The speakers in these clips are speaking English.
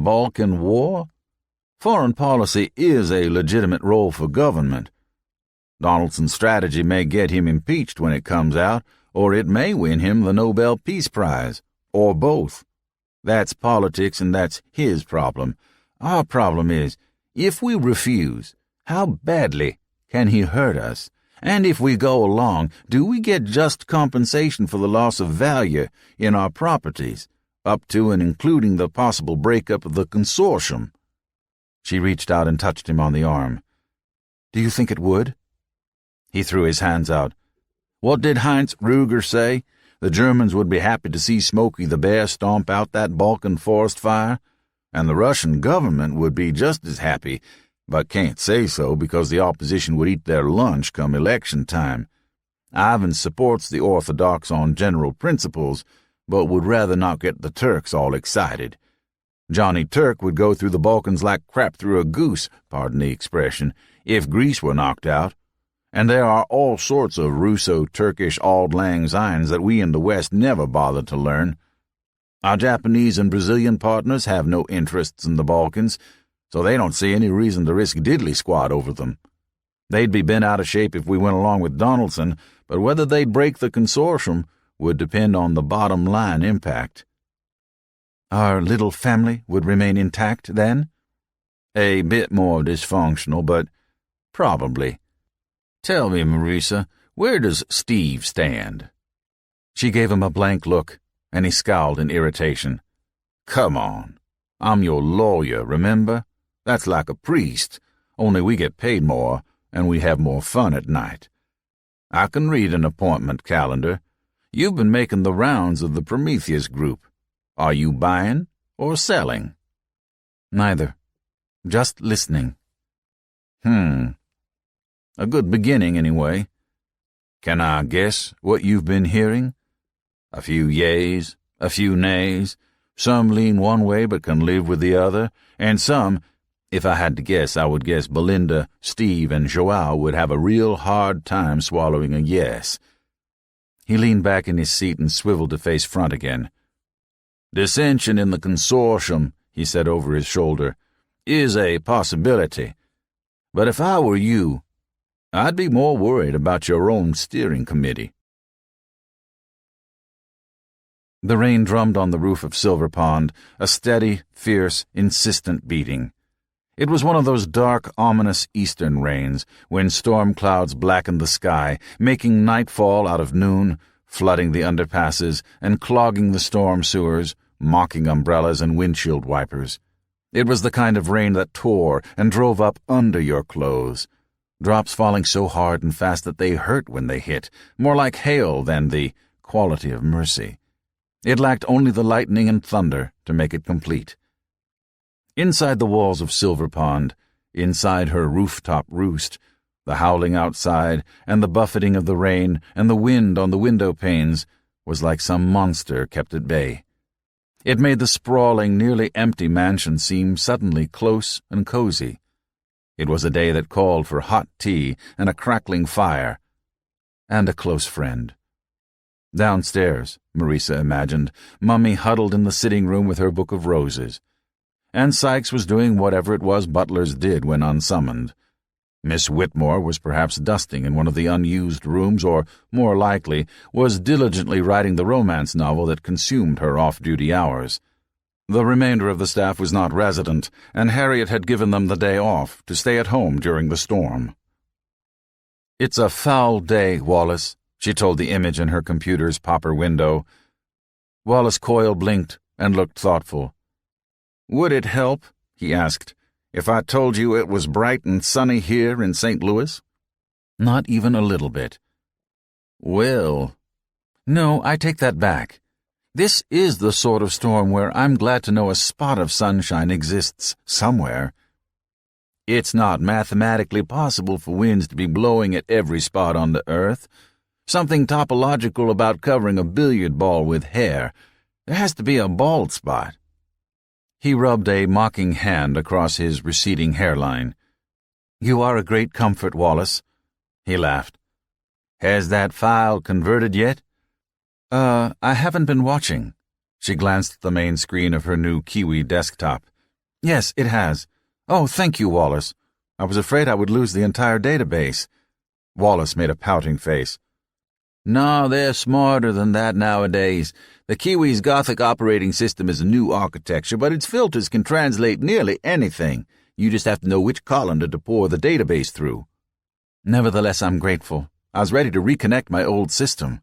Balkan War? Foreign policy is a legitimate role for government. Donaldson's strategy may get him impeached when it comes out, or it may win him the Nobel Peace Prize, or both. That's politics, and that's his problem. Our problem is, if we refuse, how badly can he hurt us? And if we go along, do we get just compensation for the loss of value in our properties, up to and including the possible breakup of the consortium? She reached out and touched him on the arm. Do you think it would? He threw his hands out. What did Heinz Ruger say? The Germans would be happy to see Smokey the Bear stomp out that Balkan forest fire, and the Russian government would be just as happy, but can't say so because the opposition would eat their lunch come election time. Ivan supports the Orthodox on general principles, but would rather not get the Turks all excited. Johnny Turk would go through the Balkans like crap through a goose, pardon the expression, if Greece were knocked out. And there are all sorts of Russo-Turkish auld lang synes that we in the West never bothered to learn. Our Japanese and Brazilian partners have no interests in the Balkans, so they don't see any reason to risk diddly squat over them. They'd be bent out of shape if we went along with Donaldson, but whether they'd break the consortium would depend on the bottom-line impact. Our little family would remain intact, then? A bit more dysfunctional, but probably. Tell me, Marisa, where does Steve stand? She gave him a blank look, and he scowled in irritation. Come on. I'm your lawyer, remember? That's like a priest, only we get paid more, and we have more fun at night. I can read an appointment calendar. You've been making the rounds of the Prometheus group. Are you buying or selling? Neither. Just listening. A good beginning, anyway. Can I guess what you've been hearing? A few yays, a few nays. Some lean one way but can live with the other, and some, if I had to guess, I would guess Belinda, Steve, and Joao would have a real hard time swallowing a yes. He leaned back in his seat and swiveled to face front again. Dissension in the consortium, he said over his shoulder, is a possibility. But if I were you, I'd be more worried about your own steering committee. The rain drummed on the roof of Silver Pond, a steady, fierce, insistent beating. It was one of those dark, ominous eastern rains, when storm clouds blackened the sky, making nightfall out of noon, flooding the underpasses and clogging the storm sewers, mocking umbrellas and windshield wipers. It was the kind of rain that tore and drove up under your clothes, drops falling so hard and fast that they hurt when they hit, more like hail than the quality of mercy. It lacked only the lightning and thunder to make it complete. Inside the walls of Silver Pond, inside her rooftop roost, the howling outside and the buffeting of the rain and the wind on the window panes was like some monster kept at bay. It made the sprawling, nearly empty mansion seem suddenly close and cozy. It was a day that called for hot tea and a crackling fire, and a close friend. Downstairs, Marisa imagined, Mummy huddled in the sitting room with her book of roses, and Sykes was doing whatever it was butlers did when unsummoned. Miss Whitmore was perhaps dusting in one of the unused rooms, or, more likely, was diligently writing the romance novel that consumed her off-duty hours. The remainder of the staff was not resident, and Harriet had given them the day off to stay at home during the storm. "It's a foul day, Wallace," she told the image in her computer's popper window. Wallace Coyle blinked and looked thoughtful. "Would it help," he asked, "if I told you it was bright and sunny here in St. Louis?" "Not even a little bit." "Well—" "No, I take that back. This is the sort of storm where I'm glad to know a spot of sunshine exists somewhere. It's not mathematically possible for winds to be blowing at every spot on the earth. Something topological about covering a billiard ball with hair. There has to be a bald spot." He rubbed a mocking hand across his receding hairline. "You are a great comfort, Wallace." He laughed. "Has that file converted yet?" I haven't been watching." She glanced at the main screen of her new Kiwi desktop. Yes, it has. Oh, thank you, Wallace. I was afraid I would lose the entire database. Wallace made a pouting face. No, they're smarter than that nowadays. The Kiwi's Gothic operating system is a new architecture, but its filters can translate nearly anything. You just have to know which colander to pour the database through. Nevertheless, I'm grateful. I was ready to reconnect my old system.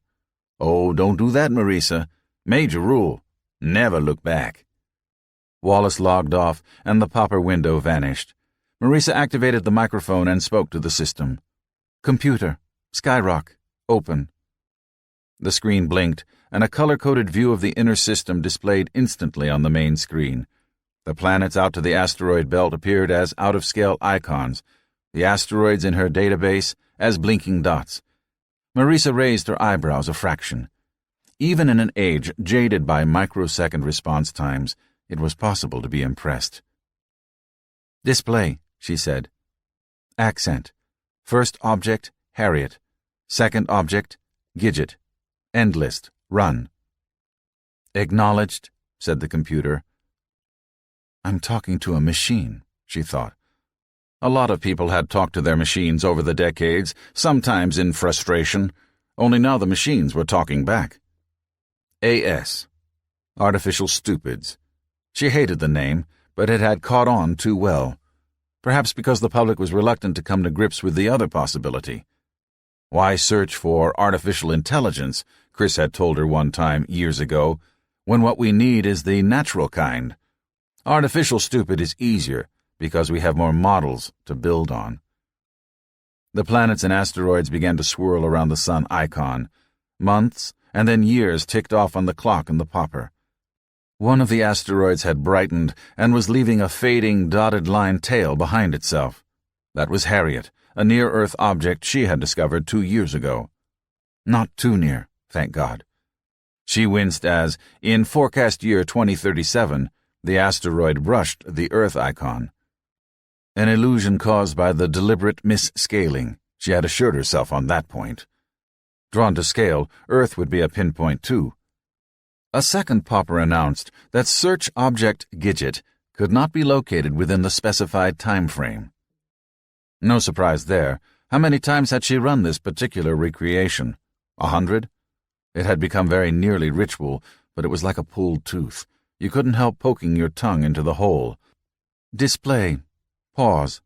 Oh, don't do that, Marisa. Major rule. Never look back. Wallace logged off, and the popper window vanished. Marisa activated the microphone and spoke to the system. Computer, Skyrock, open. The screen blinked, and a color-coded view of the inner system displayed instantly on the main screen. The planets out to the asteroid belt appeared as out-of-scale icons, the asteroids in her database as blinking dots. Marisa raised her eyebrows a fraction. Even in an age jaded by microsecond response times, it was possible to be impressed. Display, she said. Accent. First object, Harriet. Second object, Gidget. End list, run. Acknowledged, said the computer. I'm talking to a machine, she thought. A lot of people had talked to their machines over the decades, sometimes in frustration, only now the machines were talking back. AS. Artificial Stupids. She hated the name, but it had caught on too well. Perhaps because the public was reluctant to come to grips with the other possibility. Why search for artificial intelligence, Chris had told her one time years ago, when what we need is the natural kind. Artificial stupid is easier because we have more models to build on. The planets and asteroids began to swirl around the sun icon. Months and then years ticked off on the clock in the popper. One of the asteroids had brightened and was leaving a fading, dotted line tail behind itself. That was Harriet, a near-Earth object she had discovered 2 years ago. Not too near, thank God. She winced as, in forecast year 2037, the asteroid brushed the Earth icon. An illusion caused by the deliberate misscaling, she had assured herself on that point. Drawn to scale, Earth would be a pinpoint too. A second popper announced that search object Gidget could not be located within the specified time frame. No surprise there. How many times had she run this particular recreation? 100? It had become very nearly ritual, but it was like a pulled tooth. You couldn't help poking your tongue into the hole. Display. Pause.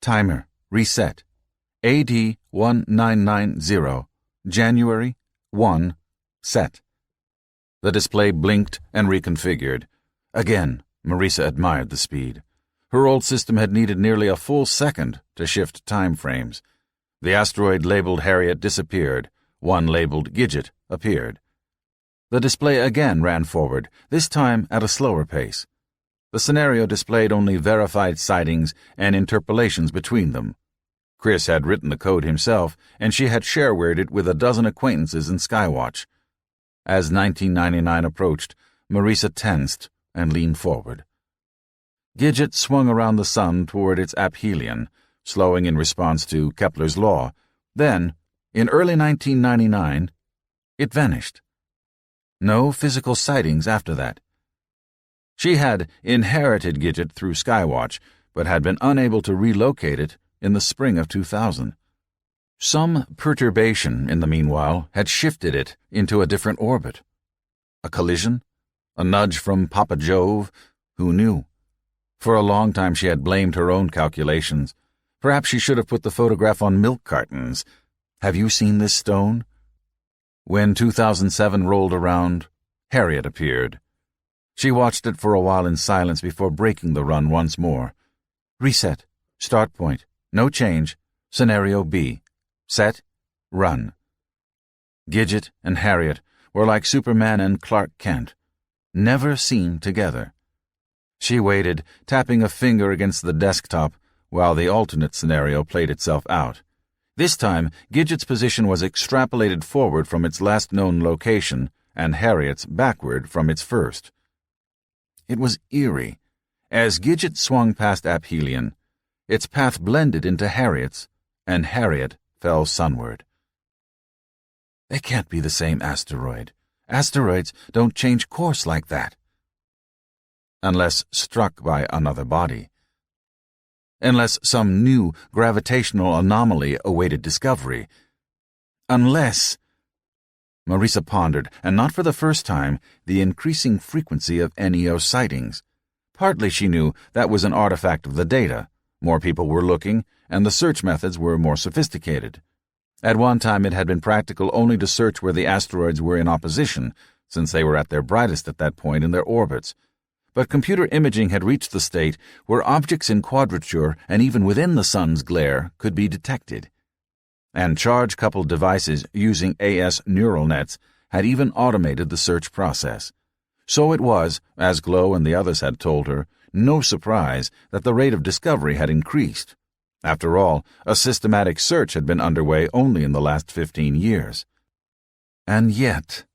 Timer. Reset. AD 1990. January 1. Set. The display blinked and reconfigured. Again, Marisa admired the speed. Her old system had needed nearly a full second to shift time frames. The asteroid labeled Harriet disappeared. One labeled Gidget appeared. The display again ran forward, this time at a slower pace. The scenario displayed only verified sightings and interpolations between them. Chris had written the code himself, and she had sharewared it with a dozen acquaintances in Skywatch. As 1999 approached, Marisa tensed and leaned forward. Gidget swung around the sun toward its aphelion, slowing in response to Kepler's law. Then, in early 1999, it vanished. No physical sightings after that. She had inherited Gidget through Skywatch, but had been unable to relocate it in the spring of 2000. Some perturbation, in the meanwhile, had shifted it into a different orbit. A collision? A nudge from Papa Jove? Who knew? For a long time she had blamed her own calculations. Perhaps she should have put the photograph on milk cartons. Have you seen this stone? When 2007 rolled around, Harriet appeared. She watched it for a while in silence before breaking the run once more. Reset. Start point. No change. Scenario B. Set. Run. Gidget and Harriet were like Superman and Clark Kent, never seen together. She waited, tapping a finger against the desktop while the alternate scenario played itself out. This time, Gidget's position was extrapolated forward from its last known location and Harriet's backward from its first. It was eerie. As Gidget swung past aphelion, its path blended into Harriet's, and Harriet fell sunward. They can't be the same asteroid. Asteroids don't change course like that. unless struck by another body. Unless some new gravitational anomaly awaited discovery. Unless... Marisa pondered, and not for the first time, the increasing frequency of NEO sightings. Partly she knew that was an artifact of the data. More people were looking, and the search methods were more sophisticated. At one time it had been practical only to search where the asteroids were in opposition, since they were at their brightest at that point in their orbits. But computer imaging had reached the state where objects in quadrature and even within the sun's glare could be detected. And charge-coupled devices using AS neural nets had even automated the search process. So it was, as Glow and the others had told her, no surprise that the rate of discovery had increased. After all, a systematic search had been underway only in the last 15 years. And yet...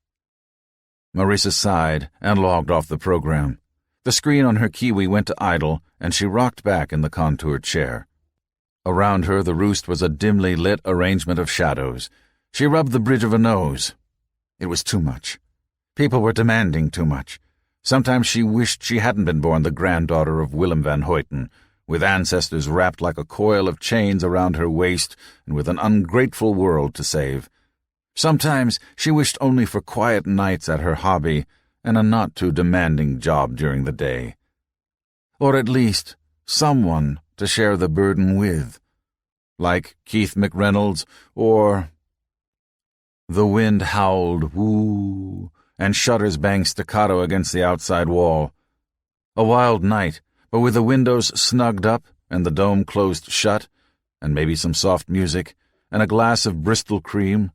Marisa sighed and logged off the program. The screen on her Kiwi went to idle, and she rocked back in the contoured chair. Around her, the roost was a dimly lit arrangement of shadows. She rubbed the bridge of a nose. It was too much. People were demanding too much. Sometimes she wished she hadn't been born the granddaughter of Willem van Hoyten, with ancestors wrapped like a coil of chains around her waist and with an ungrateful world to save. Sometimes she wished only for quiet nights at her hobby and a not-too-demanding job during the day. Or at least someone to share the burden with, like Keith McReynolds or... The wind howled, woo, and shutters banged staccato against the outside wall. A wild night, but with the windows snugged up and the dome closed shut, and maybe some soft music, and a glass of Bristol cream.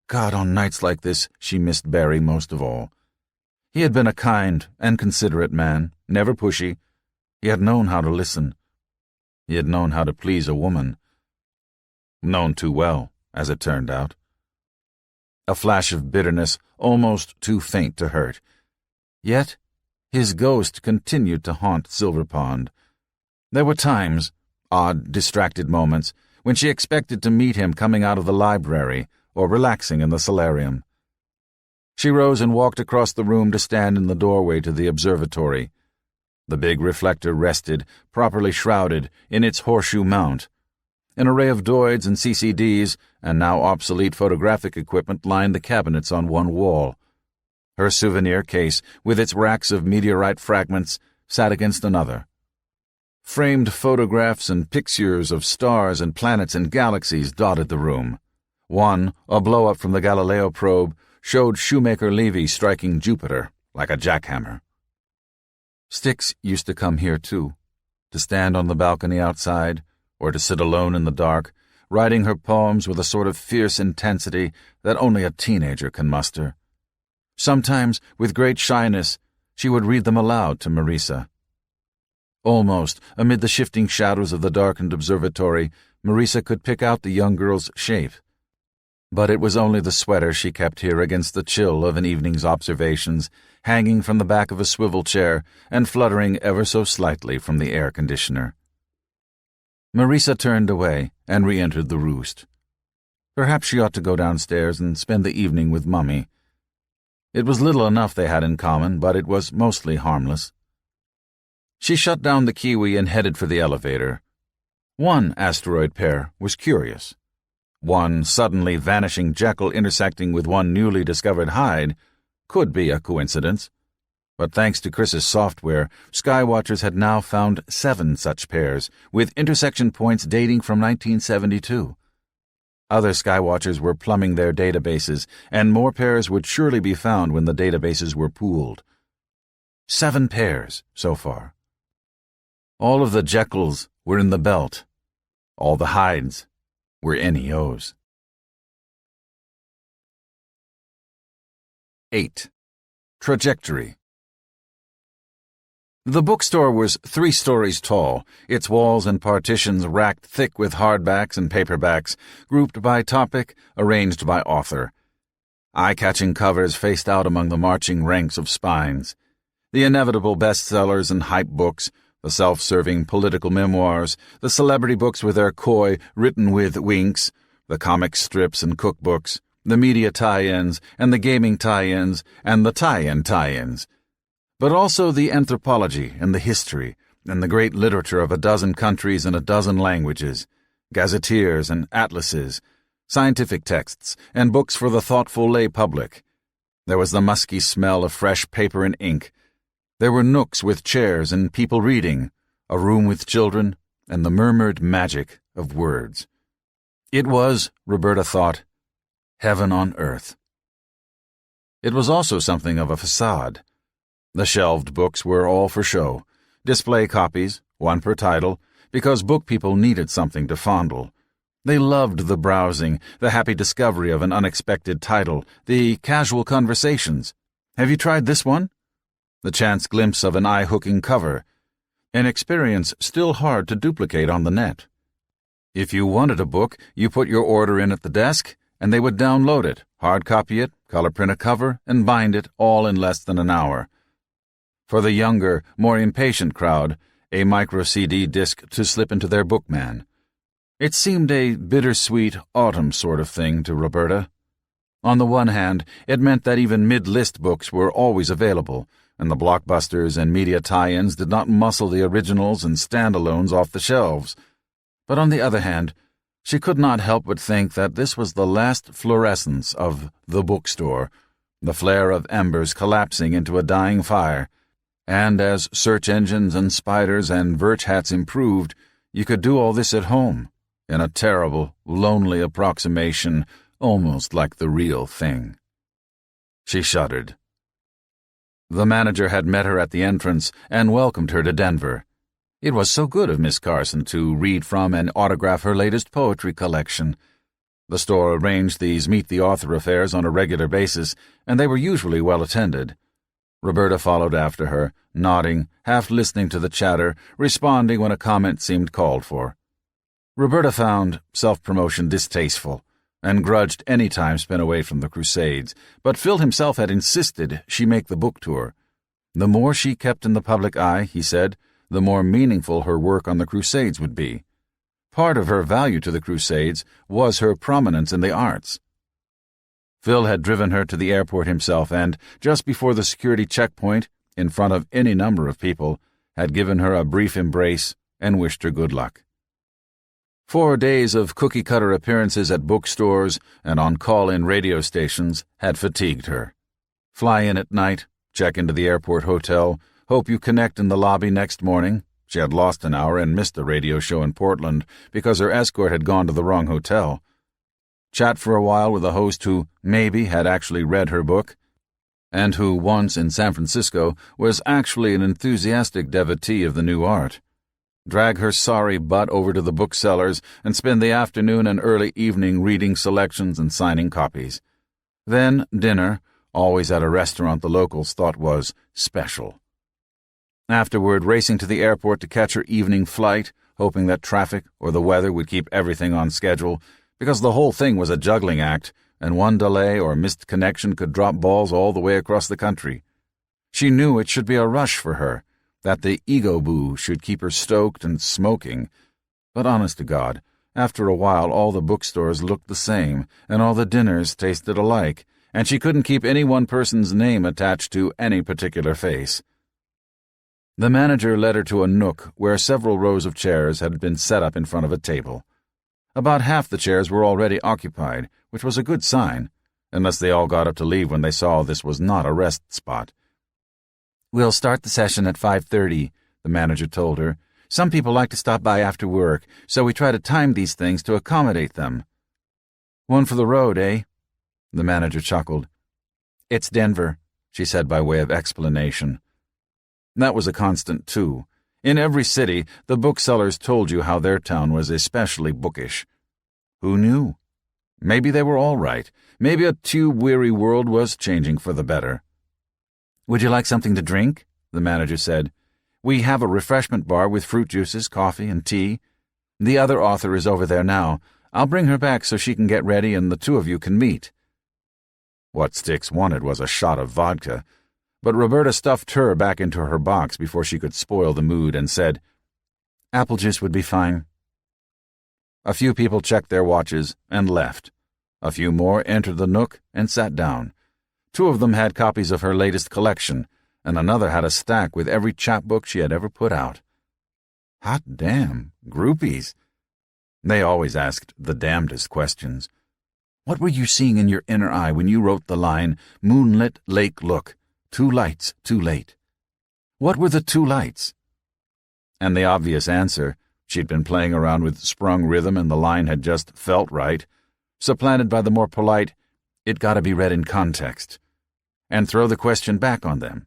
God, on nights like this, she missed Barry most of all. He had been a kind and considerate man, never pushy. He had known how to listen. He had known how to please a woman. Known too well, as it turned out. A flash of bitterness, almost too faint to hurt. Yet, his ghost continued to haunt Silver Pond. There were times, odd, distracted moments, when she expected to meet him coming out of the library or relaxing in the solarium. She rose and walked across the room to stand in the doorway to the observatory. The big reflector rested, properly shrouded, in its horseshoe mount. An array of diodes and CCDs and now obsolete photographic equipment lined the cabinets on one wall. Her souvenir case, with its racks of meteorite fragments, sat against another. Framed photographs and pictures of stars and planets and galaxies dotted the room. One, a blow-up from the Galileo probe, showed Shoemaker Levy striking Jupiter like a jackhammer. Styx used to come here, too, to stand on the balcony outside, or to sit alone in the dark, writing her poems with a sort of fierce intensity that only a teenager can muster. Sometimes, with great shyness, she would read them aloud to Marisa. Almost, amid the shifting shadows of the darkened observatory, Marisa could pick out the young girl's shape. But it was only the sweater she kept here against the chill of an evening's observations, hanging from the back of a swivel chair and fluttering ever so slightly from the air conditioner. Marisa turned away and re-entered the roost. Perhaps she ought to go downstairs and spend the evening with Mummy. It was little enough they had in common, but it was mostly harmless. She shut down the Kiwi and headed for the elevator. One asteroid pair was curious. One suddenly vanishing Jekyll intersecting with one newly discovered Hyde could be a coincidence. But thanks to Chris's software, Skywatchers had now found 7 such pairs, with intersection points dating from 1972. Other Skywatchers were plumbing their databases, and more pairs would surely be found when the databases were pooled. 7 pairs, so far. All of the Jekylls were in the belt. All the Hydes were NEOs. 8. Trajectory. The bookstore was 3 stories tall, its walls and partitions racked thick with hardbacks and paperbacks, grouped by topic, arranged by author. Eye-catching covers faced out among the marching ranks of spines. The inevitable bestsellers and hype books, the self-serving political memoirs, the celebrity books with their coy, written with winks, the comic strips and cookbooks, the media tie-ins and the gaming tie-ins and the tie-ins. but also the anthropology and the history and the great literature of a dozen countries and a dozen languages, gazetteers and atlases, scientific texts, and books for the thoughtful lay public. There was the musky smell of fresh paper and ink. There were nooks with chairs and people reading, a room with children, and the murmured magic of words. It was, Roberta thought, heaven on earth. It was also something of a facade. The shelved books were all for show, display copies, one per title, because book people needed something to fondle. They loved the browsing, the happy discovery of an unexpected title, the casual conversations. Have you tried this one? The chance glimpse of an eye-hooking cover, an experience still hard to duplicate on the net. If you wanted a book, you put your order in at the desk, and they would download it, hard copy it, color print a cover, and bind it all in less than an hour. For the younger, more impatient crowd, a micro-CD disc to slip into their Bookman. It seemed a bittersweet autumn sort of thing to Roberta. On the one hand, it meant that even mid-list books were always available, and the blockbusters and media tie-ins did not muscle the originals and standalones off the shelves. But on the other hand, she could not help but think that this was the last fluorescence of the bookstore, the flare of embers collapsing into a dying fire, and as search engines and spiders and verge hats improved, you could do all this at home, in a terrible, lonely approximation, almost like the real thing. She shuddered. The manager had met her at the entrance and welcomed her to Denver. It was so good of Miss Carson to read from and autograph her latest poetry collection. The store arranged these meet-the-author affairs on a regular basis, and they were usually well attended. Roberta followed after her, nodding, half listening to the chatter, responding when a comment seemed called for. Roberta found self-promotion distasteful, and grudged any time spent away from the Crusades, but Phil himself had insisted she make the book tour. The more she kept in the public eye, he said, the more meaningful her work on the Crusades would be. Part of her value to the Crusades was her prominence in the arts. Phil had driven her to the airport himself and, just before the security checkpoint, in front of any number of people, had given her a brief embrace and wished her good luck. 4 days of cookie-cutter appearances at bookstores and on call-in radio stations had fatigued her. Fly in at night, check into the airport hotel, hope you connect in the lobby next morning. She had lost an hour and missed a radio show in Portland because her escort had gone to the wrong hotel. Chat for a while with a host who maybe had actually read her book, and who once in San Francisco was actually an enthusiastic devotee of the new art. Drag her sorry butt over to the booksellers and spend the afternoon and early evening reading selections and signing copies. Then dinner, always at a restaurant the locals thought was special. Afterward, racing to the airport to catch her evening flight, hoping that traffic or the weather would keep everything on schedule, because the whole thing was a juggling act, and one delay or missed connection could drop balls all the way across the country. She knew it should be a rush for her, that the ego boo should keep her stoked and smoking. But honest to God, after a while all the bookstores looked the same, and all the dinners tasted alike, and she couldn't keep any one person's name attached to any particular face. The manager led her to a nook where several rows of chairs had been set up in front of a table. About half the chairs were already occupied, which was a good sign, unless they all got up to leave when they saw this was not a rest spot. "We'll start the session at 5:30, the manager told her. "Some people like to stop by after work, so we try to time these things to accommodate them." "One for the road, eh?" The manager chuckled. "It's Denver," she said by way of explanation. That was a constant, too. In every city, the booksellers told you how their town was especially bookish. Who knew? Maybe they were all right. Maybe a tube-weary world was changing for the better. "Would you like something to drink?" the manager said. "We have a refreshment bar with fruit juices, coffee, and tea. The other author is over there now. I'll bring her back so she can get ready and the two of you can meet." What Styx wanted was a shot of vodka, but Roberta stuffed her back into her box before she could spoil the mood and said, "Apple juice would be fine." A few people checked their watches and left. A few more entered the nook and sat down. 2 of them had copies of her latest collection, and another had a stack with every chapbook she had ever put out. Hot damn, groupies. They always asked the damnedest questions. What were you seeing in your inner eye when you wrote the line, "Moonlit lake look, 2 lights, too late"? What were the 2 lights? And the obvious answer, she'd been playing around with sprung rhythm and the line had just felt right, supplanted by the more polite, "It gotta be read in context," and throw the question back on them.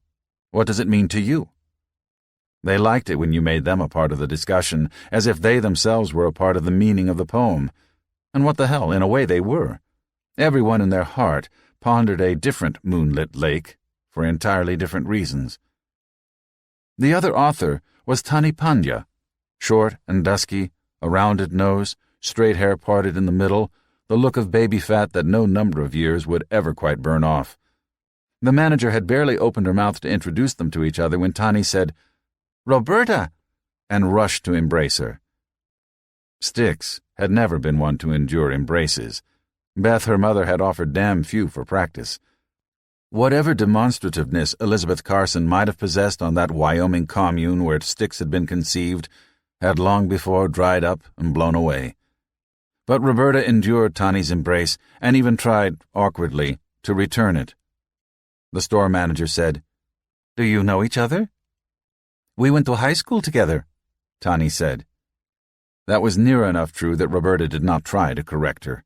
What does it mean to you? They liked it when you made them a part of the discussion, as if they themselves were a part of the meaning of the poem. And what the hell, in a way they were. Everyone in their heart pondered a different moonlit lake for entirely different reasons. The other author was Tani Pandya, short and dusky, a rounded nose, straight hair parted in the middle, the look of baby fat that no number of years would ever quite burn off. The manager had barely opened her mouth to introduce them to each other when Tani said, "Roberta," and rushed to embrace her. Styx had never been one to endure embraces. Beth, her mother, had offered damn few for practice. Whatever demonstrativeness Elizabeth Carson might have possessed on that Wyoming commune where Styx had been conceived had long before dried up and blown away. But Roberta endured Tani's embrace and even tried, awkwardly, to return it. The store manager said, "Do you know each other?" "We went to high school together," Tani said. That was near enough true that Roberta did not try to correct her.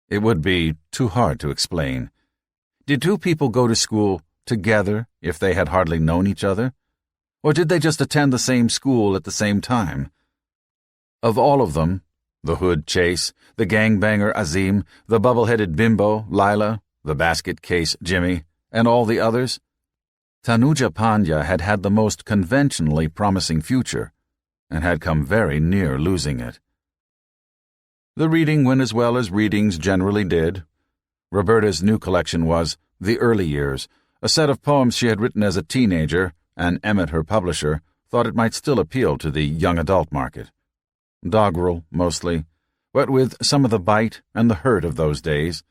It would be too hard to explain. Did 2 people go to school together if they had hardly known each other? Or did they just attend the same school at the same time? Of all of them, the hood Chase, the gangbanger Azim, the bubble-headed bimbo Lila, the basket case Jimmy, and all the others, Tanuja Pandya had had the most conventionally promising future, and had come very near losing it. The reading went as well as readings generally did. Roberta's new collection was The Early Years, a set of poems she had written as a teenager, and Emmett, her publisher, thought it might still appeal to the young adult market. Doggerel, mostly, but with some of the bite and the hurt of those days.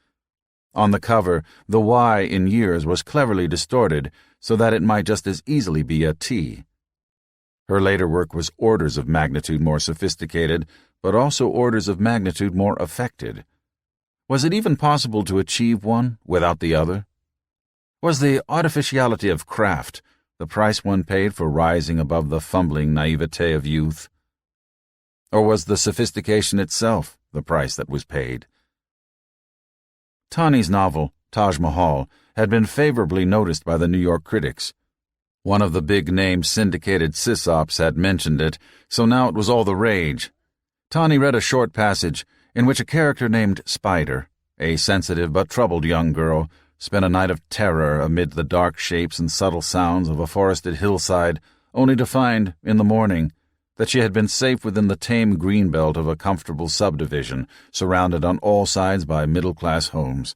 On the cover, the Y in years was cleverly distorted so that it might just as easily be a T. Her later work was orders of magnitude more sophisticated, but also orders of magnitude more affected. Was it even possible to achieve one without the other? Was the artificiality of craft the price one paid for rising above the fumbling naivete of youth? Or was the sophistication itself the price that was paid? Tani's novel, Taj Mahal, had been favorably noticed by the New York critics. One of the big-name syndicated sysops had mentioned it, so now it was all the rage. Tani read a short passage in which a character named Spider, a sensitive but troubled young girl, spent a night of terror amid the dark shapes and subtle sounds of a forested hillside, only to find, in the morning, that she had been safe within the tame greenbelt of a comfortable subdivision, surrounded on all sides by middle-class homes.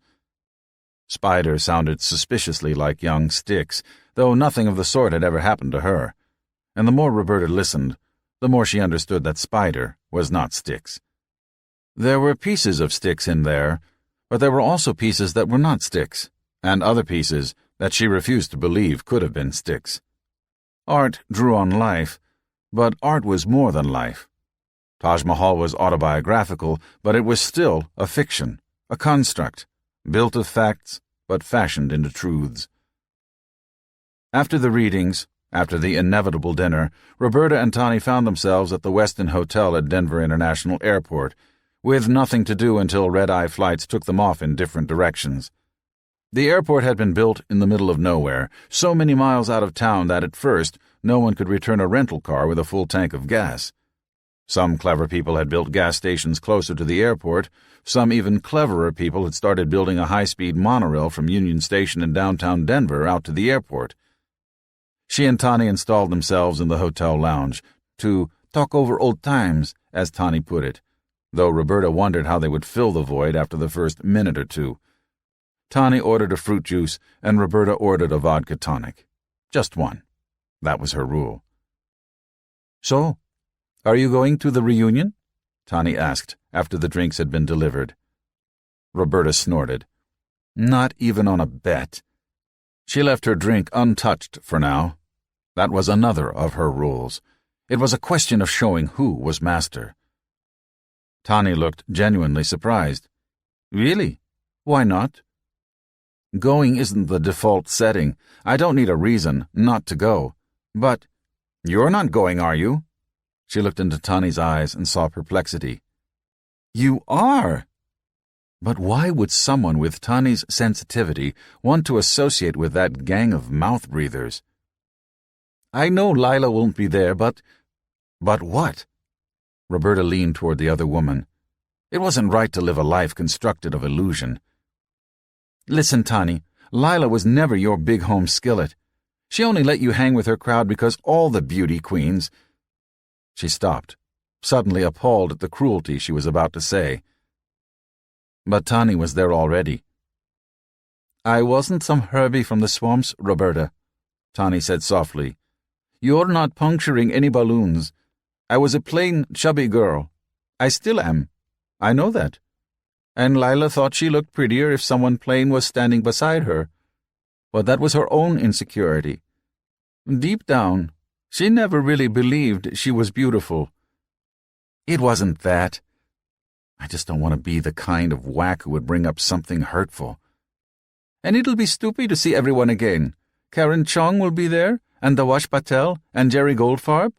Spider sounded suspiciously like young Styx, though nothing of the sort had ever happened to her, and the more Roberta listened, the more she understood that Spider was not Styx. There were pieces of Styx in there, but there were also pieces that were not Styx, and other pieces that she refused to believe could have been Styx. Art drew on life, but art was more than life. Taj Mahal was autobiographical, but it was still a fiction, a construct, built of facts, but fashioned into truths. After the readings, after the inevitable dinner, Roberta and Tani found themselves at the Westin Hotel at Denver International Airport, with nothing to do until red-eye flights took them off in different directions. The airport had been built in the middle of nowhere, so many miles out of town that at first no one could return a rental car with a full tank of gas. Some clever people had built gas stations closer to the airport. Some even cleverer people had started building a high-speed monorail from Union Station in downtown Denver out to the airport. She and Tani installed themselves in the hotel lounge to talk over old times, as Tani put it, though Roberta wondered how they would fill the void after the first minute or two. Tani ordered a fruit juice, and Roberta ordered a vodka tonic. Just one. That was her rule. "So, are you going to the reunion?" Tani asked after the drinks had been delivered. Roberta snorted. "Not even on a bet." She left her drink untouched for now. That was another of her rules. It was a question of showing who was master. Tani looked genuinely surprised. Really? Why not? Going isn't the default setting. I don't need a reason not to go. But you're not going, are you? She looked into Tani's eyes and saw perplexity. You are? But why would someone with Tani's sensitivity want to associate with that gang of mouth-breathers? I know Lila won't be there, but what? Roberta leaned toward the other woman. It wasn't right to live a life constructed of illusion. Listen, Tani, Lila was never your big home skillet. She only let you hang with her crowd because all the beauty queens... She stopped, suddenly appalled at the cruelty she was about to say. But Tani was there already. I wasn't some Herbie from the swamps, Roberta, Tani said softly. You're not puncturing any balloons. I was a plain, chubby girl. I still am. I know that. And Lila thought she looked prettier if someone plain was standing beside her. But that was her own insecurity. Deep down, she never really believed she was beautiful. It wasn't that. I just don't want to be the kind of whack who would bring up something hurtful. And it'll be stupid to see everyone again. Karen Chong will be there, and Dawash Patel, and Jerry Goldfarb.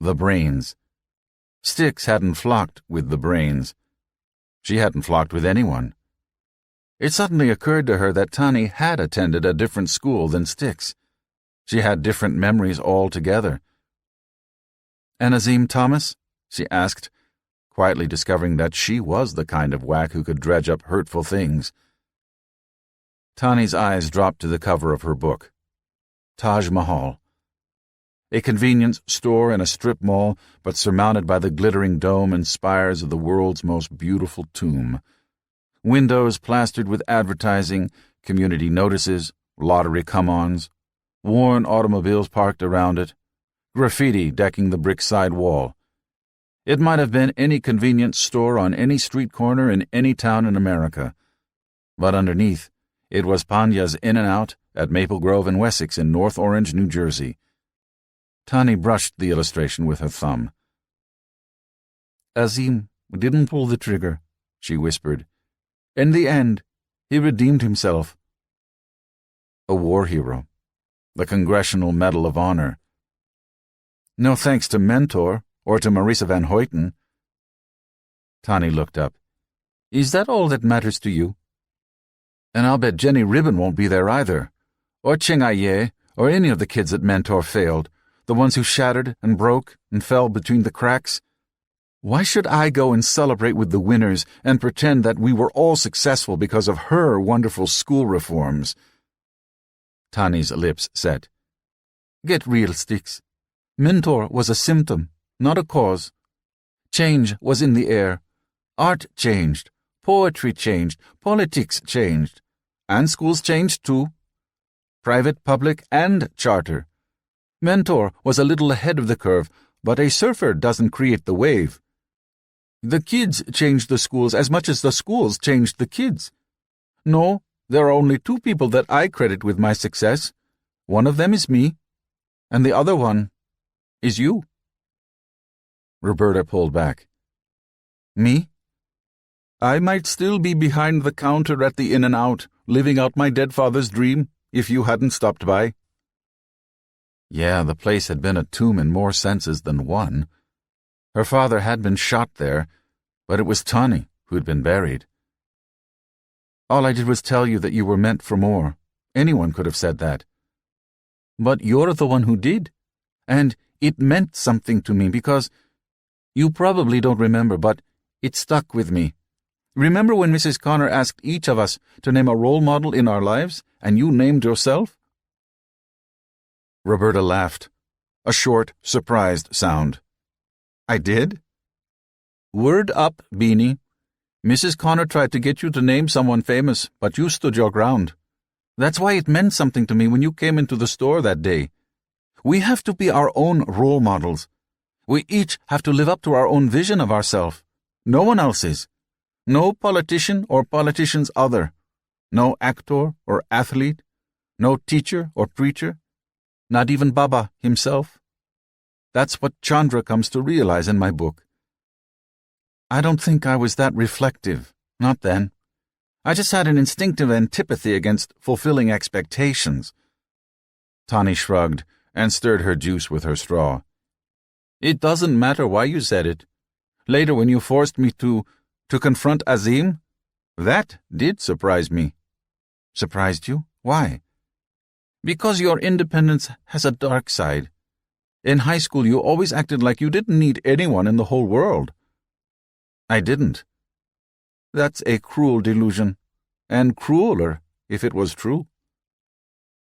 The brains. Styx hadn't flocked with the brains. She hadn't flocked with anyone. It suddenly occurred to her that Tani had attended a different school than Styx. She had different memories altogether. And Azim Thomas? She asked, quietly discovering that she was the kind of whack who could dredge up hurtful things. Tani's eyes dropped to the cover of her book. Taj Mahal. A convenience store in a strip mall, but surmounted by the glittering dome and spires of the world's most beautiful tomb. Windows plastered with advertising, community notices, lottery come-ons, worn automobiles parked around it, graffiti decking the brick side wall. It might have been any convenience store on any street corner in any town in America. But underneath, it was Panya's In-N-Out at Maple Grove and Wessex in North Orange, New Jersey. Tani brushed the illustration with her thumb. Azim didn't pull the trigger, she whispered. In the end, he redeemed himself. A war hero. The Congressional Medal of Honor. No thanks to Mentor or to Marisa Van Hoyten. Tani looked up. Is that all that matters to you? And I'll bet Jenny Ribbon won't be there either. Or Ching Ai, or any of the kids at Mentor failed. The ones who shattered and broke and fell between the cracks. Why should I go and celebrate with the winners and pretend that we were all successful because of her wonderful school reforms? Tani's lips set. Get real, Styx. Mentor was a symptom, not a cause. Change was in the air. Art changed. Poetry changed. Politics changed. And schools changed too. Private, public, and charter. Mentor was a little ahead of the curve, but a surfer doesn't create the wave. The kids changed the schools as much as the schools changed the kids. No, there are only two people that I credit with my success. One of them is me, and the other one is you. Roberta pulled back. Me? I might still be behind the counter at the In-N-Out, living out my dead father's dream, if you hadn't stopped by. Yeah, the place had been a tomb in more senses than one. Her father had been shot there, but it was Tani who'd been buried. All I did was tell you that you were meant for more. Anyone could have said that. But you're the one who did, and it meant something to me because... You probably don't remember, but it stuck with me. Remember when Mrs. Connor asked each of us to name a role model in our lives, and you named yourself? Roberta laughed, a short, surprised sound. I did? Word up, Beanie. Mrs. Connor tried to get you to name someone famous, but you stood your ground. That's why it meant something to me when you came into the store that day. We have to be our own role models. We each have to live up to our own vision of ourselves. No one else's. No politician or politician's other. No actor or athlete. No teacher or preacher? Not even Baba himself? That's what Chandra comes to realize in my book. I don't think I was that reflective, not then. I just had an instinctive antipathy against fulfilling expectations. Tani shrugged and stirred her juice with her straw. It doesn't matter why you said it. Later when you forced me to confront Azim, that did surprise me. Surprised you? Why? Because your independence has a dark side. In high school you always acted like you didn't need anyone in the whole world. I didn't. That's a cruel delusion, and crueler if it was true.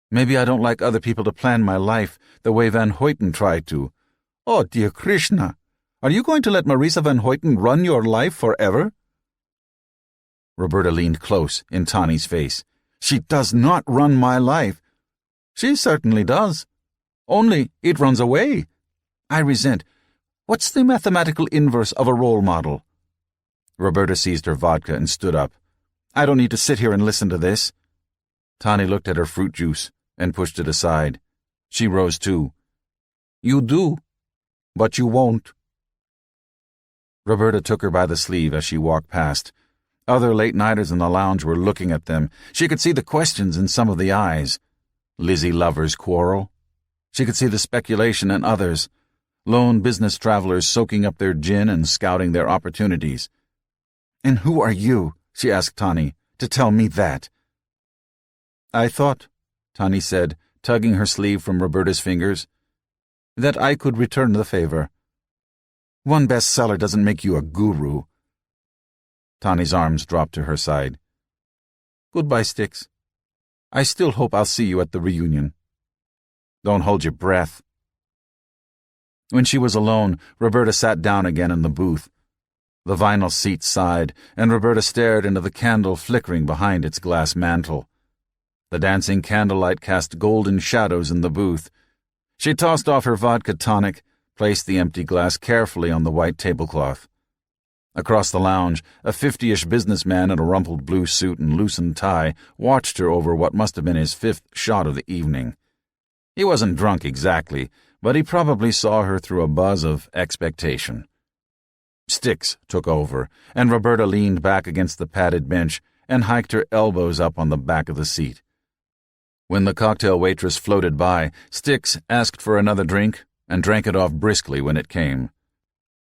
Maybe I don't like other people to plan my life the way Van Hoyten tried to. Oh, dear Krishna, are you going to let Marisa Van Hoyten run your life forever? Roberta leaned close in Tani's face. She does not run my life. She certainly does. Only it runs away. I resent. What's the mathematical inverse of a role model? Roberta seized her vodka and stood up. I don't need to sit here and listen to this. Tani looked at her fruit juice and pushed it aside. She rose too. You do, but you won't. Roberta took her by the sleeve as she walked past. Other late-nighters in the lounge were looking at them. She could see the questions in some of the eyes. Lizzie lovers quarrel. She could see the speculation in others. Lone business travelers soaking up their gin and scouting their opportunities. And who are you, she asked Tani, to tell me that? I thought, Tani said, tugging her sleeve from Roberta's fingers, that I could return the favor. One bestseller doesn't make you a guru. Tani's arms dropped to her side. Goodbye, Styx. I still hope I'll see you at the reunion. Don't hold your breath. When she was alone, Roberta sat down again in the booth. The vinyl seat sighed, and Roberta stared into the candle flickering behind its glass mantle. The dancing candlelight cast golden shadows in the booth. She tossed off her vodka tonic, placed the empty glass carefully on the white tablecloth. Across the lounge, a 50-ish businessman in a rumpled blue suit and loosened tie watched her over what must have been his 5th shot of the evening. He wasn't drunk exactly, but he probably saw her through a buzz of expectation. Styx took over, and Roberta leaned back against the padded bench and hiked her elbows up on the back of the seat. When the cocktail waitress floated by, Styx asked for another drink and drank it off briskly when it came.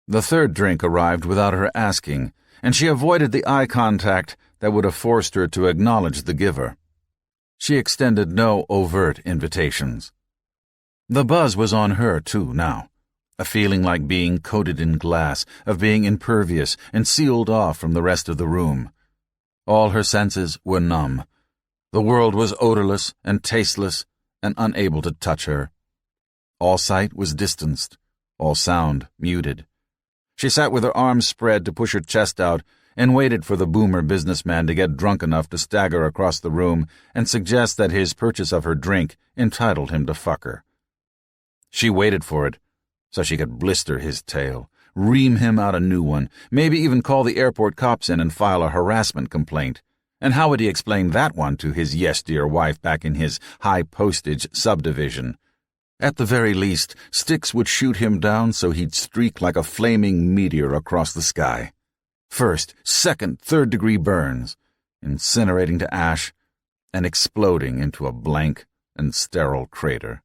The 3rd drink arrived without her asking, and she avoided the eye contact that would have forced her to acknowledge the giver. She extended no overt invitations. The buzz was on her, too, now. A feeling like being coated in glass, of being impervious and sealed off from the rest of the room. All her senses were numb. The world was odorless and tasteless and unable to touch her. All sight was distanced, all sound muted. She sat with her arms spread to push her chest out and waited for the boomer businessman to get drunk enough to stagger across the room and suggest that his purchase of her drink entitled him to fuck her. She waited for it so she could blister his tail, ream him out a new one, maybe even call the airport cops in and file a harassment complaint. And how would he explain that one to his yes-dear wife back in his high-postage subdivision? At the very least, Styx would shoot him down so he'd streak like a flaming meteor across the sky. 1st, 2nd, 3rd-degree burns, incinerating to ash and exploding into a blank and sterile crater.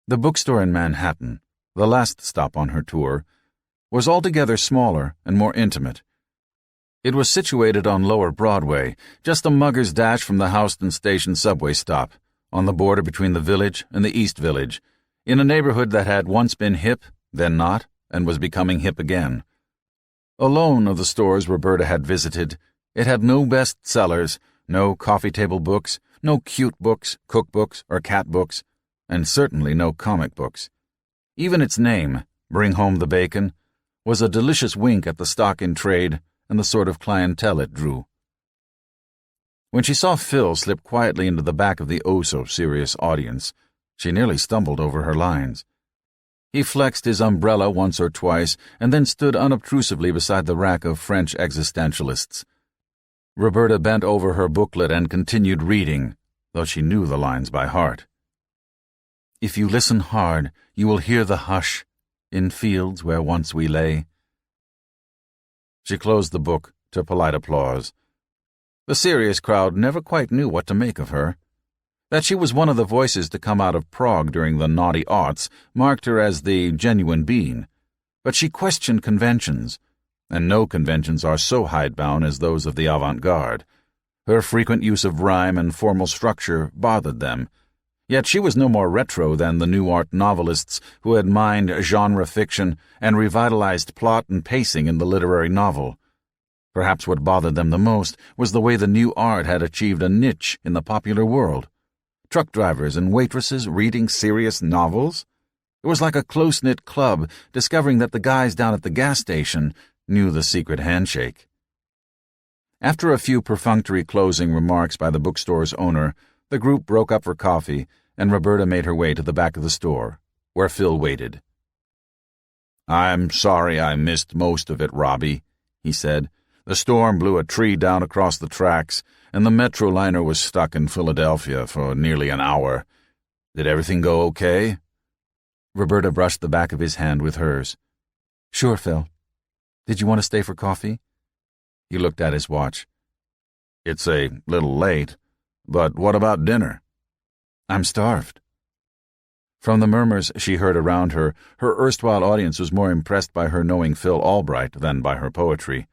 The bookstore in Manhattan, the last stop on her tour, was altogether smaller and more intimate. It was situated on Lower Broadway, just a mugger's dash from the Houston Station subway stop, on the border between the Village and the East Village, in a neighborhood that had once been hip, then not, and was becoming hip again. Alone of the stores Roberta had visited, it had no bestsellers, no coffee-table books, no cute books, cookbooks, or cat books, and certainly no comic books. Even its name, Bring Home the Bacon, was a delicious wink at the stock in trade and the sort of clientele it drew. When she saw Phil slip quietly into the back of the oh-so-serious audience, she nearly stumbled over her lines. He flexed his umbrella once or twice and then stood unobtrusively beside the rack of French existentialists. Roberta bent over her booklet and continued reading, though she knew the lines by heart. If you listen hard, you will hear the hush in fields where once we lay. She closed the book to polite applause. The serious crowd never quite knew what to make of her. That she was one of the voices to come out of Prague during the naughty arts marked her as the genuine being, but she questioned conventions, and no conventions are so hidebound as those of the avant-garde. Her frequent use of rhyme and formal structure bothered them, yet she was no more retro than the new art novelists who had mined genre fiction and revitalized plot and pacing in the literary novel. Perhaps what bothered them the most was the way the new art had achieved a niche in the popular world. Truck drivers and waitresses reading serious novels? It was like a close-knit club discovering that the guys down at the gas station knew the secret handshake. After a few perfunctory closing remarks by the bookstore's owner, the group broke up for coffee, and Roberta made her way to the back of the store, where Phil waited. "I'm sorry I missed most of it, Robbie," he said. "The storm blew a tree down across the tracks, and the metro liner was stuck in Philadelphia for nearly an hour. Did everything go okay?" Roberta brushed the back of his hand with hers. "Sure, Phil. Did you want to stay for coffee?" He looked at his watch. "It's a little late, but what about dinner?" "I'm starved." From the murmurs she heard around her, her erstwhile audience was more impressed by her knowing Phil Albright than by her poetry.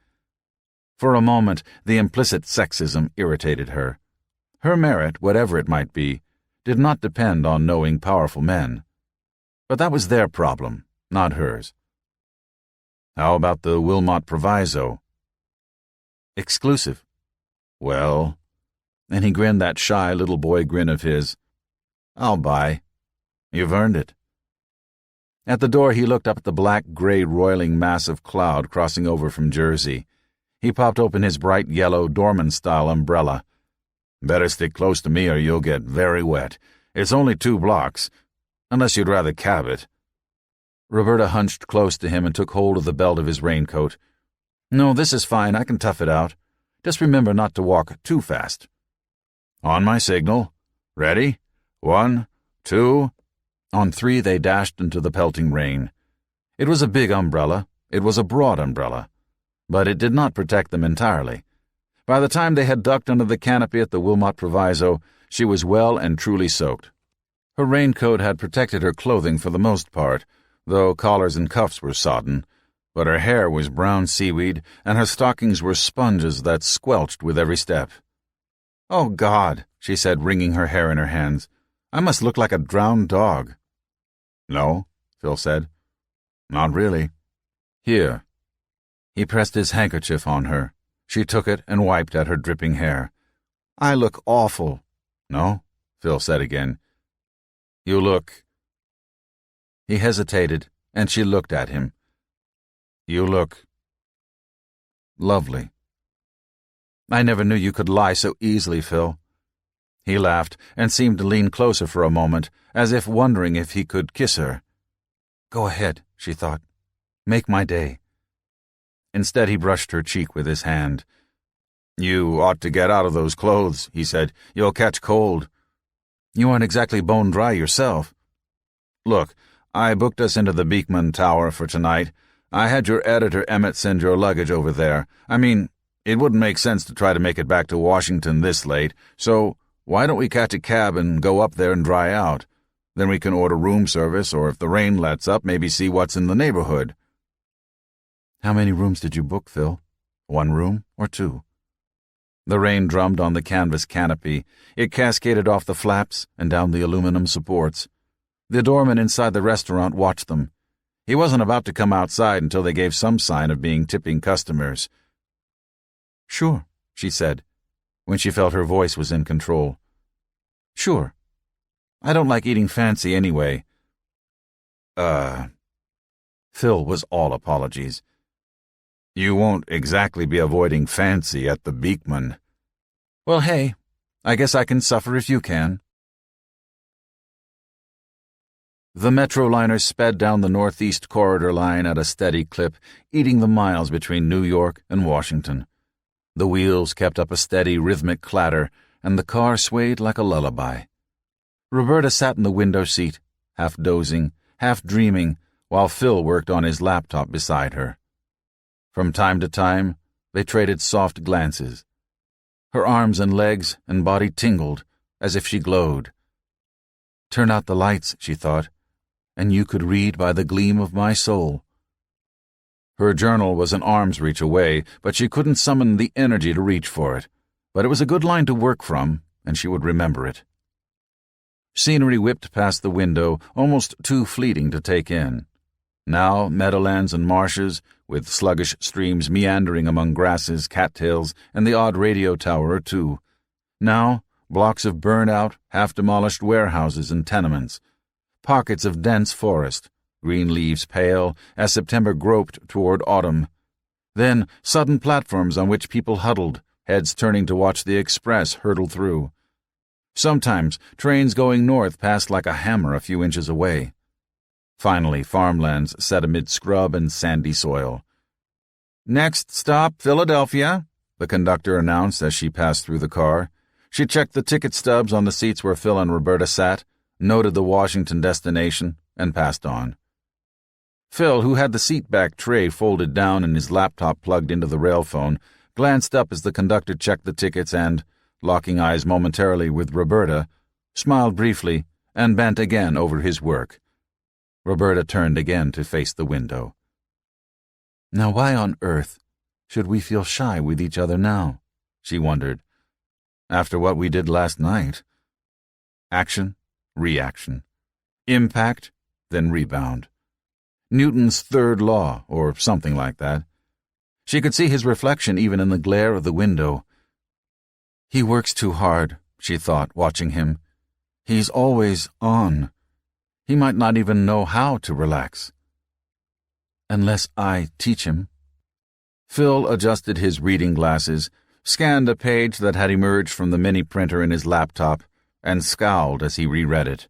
For a moment, the implicit sexism irritated her. Her merit, whatever it might be, did not depend on knowing powerful men. But that was their problem, not hers. "How about the Wilmot Proviso?" "Exclusive." "Well," and he grinned that shy little boy grin of his, "I'll buy. You've earned it." At the door he looked up at the black-gray roiling mass of cloud crossing over from Jersey. He popped open his bright yellow Dorman-style umbrella. "Better stick close to me or you'll get very wet. It's only 2 blocks, unless you'd rather cab it." Roberta hunched close to him and took hold of the belt of his raincoat. "No, this is fine. I can tough it out. Just remember not to walk too fast." "On my signal. Ready? 1, 2... On 3 they dashed into the pelting rain. It was a big umbrella. It was a broad umbrella. But it did not protect them entirely. By the time they had ducked under the canopy at the Wilmot Proviso, she was well and truly soaked. Her raincoat had protected her clothing for the most part, though collars and cuffs were sodden, but her hair was brown seaweed, and her stockings were sponges that squelched with every step. "Oh, God," she said, wringing her hair in her hands. "I must look like a drowned dog." "No," Phil said. "Not really. Here." He pressed his handkerchief on her. She took it and wiped at her dripping hair. "I look awful." "No," Phil said again. "You look—" He hesitated, and she looked at him. "You look— lovely." "I never knew you could lie so easily, Phil." He laughed and seemed to lean closer for a moment, as if wondering if he could kiss her. "Go ahead," she thought. "Make my day." Instead, he brushed her cheek with his hand. "You ought to get out of those clothes," he said. "You'll catch cold." "You aren't exactly bone dry yourself." "Look, I booked us into the Beekman Tower for tonight. I had your editor Emmett send your luggage over there. I mean, it wouldn't make sense to try to make it back to Washington this late, so why don't we catch a cab and go up there and dry out? Then we can order room service, or if the rain lets up, maybe see what's in the neighborhood." "How many rooms did you book, Phil? 1 room or 2? The rain drummed on the canvas canopy. It cascaded off the flaps and down the aluminum supports. The doorman inside the restaurant watched them. He wasn't about to come outside until they gave some sign of being tipping customers. "Sure," she said, when she felt her voice was in control. "Sure. I don't like eating fancy anyway." Phil was all apologies. "You won't exactly be avoiding fancy at the Beekman." "Well, hey, I guess I can suffer if you can." The metro liner sped down the Northeast Corridor line at a steady clip, eating the miles between New York and Washington. The wheels kept up a steady, rhythmic clatter, and the car swayed like a lullaby. Roberta sat in the window seat, half dozing, half dreaming, while Phil worked on his laptop beside her. From time to time, they traded soft glances. Her arms and legs and body tingled, as if she glowed. "Turn out the lights," she thought, "and you could read by the gleam of my soul." Her journal was an arm's reach away, but she couldn't summon the energy to reach for it. But it was a good line to work from, and she would remember it. Scenery whipped past the window, almost too fleeting to take in. Now meadowlands and marshes, with sluggish streams meandering among grasses, cattails, and the odd radio tower or two. Now blocks of burned-out, half-demolished warehouses and tenements. Pockets of dense forest, green leaves pale as September groped toward autumn. Then sudden platforms on which people huddled, heads turning to watch the express hurtle through. Sometimes trains going north passed like a hammer a few inches away. Finally, farmlands set amid scrub and sandy soil. "Next stop, Philadelphia," the conductor announced as she passed through the car. She checked the ticket stubs on the seats where Phil and Roberta sat, noted the Washington destination, and passed on. Phil, who had the seatback tray folded down and his laptop plugged into the rail phone, glanced up as the conductor checked the tickets and, locking eyes momentarily with Roberta, smiled briefly and bent again over his work. Roberta turned again to face the window. "Now why on earth should we feel shy with each other now?" she wondered. "After what we did last night." Action, reaction. Impact, then rebound. Newton's third law, or something like that. She could see his reflection even in the glare of the window. "He works too hard," she thought, watching him. "He's always on. He might not even know how to relax. Unless I teach him." Phil adjusted his reading glasses, scanned a page that had emerged from the mini printer in his laptop, and scowled as he reread it.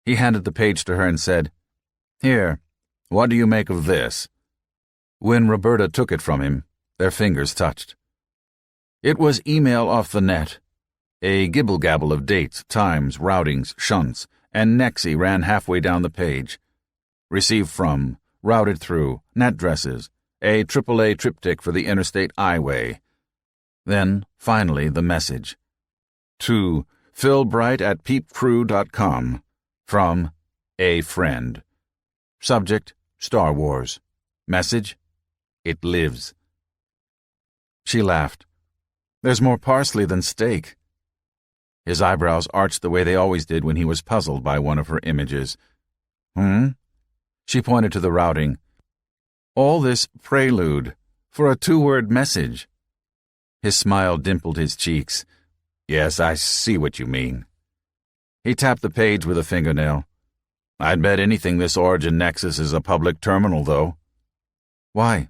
He handed the page to her and said, "Here, what do you make of this?" When Roberta took it from him, their fingers touched. It was email off the net. A gibble-gabble of dates, times, routings, shunts, and Nexi ran halfway down the page. Received from, routed through, net addresses, a AAA triptych for the Interstate Highway. Then, finally, the message. To philbright@peepcrew.com. From a friend. Subject, Star Wars. Message, it lives. She laughed. "There's more parsley than steak." His eyebrows arched the way they always did when he was puzzled by one of her images. She pointed to the routing. "All this prelude for a 2-word message." His smile dimpled his cheeks. "Yes, I see what you mean." He tapped the page with a fingernail. "I'd bet anything this origin nexus is a public terminal, though." "Why?"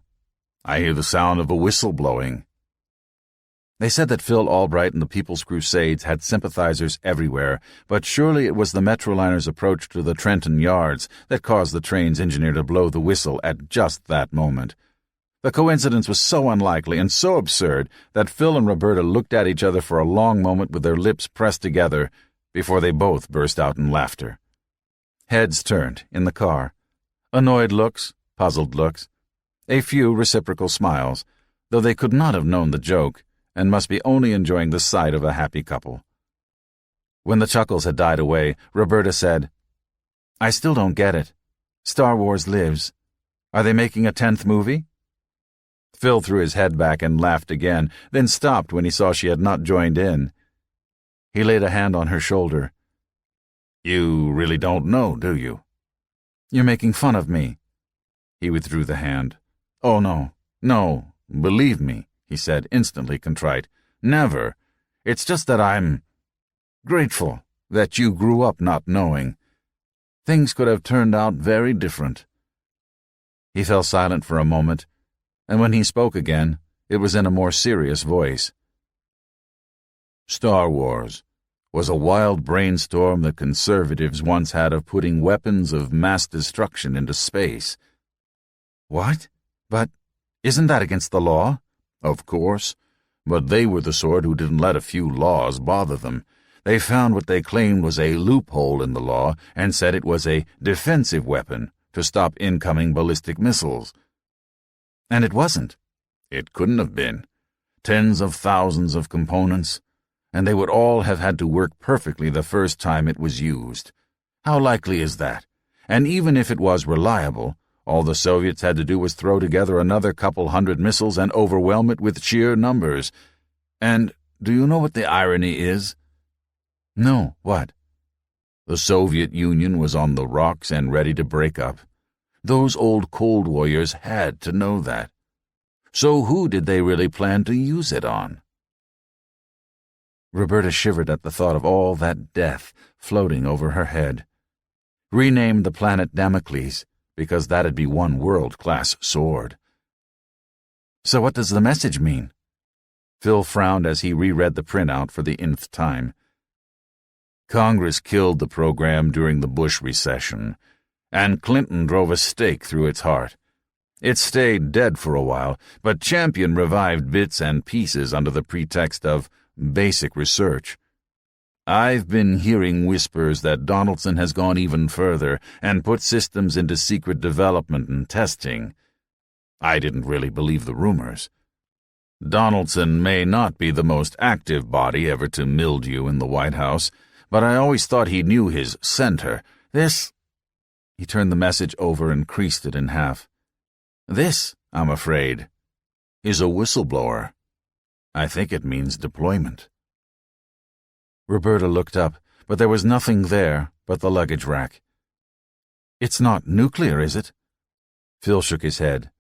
"I hear the sound of a whistle blowing." They said that Phil Albright and the People's Crusades had sympathizers everywhere, but surely it was the Metroliner's approach to the Trenton yards that caused the train's engineer to blow the whistle at just that moment. The coincidence was so unlikely and so absurd that Phil and Roberta looked at each other for a long moment with their lips pressed together before they both burst out in laughter. Heads turned in the car. Annoyed looks, puzzled looks, a few reciprocal smiles, though they could not have known the joke and must be only enjoying the sight of a happy couple. When the chuckles had died away, Roberta said, "I still don't get it. Star Wars lives. Are they making a 10th movie?" Phil threw his head back and laughed again, then stopped when he saw she had not joined in. He laid a hand on her shoulder. "You really don't know, do you?" "You're making fun of me." He withdrew the hand. "Oh, no, believe me," he said, instantly contrite. "Never. It's just that I'm grateful that you grew up not knowing. Things could have turned out very different." He fell silent for a moment, and when he spoke again, it was in a more serious voice. "Star Wars was a wild brainstorm the conservatives once had of putting weapons of mass destruction into space." "What? But isn't that against the law?" "Of course. But they were the sort who didn't let a few laws bother them. They found what they claimed was a loophole in the law and said it was a defensive weapon to stop incoming ballistic missiles. And it wasn't. It couldn't have been. Tens of thousands of components, and they would all have had to work perfectly the first time it was used. How likely is that? And even if it was reliable, all the Soviets had to do was throw together another couple hundred missiles and overwhelm it with sheer numbers. And do you know what the irony is? No, what? The Soviet Union was on the rocks and ready to break up. Those old Cold Warriors had to know that. So who did they really plan to use it on? Roberta shivered at the thought of all that death floating over her head. Renamed the planet Damocles, because that'd be one world-class sword. So what does the message mean? Phil frowned as he reread the printout for the nth time. Congress killed the program during the Bush recession, and Clinton drove a stake through its heart. It stayed dead for a while, but Champion revived bits and pieces under the pretext of basic research. I've been hearing whispers that Donaldson has gone even further and put systems into secret development and testing. I didn't really believe the rumors. Donaldson may not be the most active body ever to mildew in the White House, but I always thought he knew his center. This— He turned the message over and creased it in half. This, I'm afraid, is a whistleblower. I think it means deployment. Roberta looked up, but there was nothing there but the luggage rack. It's not nuclear, is it? Phil shook his head.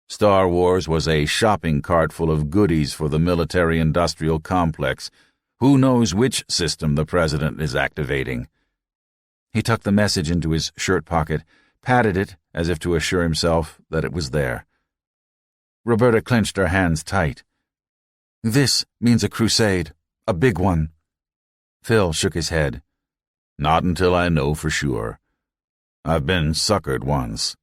Star Wars was a shopping cart full of goodies for the military-industrial complex. Who knows which system the president is activating? He tucked the message into his shirt pocket, patted it as if to assure himself that it was there. Roberta clenched her hands tight. This means a crusade, a big one. Phil shook his head. Not until I know for sure. I've been suckered once.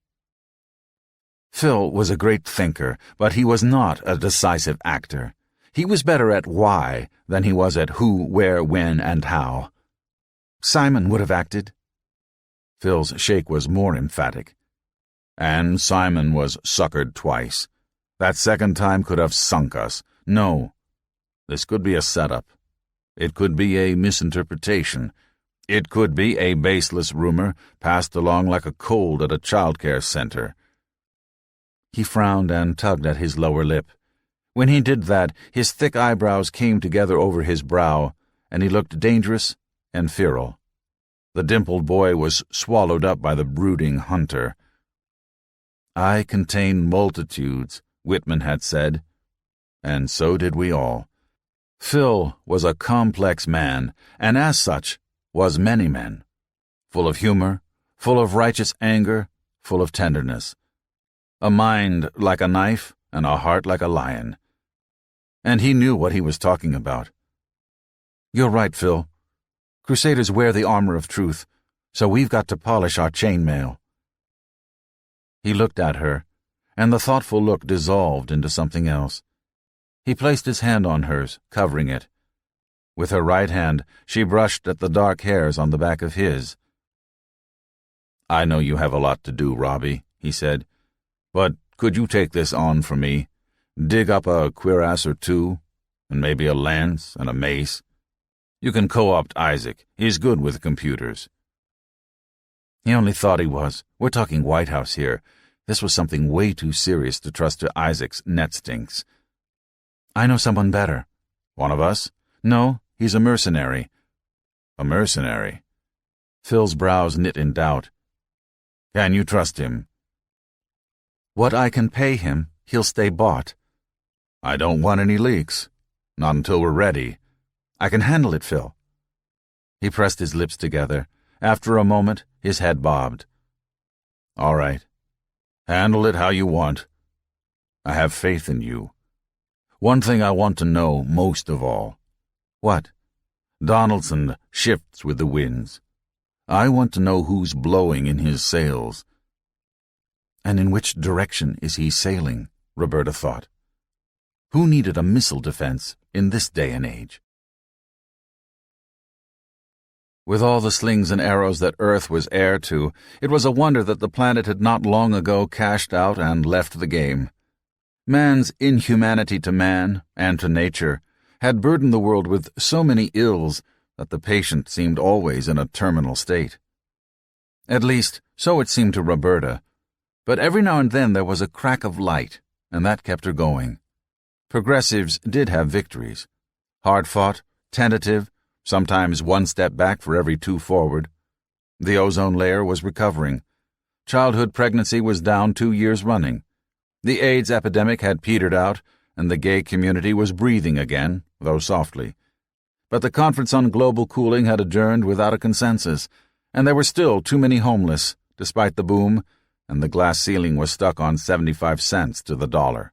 Phil was a great thinker, but he was not a decisive actor. He was better at why than he was at who, where, when, and how. Simon would have acted. Phil's shake was more emphatic. And Simon was suckered twice. That second time could have sunk us. No. This could be a setup. It could be a misinterpretation. It could be a baseless rumor passed along like a cold at a childcare center. He frowned and tugged at his lower lip. When he did that, his thick eyebrows came together over his brow, and he looked dangerous and feral. The dimpled boy was swallowed up by the brooding hunter. I contain multitudes, Whitman had said, and so did we all. Phil was a complex man, and as such was many men, full of humor, full of righteous anger, full of tenderness. A mind like a knife and a heart like a lion. And he knew what he was talking about. You're right, Phil. Crusaders wear the armor of truth, so we've got to polish our chainmail. He looked at her, and the thoughtful look dissolved into something else. He placed his hand on hers, covering it. With her right hand, she brushed at the dark hairs on the back of his. I know you have a lot to do, Robbie, he said, but could you take this on for me? Dig up a cuirass or two, and maybe a lance and a mace. You can co-opt Isaac. He's good with computers. He only thought he was. We're talking White House here. This was something way too serious to trust to Isaac's net stinks. I know someone better. One of us? No, he's a mercenary. A mercenary? Phil's brows knit in doubt. Can you trust him? What I can pay him, he'll stay bought. I don't want any leaks. Not until we're ready. I can handle it, Phil. He pressed his lips together. After a moment, his head bobbed. All right. Handle it how you want. I have faith in you. One thing I want to know most of all. What? Donaldson shifts with the winds. I want to know who's blowing in his sails. And in which direction is he sailing? Roberta thought. Who needed a missile defense in this day and age? With all the slings and arrows that Earth was heir to, it was a wonder that the planet had not long ago cashed out and left the game. Man's inhumanity to man and to nature had burdened the world with so many ills that the patient seemed always in a terminal state. At least, so it seemed to Roberta, but every now and then there was a crack of light, and that kept her going. Progressives did have victories. Hard-fought, tentative, sometimes one step back for every two forward. The ozone layer was recovering. Childhood pregnancy was down 2 years running. The AIDS epidemic had petered out, and the gay community was breathing again, though softly. But the Conference on Global Cooling had adjourned without a consensus, and there were still too many homeless, despite the boom, and the glass ceiling was stuck on 75 cents to the dollar.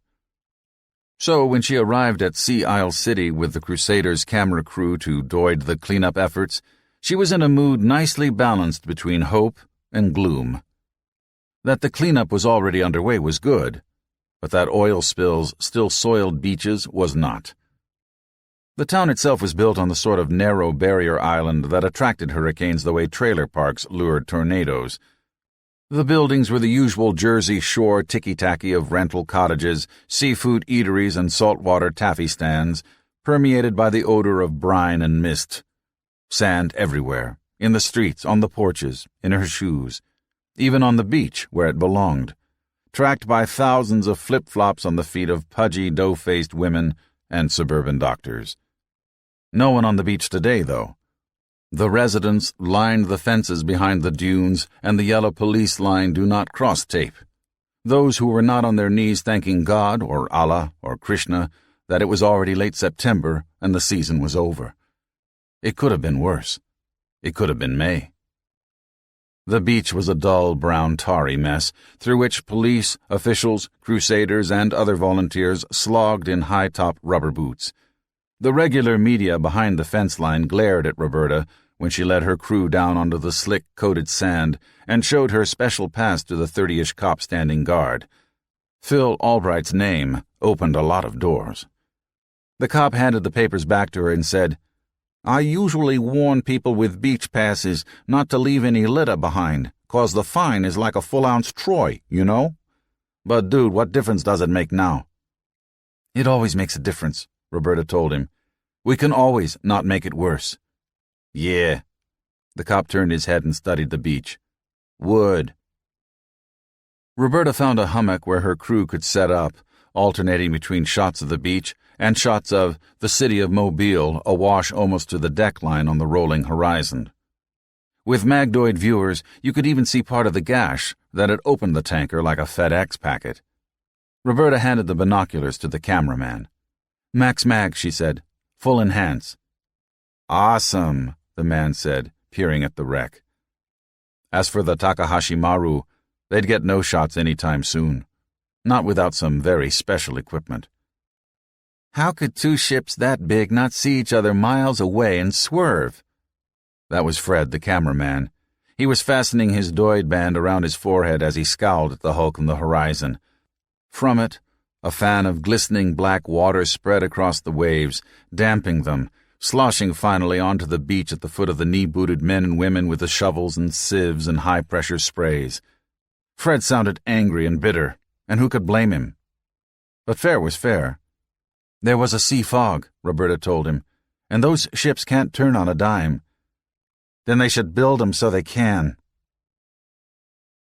So when she arrived at Sea Isle City with the Crusaders' camera crew to doid the cleanup efforts, she was in a mood nicely balanced between hope and gloom. That the cleanup was already underway was good, but that oil spills still soiled beaches was not. The town itself was built on the sort of narrow barrier island that attracted hurricanes the way trailer parks lured tornadoes. The buildings were the usual Jersey Shore ticky-tacky of rental cottages, seafood eateries, and saltwater taffy stands, permeated by the odor of brine and mist. Sand everywhere, in the streets, on the porches, in her shoes, even on the beach where it belonged, tracked by thousands of flip-flops on the feet of pudgy, dough-faced women and suburban doctors. No one on the beach today, though. The residents lined the fences behind the dunes and the yellow police line do not cross tape. Those who were not on their knees thanking God or Allah or Krishna that it was already late September and the season was over. It could have been worse. It could have been May. The beach was a dull, brown, tarry mess through which police, officials, crusaders, and other volunteers slogged in high-top rubber boots. The regular media behind the fence line glared at Roberta when she led her crew down onto the slick-coated sand and showed her special pass to the 30-ish cop standing guard. Phil Albright's name opened a lot of doors. The cop handed the papers back to her and said, "I usually warn people with beach passes not to leave any litter behind, 'cause the fine is like a full-ounce Troy, you know? But, dude, what difference does it make now?" "It always makes a difference," Roberta told him. "We can always not make it worse." "Yeah." The cop turned his head and studied the beach. "Wood." Roberta found a hummock where her crew could set up, alternating between shots of the beach and shots of the city of Mobile awash almost to the deck line on the rolling horizon. With Magdoid viewers, you could even see part of the gash that had opened the tanker like a FedEx packet. Roberta handed the binoculars to the cameraman. "Max Mag," she said. "Full enhance." "Awesome," the man said, peering at the wreck. As for the Takahashi Maru, they'd get no shots any time soon. Not without some very special equipment. How could two ships that big not see each other miles away and swerve? That was Fred, the cameraman. He was fastening his doid band around his forehead as he scowled at the hulk on the horizon. From it, a fan of glistening black water spread across the waves, damping them, sloshing finally onto the beach at the foot of the knee-booted men and women with the shovels and sieves and high-pressure sprays. Fred sounded angry and bitter, and who could blame him? But fair was fair. There was a sea fog, Roberta told him, and those ships can't turn on a dime. Then they should build 'em so they can.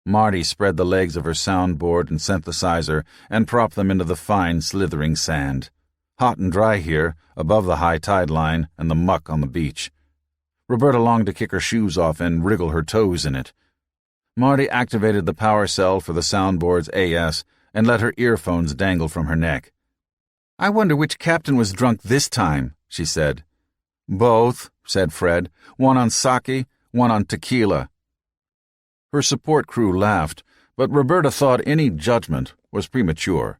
Marty spread the legs of her soundboard and synthesizer and propped them into the fine, slithering sand. Hot and dry here, above the high tide line and the muck on the beach. Roberta longed to kick her shoes off and wriggle her toes in it. Marty activated the power cell for the soundboard's AS and let her earphones dangle from her neck. "I wonder which captain was drunk this time," she said. "Both," said Fred. "One on sake, one on tequila." Her support crew laughed, but Roberta thought any judgment was premature.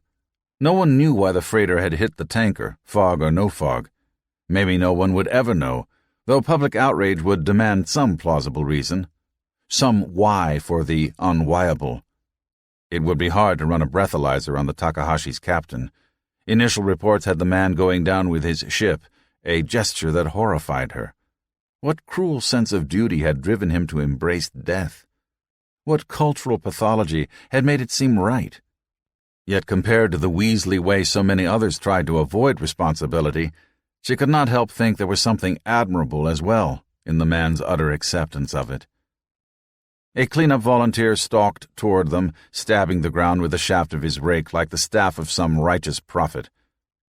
No one knew why the freighter had hit the tanker, fog or no fog. Maybe no one would ever know, though public outrage would demand some plausible reason. Some why for the unwhyable. It would be hard to run a breathalyzer on the Takahashi's captain. Initial reports had the man going down with his ship, a gesture that horrified her. What cruel sense of duty had driven him to embrace death? What cultural pathology had made it seem right? Yet compared to the Weasley way so many others tried to avoid responsibility, she could not help think there was something admirable as well in the man's utter acceptance of it. A cleanup volunteer stalked toward them, stabbing the ground with the shaft of his rake like the staff of some righteous prophet.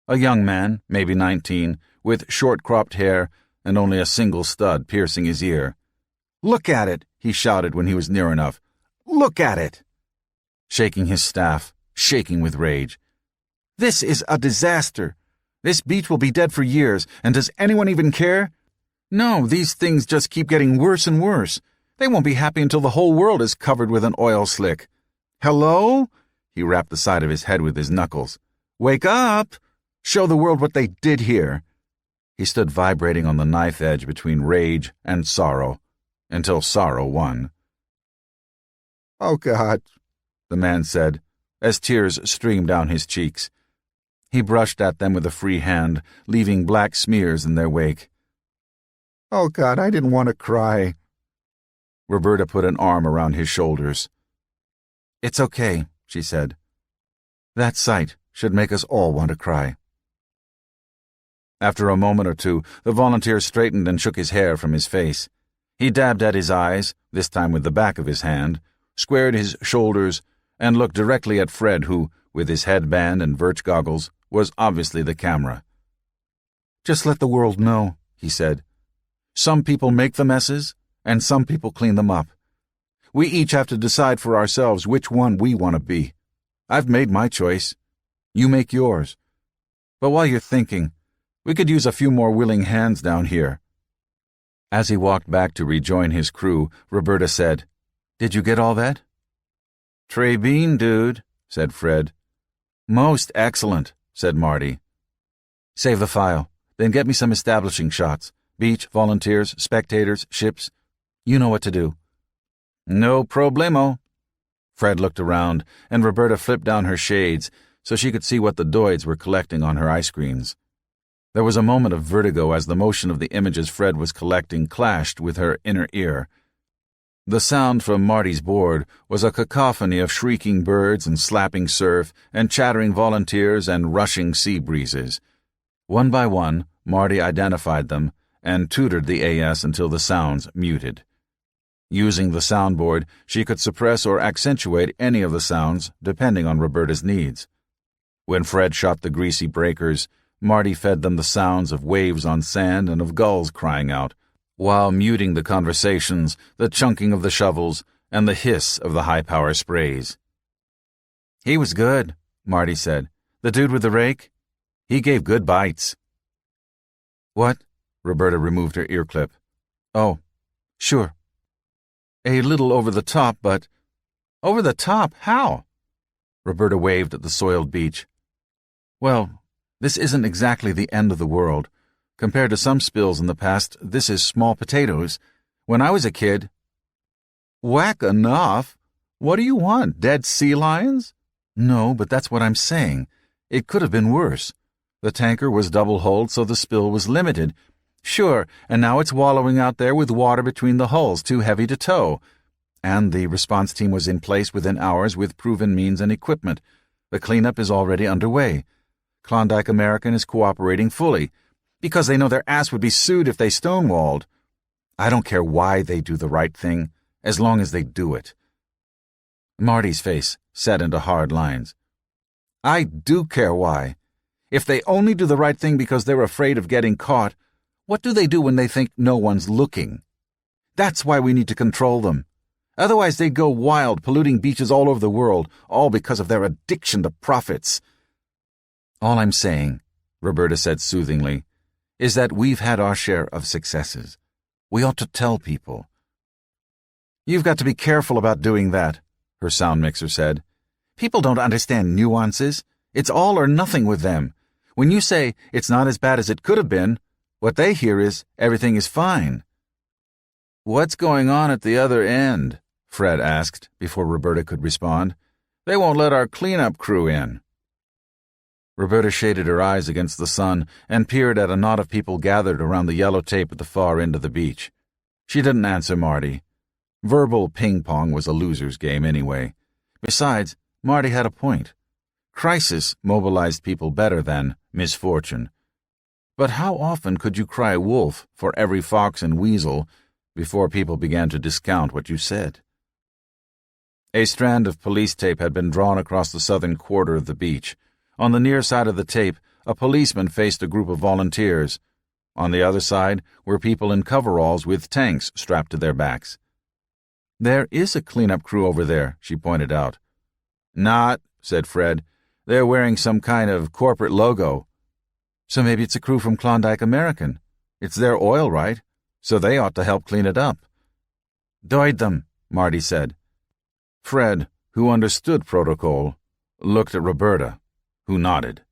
A young man, maybe 19, with short-cropped hair and only a single stud piercing his ear. "Look at it!" he shouted when he was near enough. "Look at it!" Shaking his staff, shaking with rage. "This is a disaster. This beach will be dead for years, and does anyone even care? No, these things just keep getting worse and worse. They won't be happy until the whole world is covered with an oil slick. Hello?" He rapped the side of his head with his knuckles. "Wake up! Show the world what they did here." He stood vibrating on the knife edge between rage and sorrow, until sorrow won. "Oh, God," the man said, as tears streamed down his cheeks. He brushed at them with a free hand, leaving black smears in their wake. "Oh, God, I didn't want to cry." Roberta put an arm around his shoulders. "It's okay," she said. "That sight should make us all want to cry." After a moment or two, the volunteer straightened and shook his hair from his face. He dabbed at his eyes, this time with the back of his hand, squared his shoulders, and looked directly at Fred, who, with his headband and Virch goggles, was obviously the camera. "Just let the world know," he said. "Some people make the messes, and some people clean them up. We each have to decide for ourselves which one we want to be. I've made my choice. You make yours. But while you're thinking, we could use a few more willing hands down here." As he walked back to rejoin his crew, Roberta said, "Did you get all that?" "Trey Bean, dude," said Fred. "Most excellent," said Marty. "Save the file. Then get me some establishing shots. Beach, volunteers, spectators, ships. You know what to do." "No problemo." Fred looked around, and Roberta flipped down her shades so she could see what the doids were collecting on her eye screens. There was a moment of vertigo as the motion of the images Fred was collecting clashed with her inner ear. The sound from Marty's board was a cacophony of shrieking birds and slapping surf and chattering volunteers and rushing sea breezes. One by one, Marty identified them and tutored the AS until the sounds muted. Using the soundboard, she could suppress or accentuate any of the sounds depending on Roberta's needs. When Fred shot the greasy breakers, Marty fed them the sounds of waves on sand and of gulls crying out, while muting the conversations, the chunking of the shovels, and the hiss of the high-power sprays. "He was good," Marty said. "The dude with the rake? He gave good bites." "What?" Roberta removed her ear clip. "Oh, sure. A little over the top, but—" "Over the top? How?" Roberta waved at the soiled beach. "Well, this isn't exactly the end of the world. Compared to some spills in the past, this is small potatoes. When I was a kid—" "Whack enough? What do you want, dead sea lions?" "No, but that's what I'm saying. It could have been worse. The tanker was double-hulled, so the spill was limited. Sure, and now it's wallowing out there with water between the hulls too heavy to tow. And the response team was in place within hours with proven means and equipment. The cleanup is already underway. Klondike American is cooperating fully, because they know their ass would be sued if they stonewalled. I don't care why they do the right thing, as long as they do it." Marty's face set into hard lines. "I do care why. If they only do the right thing because they're afraid of getting caught, what do they do when they think no one's looking? That's why we need to control them. Otherwise they'd go wild, polluting beaches all over the world, all because of their addiction to profits." "All I'm saying," Roberta said soothingly, "is that we've had our share of successes. We ought to tell people." "You've got to be careful about doing that," her sound mixer said. "People don't understand nuances. It's all or nothing with them. When you say it's not as bad as it could have been, what they hear is everything is fine." "What's going on at the other end?" Fred asked before Roberta could respond. "They won't let our cleanup crew in." Roberta shaded her eyes against the sun and peered at a knot of people gathered around the yellow tape at the far end of the beach. She didn't answer Marty. Verbal ping-pong was a loser's game anyway. Besides, Marty had a point. Crisis mobilized people better than misfortune. But how often could you cry wolf for every fox and weasel before people began to discount what you said? A strand of police tape had been drawn across the southern quarter of the beach. On the near side of the tape, a policeman faced a group of volunteers. On the other side were people in coveralls with tanks strapped to their backs. "There is a cleanup crew over there," she pointed out. "Not," said Fred. "They're wearing some kind of corporate logo." "So maybe it's a crew from Klondike American. It's their oil, right? So they ought to help clean it up." "Doid them," Marty said. Fred, who understood protocol, looked at Roberta, who nodded.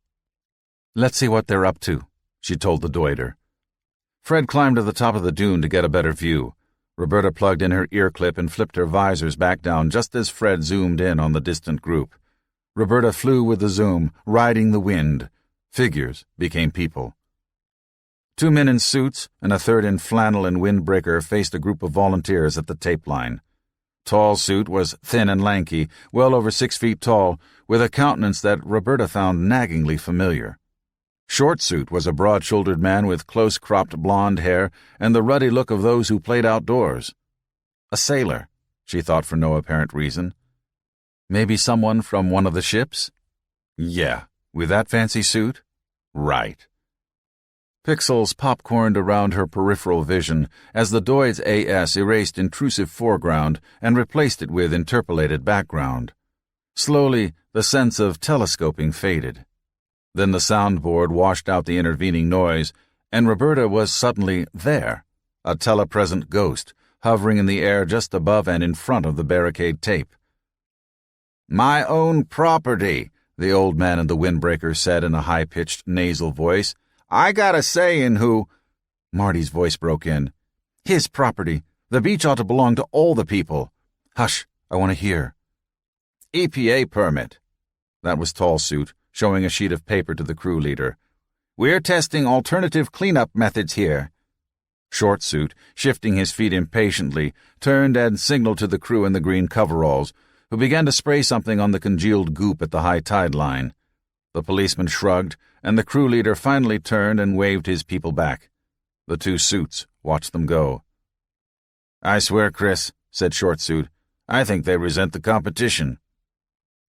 "Let's see what they're up to," she told the doider. Fred climbed to the top of the dune to get a better view. Roberta plugged in her ear clip and flipped her visors back down just as Fred zoomed in on the distant group. Roberta flew with the zoom, riding the wind. Figures became people. 2 men in suits and a third in flannel and windbreaker faced a group of volunteers at the tape line. Tall Suit was thin and lanky, well over 6 feet tall, with a countenance that Roberta found naggingly familiar. Short Suit was a broad-shouldered man with close-cropped blonde hair and the ruddy look of those who played outdoors. A sailor, she thought for no apparent reason. Maybe someone from one of the ships? Yeah, with that fancy suit? Right. Pixels popcorned around her peripheral vision as the Doid's AS erased intrusive foreground and replaced it with interpolated background. Slowly, the sense of telescoping faded. Then the soundboard washed out the intervening noise, and Roberta was suddenly there, a telepresent ghost, hovering in the air just above and in front of the barricade tape. "My own property," the old man in the windbreaker said in a high-pitched nasal voice. "I got a say in who—" Marty's voice broke in. "His property. The beach ought to belong to all the people." "Hush, I want to hear." "EPA permit." That was Tall Suit, showing a sheet of paper to the crew leader. "We're testing alternative cleanup methods here." Short Suit, shifting his feet impatiently, turned and signaled to the crew in the green coveralls, who began to spray something on the congealed goop at the high tide line. The policeman shrugged, and the crew leader finally turned and waved his people back. The 2 suits watched them go. "I swear, Chris," said Short Suit, "I think they resent the competition."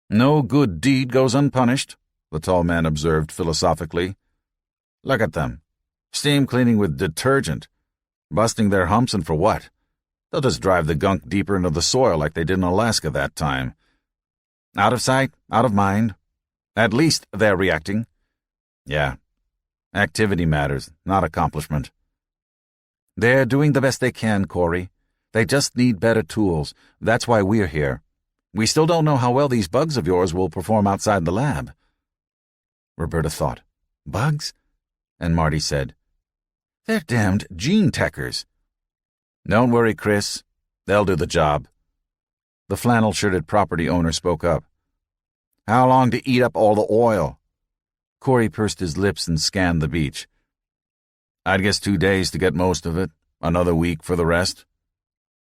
"No good deed goes unpunished," the tall man observed philosophically. "Look at them. Steam cleaning with detergent. Busting their humps, and for what? They'll just drive the gunk deeper into the soil like they did in Alaska that time. Out of sight, out of mind. At least they're reacting." "Yeah. Activity matters, not accomplishment." "They're doing the best they can, Corey. They just need better tools. That's why we're here. We still don't know how well these bugs of yours will perform outside the lab." Roberta thought, "Bugs?" And Marty said, "They're damned gene-techers." "Don't worry, Chris. They'll do the job." The flannel-shirted property owner spoke up. "How long to eat up all the oil?" Corey pursed his lips and scanned the beach. "I'd guess 2 days to get most of it. Another week for the rest."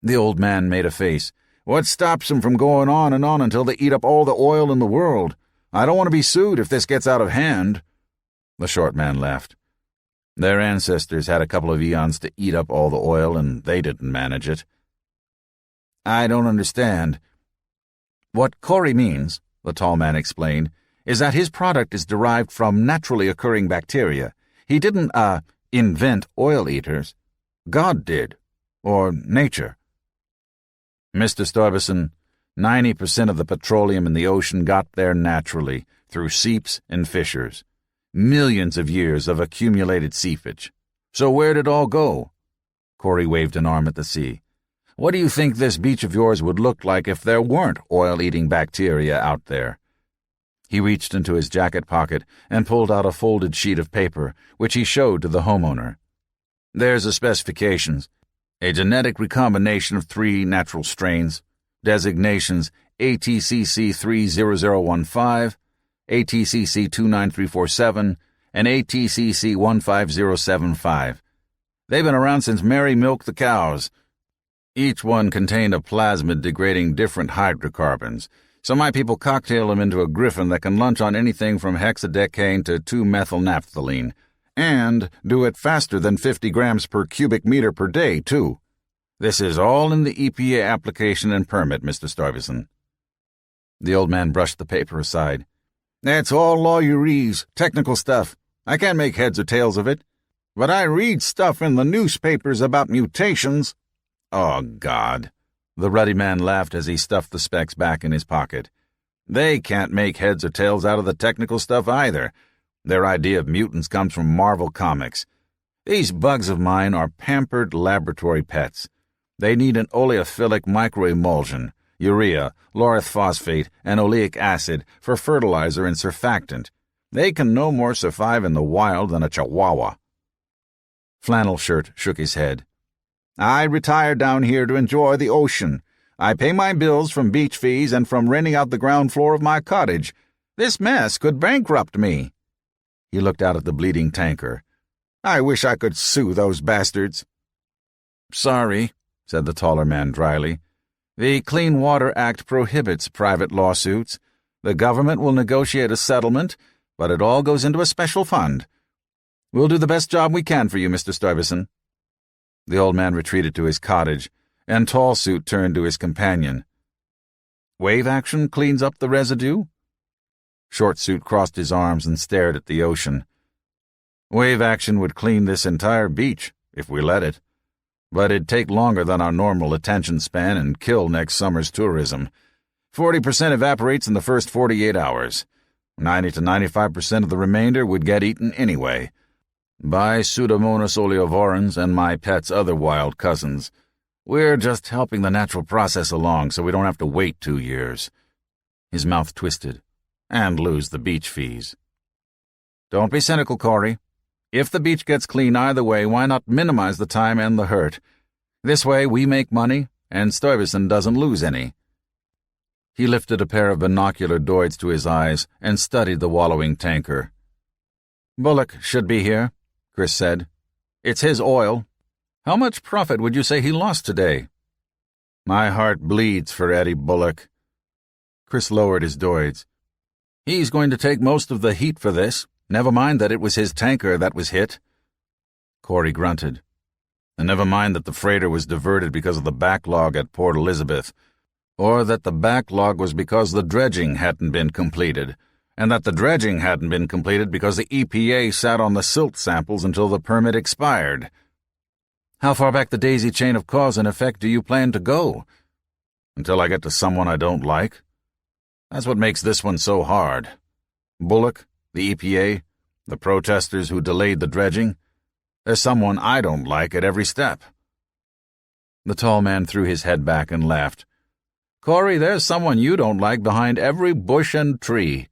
The old man made a face. "What stops them from going on and on until they eat up all the oil in the world? I don't want to be sued if this gets out of hand." The short man laughed. "Their ancestors had a couple of eons to eat up all the oil, and they didn't manage it." "I don't understand." "What Corey means," the tall man explained, "is that his product is derived from naturally occurring bacteria. He didn't, invent oil eaters. God did. Or nature." "Mr. Stuyvesant, 90% of the petroleum in the ocean got there naturally, through seeps and fissures. Millions of years of accumulated seepage. So where'd it all go?" Corey waved an arm at the sea. "What do you think this beach of yours would look like if there weren't oil-eating bacteria out there?" He reached into his jacket pocket and pulled out a folded sheet of paper, which he showed to the homeowner. "There's the specifications. A genetic recombination of 3 natural strains. Designations ATCC 30015, ATCC 29347, and ATCC 15075. They've been around since Mary milked the cows. Each one contained a plasmid degrading different hydrocarbons, so my people cocktail them into a griffin that can lunch on anything from hexadecane to 2-methylnaphthalene, and do it faster than 50 grams per cubic meter per day, too. This is all in the EPA application and permit, Mr. Stuyvesant. The old man brushed the paper aside. That's all lawyerese, technical stuff. I can't make heads or tails of it. But I read stuff in the newspapers about mutations. Oh, God. The ruddy man laughed as he stuffed the specs back in his pocket. They can't make heads or tails out of the technical stuff either. Their idea of mutants comes from Marvel Comics. These bugs of mine are pampered laboratory pets. They need an oleophilic microemulsion, urea, laureth phosphate, and oleic acid for fertilizer and surfactant. They can no more survive in the wild than a chihuahua. Flannel Shirt shook his head. I retired down here to enjoy the ocean. I pay my bills from beach fees and from renting out the ground floor of my cottage. This mess could bankrupt me. He looked out at the bleeding tanker. I wish I could sue those bastards. Sorry, said the taller man dryly. The Clean Water Act prohibits private lawsuits. The government will negotiate a settlement, but it all goes into a special fund. We'll do the best job we can for you, Mr. Stuyvesant. The old man retreated to his cottage, and Tall Suit turned to his companion. Wave action cleans up the residue? Short Suit crossed his arms and stared at the ocean. Wave action would clean this entire beach, if we let it. But it'd take longer than our normal attention span and kill next summer's tourism. 40% evaporates in the first 48 hours. 90 to 95% of the remainder would get eaten anyway. By Pseudomonas oleovorans and my pet's other wild cousins. We're just helping the natural process along so we don't have to wait 2 years. His mouth twisted. And lose the beach fees. Don't be cynical, Corey. If the beach gets clean either way, why not minimize the time and the hurt? This way we make money, and Stuyvesant doesn't lose any. He lifted a pair of binocular doids to his eyes and studied the wallowing tanker. Bullock should be here, Chris said. It's his oil. How much profit would you say he lost today? My heart bleeds for Eddie Bullock. Chris lowered his doids. He's going to take most of the heat for this. Never mind that it was his tanker that was hit. Corey grunted. And never mind that the freighter was diverted because of the backlog at Port Elizabeth, or that the backlog was because the dredging hadn't been completed, and that the dredging hadn't been completed because the EPA sat on the silt samples until the permit expired. How far back the daisy chain of cause and effect do you plan to go? Until I get to someone I don't like? That's what makes this one so hard. Bullock, the EPA, the protesters who delayed the dredging. There's someone I don't like at every step. The tall man threw his head back and laughed. Corey, there's someone you don't like behind every bush and tree.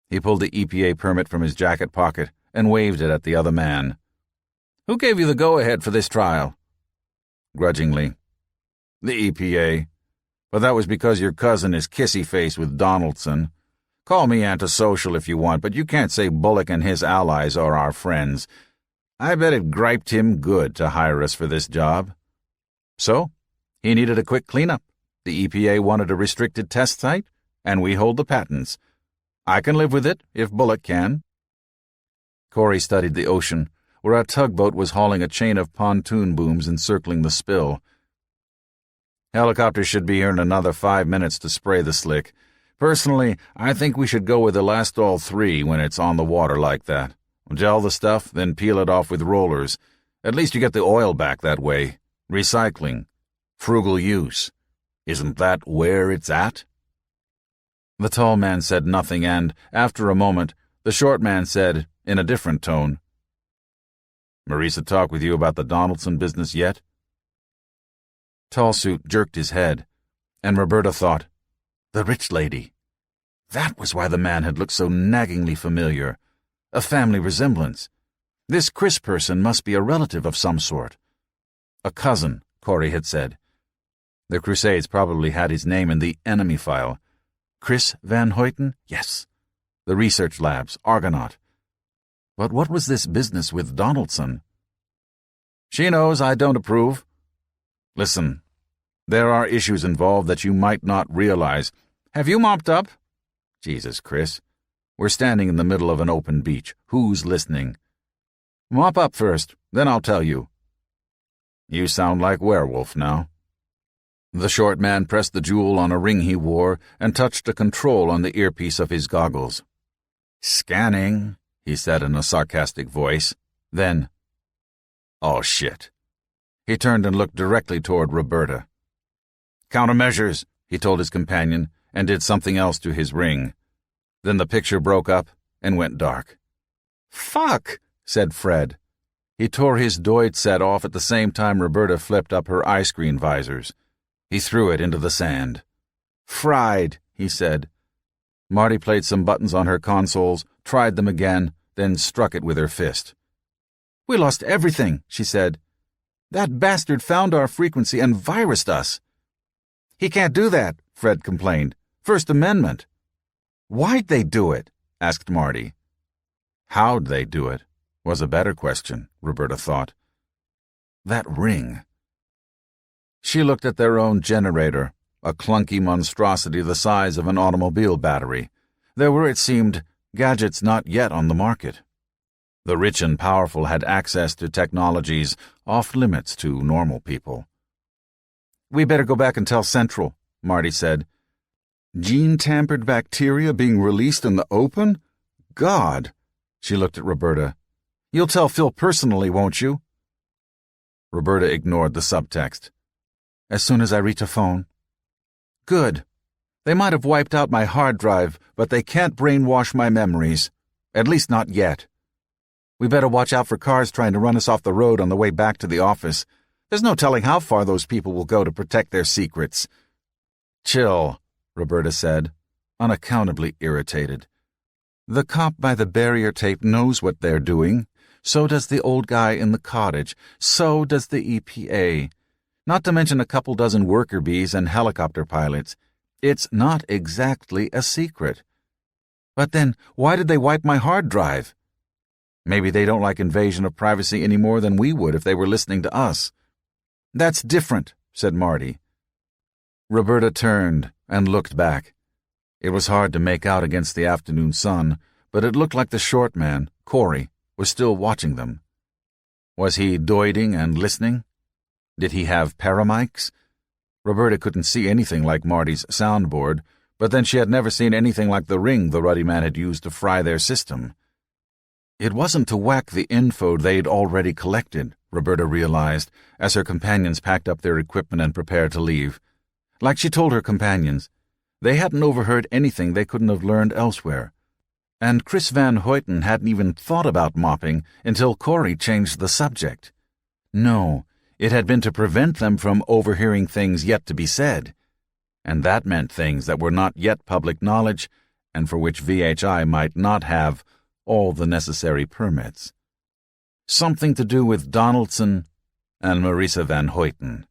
He pulled the EPA permit from his jacket pocket and waved it at the other man. Who gave you the go-ahead for this trial? Grudgingly. The EPA. But that was because your cousin is kissy-face with Donaldson. Call me antisocial if you want, but you can't say Bullock and his allies are our friends. I bet it griped him good to hire us for this job. So, he needed a quick cleanup. The EPA wanted a restricted test site, and we hold the patents. I can live with it, if Bullock can. Corey studied the ocean, where a tugboat was hauling a chain of pontoon booms encircling the spill. Helicopters should be here in another 5 minutes to spray the slick. Personally, I think we should go with Elastol 3 when it's on the water like that. Gel the stuff, then peel it off with rollers. At least you get the oil back that way. Recycling. Frugal use. Isn't that where it's at? The tall man said nothing, and, after a moment, the short man said, in a different tone, Marisa talk with you about the Donaldson business yet? Tall Suit jerked his head, and Roberta thought, the rich lady. That was why the man had looked so naggingly familiar. A family resemblance. This Chris person must be a relative of some sort. A cousin, Corey had said. The Crusades probably had his name in the enemy file. Chris Van Hoyten? Yes. the research labs, Argonaut. But what was this business with Donaldson? She knows I don't approve. Listen, there are issues involved that you might not realize. Have you mopped up? Jesus, Chris. We're standing in the middle of an open beach. Who's listening? Mop up first, then I'll tell you. You sound like werewolf now. The short man pressed the jewel on a ring he wore and touched a control on the earpiece of his goggles. Scanning, he said in a sarcastic voice. Then, oh shit. He turned and looked directly toward Roberta. Countermeasures, he told his companion, and did something else to his ring. Then the picture broke up and went dark. Fuck, said Fred. He tore his Doid set off at the same time Roberta flipped up her eye screen visors. He threw it into the sand. Fried, he said. Marty played some buttons on her consoles, tried them again, then struck it with her fist. We lost everything, she said. That bastard found our frequency and virused us. He can't do that, Fred complained. First Amendment. Why'd they do it? Asked Marty. How'd they do it? Was a better question, Roberta thought. That ring. She looked at their own generator, a clunky monstrosity the size of an automobile battery. There were, it seemed, gadgets not yet on the market. The rich and powerful had access to technologies off limits to normal people. We better go back and tell Central, Marty said. Gene-tampered bacteria being released in the open? God! She looked at Roberta. You'll tell Phil personally, won't you? Roberta ignored the subtext. As soon as I reach a phone. Good. They might have wiped out my hard drive, but they can't brainwash my memories. At least not yet. We better watch out for cars trying to run us off the road on the way back to the office. There's no telling how far those people will go to protect their secrets. Chill, Roberta said, unaccountably irritated. The cop by the barrier tape knows what they're doing. So does the old guy in the cottage. So does the EPA. Not to mention a couple dozen worker bees and helicopter pilots. It's not exactly a secret. But then, why did they wipe my hard drive? Maybe they don't like invasion of privacy any more than we would if they were listening to us. That's different, said Marty. Roberta turned and looked back. It was hard to make out against the afternoon sun, but it looked like the short man, Corey, was still watching them. Was he doiding and listening? Did he have paramics? Roberta couldn't see anything like Marty's soundboard, but then she had never seen anything like the ring the ruddy man had used to fry their system. It wasn't to whack the info they'd already collected, Roberta realized, as her companions packed up their equipment and prepared to leave. Like she told her companions, they hadn't overheard anything they couldn't have learned elsewhere. And Chris Van Hoyten hadn't even thought about mopping until Corey changed the subject. No, it had been to prevent them from overhearing things yet to be said. And that meant things that were not yet public knowledge and for which VHI might not have all the necessary permits. Something to do with Donaldson and Marisa Van Hoyten.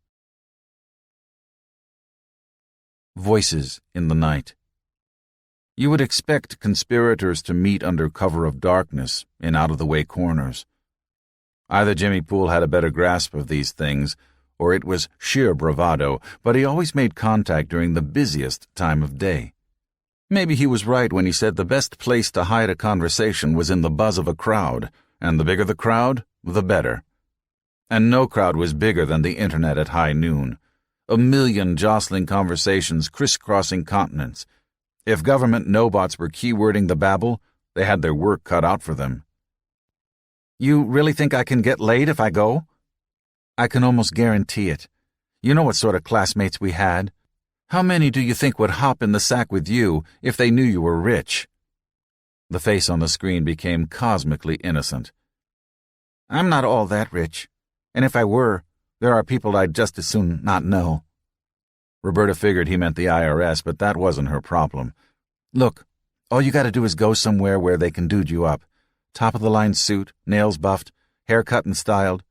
Voices in the night. You would expect conspirators to meet under cover of darkness in out-of-the-way corners. Either Jimmy Poole had a better grasp of these things, or it was sheer bravado, but he always made contact during the busiest time of day. Maybe he was right when he said the best place to hide a conversation was in the buzz of a crowd, and the bigger the crowd, the better. And no crowd was bigger than the internet at high noon. 1 million jostling conversations crisscrossing continents. If government no-bots were keywording the babble, they had their work cut out for them. You really think I can get laid if I go? I can almost guarantee it. You know what sort of classmates we had. How many do you think would hop in the sack with you if they knew you were rich? The face on the screen became cosmically innocent. I'm not all that rich, and if I were, there are people I'd just as soon not know. Roberta figured he meant the IRS, but that wasn't her problem. Look, all you gotta do is go somewhere where they can dude you up. Top-of-the-line suit, nails buffed, hair cut and styled.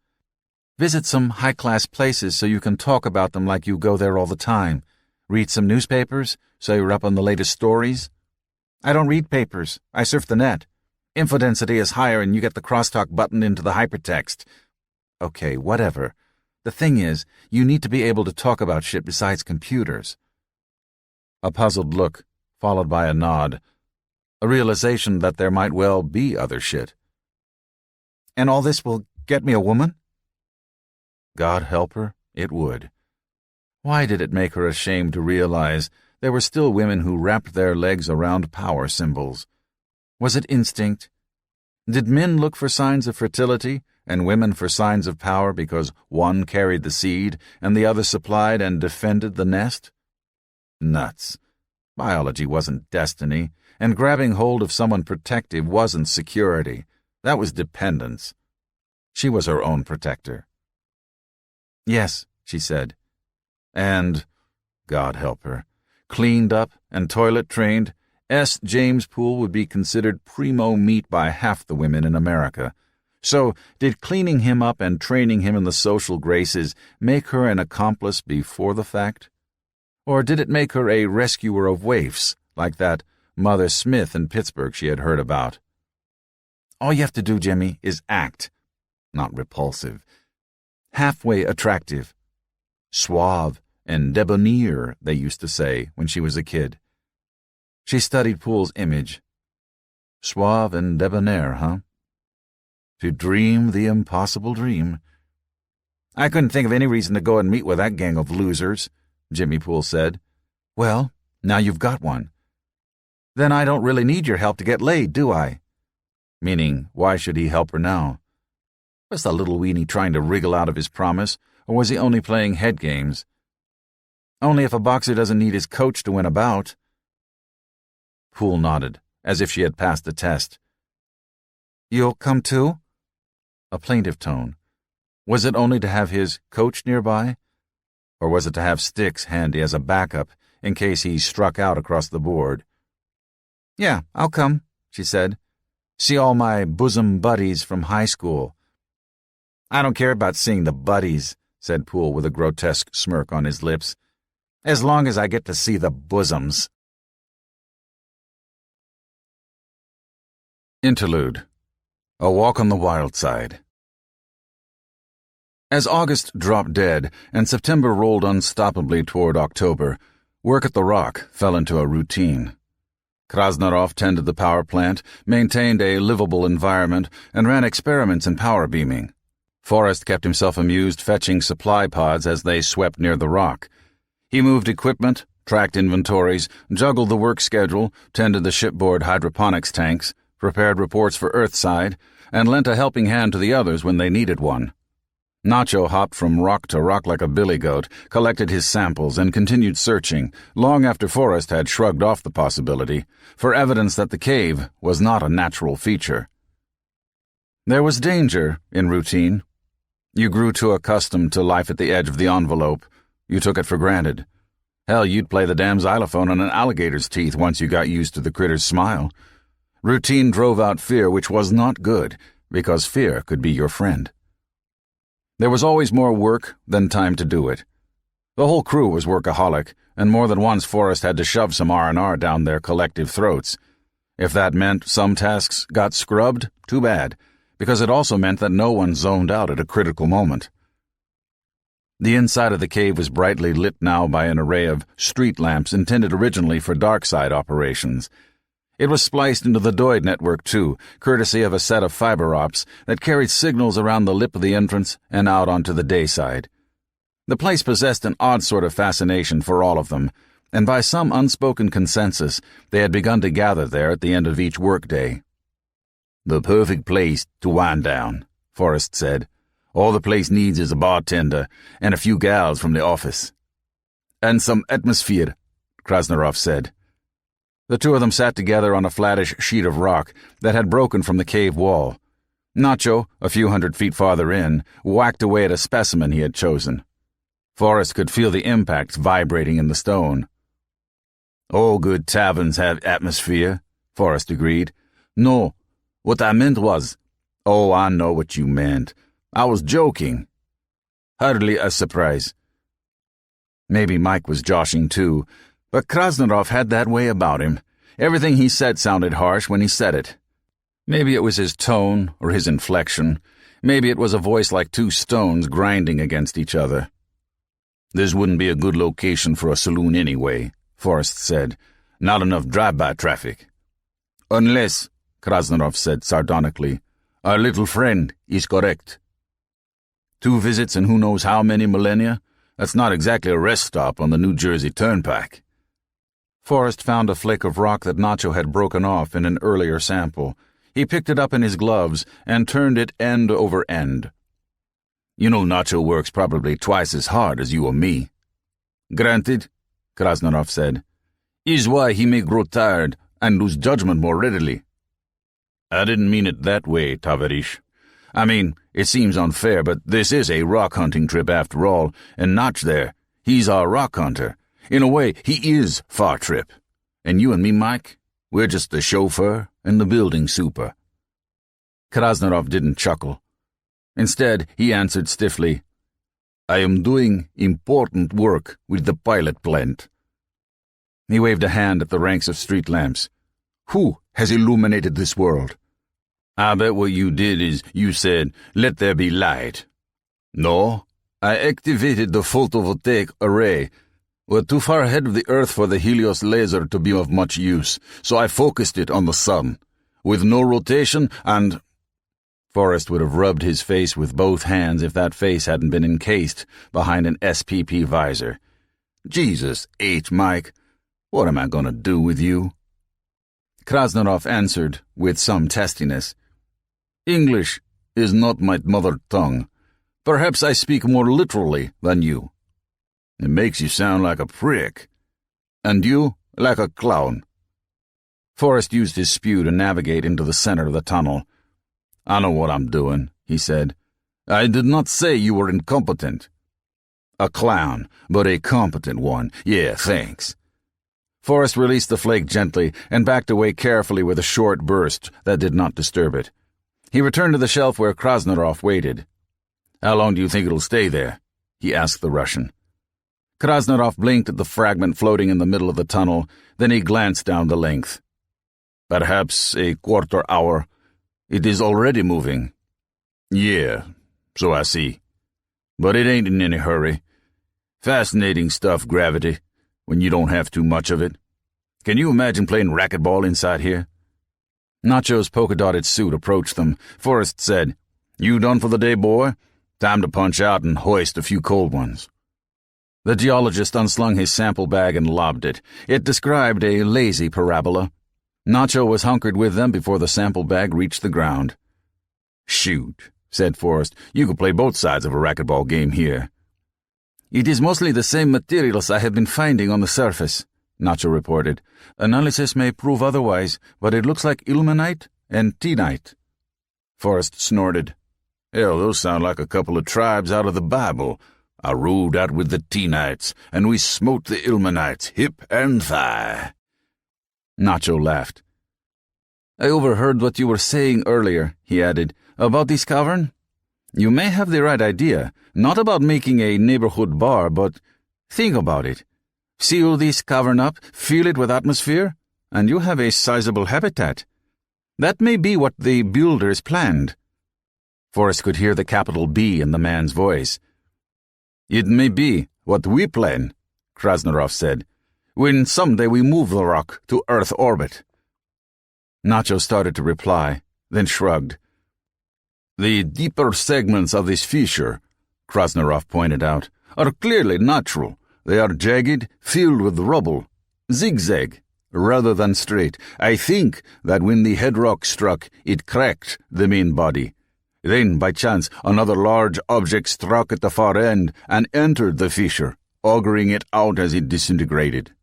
Visit some high-class places so you can talk about them like you go there all the time. Read some newspapers so you're up on the latest stories. I don't read papers. I surf the net. Info density is higher and you get the crosstalk buttoned into the hypertext. Okay, whatever. The thing is, you need to be able to talk about shit besides computers. A puzzled look, followed by a nod. A realization that there might well be other shit. And all this will get me a woman? God help her, it would. Why did it make her ashamed to realize there were still women who wrapped their legs around power symbols? Was it instinct? Did men look for signs of fertility and women for signs of power because one carried the seed and the other supplied and defended the nest? Nuts. Biology wasn't destiny, and grabbing hold of someone protective wasn't security. That was dependence. She was her own protector. Yes, she said. And, God help her, cleaned up and toilet-trained, S. James Poole would be considered primo meat by half the women in America. So, did cleaning him up and training him in the social graces make her an accomplice before the fact? Or did it make her a rescuer of waifs, like that Mother Smith in Pittsburgh she had heard about? All you have to do, Jimmy, is act. Not repulsive. Halfway attractive. Suave and debonair, they used to say when she was a kid. She studied Poole's image. Suave and debonair, huh? To dream the impossible dream. I couldn't think of any reason to go and meet with that gang of losers, Jimmy Poole said. Well, now you've got one. Then I don't really need your help to get laid, do I? Meaning, why should he help her now? Was the little weenie trying to wriggle out of his promise, or was he only playing head games? Only if a boxer doesn't need his coach to win a bout. Poole nodded, as if she had passed the test. You'll come too? A plaintive tone. Was it only to have his coach nearby? Or was it to have sticks handy as a backup in case he struck out across the board? Yeah, I'll come, she said. See all my bosom buddies from high school. I don't care about seeing the buddies, said Poole with a grotesque smirk on his lips, as long as I get to see the bosoms. Interlude. A Walk on the Wild Side. As August dropped dead and September rolled unstoppably toward October, work at the Rock fell into a routine. Krasnarov tended the power plant, maintained a livable environment, and ran experiments in power beaming. Forrest kept himself amused fetching supply pods as they swept near the Rock. He moved equipment, tracked inventories, juggled the work schedule, tended the shipboard hydroponics tanks, prepared reports for Earthside, and lent a helping hand to the others when they needed one. Nacho hopped from rock to rock like a billy goat, collected his samples, and continued searching, long after Forrest had shrugged off the possibility, for evidence that the cave was not a natural feature. There was danger in routine. You grew too accustomed to life at the edge of the envelope. You took it for granted. Hell, you'd play the damn xylophone on an alligator's teeth once you got used to the critter's smile. Routine drove out fear, which was not good, because fear could be your friend. There was always more work than time to do it. The whole crew was workaholic, and more than once Forrest had to shove some R&R down their collective throats. If that meant some tasks got scrubbed, too bad, because it also meant that no one zoned out at a critical moment. The inside of the cave was brightly lit now by an array of street lamps intended originally for dark side operations. It was spliced into the Doid network, too, courtesy of a set of fiber ops that carried signals around the lip of the entrance and out onto the day side. The place possessed an odd sort of fascination for all of them, and by some unspoken consensus, they had begun to gather there at the end of each workday. The perfect place to wind down, Forrest said. All the place needs is a bartender and a few gals from the office. And some atmosphere, Krasnarov said. The two of them sat together on a flattish sheet of rock that had broken from the cave wall. Nacho, a few 100 feet farther in, whacked away at a specimen he had chosen. Forrest could feel the impact vibrating in the stone. All good taverns have atmosphere, Forrest agreed. No, what I meant was... Oh, I know what you meant. I was joking. Hardly a surprise. Maybe Mike was joshing too, but Krasnarov had that way about him. Everything he said sounded harsh when he said it. Maybe it was his tone or his inflection. Maybe it was a voice like two stones grinding against each other. "This wouldn't be a good location for a saloon anyway," Forrest said. "Not enough drive-by traffic." "Unless," Krasnov said sardonically, "our little friend is correct." 2 visits in who knows how many millennia? That's not exactly a rest stop on the New Jersey Turnpike. Forrest found a flake of rock that Nacho had broken off in an earlier sample. He picked it up in his gloves and turned it end over end. "You know Nacho works probably twice as hard as you or me." "Granted," Krasnov said. "Is why he may grow tired and lose judgment more readily." "I didn't mean it that way, Tavarish. I mean, it seems unfair, but this is a rock hunting trip after all, and Notch there, he's our rock hunter. In a way, he is Far Trip. And you and me, Mike, we're just the chauffeur and the building super." Krasnov didn't chuckle. Instead, he answered stiffly, "I am doing important work with the pilot plant." He waved a hand at the ranks of street lamps. "Who has illuminated this world?" "I bet what you did is you said, 'Let there be light.'" "No, I activated the photovoltaic array. We're too far ahead of the Earth for the Helios laser to be of much use, so I focused it on the sun. With no rotation and—" Forrest would have rubbed his face with both hands if that face hadn't been encased behind an SPP visor. "Jesus H, Mike, what am I going to do with you?" Krasnov answered with some testiness. "English is not my mother tongue. Perhaps I speak more literally than you." "It makes you sound like a prick." "And you, like a clown." Forrest used his spew to navigate into the center of the tunnel. "I know what I'm doing," he said. "I did not say you were incompetent." "A clown, but a competent one. Yeah, thanks." Forrest released the flake gently and backed away carefully with a short burst that did not disturb it. He returned to the shelf where Krasnov waited. "How long do you think it'll stay there?" he asked the Russian. Krasnov blinked at the fragment floating in the middle of the tunnel, then he glanced down the length. "Perhaps a quarter hour. It is already moving." "Yeah, so I see. But it ain't in any hurry. Fascinating stuff, gravity, when you don't have too much of it. Can you imagine playing racquetball inside here?" Nacho's polka-dotted suit approached them. Forrest said, "You done for the day, boy? Time to punch out and hoist a few cold ones." The geologist unslung his sample bag and lobbed it. It described a lazy parabola. Nacho was hunkered with them before the sample bag reached the ground. "Shoot," said Forrest. "You could play both sides of a racquetball game here." "It is mostly the same materials I have been finding on the surface," Nacho reported. "Analysis may prove otherwise, but it looks like ilmenite and tiinite." Forrest snorted. "Hell, those sound like a couple of tribes out of the Bible. I rode out with the tiinites, and we smote the ilmenites hip and thigh." Nacho laughed. "I overheard what you were saying earlier," he added, "about this cavern. You may have the right idea, not about making a neighborhood bar, but think about it. Seal this cavern up, fill it with atmosphere, and you have a sizable habitat. That may be what the builders planned." Forrest could hear the capital B in the man's voice. "It may be what we plan," Krasnov said, "when someday we move the rock to Earth orbit." Nacho started to reply, then shrugged. "The deeper segments of this fissure," Krasnov pointed out, "are clearly natural. They are jagged, filled with rubble, zigzag, rather than straight. I think that when the head rock struck, it cracked the main body. Then, by chance, another large object struck at the far end and entered the fissure, augering it out as it disintegrated."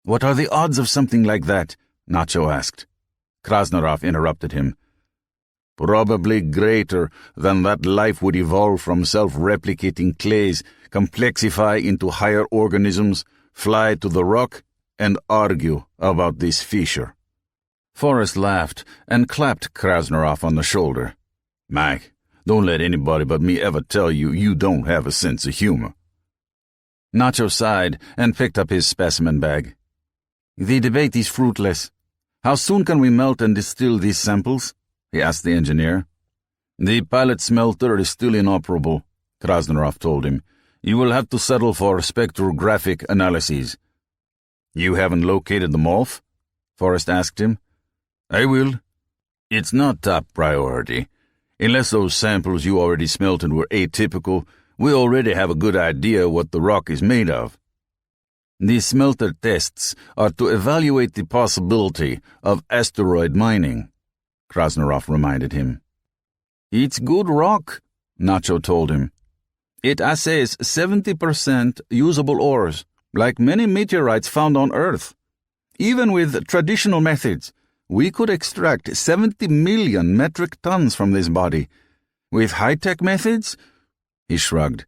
"What are the odds of something like that?" Nacho asked. Krasnov interrupted him. "Probably greater than that life would evolve from self-replicating clays, complexify into higher organisms, fly to the rock, and argue about this fissure." Forrest laughed and clapped Krasnov on the shoulder. "Mike, don't let anybody but me ever tell you you don't have a sense of humor." Nacho sighed and picked up his specimen bag. The debate is fruitless. How soon can we melt and distill these samples? He asked the engineer. The pilot smelter is still inoperable, Krasnarov told him. You will have to settle for spectrographic analyses. You haven't located the MOLF? Forrest asked him. I will. It's not top priority. Unless those samples you already smelted were atypical, we already have a good idea what the rock is made of. The smelter tests are to evaluate the possibility of asteroid mining, Krasnarov reminded him. It's good rock, Nacho told him. It assays 70% usable ores, like many meteorites found on Earth. Even with traditional methods, we could extract 70 million metric tons from this body. With high-tech methods, he shrugged,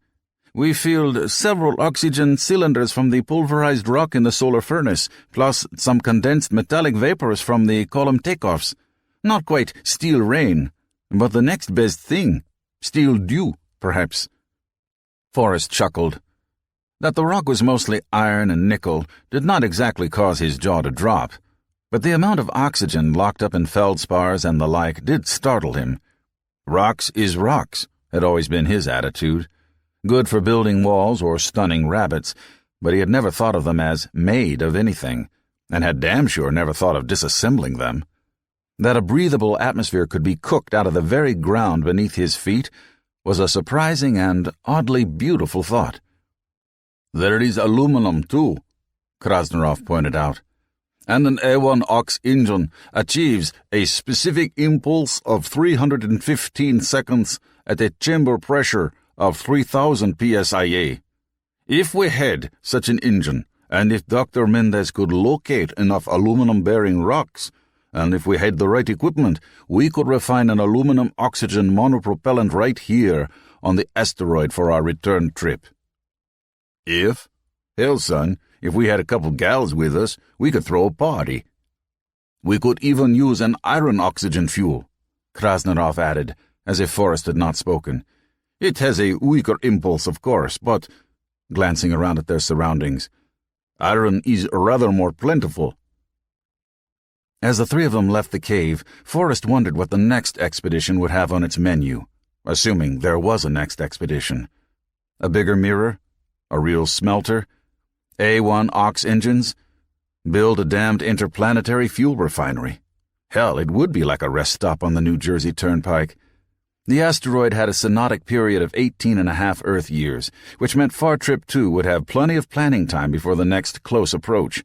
we filled several oxygen cylinders from the pulverized rock in the solar furnace, plus some condensed metallic vapors from the column takeoffs. Not quite steel rain, but the next best thing. Steel dew, perhaps. Forrest chuckled. That the rock was mostly iron and nickel did not exactly cause his jaw to drop, but the amount of oxygen locked up in feldspars and the like did startle him. Rocks is rocks, had always been his attitude. Good for building walls or stunning rabbits, but he had never thought of them as made of anything, and had damn sure never thought of disassembling them. That a breathable atmosphere could be cooked out of the very ground beneath his feet was a surprising and oddly beautiful thought. There is aluminum, too, Krasnarov pointed out, and an A1 ox engine achieves a specific impulse of 315 seconds at a chamber pressure of 3,000 psia. If we had such an engine, and if Dr. Mendez could locate enough aluminum-bearing rocks, and if we had the right equipment, we could refine an aluminum-oxygen monopropellant right here on the asteroid for our return trip. If? Hell, son, if we had a couple gals with us, we could throw a party. We could even use an iron-oxygen fuel, Krasnarov added, as if Forrest had not spoken. It has a weaker impulse, of course, but, glancing around at their surroundings, iron is rather more plentiful. As the three of them left the cave, Forrest wondered what the next expedition would have on its menu, assuming there was a next expedition. A bigger mirror? A real smelter? A1 ox engines? Build a damned interplanetary fuel refinery. Hell, it would be like a rest stop on the New Jersey Turnpike. The asteroid had a synodic period of 18.5 Earth years, which meant Far Trip 2 would have plenty of planning time before the next close approach.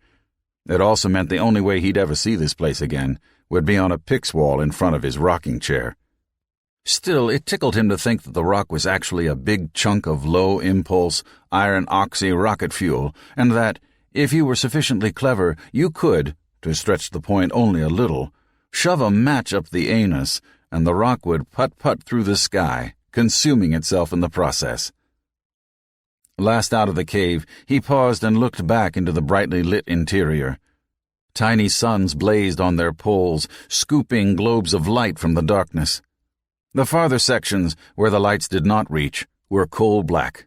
It also meant the only way he'd ever see this place again would be on a Pix wall in front of his rocking chair. Still, it tickled him to think that the rock was actually a big chunk of low-impulse, iron-oxy rocket fuel, and that, if you were sufficiently clever, you could, to stretch the point only a little, shove a match up the anus, and the rock would putt-putt through the sky, consuming itself in the process. Last out of the cave, he paused and looked back into the brightly lit interior. Tiny suns blazed on their poles, scooping globes of light from the darkness. The farther sections, where the lights did not reach, were coal black,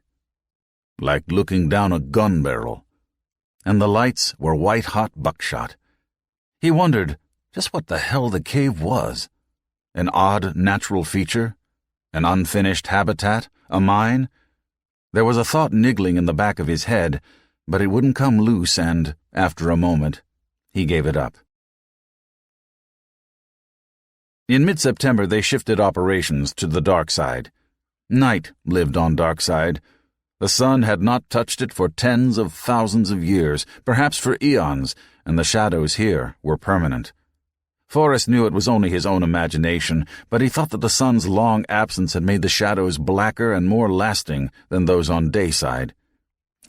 like looking down a gun barrel. And the lights were white-hot buckshot. He wondered just what the hell the cave was. An odd natural feature? An unfinished habitat? A mine? There was a thought niggling in the back of his head, but it wouldn't come loose and, after a moment, he gave it up. In mid-September, they shifted operations to the dark side. Night lived on dark side. The sun had not touched it for tens of thousands of years, perhaps for eons, and the shadows here were permanent. Forrest knew it was only his own imagination, but he thought that the sun's long absence had made the shadows blacker and more lasting than those on dayside.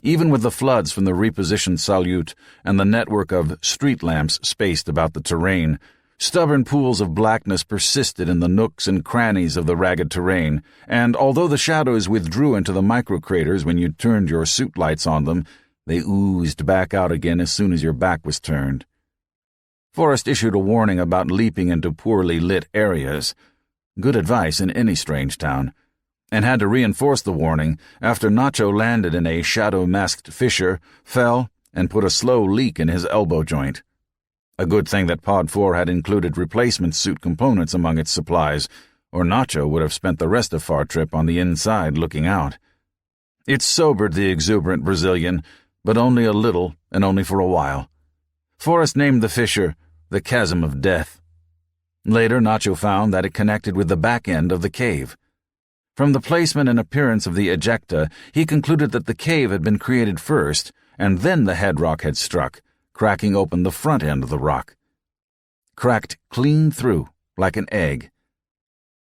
Even with the floods from the repositioned Salyut and the network of street lamps spaced about the terrain, stubborn pools of blackness persisted in the nooks and crannies of the ragged terrain, and although the shadows withdrew into the microcraters when you turned your suit lights on them, they oozed back out again as soon as your back was turned. Forrest issued a warning about leaping into poorly lit areas, good advice in any strange town, and had to reinforce the warning after Nacho landed in a shadow-masked fissure, fell, and put a slow leak in his elbow joint. A good thing that Pod 4 had included replacement suit components among its supplies, or Nacho would have spent the rest of Far Trip on the inside looking out. It sobered the exuberant Brazilian, but only a little and only for a while. Forrest named the fissure the Chasm of Death. Later, Nacho found that it connected with the back end of the cave. From the placement and appearance of the ejecta, he concluded that the cave had been created first, and then the head rock had struck, cracking open the front end of the rock. Cracked clean through, like an egg.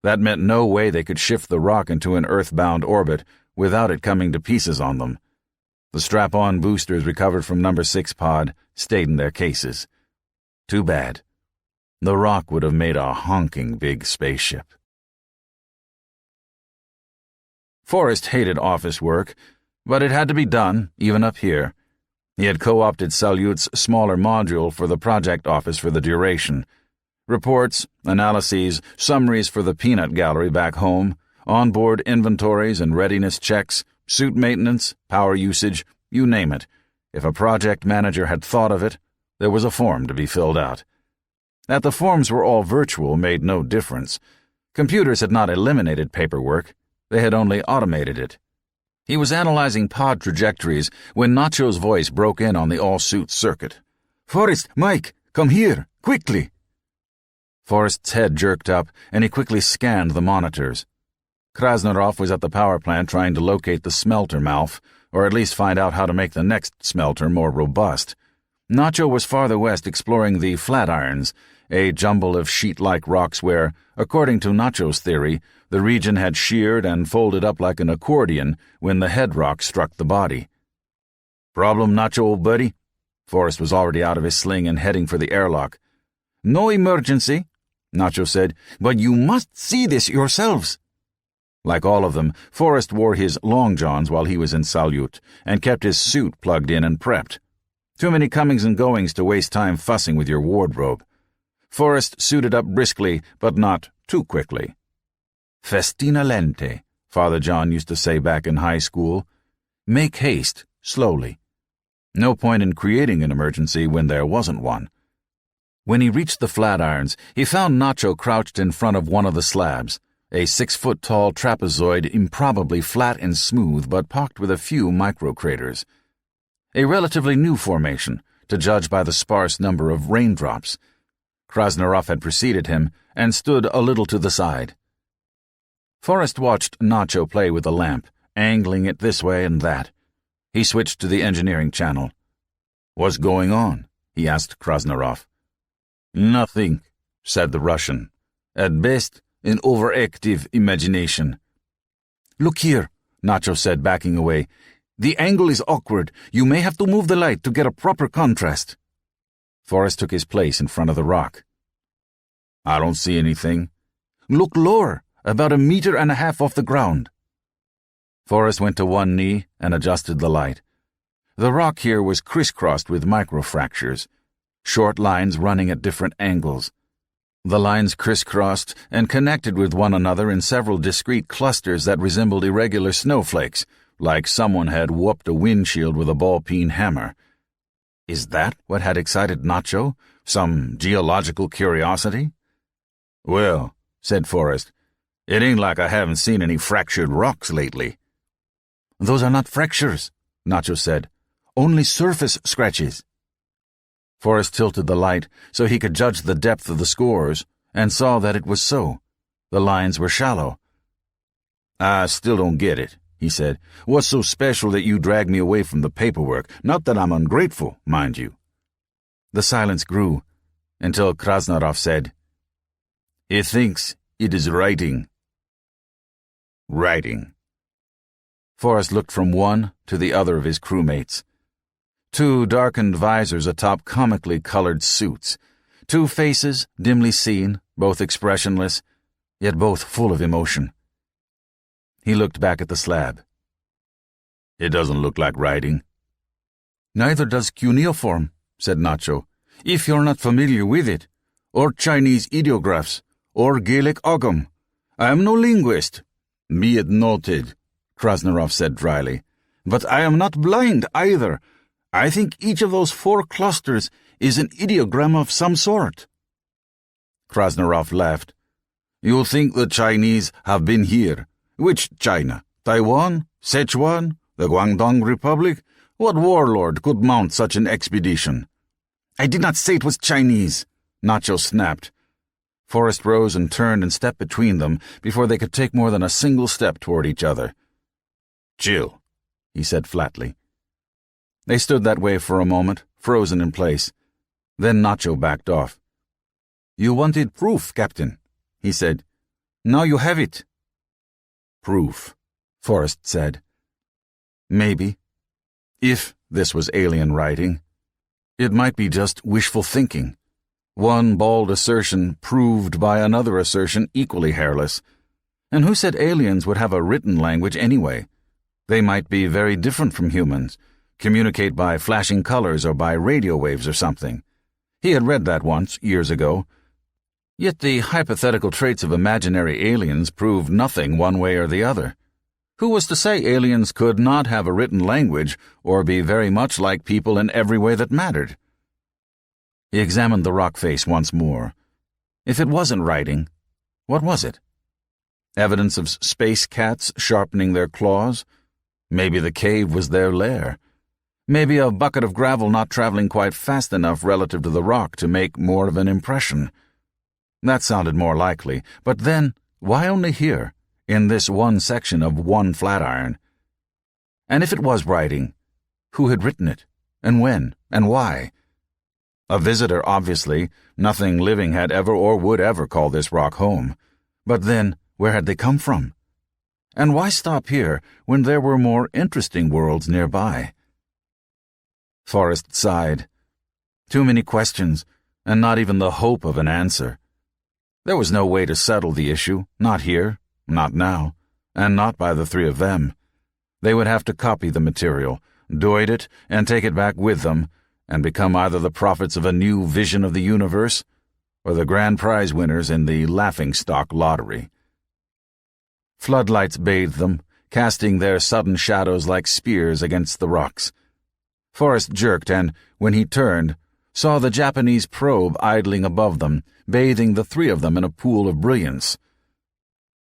That meant no way they could shift the rock into an earthbound orbit without it coming to pieces on them. The strap-on boosters recovered from number 6 pod stayed in their cases. Too bad. The rock would have made a honking big spaceship. Forrest hated office work, but it had to be done, even up here. He had co-opted Salyut's smaller module for the project office for the duration. Reports, analyses, summaries for the peanut gallery back home, onboard inventories and readiness checks, suit maintenance, power usage, you name it. If a project manager had thought of it, there was a form to be filled out. That the forms were all virtual made no difference. Computers had not eliminated paperwork. They had only automated it. He was analyzing pod trajectories when Nacho's voice broke in on the all-suit circuit. "Forrest, Mike, come here, quickly!" Forrest's head jerked up, and he quickly scanned the monitors. Krasnarov was at the power plant trying to locate the smelter mouth, or at least find out how to make the next smelter more robust. Nacho was farther west exploring the Flatirons, a jumble of sheet-like rocks where, according to Nacho's theory, the region had sheared and folded up like an accordion when the head rock struck the body. "Problem, Nacho, old buddy?" Forrest was already out of his sling and heading for the airlock. "No emergency," Nacho said, "but you must see this yourselves." Like all of them, Forrest wore his long johns while he was in Salyut and kept his suit plugged in and prepped. Too many comings and goings to waste time fussing with your wardrobe. Forrest suited up briskly, but not too quickly. Festina lente, Father John used to say back in high school. Make haste, slowly. No point in creating an emergency when there wasn't one. When he reached the Flatirons, he found Nacho crouched in front of one of the slabs, a 6-foot-tall trapezoid improbably flat and smooth but pocked with a few microcraters. A relatively new formation, to judge by the sparse number of raindrops. Krasnarov had preceded him and stood a little to the side. Forrest watched Nacho play with the lamp, angling it this way and that. He switched to the engineering channel. "What's going on?" he asked Krasnarov. "Nothing," said the Russian. "At best, an overactive imagination." "Look here," Nacho said, backing away. "The angle is awkward. You may have to move the light to get a proper contrast." Forrest took his place in front of the rock. "I don't see anything." "Look lower, about 1.5 meters off the ground." Forrest went to one knee and adjusted the light. The rock here was crisscrossed with microfractures, short lines running at different angles. The lines crisscrossed and connected with one another in several discrete clusters that resembled irregular snowflakes, like someone had whooped a windshield with a ball-peen hammer. Is that what had excited Nacho? Some geological curiosity? "Well," said Forrest, "it ain't like I haven't seen any fractured rocks lately." "Those are not fractures," Nacho said. "Only surface scratches." Forrest tilted the light so he could judge the depth of the scores, and saw that it was so. The lines were shallow. "I still don't get it," he said. "What's so special that you dragged me away from the paperwork? Not that I'm ungrateful, mind you." The silence grew, until Krasnarov said, "He thinks it is writing." Writing. Forrest looked from one to the other of his crewmates. 2 darkened visors atop comically colored suits. 2 faces, dimly seen, both expressionless, yet both full of emotion. He looked back at the slab. "It doesn't look like writing." "Neither does cuneiform," said Nacho, "if you're not familiar with it, or Chinese ideographs, or Gaelic ogham. I am no linguist." "Be it noted," Krasnarov said dryly, "but I am not blind either. I think each of those 4 clusters is an ideogram of some sort. Krasnarov laughed. You think the Chinese have been here? Which China? Taiwan? Sichuan? The Guangdong Republic? What warlord could mount such an expedition? I did not say it was Chinese, Nacho snapped. Forrest rose and turned and stepped between them before they could take more than a single step toward each other. Chill, he said flatly. They stood that way for a moment, frozen in place. Then Nacho backed off. You wanted proof, Captain, he said. Now you have it. Proof, Forrest said. Maybe. If this was alien writing, it might be just wishful thinking. One bald assertion proved by another assertion equally hairless. And who said aliens would have a written language anyway? They might be very different from humans, communicate by flashing colors or by radio waves or something. He had read that once, years ago. Yet the hypothetical traits of imaginary aliens proved nothing one way or the other. Who was to say aliens could not have a written language or be very much like people in every way that mattered? He examined the rock face once more. If it wasn't writing, what was it? Evidence of space cats sharpening their claws? Maybe the cave was their lair. Maybe a bucket of gravel not traveling quite fast enough relative to the rock to make more of an impression. That sounded more likely, but then, why only here, in this one section of one flatiron? And if it was writing, who had written it, and when, and why? A visitor, obviously. Nothing living had ever or would ever call this rock home. But then, where had they come from? And why stop here when there were more interesting worlds nearby? Forrest sighed. Too many questions, and not even the hope of an answer. There was no way to settle the issue, not here, not now, and not by the 3 of them. They would have to copy the material, doid it, and take it back with them, and become either the prophets of a new vision of the universe or the grand prize winners in the laughingstock lottery. Floodlights bathed them, casting their sudden shadows like spears against the rocks. Forrest jerked and, when he turned, saw the Japanese probe idling above them, bathing the 3 of them in a pool of brilliance.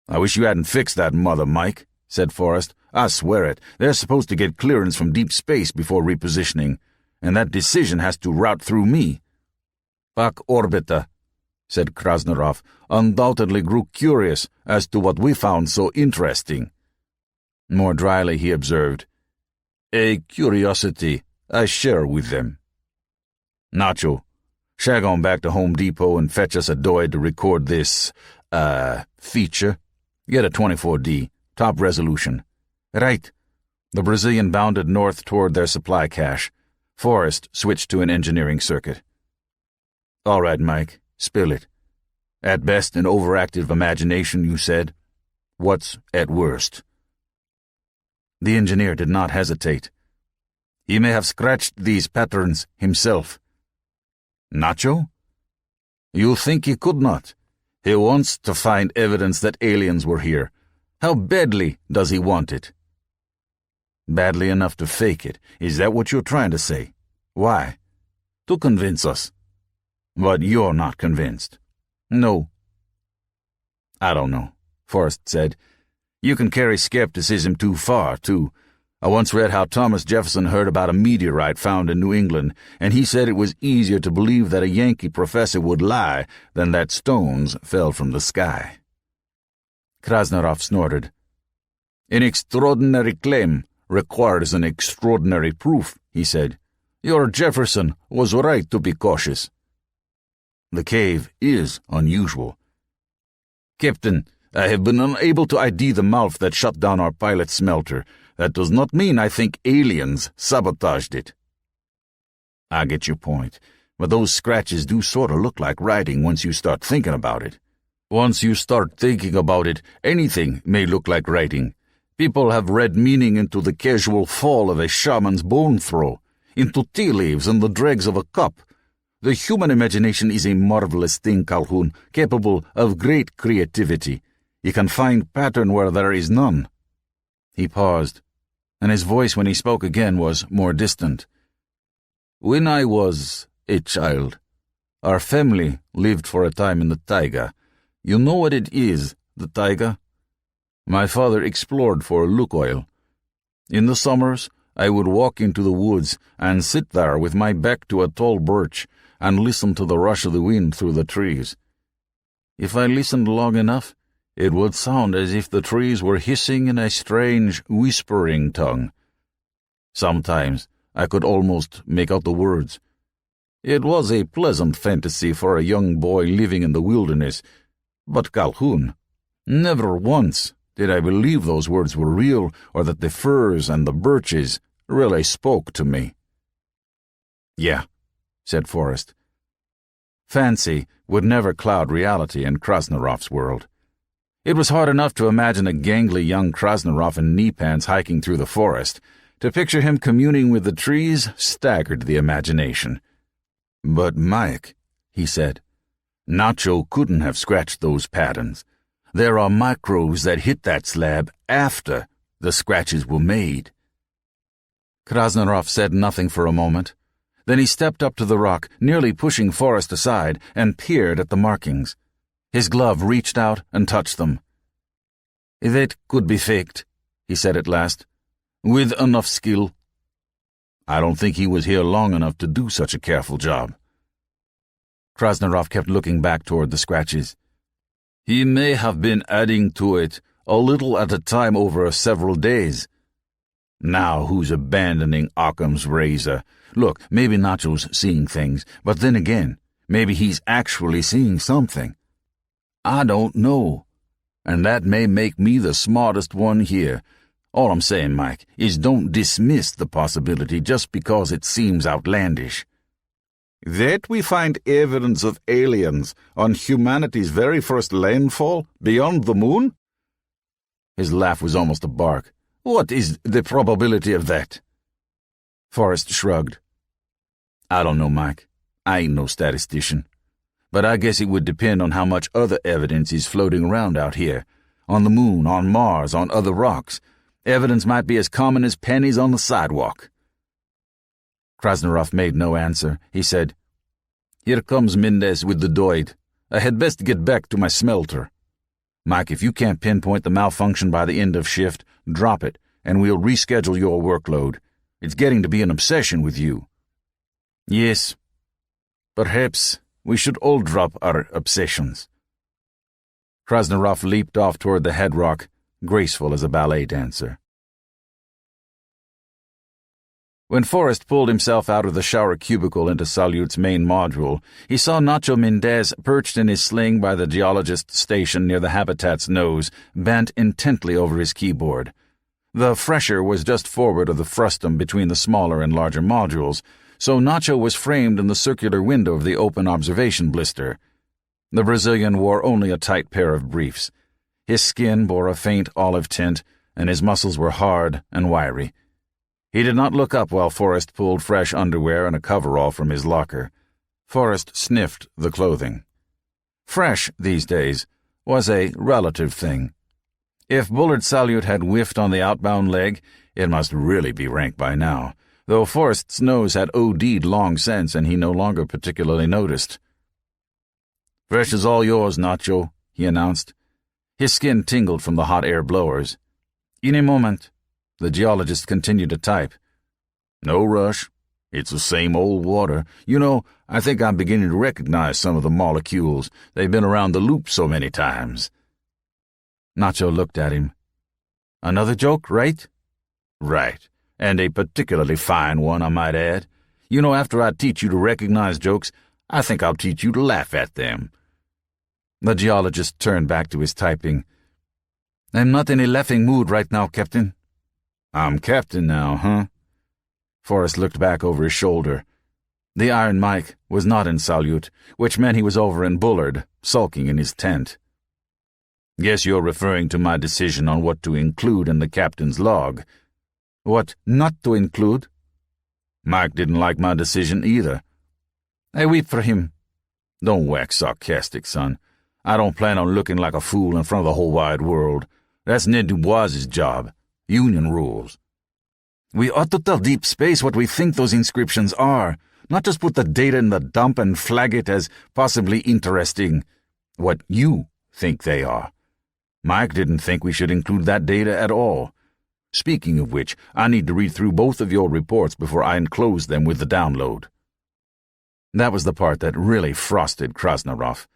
I wish you hadn't fixed that mother, Mike, said Forrest. I swear it, they're supposed to get clearance from deep space before repositioning, and that decision has to route through me. Pak Orbita, said Krasnarov, undoubtedly grew curious as to what we found so interesting. More dryly he observed, A curiosity I share with them. Nacho, shag on back to Home Depot and fetch us a doid to record this, feature. Get a 24D, top resolution. Right. The Brazilian bounded north toward their supply cache. Forrest switched to an engineering circuit. All right, Mike, spill it. At best, an overactive imagination, you said. What's at worst? The engineer did not hesitate. He may have scratched these patterns himself. Nacho? You think he could not? He wants to find evidence that aliens were here. How badly does he want it? Badly enough to fake it. Is that what you're trying to say? Why? To convince us. But you're not convinced. No. I don't know, Forrest said. You can carry skepticism too far, too. I once read how Thomas Jefferson heard about a meteorite found in New England, and he said it was easier to believe that a Yankee professor would lie than that stones fell from the sky. Krasnarov snorted. An extraordinary claim requires an extraordinary proof, he said. Your Jefferson was right to be cautious. The cave is unusual. Captain, I have been unable to ID the mouth that shut down our pilot smelter. That does not mean I think aliens sabotaged it. I get your point, but those scratches do sort of look like writing once you start thinking about it. Once you start thinking about it, anything may look like writing. People have read meaning into the casual fall of a shaman's bone throw, into tea leaves and the dregs of a cup. The human imagination is a marvelous thing, Calhoun, capable of great creativity. You can find pattern where there is none. He paused, and his voice when he spoke again was more distant. When I was a child, our family lived for a time in the taiga. You know what it is, the taiga? My father explored for lukoil. In the summers, I would walk into the woods and sit there with my back to a tall birch and listen to the rush of the wind through the trees. If I listened long enough, it would sound as if the trees were hissing in a strange, whispering tongue. Sometimes I could almost make out the words. It was a pleasant fantasy for a young boy living in the wilderness, but Calhoun, never once did I believe those words were real or that the firs and the birches really spoke to me. Yeah, said Forrest. Fancy would never cloud reality in Krasnarov's world. It was hard enough to imagine a gangly young Krasnarov in knee pants hiking through the forest. To picture him communing with the trees staggered the imagination. But Mike, he said, Nacho couldn't have scratched those patterns. There are microbes that hit that slab after the scratches were made. Krasnarov said nothing for a moment. Then he stepped up to the rock, nearly pushing Forrest aside, and peered at the markings. His glove reached out and touched them. That could be faked, he said at last, with enough skill. I don't think he was here long enough to do such a careful job. Krasnarov kept looking back toward the scratches. He may have been adding to it a little at a time over several days. Now who's abandoning Occam's razor? Look, maybe Nacho's seeing things, but then again, maybe he's actually seeing something. I don't know, and that may make me the smartest one here. All I'm saying, Mike, is don't dismiss the possibility just because it seems outlandish. That we find evidence of aliens on humanity's very first landfall beyond the moon? His laugh was almost a bark. What is the probability of that? Forrest shrugged. I don't know, Mike. I ain't no statistician. But I guess it would depend on how much other evidence is floating around out here. On the moon, on Mars, on other rocks. Evidence might be as common as pennies on the sidewalk. Krasnarov made no answer. He said, Here comes Mendez with the Doid. I had best get back to my smelter. Mike, if you can't pinpoint the malfunction by the end of shift, drop it, and we'll reschedule your workload. It's getting to be an obsession with you. Yes, perhaps we should all drop our obsessions. Krasnarov leaped off toward the head rock, graceful as a ballet dancer. When Forrest pulled himself out of the shower cubicle into Salute's main module, he saw Nacho Mendez perched in his sling by the geologist's station near the habitat's nose, bent intently over his keyboard. The fresher was just forward of the frustum between the smaller and larger modules, so Nacho was framed in the circular window of the open observation blister. The Brazilian wore only a tight pair of briefs. His skin bore a faint olive tint, and his muscles were hard and wiry. He did not look up while Forrest pulled fresh underwear and a coverall from his locker. Forrest sniffed the clothing. Fresh, these days, was a relative thing. If Bullard Salute had whiffed on the outbound leg, it must really be rank by now, though Forrest's nose had OD'd long since and he no longer particularly noticed. Fresh is all yours, Nacho, he announced. His skin tingled from the hot air blowers. In a moment. The geologist continued to type. No rush. It's the same old water. You know, I think I'm beginning to recognize some of the molecules. They've been around the loop so many times. Nacho looked at him. Another joke, right? Right. And a particularly fine one, I might add. You know, after I teach you to recognize jokes, I think I'll teach you to laugh at them. The geologist turned back to his typing. I'm not in a laughing mood right now, Captain. I'm captain now, huh? Forrest looked back over his shoulder. The Iron Mike was not in Salute, which meant he was over in Bullard, sulking in his tent. Guess you're referring to my decision on what to include in the captain's log. What not to include? Mike didn't like my decision either. I weep for him. Don't wax sarcastic, son. I don't plan on looking like a fool in front of the whole wide world. That's Ned Dubois's job. Union rules. We ought to tell Deep Space what we think those inscriptions are. not just put the data in the dump and flag it as possibly interesting. What you think they are. Mike didn't think we should include that data at all. Speaking of which, I need to read through both of your reports before I enclose them with the download. That was the part that really frosted Krasnarov.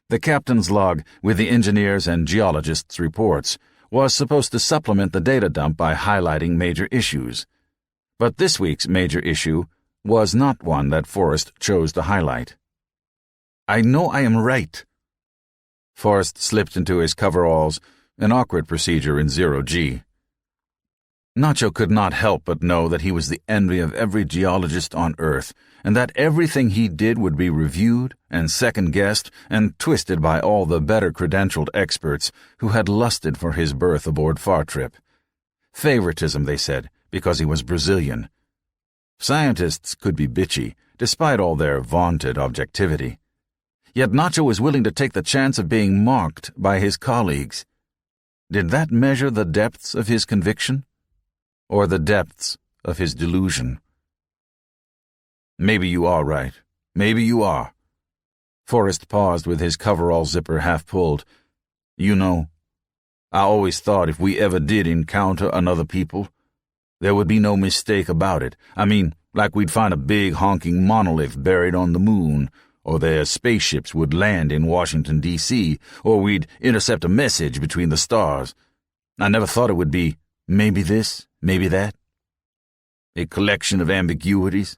The captain's log, with the engineers' and geologists' reports, was supposed to supplement the data dump by highlighting major issues. But this week's major issue was not one that Forrest chose to highlight. I know I am right. Forrest slipped into his coveralls, an awkward procedure in 0G. Nacho could not help but know that he was the envy of every geologist on Earth, and that everything he did would be reviewed and second-guessed and twisted by all the better-credentialed experts who had lusted for his berth aboard Fartrip. Favoritism, they said, because he was Brazilian. Scientists could be bitchy, despite all their vaunted objectivity. Yet Nacho was willing to take the chance of being mocked by his colleagues. Did that measure the depths of his conviction? Or the depths of his delusion? Maybe you are right. Maybe you are. Forrest paused with his coverall zipper half pulled. You know, I always thought if we ever did encounter another people, there would be no mistake about it. I mean, like we'd find a big honking monolith buried on the moon, or their spaceships would land in Washington, D.C., or we'd intercept a message between the stars. I never thought it would be maybe this, maybe that. A collection of ambiguities.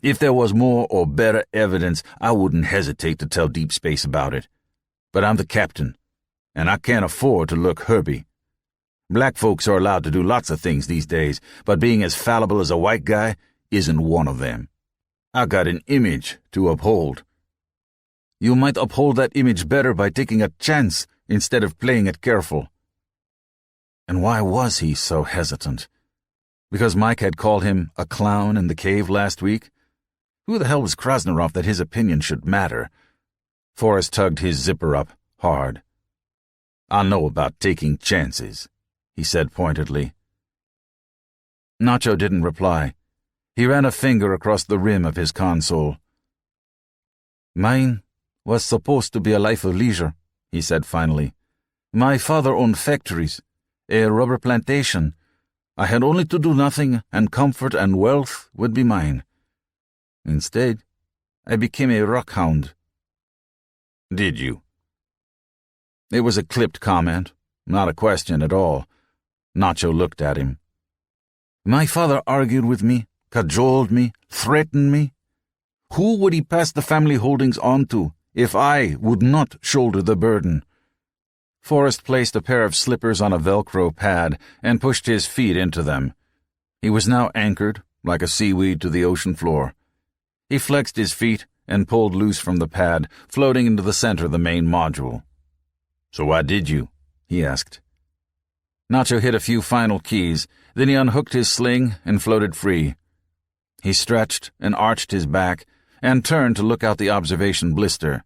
If there was more or better evidence, I wouldn't hesitate to tell Deep Space about it. But I'm the captain, and I can't afford to look herby. Black folks are allowed to do lots of things these days, but being as fallible as a white guy isn't one of them. I got an image to uphold. You might uphold that image better by taking a chance instead of playing it careful. And why was he so hesitant? Because Mike had called him a clown in the cave last week? Who the hell was Krasnarov that his opinion should matter? Forrest tugged his zipper up hard. I know about taking chances, he said pointedly. Nacho didn't reply. He ran a finger across the rim of his console. Mine was supposed to be a life of leisure, he said finally. My father owned factories, a rubber plantation. I had only to do nothing, and comfort and wealth would be mine. Instead, I became a rockhound. Did you? It was a clipped comment, not a question at all. Nacho looked at him. My father argued with me, cajoled me, threatened me. Who would he pass the family holdings on to if I would not shoulder the burden? Forrest placed a pair of slippers on a Velcro pad and pushed his feet into them. He was now anchored, like a seaweed to the ocean floor. He flexed his feet and pulled loose from the pad, floating into the center of the main module. So why did you? He asked. Nacho hit a few final keys, then he unhooked his sling and floated free. He stretched and arched his back and turned to look out the observation blister.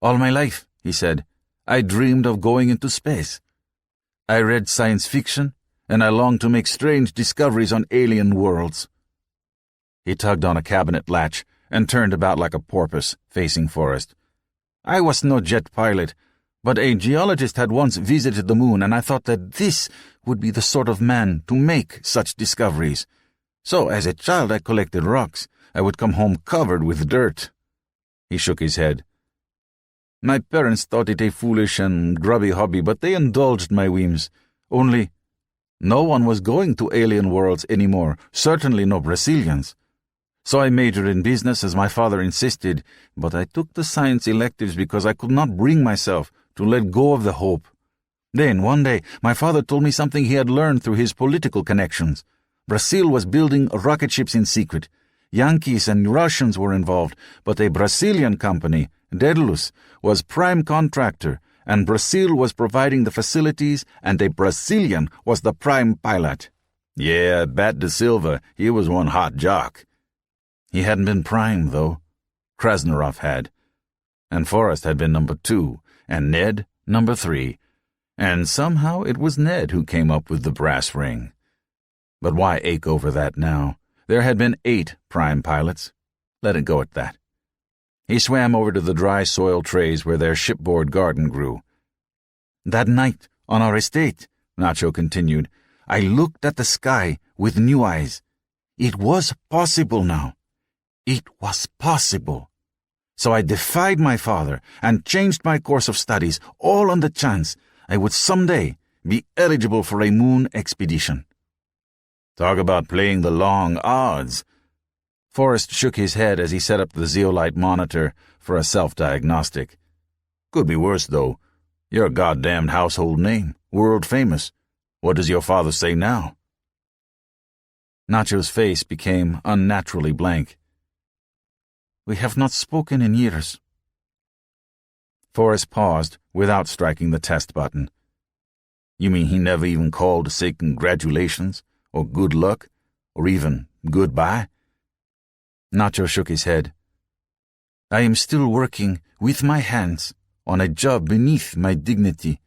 All my life, he said, I dreamed of going into space. I read science fiction, and I longed to make strange discoveries on alien worlds. He tugged on a cabinet latch and turned about like a porpoise, facing Forrest. I was no jet pilot, but a geologist had once visited the moon, and I thought that this would be the sort of man to make such discoveries. So, as a child, I collected rocks. I would come home covered with dirt. He shook his head. My parents thought it a foolish and grubby hobby, but they indulged my whims. Only, no one was going to alien worlds anymore, certainly no Brazilians. So I majored in business as my father insisted, but I took the science electives because I could not bring myself to let go of the hope. Then, one day, my father told me something he had learned through his political connections. Brazil was building rocket ships in secret. Yankees and Russians were involved, but a Brazilian company, Daedalus, was prime contractor, and Brazil was providing the facilities, and a Brazilian was the prime pilot. Yeah, Bat de Silva, he was one hot jock. He hadn't been prime, though. Krasnarov had. And Forrest had been number 2, and Ned number 3. And somehow it was Ned who came up with the brass ring. But why ache over that now? There had been 8 prime pilots, Let it go at that. He swam over to the dry soil trays where their shipboard garden grew. That night, on our estate, Nacho continued, I looked at the sky with new eyes. It was possible now. It was possible. So I defied my father and changed my course of studies, all on the chance I would someday be eligible for a moon expedition. Talk about playing the long odds. Forrest shook his head as he set up the zeolite monitor for a self-diagnostic. Could be worse, though. You're a goddamned household name, world famous. What does your father say now? Nacho's face became unnaturally blank. We have not spoken in years. Forrest paused without striking the test button. You mean he never even called to say congratulations, or good luck, or even goodbye? Nacho shook his head. I am still working with my hands on a job beneath my dignity.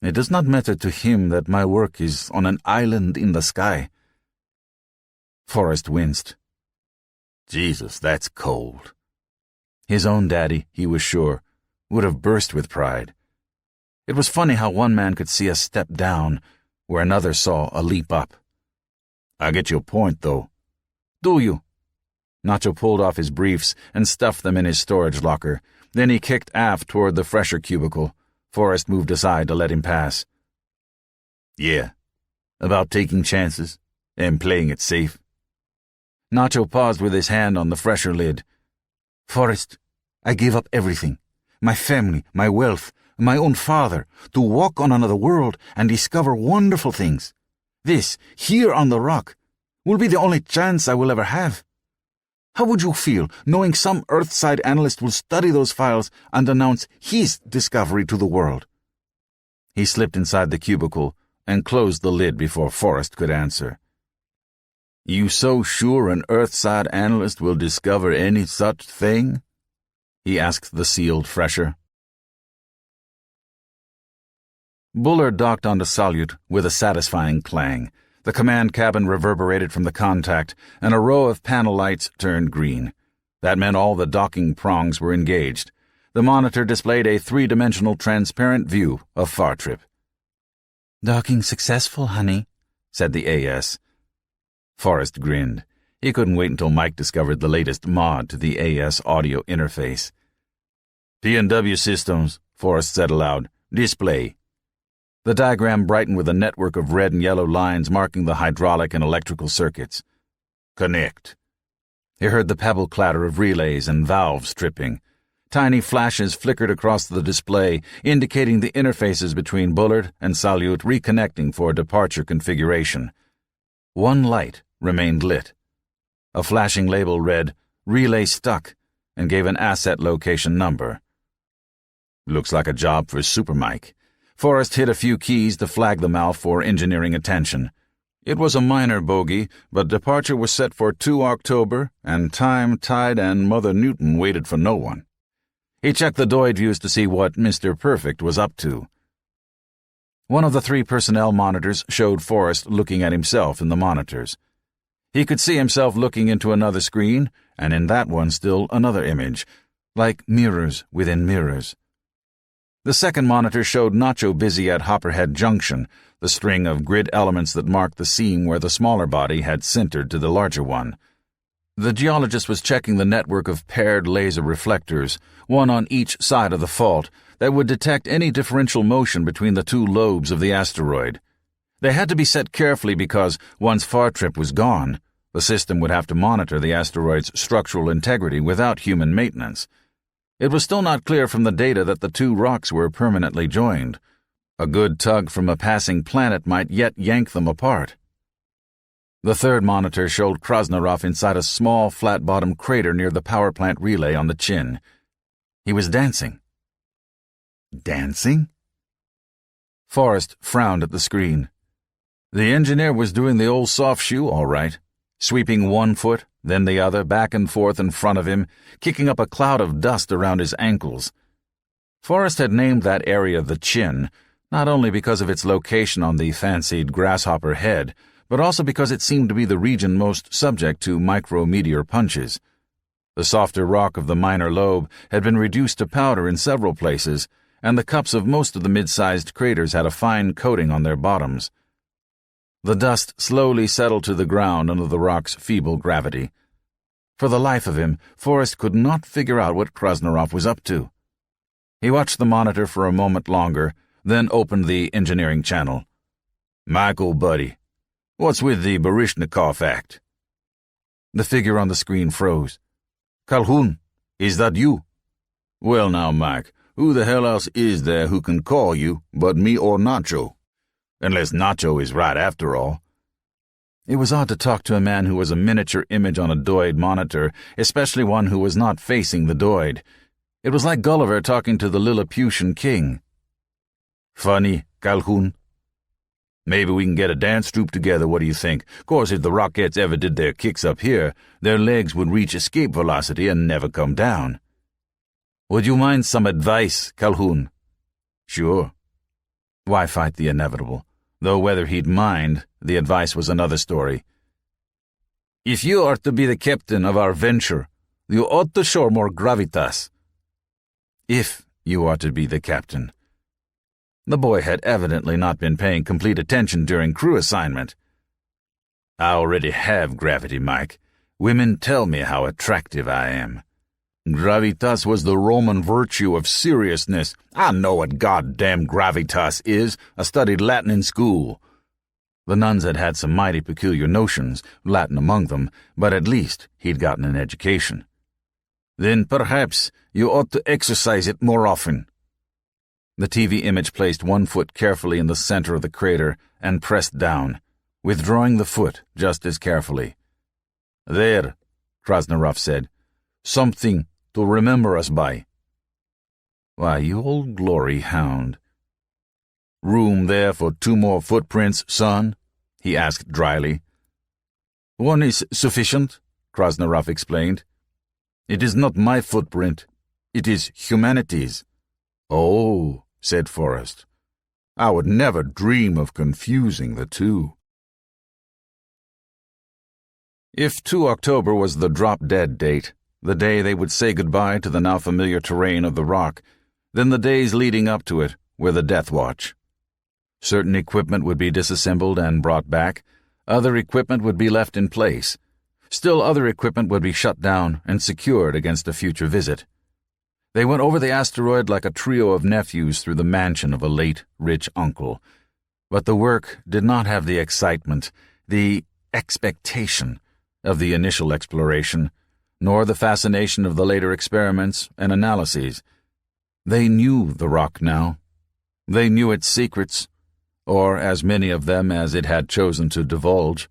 It does not matter to him that my work is on an island in the sky. Forrest winced. Jesus, that's cold. His own daddy, he was sure, would have burst with pride. It was funny how one man could see a step down where another saw a leap up. I get your point, though. Do you? Nacho pulled off his briefs and stuffed them in his storage locker. Then he kicked aft toward the fresher cubicle. Forrest moved aside to let him pass. Yeah, about taking chances and playing it safe. Nacho paused with his hand on the fresher lid. Forrest, I gave up everything. My family, my wealth, my own father, to walk on another world and discover wonderful things. This, here on the rock, will be the only chance I will ever have. How would you feel knowing some Earthside analyst will study those files and announce his discovery to the world? He slipped inside the cubicle and closed the lid before Forrest could answer. You so sure an Earthside analyst will discover any such thing? He asked the sealed fresher. Bullard docked onto Salyut with a satisfying clang. The command cabin reverberated from the contact, and a row of panel lights turned green. That meant all the docking prongs were engaged. The monitor displayed a three-dimensional transparent view of Fartrip. Docking successful, honey, said the AS. Forrest grinned. He couldn't wait until Mike discovered the latest mod to the AS audio interface. P&W systems, Forrest said aloud. Display. The diagram brightened with a network of red and yellow lines marking the hydraulic and electrical circuits. Connect. He heard the pebble clatter of relays and valves tripping. Tiny flashes flickered across the display, indicating the interfaces between Bullard and Salyut reconnecting for departure configuration. One light remained lit. A flashing label read, Relay Stuck, and gave an asset location number. Looks like a job for Super Mike. Forrest hit a few keys to flag them out for engineering attention. It was a minor bogey, but departure was set for 2 October, and time, tide, and Mother Newton waited for no one. He checked the Doid views to see what Mr. Perfect was up to. One of the 3 personnel monitors showed Forrest looking at himself in the monitors. He could see himself looking into another screen, and in that one still another image, like mirrors within mirrors. The second monitor showed Nacho busy at Hopperhead Junction, the string of grid elements that marked the seam where the smaller body had sintered to the larger one. The geologist was checking the network of paired laser reflectors, one on each side of the fault, that would detect any differential motion between the 2 lobes of the asteroid. They had to be set carefully because, once Fartrip was gone, the system would have to monitor the asteroid's structural integrity without human maintenance. It was still not clear from the data that the 2 rocks were permanently joined. A good tug from a passing planet might yet yank them apart. The third monitor showed Krasnarov inside a small, flat-bottomed crater near the power plant relay on the chin. He was dancing. Dancing? Forrest frowned at the screen. The engineer was doing the old soft shoe all right, sweeping one foot, then the other, back and forth in front of him, kicking up a cloud of dust around his ankles. Forrest had named that area the chin, not only because of its location on the fancied grasshopper head, but also because it seemed to be the region most subject to micrometeor punches. The softer rock of the minor lobe had been reduced to powder in several places, and the cups of most of the mid-sized craters had a fine coating on their bottoms. The dust slowly settled to the ground under the rock's feeble gravity. For the life of him, Forrest could not figure out what Krasnarov was up to. He watched the monitor for a moment longer, then opened the engineering channel. "Michael, buddy, what's with the Baryshnikov Act?" The figure on the screen froze. "Calhoun, is that you?" "Well now, Mike, who the hell else is there who can call you but me or Nacho? Unless Nacho is right after all." It was odd to talk to a man who was a miniature image on a Doid monitor, especially one who was not facing the Doid. It was like Gulliver talking to the Lilliputian king. "Funny, Calhoun. Maybe we can get a dance troupe together, what do you think? Course, if the Rockettes ever did their kicks up here, their legs would reach escape velocity and never come down." "Would you mind some advice, Calhoun?" "Sure." Why fight the inevitable? Though whether he'd mind, the advice was another story. "If you are to be the captain of our venture, you ought to show more gravitas." If you are to be the captain. The boy had evidently not been paying complete attention during crew assignment. "I already have gravity, Mike. Women tell me how attractive I am. Gravitas was the Roman virtue of seriousness. I know what goddamn gravitas is. I studied Latin in school." The nuns had had some mighty peculiar notions, Latin among them, but at least he'd gotten an education. "Then perhaps you ought to exercise it more often." The TV image placed one foot carefully in the center of the crater and pressed down, withdrawing the foot just as carefully. "There," Krasnarov said. "Something to remember us by." "Why, you old glory hound." "Room there for 2 more footprints, son?" he asked dryly. "One is sufficient," Krasnarov explained. "It is not my footprint. It is humanity's." "Oh," said Forrest. "I would never dream of confusing the two." If 2 October was the drop-dead date, the day they would say goodbye to the now familiar terrain of the rock, then the days leading up to it were the death watch. Certain equipment would be disassembled and brought back, other equipment would be left in place. Still other equipment would be shut down and secured against a future visit. They went over the asteroid like a trio of nephews through the mansion of a late, rich uncle. But the work did not have the excitement, the expectation of the initial exploration, nor the fascination of the later experiments and analyses. They knew the rock now. They knew its secrets, or as many of them as it had chosen to divulge.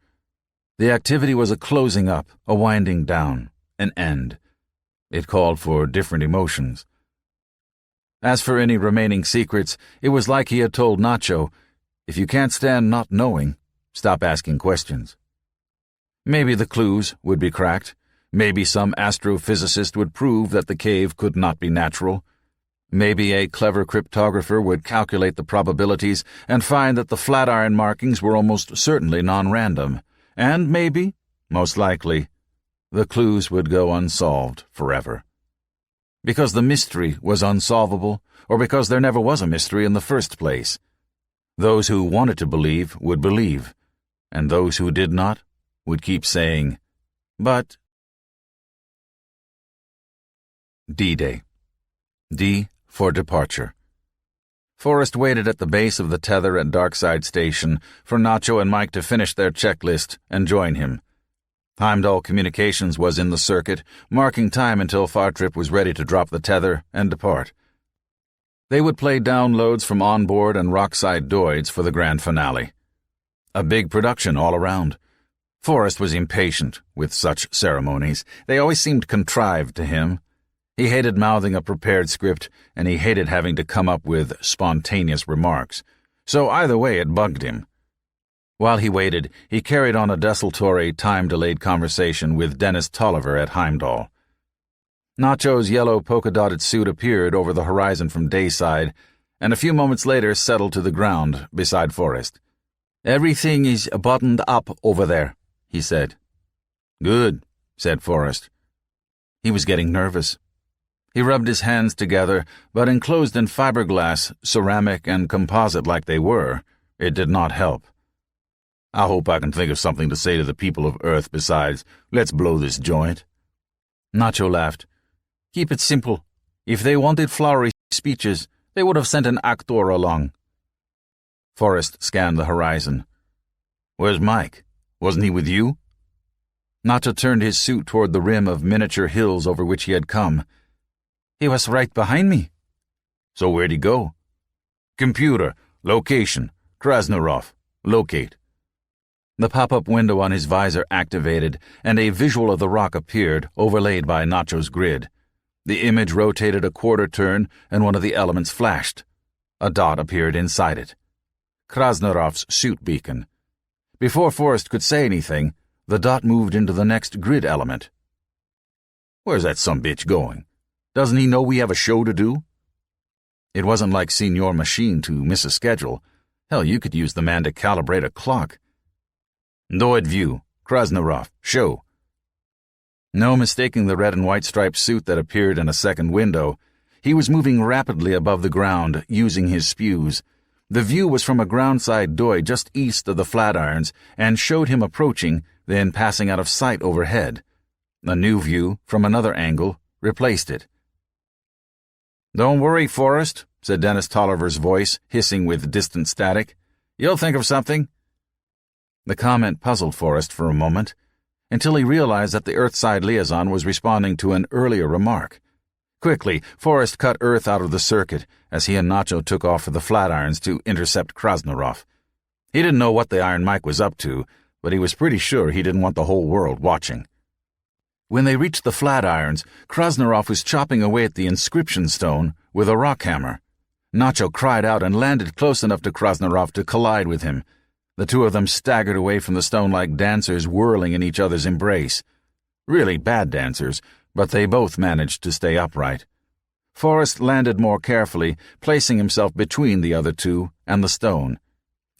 The activity was a closing up, a winding down, an end. It called for different emotions. As for any remaining secrets, it was like he had told Nacho, if you can't stand not knowing, stop asking questions. Maybe the clues would be cracked. Maybe some astrophysicist would prove that the cave could not be natural. Maybe a clever cryptographer would calculate the probabilities and find that the Flatiron markings were almost certainly non-random. And maybe, most likely, the clues would go unsolved forever. Because the mystery was unsolvable, or because there never was a mystery in the first place. Those who wanted to believe would believe, and those who did not would keep saying, "But..." D-Day. D for departure. Forrest waited at the base of the tether at Darkside Station for Nacho and Mike to finish their checklist and join him. Heimdall Communications was in the circuit, marking time until Fartrip was ready to drop the tether and depart. They would play downloads from onboard and Rockside Doids for the grand finale. A big production all around. Forrest was impatient with such ceremonies. They always seemed contrived to him. He hated mouthing a prepared script, and he hated having to come up with spontaneous remarks. So either way it bugged him. While he waited, he carried on a desultory, time-delayed conversation with Dennis Tolliver at Heimdall. Nacho's yellow polka-dotted suit appeared over the horizon from dayside, and a few moments later settled to the ground beside Forrest. "Everything is buttoned up over there," he said. "Good," said Forrest. He was getting nervous. He rubbed his hands together, but enclosed in fiberglass, ceramic, and composite like they were, it did not help. I hope I can think of something to say to the people of Earth besides, let's blow this joint. Nacho laughed. Keep it simple. If they wanted flowery speeches, they would have sent an actor along. Forrest scanned the horizon. Where's Mike? Wasn't he with you? Nacho turned his suit toward the rim of miniature hills over which he had come. He was right behind me. So where'd he go? Computer, location, Krasnarov, locate. The pop-up window on his visor activated, and a visual of the rock appeared, overlaid by Nacho's grid. The image rotated a quarter turn, and one of the elements flashed. A dot appeared inside it. Krasnarov's suit beacon. Before Forrest could say anything, the dot moved into the next grid element. Where's that sumbitch going? Doesn't he know we have a show to do? It wasn't like Senior Machine to miss a schedule. Hell, you could use the man to calibrate a clock. Doid view, Krasnarov, show. No mistaking the red and white striped suit that appeared in a second window. He was moving rapidly above the ground, using his spews. The view was from a groundside doy just east of the Flatirons and showed him approaching, then passing out of sight overhead. A new view, from another angle, replaced it. Don't worry, Forrest, said Dennis Tolliver's voice, hissing with distant static. You'll think of something. The comment puzzled Forrest for a moment, until he realized that the Earthside liaison was responding to an earlier remark. Quickly, Forrest cut Earth out of the circuit as he and Nacho took off for the Flatirons to intercept Krasnarov. He didn't know what the Iron Mike was up to, but he was pretty sure he didn't want the whole world watching. When they reached the Flatirons, Krasnarov was chopping away at the inscription stone with a rock hammer. Nacho cried out and landed close enough to Krasnarov to collide with him. The two of them staggered away from the stone like dancers whirling in each other's embrace. Really bad dancers, but they both managed to stay upright. Forrest landed more carefully, placing himself between the other two and the stone.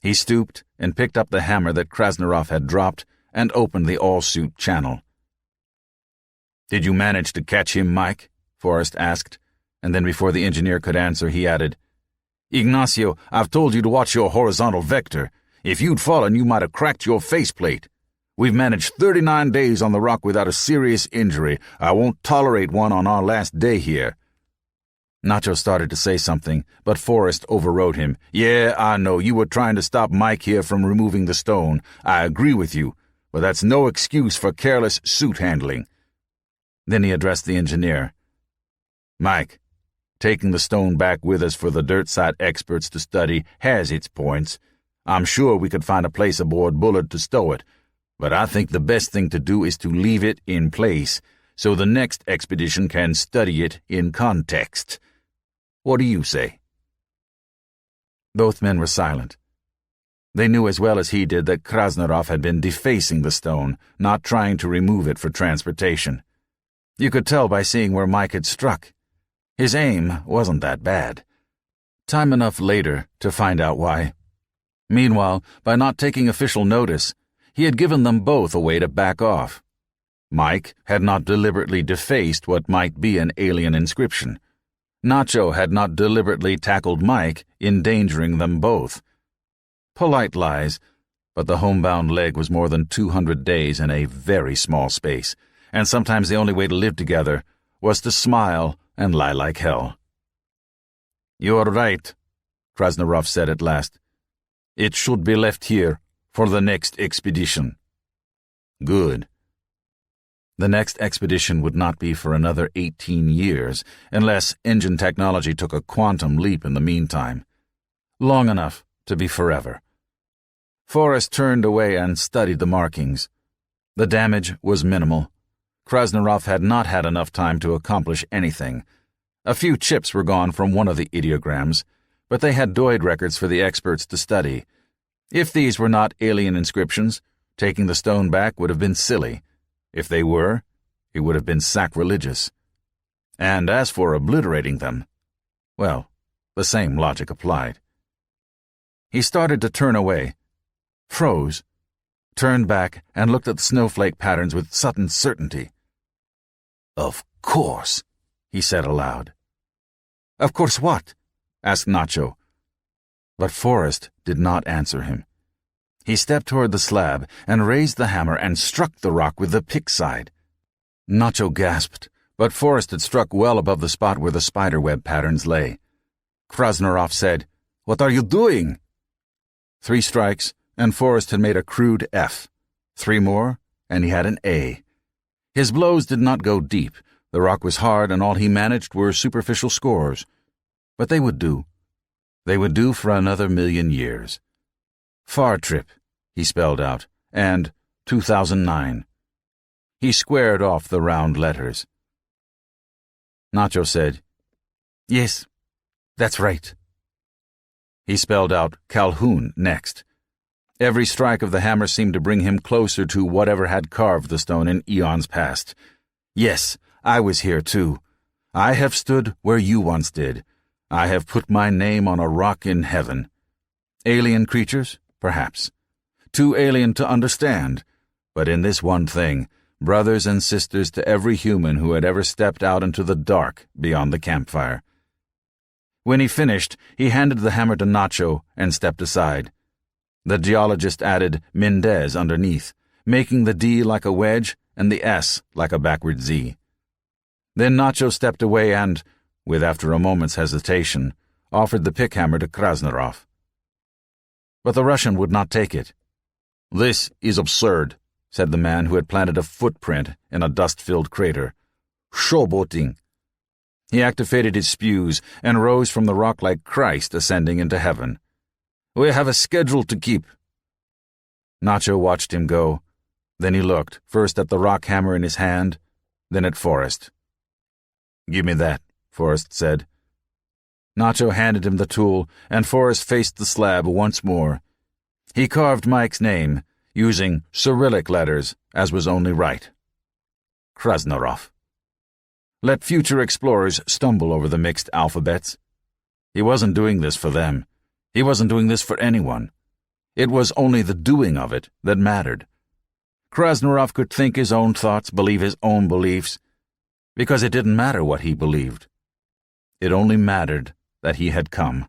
He stooped and picked up the hammer that Krasnarov had dropped and opened the all-suit channel. Did you manage to catch him, Mike? Forrest asked, and then before the engineer could answer, he added, Ignacio, I've told you to watch your horizontal vector. If you'd fallen, you might have cracked your faceplate. We've managed 39 days on the rock without a serious injury. I won't tolerate one on our last day here. Nacho started to say something, but Forrest overrode him. Yeah, I know, you were trying to stop Mike here from removing the stone. I agree with you, but that's no excuse for careless suit handling. Then he addressed the engineer. Mike, taking the stone back with us for the dirt site experts to study has its points. I'm sure we could find a place aboard Bullard to stow it, but I think the best thing to do is to leave it in place so the next expedition can study it in context. What do you say? Both men were silent. They knew as well as he did that Krasnarov had been defacing the stone, not trying to remove it for transportation. You could tell by seeing where Mike had struck. His aim wasn't that bad. Time enough later to find out why. Meanwhile, by not taking official notice, he had given them both a way to back off. Mike had not deliberately defaced what might be an alien inscription. Nacho had not deliberately tackled Mike, endangering them both. Polite lies, but the homebound leg was more than 200 days in a very small space, and sometimes the only way to live together was to smile and lie like hell. You're right, Krasnarov said at last. It should be left here for the next expedition. Good. The next expedition would not be for another 18 years, unless engine technology took a quantum leap in the meantime. Long enough to be forever. Forrest turned away and studied the markings. The damage was minimal. Krasnarov had not had enough time to accomplish anything. A few chips were gone from one of the ideograms, but they had doid records for the experts to study. If these were not alien inscriptions, taking the stone back would have been silly. If they were, it would have been sacrilegious. And as for obliterating them, well, the same logic applied. He started to turn away, froze, turned back and looked at the snowflake patterns with sudden certainty. Of course," he said aloud. "Of course what?" asked Nacho. But Forrest did not answer him. He stepped toward the slab and raised the hammer and struck the rock with the pick side. Nacho gasped, but Forrest had struck well above the spot where the spiderweb patterns lay. Krasnarov said, "What are you doing?" 3 strikes, and Forrest had made a crude F. 3 more, and he had an A. His blows did not go deep. The rock was hard, and all he managed were superficial scores. But they would do. They would do for another 1,000,000 years. "Far trip," he spelled out, and 2009. He squared off the round letters. Nacho said, "Yes, that's right." He spelled out Calhoun next. Every strike of the hammer seemed to bring him closer to whatever had carved the stone in eons past. "Yes, I was here too. I have stood where you once did. I have put my name on a rock in heaven. Alien creatures? Perhaps. Too alien to understand. But in this one thing, brothers and sisters to every human who had ever stepped out into the dark beyond the campfire." When he finished, he handed the hammer to Nacho and stepped aside. The geologist added Mendez underneath, making the D like a wedge and the S like a backward Z. Then Nacho stepped away and, with after a moment's hesitation, offered the pickhammer to Krasnarov. But the Russian would not take it. "This is absurd," said the man who had planted a footprint in a dust-filled crater. "Showboating." He activated his spews and rose from the rock like Christ ascending into heaven. "We have a schedule to keep." Nacho watched him go. Then he looked, first at the rock hammer in his hand, then at Forrest. "Give me that," Forrest said. Nacho handed him the tool, and Forrest faced the slab once more. He carved Mike's name, using Cyrillic letters, as was only right. Krasnarov. Let future explorers stumble over the mixed alphabets. He wasn't doing this for them. He wasn't doing this for anyone. It was only the doing of it that mattered. Krasnarov could think his own thoughts, believe his own beliefs, because it didn't matter what he believed. It only mattered that he had come.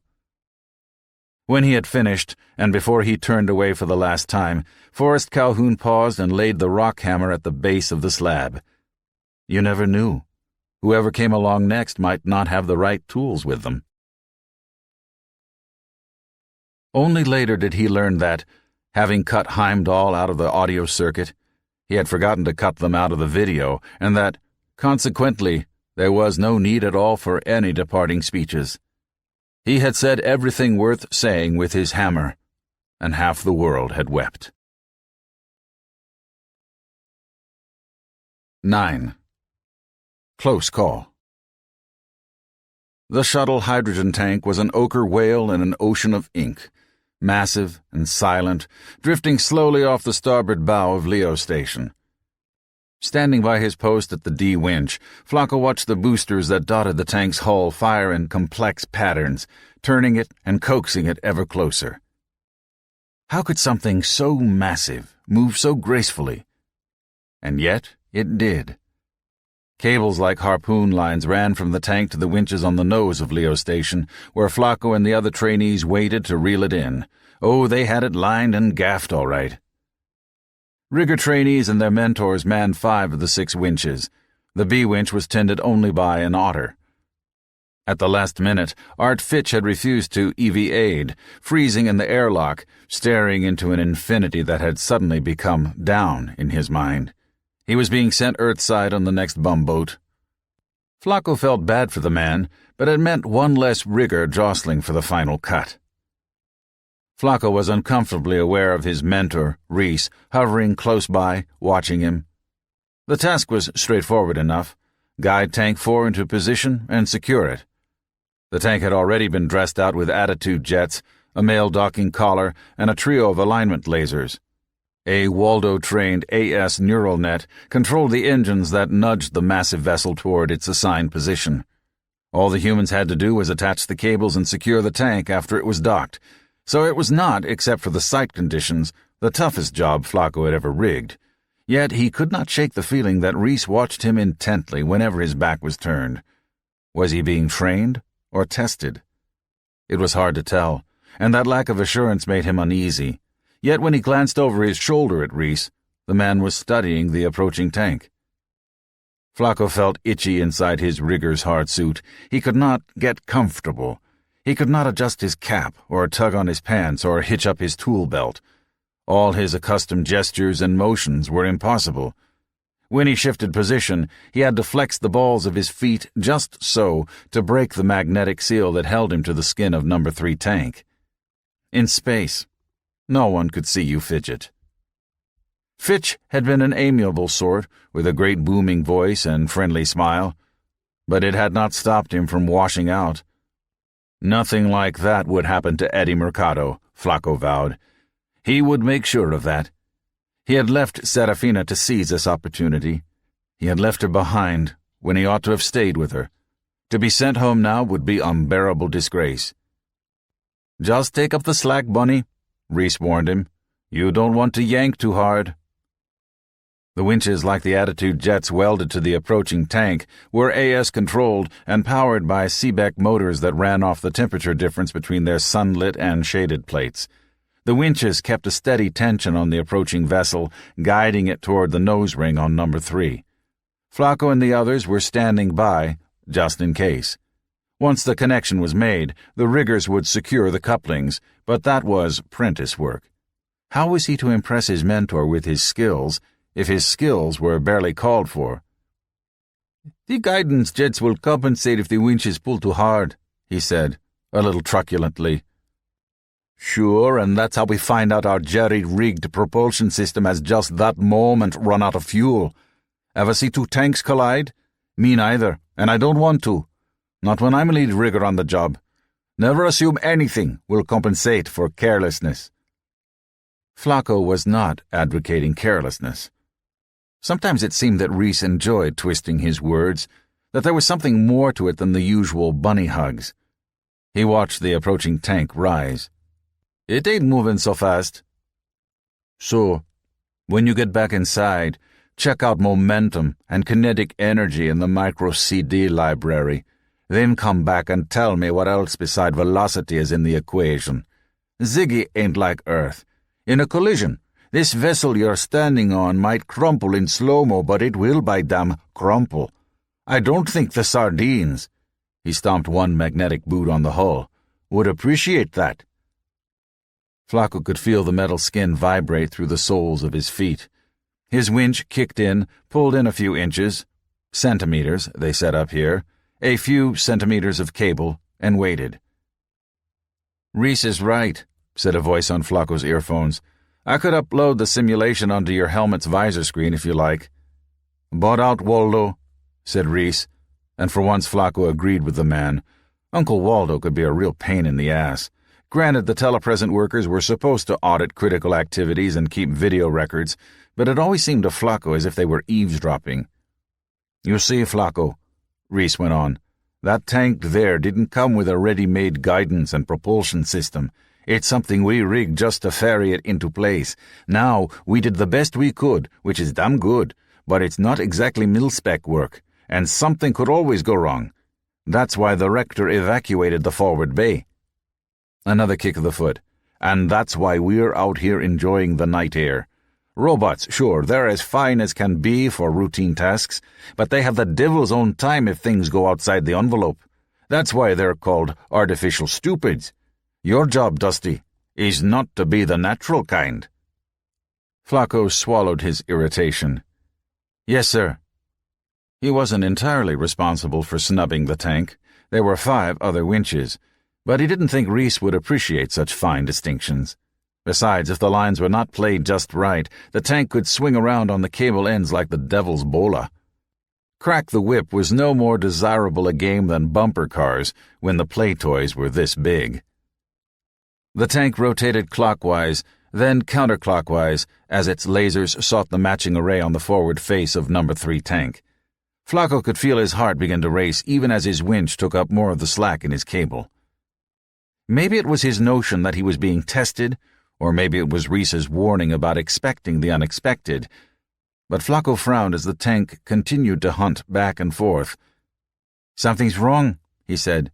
When he had finished, and before he turned away for the last time, Forrest Calhoun paused and laid the rock hammer at the base of the slab. You never knew. Whoever came along next might not have the right tools with them. Only later did he learn that, having cut Heimdall out of the audio circuit, he had forgotten to cut them out of the video, and that, consequently, there was no need at all for any departing speeches. He had said everything worth saying with his hammer, and half the world had wept. 9. Close call. The shuttle hydrogen tank was an ochre whale in an ocean of ink, massive and silent, drifting slowly off the starboard bow of Leo Station. Standing by his post at the D winch, Flacco watched the boosters that dotted the tank's hull fire in complex patterns, turning it and coaxing it ever closer. How could something so massive move so gracefully? And yet it did. Cables like harpoon lines ran from the tank to the winches on the nose of Leo Station, where Flacco and the other trainees waited to reel it in. Oh, they had it lined and gaffed all right. Rigger trainees and their mentors manned 5 of the 6 winches. The B winch was tended only by an otter. At the last minute, Art Fitch had refused to EV-aid, freezing in the airlock, staring into an infinity that had suddenly become down in his mind. He was being sent earthside on the next bumboat. Flacco felt bad for the man, but it meant one less rigger jostling for the final cut. Flacco was uncomfortably aware of his mentor, Reese, hovering close by, watching him. The task was straightforward enough. Guide Tank 4 into position and secure it. The tank had already been dressed out with attitude jets, a male docking collar, and a trio of alignment lasers. A Waldo-trained AS neural net controlled the engines that nudged the massive vessel toward its assigned position. All the humans had to do was attach the cables and secure the tank after it was docked, so it was not, except for the sight conditions, the toughest job Flacco had ever rigged. Yet he could not shake the feeling that Reese watched him intently whenever his back was turned. Was he being trained or tested? It was hard to tell, and that lack of assurance made him uneasy. Yet when he glanced over his shoulder at Reese, the man was studying the approaching tank. Flacco felt itchy inside his rigger's hard suit. He could not get comfortable. He could not adjust his cap, or tug on his pants, or hitch up his tool belt. All his accustomed gestures and motions were impossible. When he shifted position, he had to flex the balls of his feet just so to break the magnetic seal that held him to the skin of No. 3 tank. In space, no one could see you fidget. Fitch had been an amiable sort, with a great booming voice and friendly smile, but it had not stopped him from washing out. Nothing like that would happen to Eddie Mercado, Flacco vowed. He would make sure of that. He had left Serafina to seize this opportunity. He had left her behind when he ought to have stayed with her. To be sent home now would be unbearable disgrace. "Just take up the slack, Bunny," Reese warned him. "You don't want to yank too hard." The winches, like the Attitude jets welded to the approaching tank, were AS-controlled and powered by Seebeck motors that ran off the temperature difference between their sunlit and shaded plates. The winches kept a steady tension on the approaching vessel, guiding it toward the nose ring on No. 3. Flacco and the others were standing by, just in case. Once the connection was made, the riggers would secure the couplings, but that was prentice work. How was he to impress his mentor with his skills if his skills were barely called for? "The guidance jets will compensate if the winches pull too hard," he said, a little truculently. "Sure, and that's how we find out our jerry-rigged propulsion system has just that moment run out of fuel. Ever see two tanks collide? Me neither, and I don't want to. Not when I'm a lead rigger on the job. Never assume anything will compensate for carelessness." Flacco was not advocating carelessness. Sometimes it seemed that Reese enjoyed twisting his words, that there was something more to it than the usual bunny hugs. He watched the approaching tank rise. "It ain't moving so fast." "So, when you get back inside, check out momentum and kinetic energy in the micro-CD library. Then come back and tell me what else beside velocity is in the equation. Ziggy ain't like Earth. In a collision, this vessel you're standing on might crumple in slow-mo, but it will by damn crumple. I don't think the sardines," he stomped one magnetic boot on the hull, "would appreciate that." Flacco could feel the metal skin vibrate through the soles of his feet. His winch kicked in, pulled in a few inches, centimeters, they said up here, a few centimeters of cable, and waited. "Reese is right," said a voice on Flacco's earphones. "I could upload the simulation onto your helmet's visor screen if you like." "Bought out, Waldo," said Reese, and for once Flacco agreed with the man. Uncle Waldo could be a real pain in the ass. Granted, the telepresent workers were supposed to audit critical activities and keep video records, but it always seemed to Flacco as if they were eavesdropping. "You see, Flacco," Reese went on, "that tank there didn't come with a ready-made guidance and propulsion system. It's something we rigged just to ferry it into place. Now, we did the best we could, which is damn good, but it's not exactly mil-spec work, and something could always go wrong. That's why the Rector evacuated the forward bay." Another kick of the foot. "And that's why we're out here enjoying the night air. Robots, sure, they're as fine as can be for routine tasks, but they have the devil's own time if things go outside the envelope. That's why they're called artificial stupids. Your job, Dusty, is not to be the natural kind." Flacco swallowed his irritation. "Yes, sir." He wasn't entirely responsible for snubbing the tank. There were 5 other winches, but he didn't think Reese would appreciate such fine distinctions. Besides, if the lines were not played just right, the tank could swing around on the cable ends like the devil's bola. Crack the Whip was no more desirable a game than bumper cars when the play toys were this big. The tank rotated clockwise, then counterclockwise, as its lasers sought the matching array on the forward face of No. 3 tank. Flacco could feel his heart begin to race even as his winch took up more of the slack in his cable. Maybe it was his notion that he was being tested, or maybe it was Reese's warning about expecting the unexpected. but Flacco frowned as the tank continued to hunt back and forth. "Something's wrong," he said.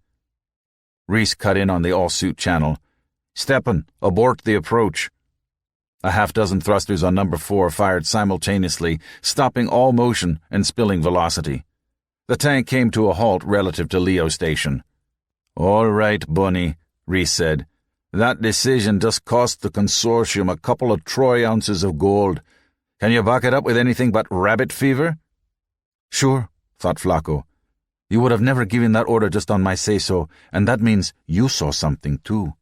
Reese cut in on the all-suit channel. "Stepan, abort the approach." A half-dozen thrusters on number 4 fired simultaneously, stopping all motion and spilling velocity. The tank came to a halt relative to Leo Station. "All right, Bunny," Reese said. "That decision just cost the consortium a couple of troy ounces of gold. Can you back it up with anything but rabbit fever?" "Sure," thought Flacco. "You would have never given that order just on my say-so, and that means you saw something, too."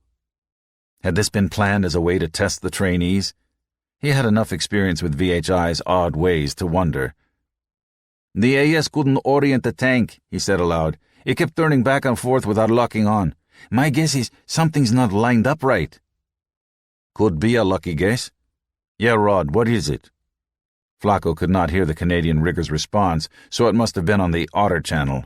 Had this been planned as a way to test the trainees? He had enough experience with VHI's odd ways to wonder. "The AS couldn't orient the tank," he said aloud. "It kept turning back and forth without locking on. My guess is something's not lined up right." "Could be a lucky guess." "Yeah, Rod, what is it?" Flacco could not hear the Canadian rigger's response, so it must have been on the Otter channel.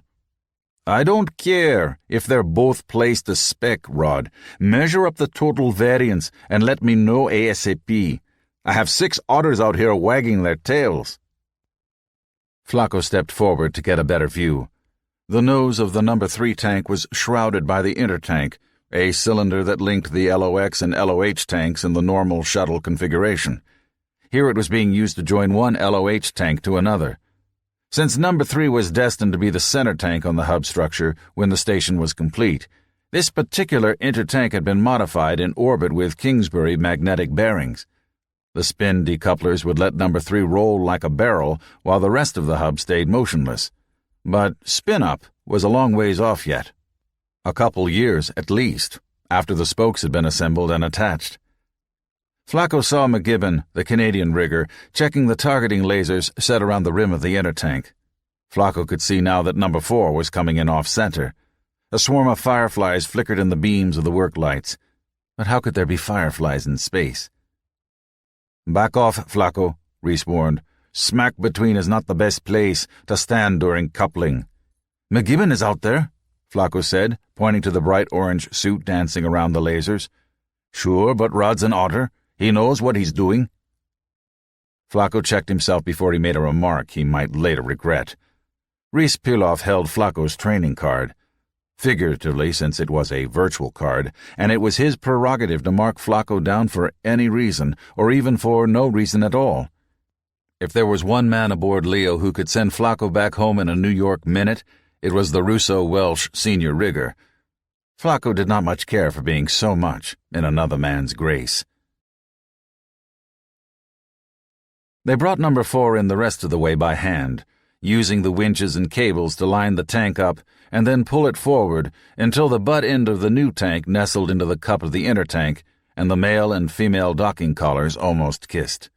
"I don't care if they're both placed to spec, Rod. Measure up the total variance and let me know ASAP. I have 6 otters out here wagging their tails." Flacco stepped forward to get a better view. The nose of the number 3 tank was shrouded by the intertank, a cylinder that linked the LOX and LOH tanks in the normal shuttle configuration. Here it was being used to join one LOH tank to another. Since number 3 was destined to be the center tank on the hub structure when the station was complete, this particular intertank had been modified in orbit with Kingsbury magnetic bearings. The spin decouplers would let number 3 roll like a barrel while the rest of the hub stayed motionless. But spin-up was a long ways off yet. A couple years, at least, after the spokes had been assembled and attached. Flacco saw McGibbon, the Canadian rigger, checking the targeting lasers set around the rim of the intertank. Flacco could see now that number 4 was coming in off-center. A swarm of fireflies flickered in the beams of the work lights. But how could there be fireflies in space? "Back off, Flacco," Reese warned. "Smack between is not the best place to stand during coupling." "McGibbon is out there," Flacco said, pointing to the bright orange suit dancing around the lasers. "Sure, but Rod's an otter. He knows what he's doing." Flacco checked himself before he made a remark he might later regret. Reese Pilaf held Flacco's training card, figuratively since it was a virtual card, and it was his prerogative to mark Flacco down for any reason, or even for no reason at all. If there was one man aboard Leo who could send Flacco back home in a New York minute, it was the Russo-Welsh senior rigger. Flacco did not much care for being so much in another man's grace. They brought number 4 in the rest of the way by hand, using the winches and cables to line the tank up and then pull it forward until the butt end of the new tank nestled into the cup of the inner tank and the male and female docking collars almost kissed.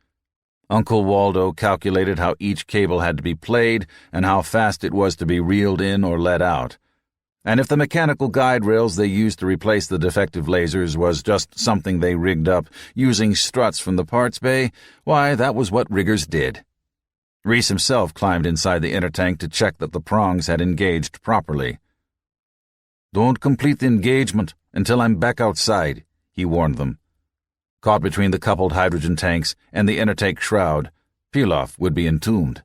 Uncle Waldo calculated how each cable had to be played and how fast it was to be reeled in or let out. And if the mechanical guide rails they used to replace the defective lasers was just something they rigged up using struts from the parts bay, why, that was what riggers did. Reese himself climbed inside the inner tank to check that the prongs had engaged properly. "Don't complete the engagement until I'm back outside," he warned them. Caught between the coupled hydrogen tanks and the inner tank shroud, Pilaf would be entombed.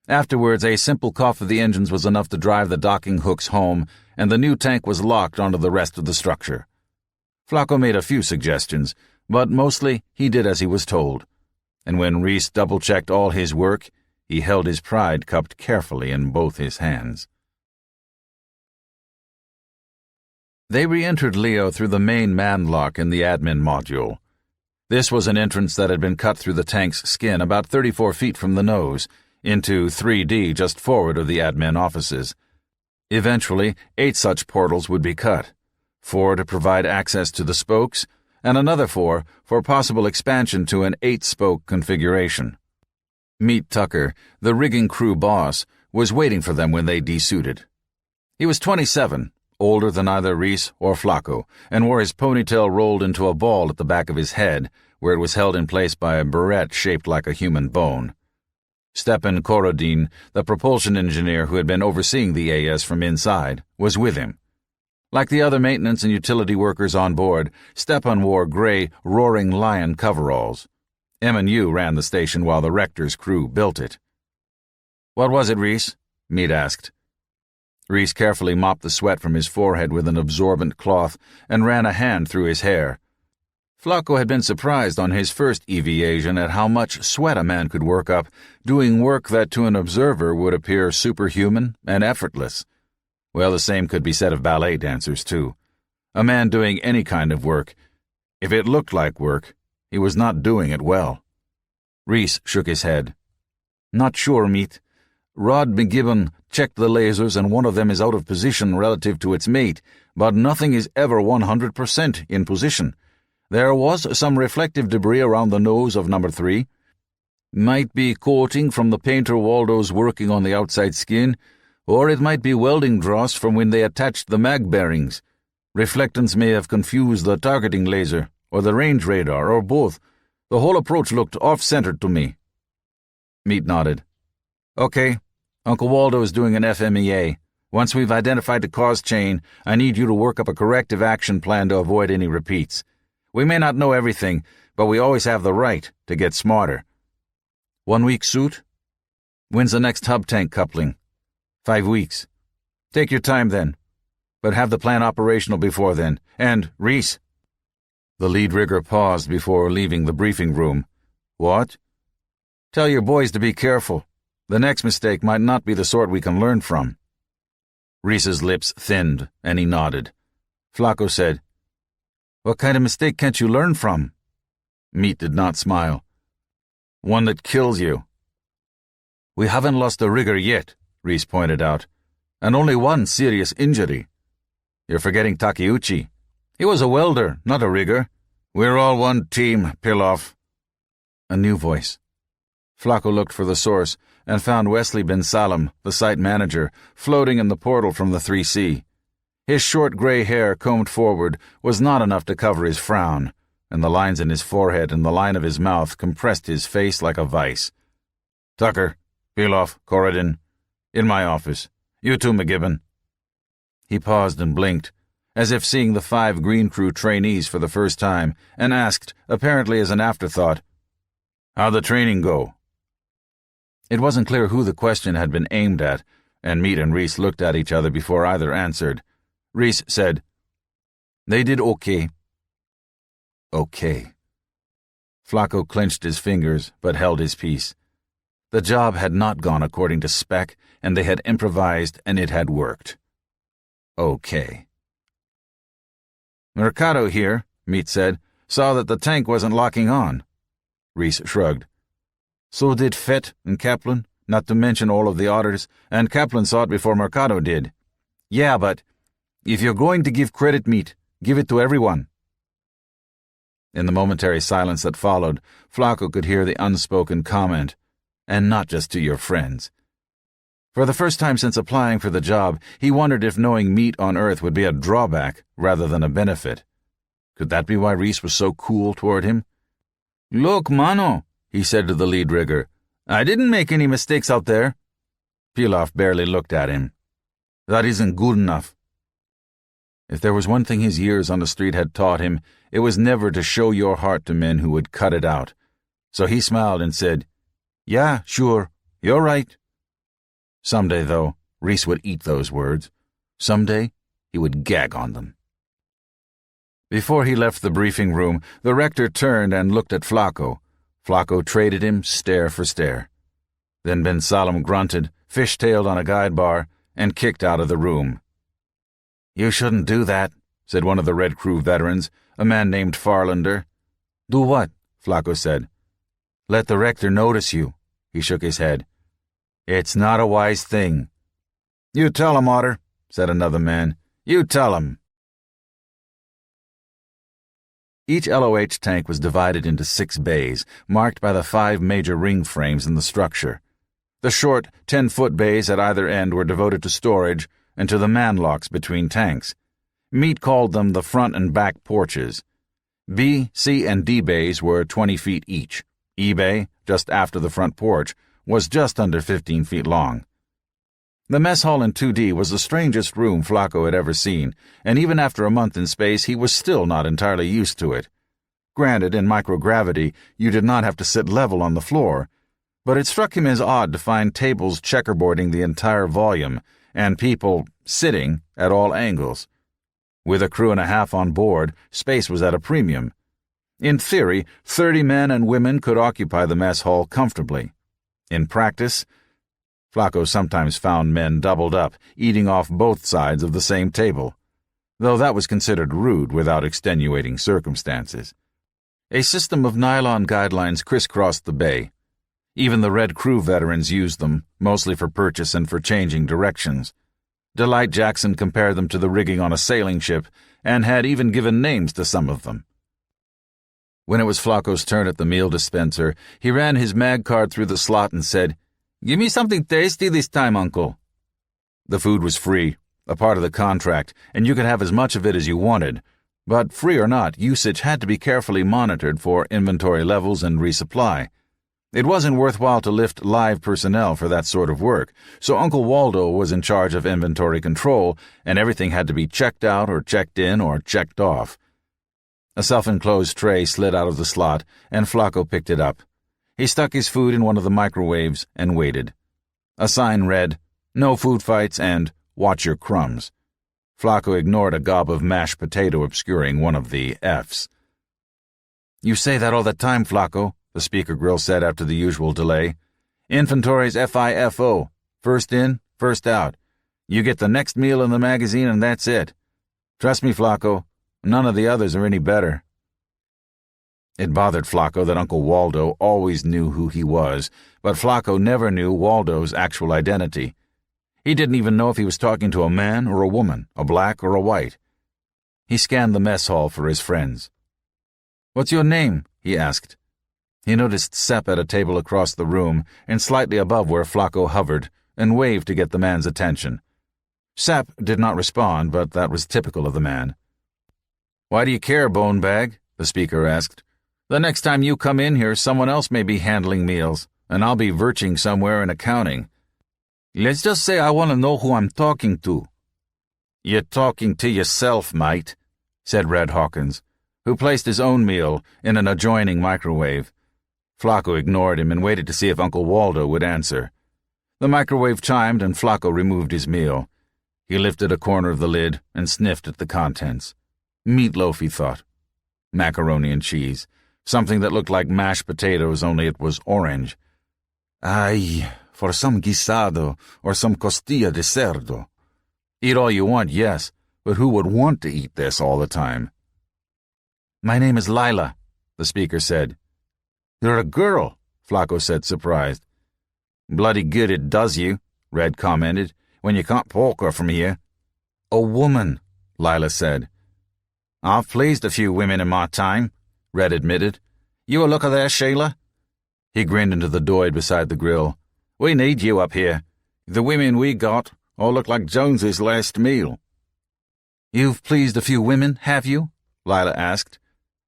Afterwards, a simple cough of the engines was enough to drive the docking hooks home, and the new tank was locked onto the rest of the structure. Flacco made a few suggestions, but mostly he did as he was told. And when Reese double-checked all his work, he held his pride cupped carefully in both his hands. They re-entered Leo through the main man-lock in the admin module. This was an entrance that had been cut through the tank's skin about 34 feet from the nose, into 3D just forward of the admin offices. Eventually, 8 such portals would be cut, 4 to provide access to the spokes, and another 4 for possible expansion to an 8-spoke configuration. Meet Tucker, the rigging crew boss, was waiting for them when they desuited. He was 27, older than either Reese or Flacco, and wore his ponytail rolled into a ball at the back of his head, where it was held in place by a barrette shaped like a human bone. Stepan Korodin, the propulsion engineer who had been overseeing the AS from inside, was with him. Like the other maintenance and utility workers on board, Stepan wore gray Roaring Lion coveralls. M&U ran the station while the Rector's crew built it. "What was it, Reese?" Meade asked. Reese carefully mopped the sweat from his forehead with an absorbent cloth and ran a hand through his hair. Flacco had been surprised on his first evasion at how much sweat a man could work up, doing work that to an observer would appear superhuman and effortless. Well, the same could be said of ballet dancers, too. A man doing any kind of work, if it looked like work, he was not doing it well. Reese shook his head. "Not sure, Meat. Rod McGibbon checked the lasers and one of them is out of position relative to its mate, but nothing is ever 100% in position. There was some reflective debris around the nose of number 3. Might be coating from the painter Waldo's working on the outside skin, or it might be welding dross from when they attached the mag bearings. Reflectance may have confused the targeting laser, or the range radar, or both. The whole approach looked off-centered to me." Meat nodded. "Okay. Uncle Waldo is doing an FMEA. Once we've identified the cause chain, I need you to work up a corrective action plan to avoid any repeats. We may not know everything, but we always have the right to get smarter. 1 week suit? When's the next hub tank coupling? 5 weeks. Take your time then, but have the plan operational before then. And, Reese." The lead rigger paused before leaving the briefing room. "What?" "Tell your boys to be careful. The next mistake might not be the sort we can learn from." Reese's lips thinned, and he nodded. Flacco said, "What kind of mistake can't you learn from?" Meat did not smile. "One that kills you." "We haven't lost a rigger yet," Reese pointed out, "and only one serious injury. You're forgetting Takeuchi. He was a welder, not a rigger. We're all one team, Payoff." A new voice. Flacco looked for the source and found Wesley Ben Salem, the site manager, floating in the portal from the 3C. His short gray hair, combed forward, was not enough to cover his frown, and the lines in his forehead and the line of his mouth compressed his face like a vice. "Tucker, Payoff, Corridon, in my office. You too, McGibbon." He paused and blinked, as if seeing the 5 Green Crew trainees for the first time, and asked, apparently as an afterthought, "How'd the training go?" It wasn't clear who the question had been aimed at, and Meat and Reese looked at each other before either answered. Reese said, "They did okay." Okay. Flacco clenched his fingers, but held his peace. The job had not gone according to spec, and they had improvised, and it had worked. Okay. "Mercado here," Meat said, "saw that the tank wasn't locking on." Reese shrugged. "So did Fett and Kaplan, not to mention all of the others, and Kaplan saw it before Mercado did. Yeah, but if you're going to give credit, Meat, give it to everyone." In the momentary silence that followed, Flacco could hear the unspoken comment, "And not just to your friends." For the first time since applying for the job, he wondered if knowing Meat on Earth would be a drawback rather than a benefit. Could that be why Reese was so cool toward him? "Look, mano," he said to the lead rigger, "I didn't make any mistakes out there." Pilaf barely looked at him. "That isn't good enough." If there was one thing his years on the street had taught him, it was never to show your heart to men who would cut it out. So he smiled and said, "Yeah, sure, you're right." Someday, though, Reese would eat those words. Someday, he would gag on them. Before he left the briefing room, the rector turned and looked at Flacco. Flacco traded him stare for stare. Then Ben Salem grunted, fish-tailed on a guide bar, and kicked out of the room. "You shouldn't do that," said one of the Red Crew veterans, a man named Farlander. "Do what?" Flacco said. "Let the rector notice you." He shook his head. "It's not a wise thing." "You tell him, Otter," said another man. "You tell him." Each LOH tank was divided into 6 bays, marked by the 5 major ring frames in the structure. The short, 10-foot bays at either end were devoted to storage and to the man-locks between tanks. Meat called them the front and back porches. B, C, and D bays were 20 feet each. E bay, just after the front porch, was just under 15 feet long. The mess hall in 2D was the strangest room Flacco had ever seen, and even after a month in space he was still not entirely used to it. Granted, in microgravity, you did not have to sit level on the floor, but it struck him as odd to find tables checkerboarding the entire volume and people sitting at all angles. With a crew and a half on board, space was at a premium. In theory, 30 men and women could occupy the mess hall comfortably. In practice, Flacco sometimes found men doubled up, eating off both sides of the same table, though that was considered rude without extenuating circumstances. A system of nylon guidelines crisscrossed the bay. Even the Red Crew veterans used them, mostly for purchase and for changing directions. Delight Jackson compared them to the rigging on a sailing ship and had even given names to some of them. When it was Flacco's turn at the meal dispenser, he ran his mag card through the slot and said, "Give me something tasty this time, Uncle." The food was free, a part of the contract, and you could have as much of it as you wanted. But free or not, usage had to be carefully monitored for inventory levels and resupply. It wasn't worthwhile to lift live personnel for that sort of work, so Uncle Waldo was in charge of inventory control, and everything had to be checked out or checked in or checked off. A self-enclosed tray slid out of the slot, and Flacco picked it up. He stuck his food in one of the microwaves and waited. A sign read, "No food fights" and "Watch your crumbs." Flacco ignored a gob of mashed potato obscuring one of the F's. "You say that all the time, Flacco," the speaker grill said after the usual delay. "Inventory's FIFO. First in, first out. You get the next meal in the magazine and that's it. Trust me, Flacco, none of the others are any better." It bothered Flacco that Uncle Waldo always knew who he was, but Flacco never knew Waldo's actual identity. He didn't even know if he was talking to a man or a woman, a black or a white. He scanned the mess hall for his friends. "What's your name?" he asked. He noticed Sepp at a table across the room and slightly above where Flacco hovered, and waved to get the man's attention. Sepp did not respond, but that was typical of the man. "Why do you care, Bonebag?" the speaker asked. "The next time you come in here, someone else may be handling meals, and I'll be virching somewhere in accounting. Let's just say I want to know who I'm talking to." "You're talking to yourself, mate," said Red Hawkins, who placed his own meal in an adjoining microwave. Flacco ignored him and waited to see if Uncle Waldo would answer. The microwave chimed and Flacco removed his meal. He lifted a corner of the lid and sniffed at the contents. Meatloaf, he thought. Macaroni and cheese. Something that looked like mashed potatoes, only it was orange. "Ay, for some guisado or some costilla de cerdo. Eat all you want, yes, but who would want to eat this all the time?" "My name is Lila," the speaker said. "You're a girl," Flacco said, surprised. "Bloody good it does you," Red commented, "when you can't poker from here." "A woman," Lila said. "I've pleased a few women in my time," Red admitted. "You a looker there, Sheila?" He grinned into the doid beside the grill. "We need you up here. The women we got all look like Jones's last meal." "You've pleased a few women, have you?" Lila asked.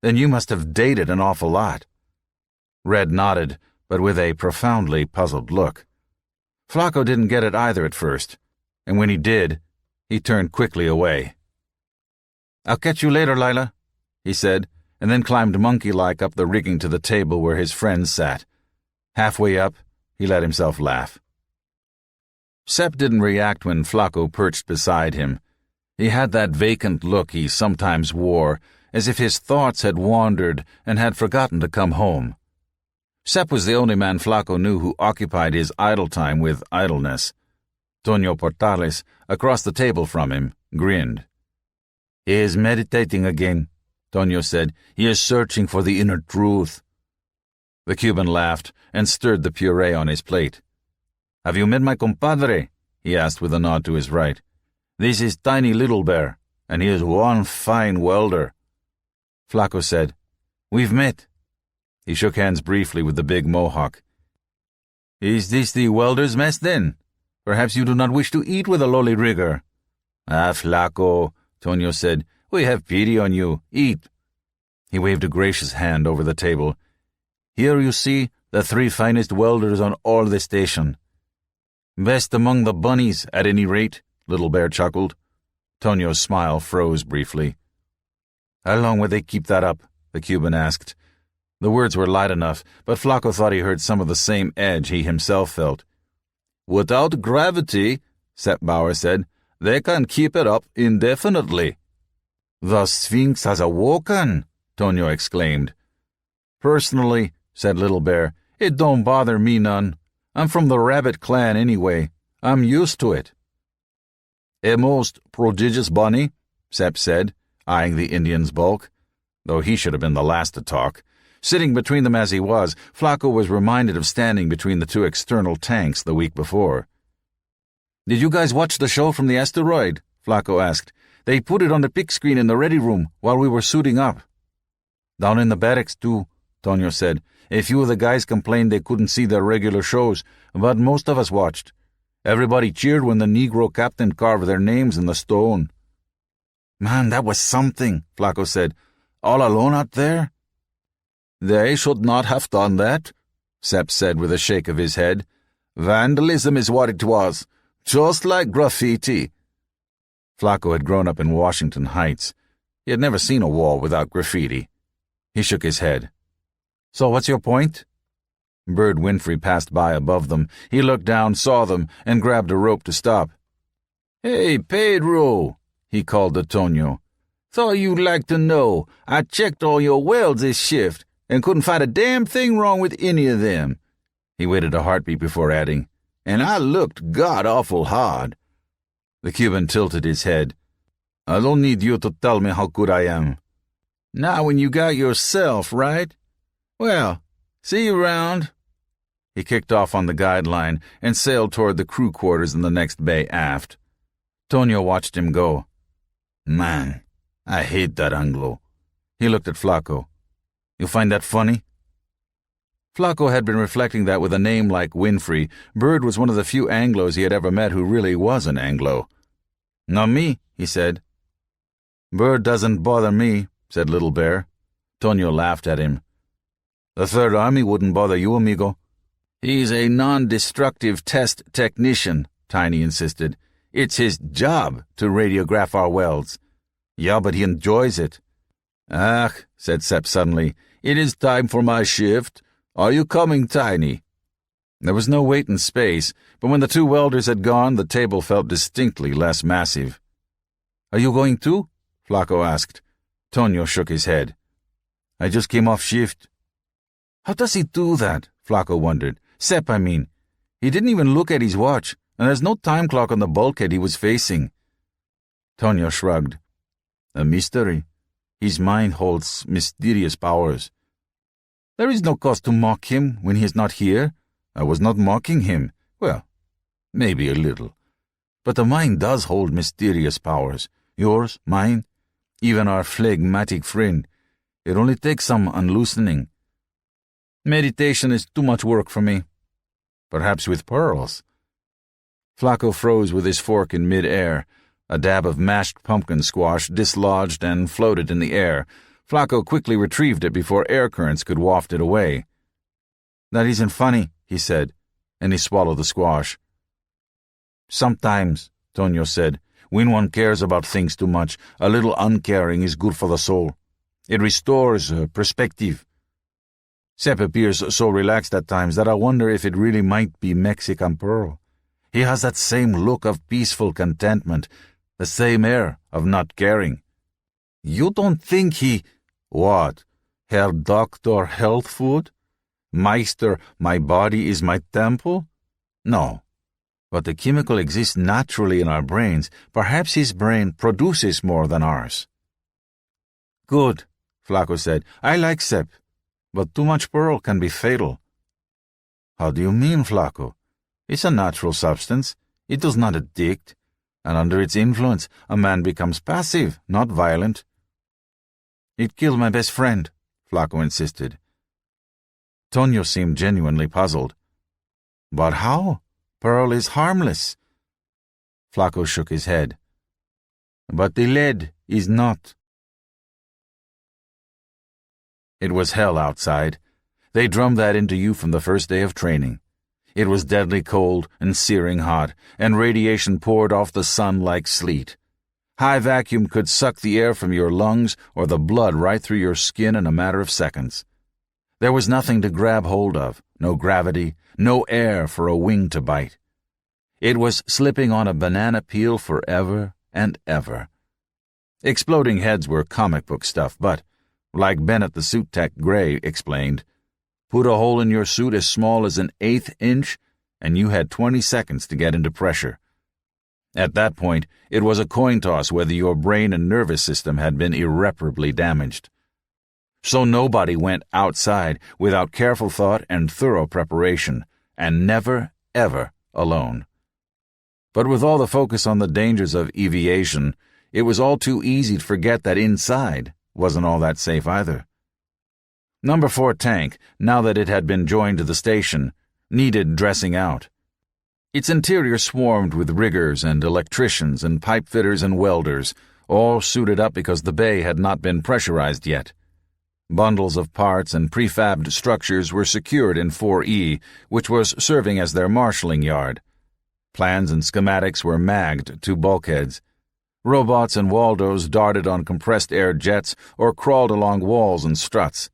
"Then you must have dated an awful lot." Red nodded, but with a profoundly puzzled look. Flacco didn't get it either at first, and when he did, he turned quickly away. "I'll catch you later, Lila," he said, and then climbed monkey-like up the rigging to the table where his friends sat. Halfway up, he let himself laugh. Sepp didn't react when Flacco perched beside him. He had that vacant look he sometimes wore, as if his thoughts had wandered and had forgotten to come home. Sepp was the only man Flacco knew who occupied his idle time with idleness. Tonio Portales, across the table from him, grinned. "He is meditating again," Tonio said. "He is searching for the inner truth." The Cuban laughed and stirred the puree on his plate. "Have you met my compadre?" he asked with a nod to his right. "This is Tiny Little Bear, and he is one fine welder." Flacco said, "We've met." He shook hands briefly with the big Mohawk. "Is this the welder's mess, then? Perhaps you do not wish to eat with a lowly rigger." "Ah, Flacco," Tonio said, "we have pity on you. Eat." He waved a gracious hand over the table. "Here you see the 3 finest welders on all the station." "Best among the bunnies, at any rate," Little Bear chuckled. Tonio's smile froze briefly. "How long will they keep that up?" the Cuban asked. The words were light enough, but Flacco thought he heard some of the same edge he himself felt. "Without gravity," Sepp Bauer said, "they can keep it up indefinitely." "The Sphinx has awoken," Tonio exclaimed. "Personally," said Little Bear, "it don't bother me none. I'm from the rabbit clan anyway. I'm used to it." "A most prodigious bunny," Sepp said, eyeing the Indian's bulk, though he should have been the last to talk. Sitting between them as he was, Flacco was reminded of standing between the two external tanks the week before. "Did you guys watch the show from the asteroid?" Flacco asked. "They put it on the big screen in the ready room while we were suiting up." "Down in the barracks, too," Tonio said. "A few of the guys complained they couldn't see their regular shows, but most of us watched. Everybody cheered when the Negro captain carved their names in the stone." "Man, that was something," Flacco said. "All alone out there?" "They should not have done that," Sepp said with a shake of his head. "Vandalism is what it was, just like graffiti." Flacco had grown up in Washington Heights. He had never seen a wall without graffiti. He shook his head. "So what's your point?" Bird Winfrey passed by above them. He looked down, saw them, and grabbed a rope to stop. "Hey, Pedro," he called to Tonio. "Thought you'd like to know. I checked all your welds this shift and couldn't find a damn thing wrong with any of them." He waited a heartbeat before adding, "And I looked god-awful hard." The Cuban tilted his head. "I don't need you to tell me how good I am." "Not when you got yourself, right? Well, see you around." He kicked off on the guideline and sailed toward the crew quarters in the next bay aft. Tonio watched him go. "Man, I hate that Anglo." He looked at Flacco. "You find that funny?" Flacco had been reflecting that with a name like Winfrey, Bird was one of the few Anglos he had ever met who really was an Anglo. "Not me," he said. "Bird doesn't bother me," said Little Bear. Tonio laughed at him. "The Third Army wouldn't bother you, amigo." "He's a non-destructive test technician," Tiny insisted. "It's his job to radiograph our welds." "Yeah, but he enjoys it." "Ah," said Sepp suddenly, "it is time for my shift. Are you coming, Tiny?" There was no weight in space, but when the two welders had gone, the table felt distinctly less massive. "Are you going too?" Flacco asked. Tonio shook his head. "I just came off shift." "How does he do that?" Flacco wondered. Sepp, I mean. He didn't even look at his watch, and there's no time clock on the bulkhead he was facing. Tonio shrugged. "A mystery. His mind holds mysterious powers. There is no cause to mock him when he is not here. I was not mocking him. Well, maybe a little. But the mind does hold mysterious powers. Yours, mine, even our phlegmatic friend. It only takes some unloosening. Meditation is too much work for me. Perhaps with pearls." Flacco froze with his fork in mid-air. A dab of mashed pumpkin squash dislodged and floated in the air. Flacco quickly retrieved it before air currents could waft it away. "That isn't funny," he said, and he swallowed the squash. "Sometimes," Tonio said, "when one cares about things too much, a little uncaring is good for the soul. It restores perspective. Sepp appears so relaxed at times that I wonder if it really might be Mexican Pearl. He has that same look of peaceful contentment, the same air of not caring. You don't think he—" "What? Herr Doctor Health Food? Meister, my body is my temple? No. But the chemical exists naturally in our brains. Perhaps his brain produces more than ours." "Good," Flacco said. "I like Sepp. But too much pearl can be fatal." "How do you mean, Flacco? It's a natural substance. It does not addict, and under its influence a man becomes passive, not violent." "It killed my best friend," Flacco insisted. Tonio seemed genuinely puzzled. "But how? Pearl is harmless." Flacco shook his head. "But the lead is not." It was hell outside. They drummed that into you from the first day of training. It was deadly cold and searing hot, and radiation poured off the sun like sleet. High vacuum could suck the air from your lungs or the blood right through your skin in a matter of seconds. There was nothing to grab hold of, no gravity, no air for a wing to bite. It was slipping on a banana peel forever and ever. Exploding heads were comic book stuff, but, like Bennett the suit tech Gray explained, put a hole in your suit as small as an 1/8 inch, and you had 20 seconds to get into pressure. At that point, it was a coin toss whether your brain and nervous system had been irreparably damaged. So nobody went outside without careful thought and thorough preparation, and never, ever alone. But with all the focus on the dangers of aviation, it was all too easy to forget that inside wasn't all that safe either. Number 4 tank, now that it had been joined to the station, needed dressing out. Its interior swarmed with riggers and electricians and pipe fitters and welders, all suited up because the bay had not been pressurized yet. Bundles of parts and prefabbed structures were secured in 4E, which was serving as their marshalling yard. Plans and schematics were magged to bulkheads. Robots and Waldos darted on compressed air jets or crawled along walls and struts.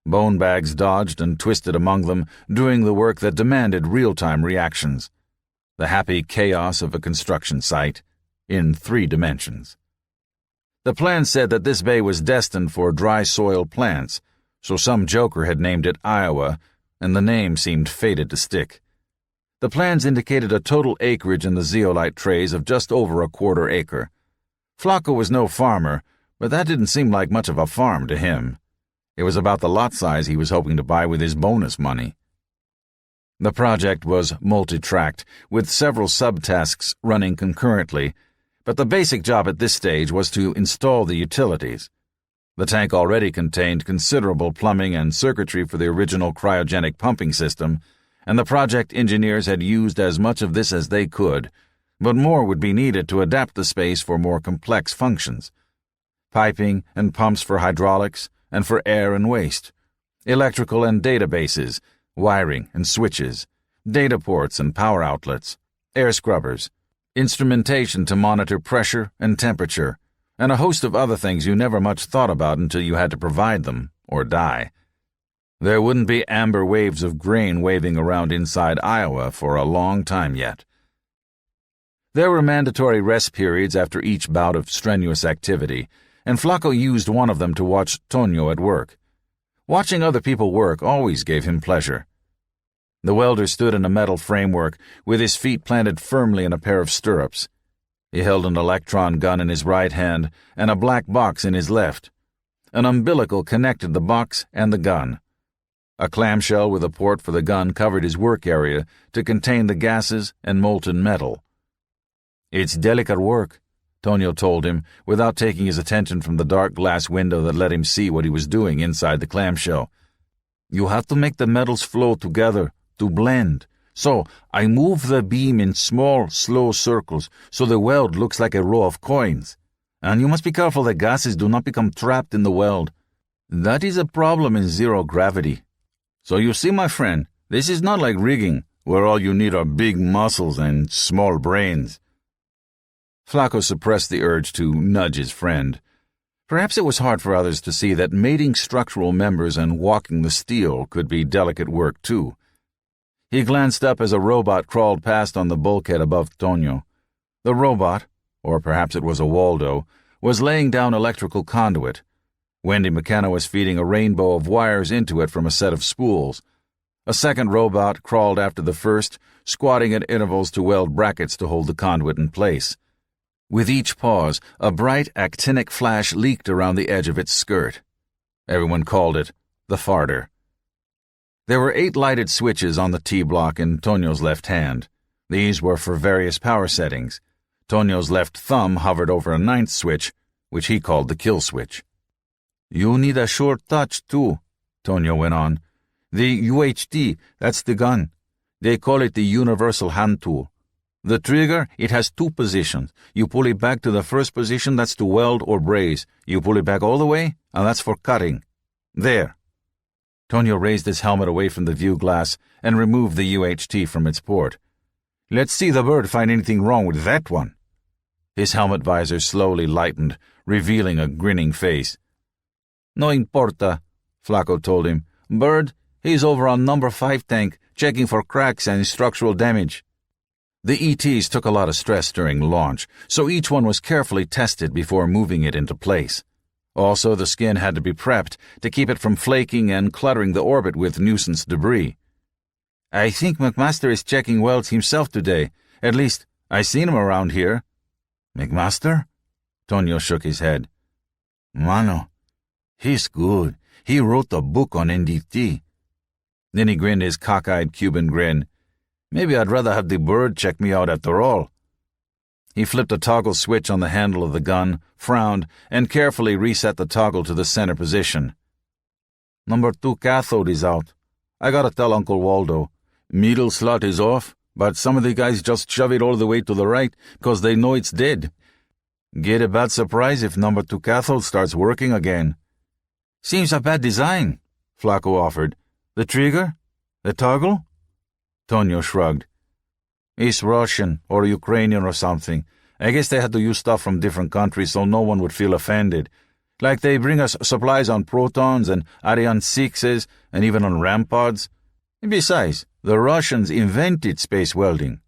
Bone bags dodged and twisted among them, doing the work that demanded real-time reactions. The happy chaos of a construction site, in 3 dimensions. The plan said that this bay was destined for dry soil plants, so some joker had named it Iowa, and the name seemed fated to stick. The plans indicated a total acreage in the zeolite trays of just over a 1/4 acre. Flacco was no farmer, but that didn't seem like much of a farm to him. It was about the lot size he was hoping to buy with his bonus money. The project was multi-tracked, with several subtasks running concurrently, but the basic job at this stage was to install the utilities. The tank already contained considerable plumbing and circuitry for the original cryogenic pumping system, and the project engineers had used as much of this as they could, but more would be needed to adapt the space for more complex functions. Piping and pumps for hydraulics and for air and waste, electrical and databases, wiring and switches, data ports and power outlets, air scrubbers, instrumentation to monitor pressure and temperature, and a host of other things you never much thought about until you had to provide them, or die. There wouldn't be amber waves of grain waving around inside Iowa for a long time yet. There were mandatory rest periods after each bout of strenuous activity, and Flacco used one of them to watch Tonio at work. Watching other people work always gave him pleasure. The welder stood in a metal framework, with his feet planted firmly in a pair of stirrups. He held an electron gun in his right hand and a black box in his left. An umbilical connected the box and the gun. A clamshell with a port for the gun covered his work area to contain the gases and molten metal. "It's delicate work," Tonio told him, without taking his attention from the dark glass window that let him see what he was doing inside the clamshell. "You have to make the metals flow together, to blend. So, I move the beam in small, slow circles so the weld looks like a row of coins. And you must be careful that gases do not become trapped in the weld. That is a problem in zero gravity. So you see, my friend, this is not like rigging, where all you need are big muscles and small brains." Flacco suppressed the urge to nudge his friend. Perhaps it was hard for others to see that mating structural members and walking the steel could be delicate work, too. He glanced up as a robot crawled past on the bulkhead above Tonio. The robot, or perhaps it was a Waldo, was laying down electrical conduit. Wendy McKenna was feeding a rainbow of wires into it from a set of spools. A second robot crawled after the first, squatting at intervals to weld brackets to hold the conduit in place. With each pause, a bright actinic flash leaked around the edge of its skirt. Everyone called it the farter. There were 8 lighted switches on the T-block in Tonio's left hand. These were for various power settings. Tonio's left thumb hovered over a 9th switch, which he called the kill switch. "You need a short touch, too," Tonio went on. "The UHT, that's the gun. They call it the Universal Hand Tool. The trigger, it has 2 positions. You pull it back to the first position, that's to weld or braze. You pull it back all the way, and that's for cutting. There." Tonio raised his helmet away from the view glass and removed the UHT from its port. "Let's see the bird find anything wrong with that one." His helmet visor slowly lightened, revealing a grinning face. "No importa," Flacco told him. "Bird, he's over on number 5 tank, checking for cracks and structural damage." The ETs took a lot of stress during launch, so each one was carefully tested before moving it into place. Also, the skin had to be prepped to keep it from flaking and cluttering the orbit with nuisance debris. "I think McMaster is checking welds himself today. At least, I seen him around here." "McMaster?" Tonio shook his head. "Mano, he's good. He wrote the book on NDT." Then he grinned his cockeyed Cuban grin. "Maybe I'd rather have the bird check me out after all." He flipped a toggle switch on the handle of the gun, frowned, and carefully reset the toggle to the center position. "Number 2 cathode is out. I gotta tell Uncle Waldo. Middle slot is off, but some of the guys just shove it all the way to the right because they know it's dead. Get a bad surprise if number 2 cathode starts working again." "Seems a bad design," Flacco offered. "The trigger? The toggle?" Tonio shrugged. "It's Russian or Ukrainian or something. I guess they had to use stuff from different countries so no one would feel offended. Like they bring us supplies on Protons and Ariane 6s and even on Rampods. Besides, the Russians invented space welding."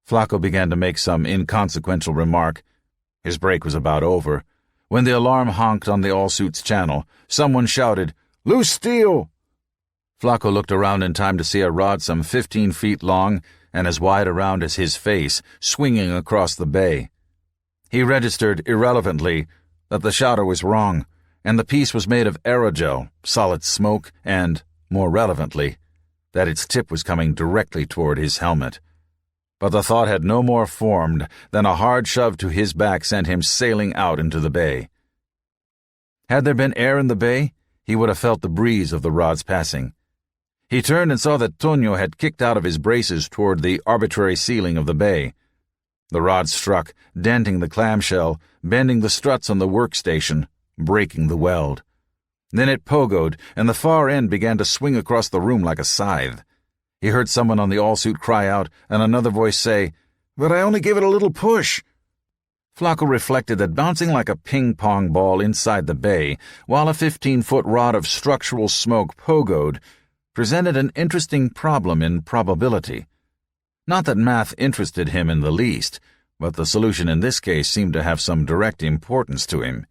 Flacco began to make some inconsequential remark. His break was about over. When the alarm honked on the all-suits channel, someone shouted, "Loose steel!" Flacco looked around in time to see a rod some 15 feet long and as wide around as his face swinging across the bay. He registered irrelevantly that the shouter was wrong, and the piece was made of aerogel, solid smoke, and, more relevantly, that its tip was coming directly toward his helmet. But the thought had no more formed than a hard shove to his back sent him sailing out into the bay. Had there been air in the bay, he would have felt the breeze of the rod's passing. He turned and saw that Tonio had kicked out of his braces toward the arbitrary ceiling of the bay. The rod struck, denting the clamshell, bending the struts on the workstation, breaking the weld. Then it pogoed, and the far end began to swing across the room like a scythe. He heard someone on the all-suit cry out, and another voice say, "But I only gave it a little push." Flacco reflected that bouncing like a ping-pong ball inside the bay, while a 15-foot rod of structural smoke pogoed, presented an interesting problem in probability. Not that math interested him in the least, but the solution in this case seemed to have some direct importance to him.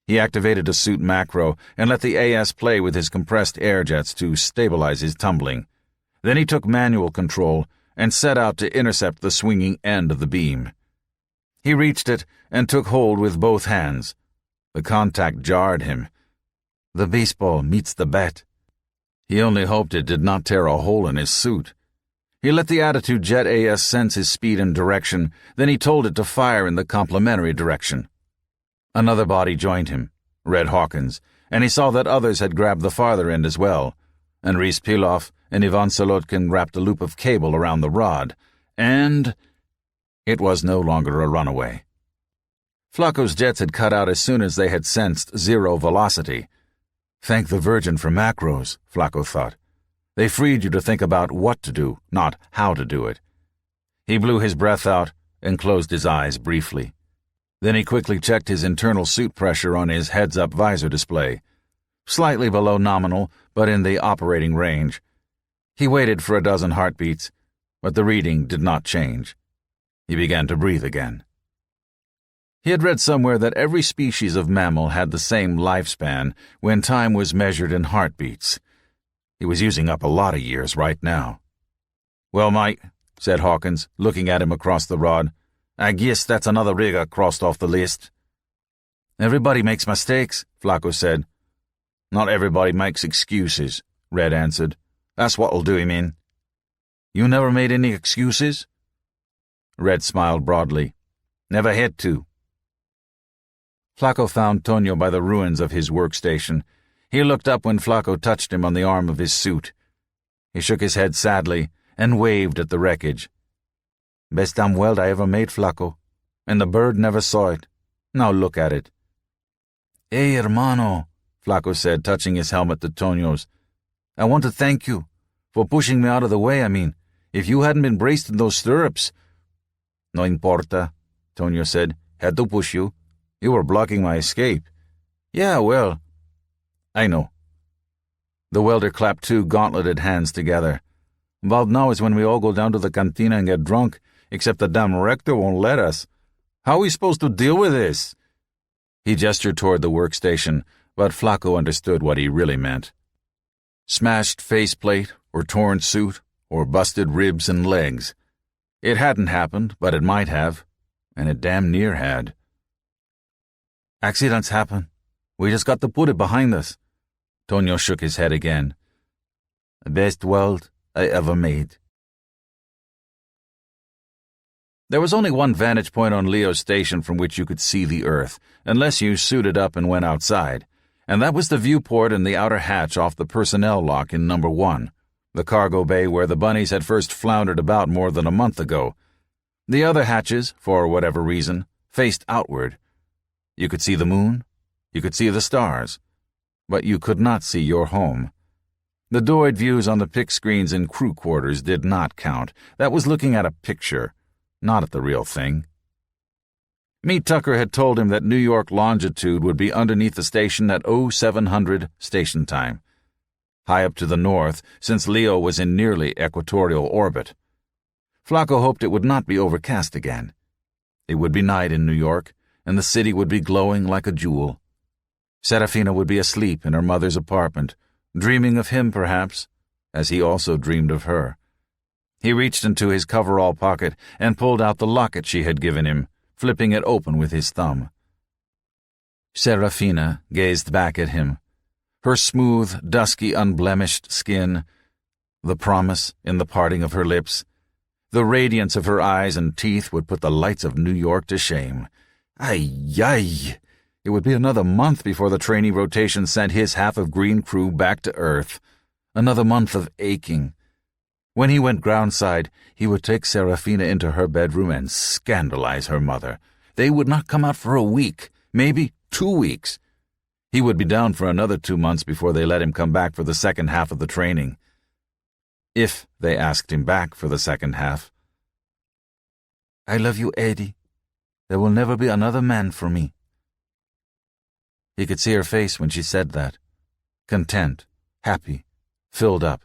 He activated a suit macro and let the AS play with his compressed air jets to stabilize his tumbling. Then he took manual control and set out to intercept the swinging end of the beam. He reached it and took hold with both hands. The contact jarred him. The baseball meets the bat. He only hoped it did not tear a hole in his suit. He let the Attitude Jet AS sense his speed and direction, then he told it to fire in the complementary direction. Another body joined him, Red Hawkins, and he saw that others had grabbed the farther end as well. Andriy Pilov and Ivan Solodkin wrapped a loop of cable around the rod, and it was no longer a runaway. Flacco's jets had cut out as soon as they had sensed zero velocity. Thank the Virgin for macros, Flacco thought. They freed you to think about what to do, not how to do it. He blew his breath out and closed his eyes briefly. Then he quickly checked his internal suit pressure on his heads-up visor display. Slightly below nominal, but in the operating range. He waited for a dozen heartbeats, but the reading did not change. He began to breathe again. He had read somewhere that every species of mammal had the same lifespan when time was measured in heartbeats. He was using up a lot of years right now. "Well, mate," said Hawkins, looking at him across the rod, "I guess that's another rigger crossed off the list." "Everybody makes mistakes," Flacco said. "Not everybody makes excuses," Red answered. "That's what'll do him in." "You never made any excuses?" Red smiled broadly. "Never had to." Flacco found Tonio by the ruins of his workstation. He looked up when Flacco touched him on the arm of his suit. He shook his head sadly and waved at the wreckage. "Best damn weld I ever made, Flacco. And the bird never saw it. Now look at it." "Hey, hermano," Flacco said, touching his helmet to Tonio's. "I want to thank you for pushing me out of the way. If you hadn't been braced in those stirrups—" "No importa." Tonio said. "Had to push you. You were blocking my escape." "Yeah, well." "I know." The welder clapped two gauntleted hands together. "About now is when we all go down to the cantina and get drunk, except the damn rector won't let us. How are we supposed to deal with this?" He gestured toward the workstation, but Flaco understood what he really meant. Smashed faceplate, or torn suit, or busted ribs and legs. It hadn't happened, but it might have, and it damn near had. "Accidents happen. We just got to put it behind us." Tonio shook his head again. "The best weld I ever made." There was only one vantage point on Leo's station from which you could see the Earth, unless you suited up and went outside, and that was the viewport in the outer hatch off the personnel lock in Number 1, the cargo bay where the bunnies had first floundered about more than a month ago. The other hatches, for whatever reason, faced outward. You could see the moon, you could see the stars, but you could not see your home. The doid views on the pic screens in crew quarters did not count. That was looking at a picture, not at the real thing. Meat Tucker had told him that New York longitude would be underneath the station at 0700 station time, high up to the north, since Leo was in nearly equatorial orbit. Flaco hoped it would not be overcast again. It would be night in New York, and the city would be glowing like a jewel. Serafina would be asleep in her mother's apartment, dreaming of him perhaps, as he also dreamed of her. He reached into his coverall pocket and pulled out the locket she had given him, flipping it open with his thumb. Serafina gazed back at him, her smooth, dusky, unblemished skin, the promise in the parting of her lips. The radiance of her eyes and teeth would put the lights of New York to shame. Ay, ay! It would be another month before the trainee rotation sent his half of Green Crew back to Earth. Another month of aching. When he went groundside, he would take Serafina into her bedroom and scandalize her mother. They would not come out for a week, maybe 2 weeks. He would be down for another 2 months before they let him come back for the second half of the training. If they asked him back for the second half. "I love you, Eddie. There will never be another man for me." He could see her face when she said that. Content, happy, filled up.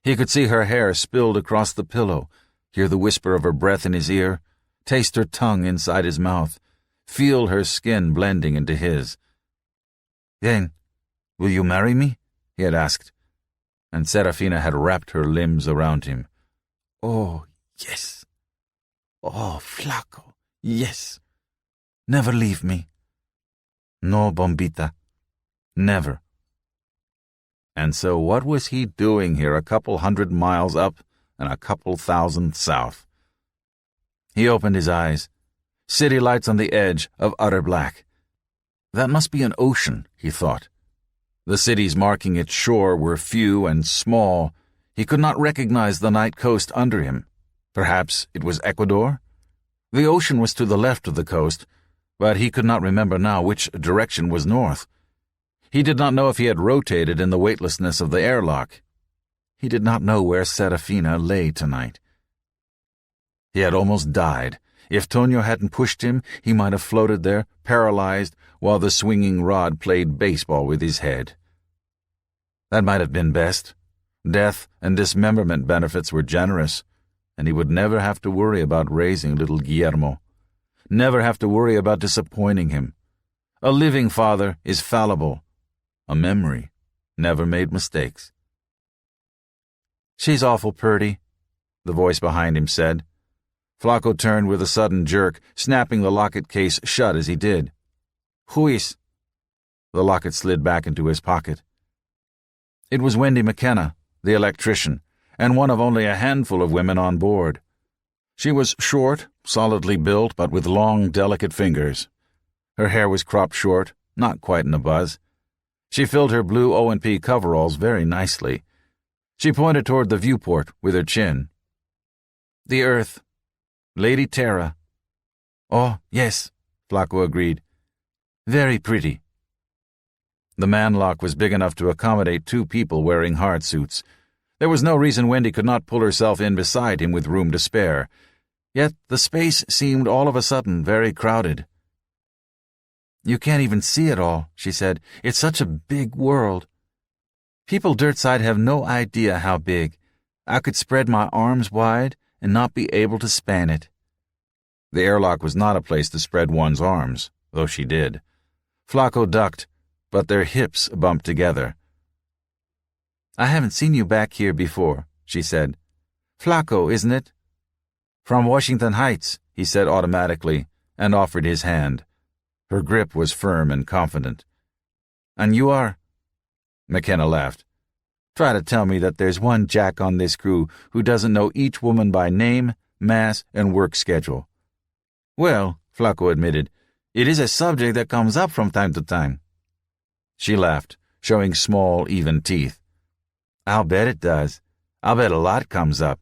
He could see her hair spilled across the pillow, hear the whisper of her breath in his ear, taste her tongue inside his mouth, feel her skin blending into his. "Then, will you marry me?" he had asked, and Serafina had wrapped her limbs around him. "Oh, yes. Oh, Flaco, yes. Never leave me." "No, Bombita. Never." And so what was he doing here a couple 100 miles up and a couple 1,000 south? He opened his eyes. City lights on the edge of utter black. That must be an ocean, he thought. The cities marking its shore were few and small. He could not recognize the night coast under him. Perhaps it was Ecuador? The ocean was to the left of the coast, but he could not remember now which direction was north. He did not know if he had rotated in the weightlessness of the airlock. He did not know where Serafina lay tonight. He had almost died. If Tonio hadn't pushed him, he might have floated there, paralyzed, while the swinging rod played baseball with his head. That might have been best. Death and dismemberment benefits were generous, and he would never have to worry about raising little Guillermo. Never have to worry about disappointing him. A living father is fallible. A memory never made mistakes. "She's awful purty," the voice behind him said. Flaco turned with a sudden jerk, snapping the locket case shut as he did. "Who is?" The locket slid back into his pocket. It was Wendy McKenna, the electrician, and one of only a handful of women on board. She was short, solidly built, but with long, delicate fingers. Her hair was cropped short, not quite in a buzz. She filled her blue O&P coveralls very nicely. She pointed toward the viewport with her chin. "The Earth. Lady Terra." "Oh, yes," Flaco agreed. "Very pretty." The manlock was big enough to accommodate 2 people wearing hard suits. There was no reason Wendy could not pull herself in beside him with room to spare. Yet the space seemed all of a sudden very crowded. "You can't even see it all," she said. "It's such a big world. People dirtside have no idea how big. I could spread my arms wide and not be able to span it." The airlock was not a place to spread one's arms, though she did. Flacco ducked, but their hips bumped together. "I haven't seen you back here before," she said. "Flacco, isn't it?" "From Washington Heights," he said automatically, and offered his hand. Her grip was firm and confident. "And you are?" McKenna laughed. "Try to tell me that there's one jack on this crew who doesn't know each woman by name, mass, and work schedule." "Well," Flacco admitted, "it is a subject that comes up from time to time." She laughed, showing small, even teeth. "I'll bet it does. I'll bet a lot comes up.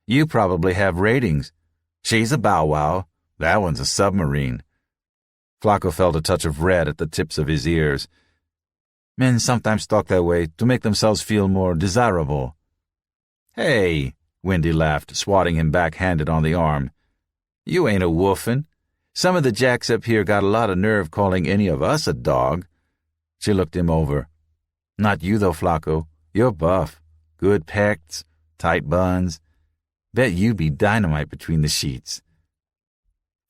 You probably have ratings. She's a bow wow. That one's a submarine." Flacco felt a touch of red at the tips of his ears. "Men sometimes talk that way to make themselves feel more desirable." "Hey," Wendy laughed, swatting him backhanded on the arm. "You ain't a woofin'. Some of the jacks up here got a lot of nerve calling any of us a dog." She looked him over. "Not you, though, Flacco. You're buff. Good pecs, tight buns. Bet you'd be dynamite between the sheets."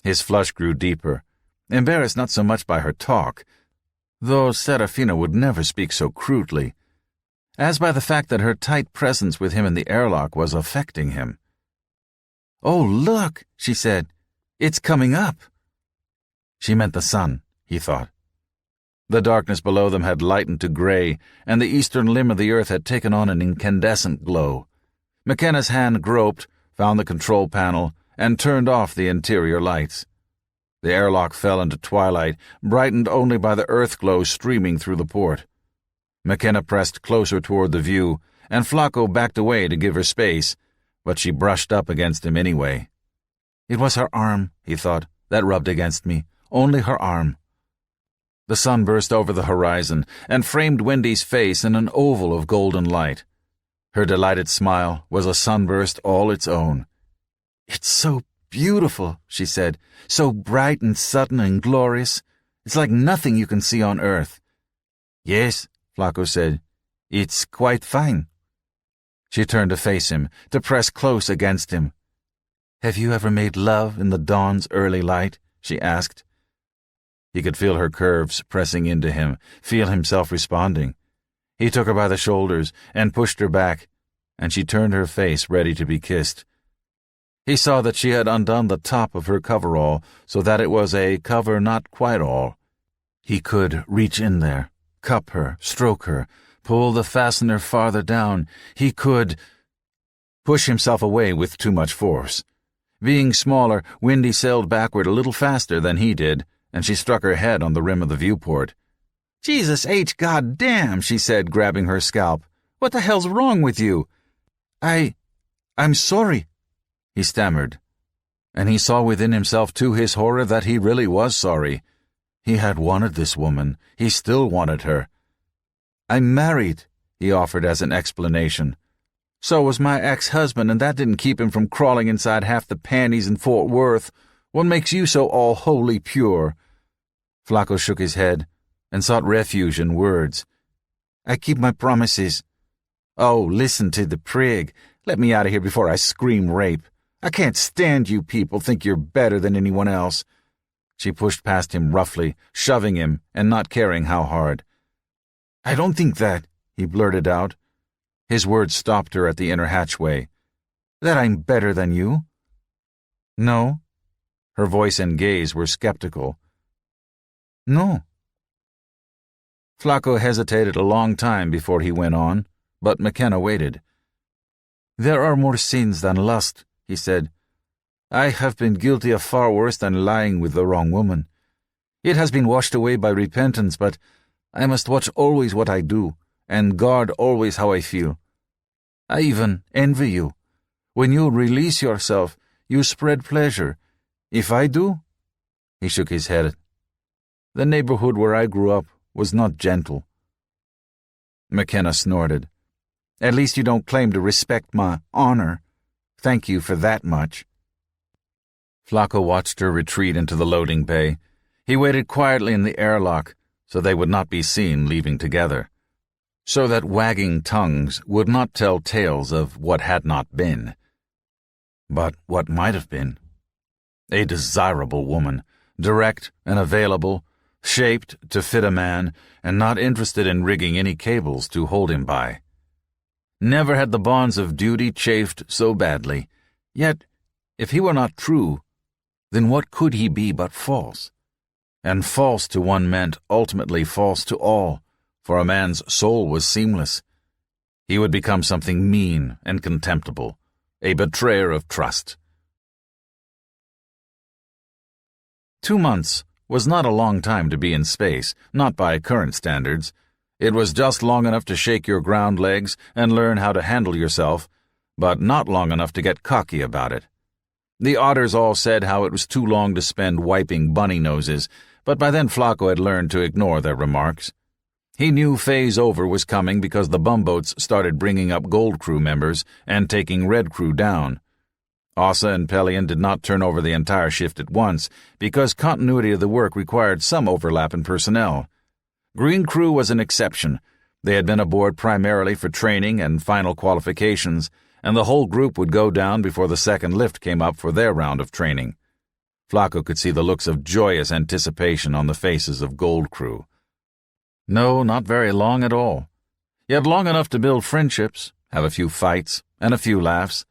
His flush grew deeper, embarrassed not so much by her talk, though Serafina would never speak so crudely, as by the fact that her tight presence with him in the airlock was affecting him. "Oh, look," she said. "It's coming up." She meant the sun, he thought. The darkness below them had lightened to gray, and the eastern limb of the earth had taken on an incandescent glow. McKenna's hand groped, found the control panel, and turned off the interior lights. The airlock fell into twilight, brightened only by the earth glow streaming through the port. McKenna pressed closer toward the view, and Flacco backed away to give her space, but she brushed up against him anyway. It was her arm, he thought, that rubbed against me. Only her arm. The sun burst over the horizon and framed Wendy's face in an oval of golden light. Her delighted smile was a sunburst all its own. "It's so beautiful," she said. "So bright and sudden and glorious. It's like nothing you can see on Earth." "Yes," Flacco said. "It's quite fine." She turned to face him, to press close against him. "Have you ever made love in the dawn's early light?" she asked. He could feel her curves pressing into him, feel himself responding. He took her by the shoulders and pushed her back, and she turned her face ready to be kissed. He saw that she had undone the top of her coverall so that it was a cover not quite all. He could reach in there, cup her, stroke her, pull the fastener farther down. He could push himself away with too much force. Being smaller, Wendy sailed backward a little faster than he did, and she struck her head on the rim of the viewport. "Jesus H. goddamn," she said, grabbing her scalp. "What the hell's wrong with you?" I'm sorry," he stammered. And he saw within himself, to his horror, that he really was sorry. He had wanted this woman. He still wanted her. "I'm married," he offered as an explanation. "So was my ex-husband, and that didn't keep him from crawling inside half the panties in Fort Worth. What makes you so all-holy pure?" Flacco shook his head and sought refuge in words. "I keep my promises." "Oh, listen to the prig. Let me out of here before I scream rape. I can't stand you people think you're better than anyone else." She pushed past him roughly, shoving him and not caring how hard. "I don't think that," he blurted out. His words stopped her at the inner hatchway. "That I'm better than you?" "No." Her voice and gaze were skeptical. "No." Flacco hesitated a long time before he went on, but McKenna waited. "There are more sins than lust," he said. "I have been guilty of far worse than lying with the wrong woman. It has been washed away by repentance, but I must watch always what I do, and guard always how I feel. I even envy you. When you release yourself, you spread pleasure. If I do?" He shook his head. "The neighborhood where I grew up was not gentle." McKenna snorted. "At least you don't claim to respect my honor. Thank you for that much." Flacco watched her retreat into the loading bay. He waited quietly in the airlock so they would not be seen leaving together, so that wagging tongues would not tell tales of what had not been, but what might have been. A desirable woman, direct and available, shaped to fit a man, and not interested in rigging any cables to hold him by. Never had the bonds of duty chafed so badly. Yet, if he were not true, then what could he be but false? And false to one meant ultimately false to all, for a man's soul was seamless. He would become something mean and contemptible, a betrayer of trust. 2 months was not a long time to be in space, not by current standards. It was just long enough to shake your ground legs and learn how to handle yourself, but not long enough to get cocky about it. The otters all said how it was too long to spend wiping bunny noses, but by then Flacco had learned to ignore their remarks. He knew phase over was coming because the bumboats started bringing up Gold Crew members and taking Red Crew down. Ossa and Pelion did not turn over the entire shift at once because continuity of the work required some overlap in personnel. Green Crew was an exception. They had been aboard primarily for training and final qualifications, and the whole group would go down before the second lift came up for their round of training. Flacco could see the looks of joyous anticipation on the faces of Gold Crew. No, not very long at all. Yet long enough to build friendships, have a few fights, and a few laughs.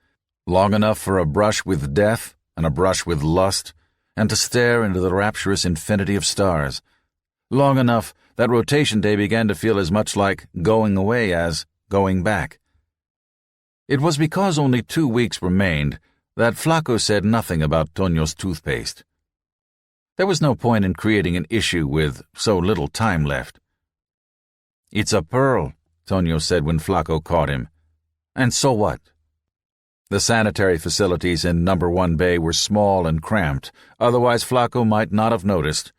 Long enough for a brush with death and a brush with lust, and to stare into the rapturous infinity of stars. Long enough that rotation day began to feel as much like going away as going back. It was because only 2 weeks remained that Flacco said nothing about Tonio's toothpaste. There was no point in creating an issue with so little time left. "It's a pearl," Tonio said when Flacco caught him. "And so what?" The sanitary facilities in No. 1 Bay were small and cramped, otherwise Flacco might not have noticed.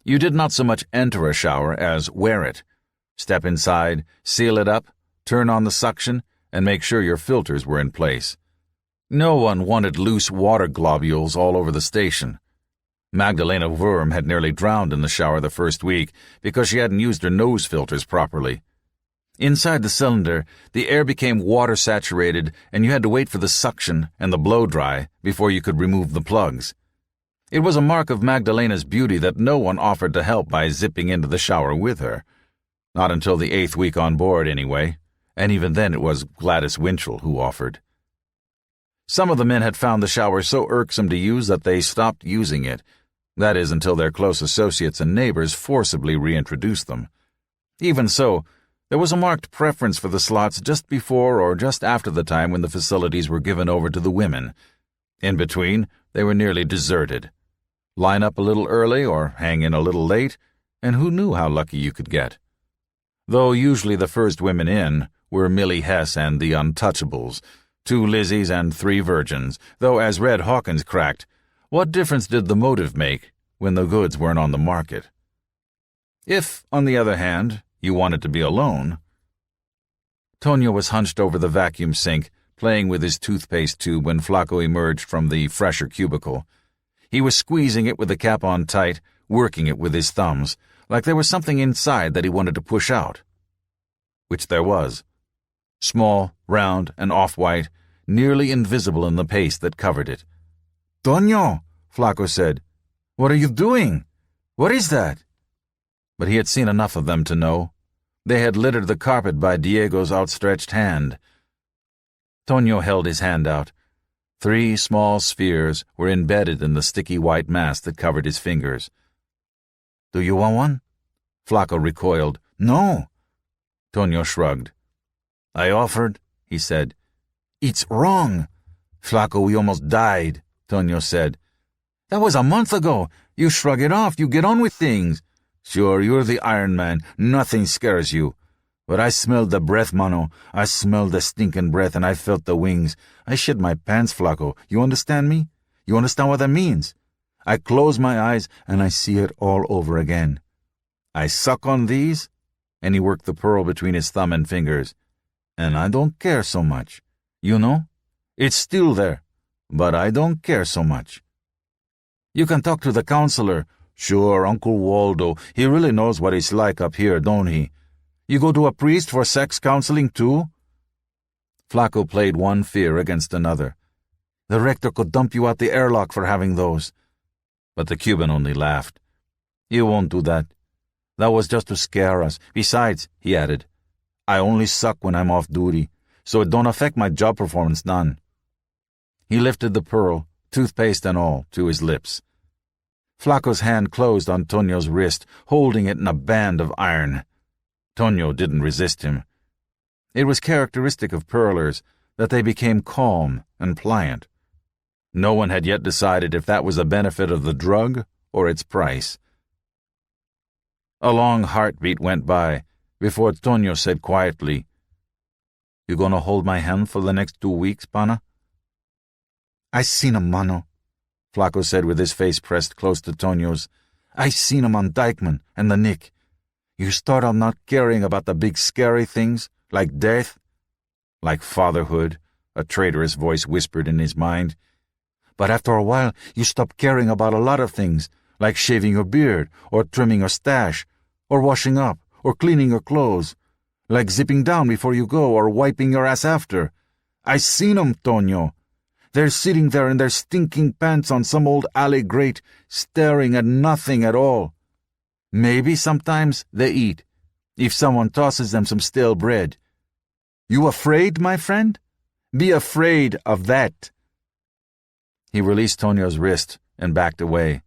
You did not so much enter a shower as wear it. Step inside, seal it up, turn on the suction, and make sure your filters were in place. No one wanted loose water globules all over the station. Magdalena Wurm had nearly drowned in the shower the first week because she hadn't used her nose filters properly. Inside the cylinder, the air became water-saturated, and you had to wait for the suction and the blow-dry before you could remove the plugs. It was a mark of Magdalena's beauty that no one offered to help by zipping into the shower with her. Not until the 8th week on board, anyway, and even then it was Gladys Winchell who offered. Some of the men had found the shower so irksome to use that they stopped using it. That is, until their close associates and neighbors forcibly reintroduced them. Even so, there was a marked preference for the slots just before or just after the time when the facilities were given over to the women. In between, they were nearly deserted. Line up a little early or hang in a little late, and who knew how lucky you could get? Though usually the first women in were Millie Hess and the Untouchables, 2 Lizzies and 3 virgins, though as Red Hawkins cracked, what difference did the motive make when the goods weren't on the market? If, on the other hand, you wanted to be alone. Tonio was hunched over the vacuum sink, playing with his toothpaste tube when Flacco emerged from the fresher cubicle. He was squeezing it with the cap on tight, working it with his thumbs, like there was something inside that he wanted to push out. Which there was. Small, round, and off-white, nearly invisible in the paste that covered it. "Tonio," Flacco said. "What are you doing? What is that?" But he had seen enough of them to know. They had littered the carpet by Diego's outstretched hand. Tonio held his hand out. 3 small spheres were embedded in the sticky white mass that covered his fingers. "Do you want one?" Flacco recoiled. "No." Tonio shrugged. "I offered," he said. "It's wrong." "Flacco, we almost died," Tonio said. "That was a month ago. You shrug it off. You get on with things." "Sure, you're the Iron Man. Nothing scares you. But I smelled the breath, mano. I smelled the stinking breath, and I felt the wings. I shit my pants, Flacco. You understand me? You understand what that means? I close my eyes, and I see it all over again. I suck on these," and he worked the pearl between his thumb and fingers, "and I don't care so much. You know? It's still there, but I don't care so much." You can talk to the counselor. Sure, Uncle Waldo, he really knows what it's like up here, don't he? You go to a priest for sex counseling, too? Flacco played one fear against another. The rector could dump you out the airlock for having those. But the Cuban only laughed. He won't do that. That was just to scare us. Besides, he added, I only suck when I'm off duty, so it don't affect my job performance none. He lifted the pearl, toothpaste and all, to his lips. Flacco's hand closed on Tonio's wrist, holding it in a band of iron. Tonio didn't resist him. It was characteristic of pearlers that they became calm and pliant. No one had yet decided if that was a benefit of the drug or its price. A long heartbeat went by before Tonio said quietly, You gonna hold my hand for the next 2 weeks, pana? I seen him, mano, Flacco said with his face pressed close to Tonio's. I seen him on Dykeman and the Nick. You start out not caring about the big scary things, like death, like fatherhood, a traitorous voice whispered in his mind. But after a while, you stop caring about a lot of things, like shaving your beard, or trimming your stash, or washing up, or cleaning your clothes, like zipping down before you go, or wiping your ass after. I seen 'em, Tonio. They're sitting there in their stinking pants on some old alley grate, staring at nothing at all. Maybe sometimes they eat, if someone tosses them some stale bread. You afraid, my friend? Be afraid of that. He released Tonio's wrist and backed away.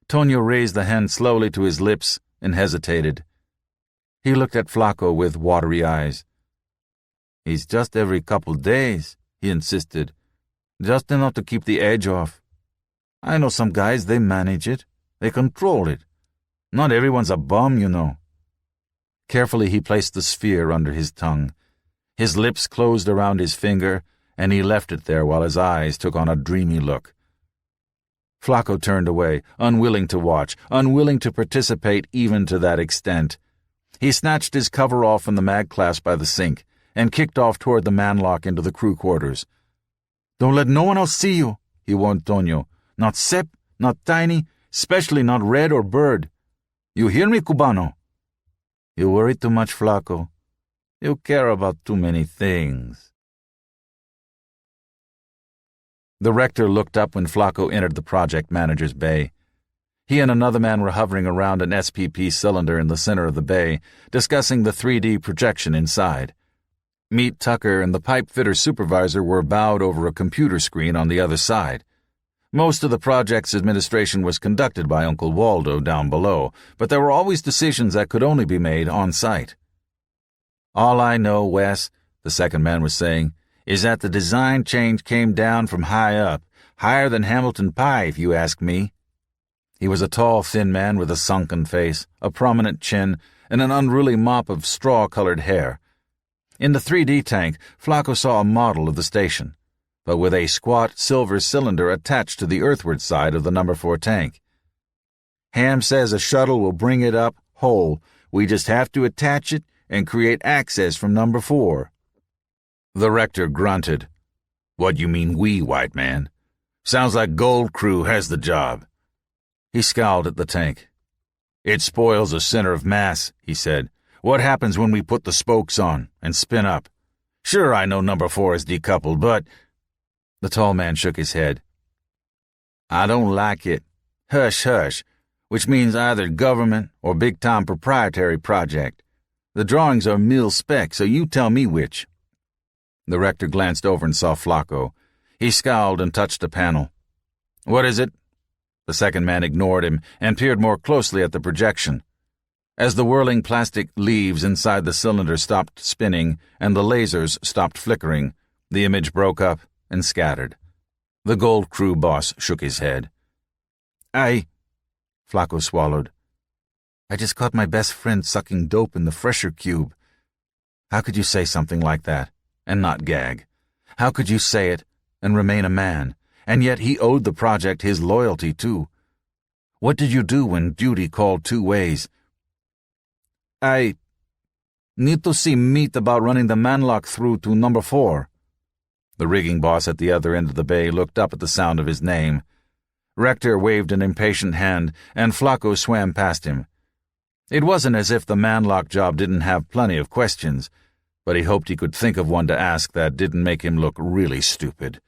Tonio raised the hand slowly to his lips and hesitated. He looked at Flacco with watery eyes. It's just every couple days, he insisted. Just enough to keep the edge off. I know some guys, they manage it. They control it. Not everyone's a bum, you know. Carefully he placed the sphere under his tongue. His lips closed around his finger, and he left it there while his eyes took on a dreamy look. Flacco turned away, unwilling to watch, unwilling to participate even to that extent. He snatched his coverall from the mag clasp by the sink and kicked off toward the manlock into the crew quarters. Don't let no one else see you, he warned Tonio. Not Sepp, not Tiny, especially not Red or Bird. You hear me, Cubano? You worry too much, Flacco. You care about too many things. The rector looked up when Flacco entered the project manager's bay. He and another man were hovering around an SPP cylinder in the center of the bay, discussing the 3D projection inside. Meet Tucker and the pipe fitter supervisor were bowed over a computer screen on the other side. Most of the project's administration was conducted by Uncle Waldo down below, but there were always decisions that could only be made on site. All I know, Wes, the second man was saying, is that the design change came down from high up, higher than Hamilton Pie, if you ask me. He was a tall, thin man with a sunken face, a prominent chin, and an unruly mop of straw-colored hair. In the 3D tank, Flacco saw a model of the station, but with a squat silver cylinder attached to the earthward side of the number 4 tank. Ham says a shuttle will bring it up whole. We just have to attach it and create access from number 4. The rector grunted. What you mean we, white man? Sounds like Gold Crew has the job. He scowled at the tank. It spoils the center of mass, he said. What happens when we put the spokes on and spin up? Sure, I know number 4 is decoupled, but... The tall man shook his head. I don't like it. Hush, hush, which means either government or big-time proprietary project. The drawings are mil-spec, so you tell me which. The rector glanced over and saw Flacco. He scowled and touched a panel. What is it? The second man ignored him and peered more closely at the projection. As the whirling plastic leaves inside the cylinder stopped spinning and the lasers stopped flickering, the image broke up and scattered. The Gold Crew boss shook his head. Flacco swallowed. I just caught my best friend sucking dope in the Fresher Cube. How could you say something like that and not gag? How could you say it and remain a man, and yet he owed the project his loyalty too? What did you do when duty called 2 ways? I need to see meat about running the manlock through to number 4. The rigging boss at the other end of the bay looked up at the sound of his name. Rector waved an impatient hand, and Flacco swam past him. It wasn't as if the manlock job didn't have plenty of questions, but he hoped he could think of one to ask that didn't make him look really stupid.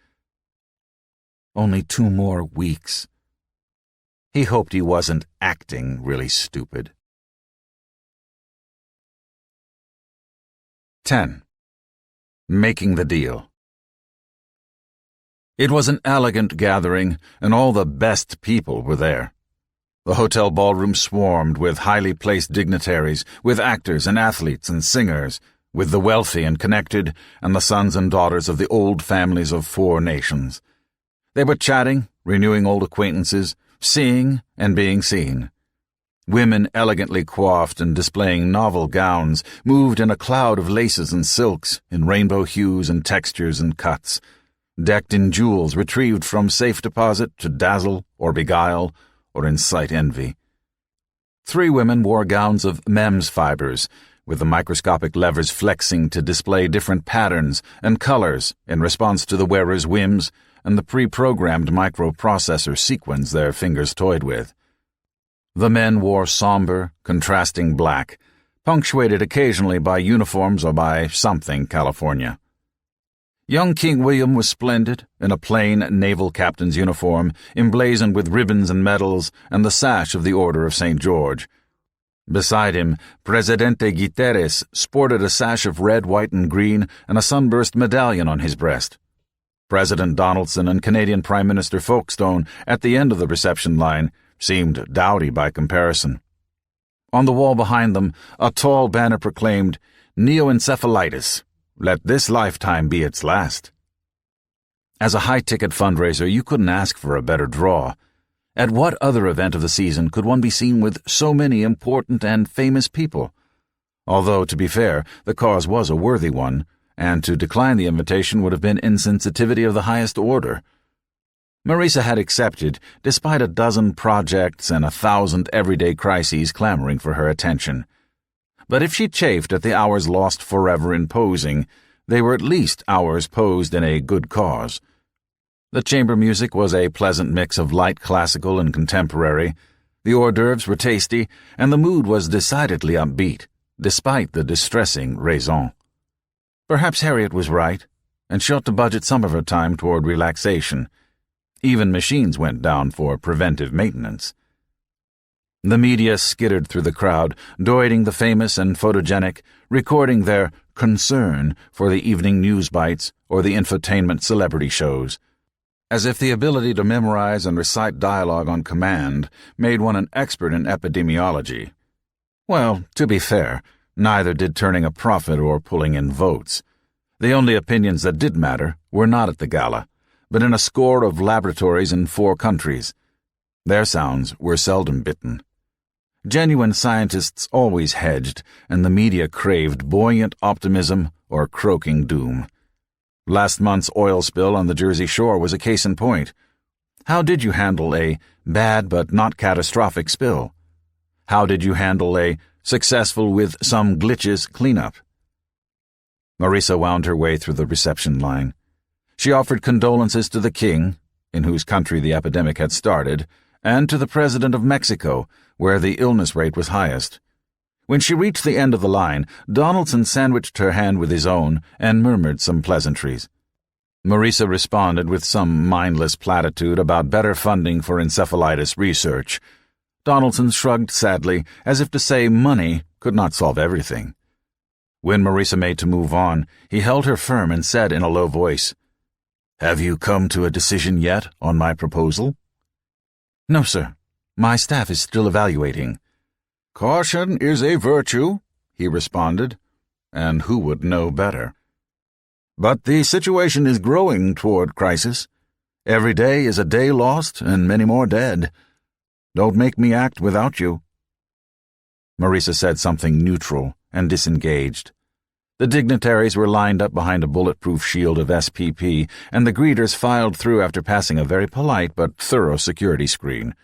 Only 2 more weeks. He hoped he wasn't acting really stupid. 10. Making the deal. It was an elegant gathering, and all the best people were there. The hotel ballroom swarmed with highly placed dignitaries, with actors and athletes and singers, with the wealthy and connected, and the sons and daughters of the old families of 4 nations. They were chatting, renewing old acquaintances, seeing and being seen. Women elegantly coiffed and displaying novel gowns moved in a cloud of laces and silks, in rainbow hues and textures and cuts, decked in jewels retrieved from safe deposit to dazzle or beguile or incite envy. 3 women wore gowns of MEMS fibers, with the microscopic levers flexing to display different patterns and colors in response to the wearer's whims and the pre-programmed microprocessor sequence their fingers toyed with. The men wore somber, contrasting black, punctuated occasionally by uniforms or by something California. Young King William was splendid, in a plain naval captain's uniform, emblazoned with ribbons and medals and the sash of the Order of St. George. Beside him, Presidente Guterres sported a sash of red, white, and green and a sunburst medallion on his breast. President Donaldson and Canadian Prime Minister Folkestone, at the end of the reception line, seemed dowdy by comparison. On the wall behind them, a tall banner proclaimed, "Neoencephalitis. Let this lifetime be its last." As a high-ticket fundraiser, you couldn't ask for a better draw. At what other event of the season could one be seen with so many important and famous people? Although, to be fair, the cause was a worthy one, and to decline the invitation would have been insensitivity of the highest order. Marisa had accepted, despite a dozen projects and 1,000 everyday crises clamoring for her attention. But if she chafed at the hours lost forever in posing, they were at least hours posed in a good cause. The chamber music was a pleasant mix of light classical and contemporary, the hors d'oeuvres were tasty, and the mood was decidedly upbeat, despite the distressing raison. Perhaps Harriet was right, and she ought to budget some of her time toward relaxation. Even machines went down for preventive maintenance. The media skittered through the crowd, doiting the famous and photogenic, recording their concern for the evening news bites or the infotainment celebrity shows. As if the ability to memorize and recite dialogue on command made one an expert in epidemiology. Well, to be fair, neither did turning a profit or pulling in votes. The only opinions that did matter were not at the gala, but in a score of laboratories in 4 countries. Their sounds were seldom bitten. Genuine scientists always hedged, and the media craved buoyant optimism or croaking doom. Last month's oil spill on the Jersey Shore was a case in point. How did you handle a bad but not catastrophic spill? How did you handle a successful with some glitches cleanup? Marisa wound her way through the reception line. She offered condolences to the king, in whose country the epidemic had started, and to the president of Mexico, where the illness rate was highest. When she reached the end of the line, Donaldson sandwiched her hand with his own and murmured some pleasantries. Marisa responded with some mindless platitude about better funding for encephalitis research. Donaldson shrugged sadly, as if to say money could not solve everything. When Marisa made to move on, he held her firm and said in a low voice, "Have you come to a decision yet on my proposal?" "No, sir. My staff is still evaluating." "Caution is a virtue," he responded, and who would know better? "But the situation is growing toward crisis. Every day is a day lost and many more dead. Don't make me act without you." Marisa said something neutral and disengaged. The dignitaries were lined up behind a bulletproof shield of SPP, and the greeters filed through after passing a very polite but thorough security screen.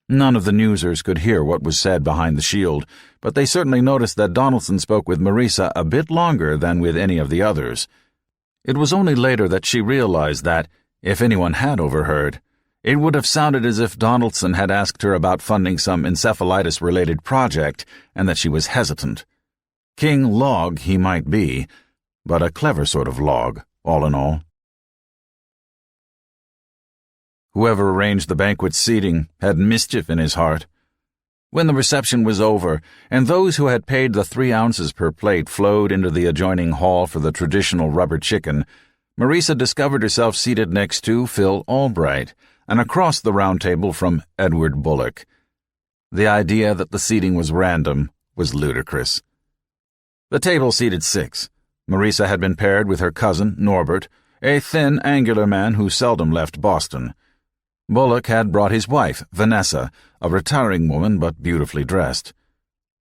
None of the newsers could hear what was said behind the shield, but they certainly noticed that Donaldson spoke with Marisa a bit longer than with any of the others. It was only later that she realized that, if anyone had overheard, It would have sounded as if Donaldson had asked her about funding some encephalitis-related project and that she was hesitant. King Log he might be, but a clever sort of log, all in all. Whoever arranged the banquet seating had mischief in his heart. When the reception was over, and those who had paid the 3 ounces per plate flowed into the adjoining hall for the traditional rubber chicken, Marisa discovered herself seated next to Phil Albright, and across the round table from Edward Bullock. The idea that the seating was random was ludicrous. The table seated 6. Marisa had been paired with her cousin, Norbert, a thin, angular man who seldom left Boston. Bullock had brought his wife, Vanessa, a retiring woman but beautifully dressed.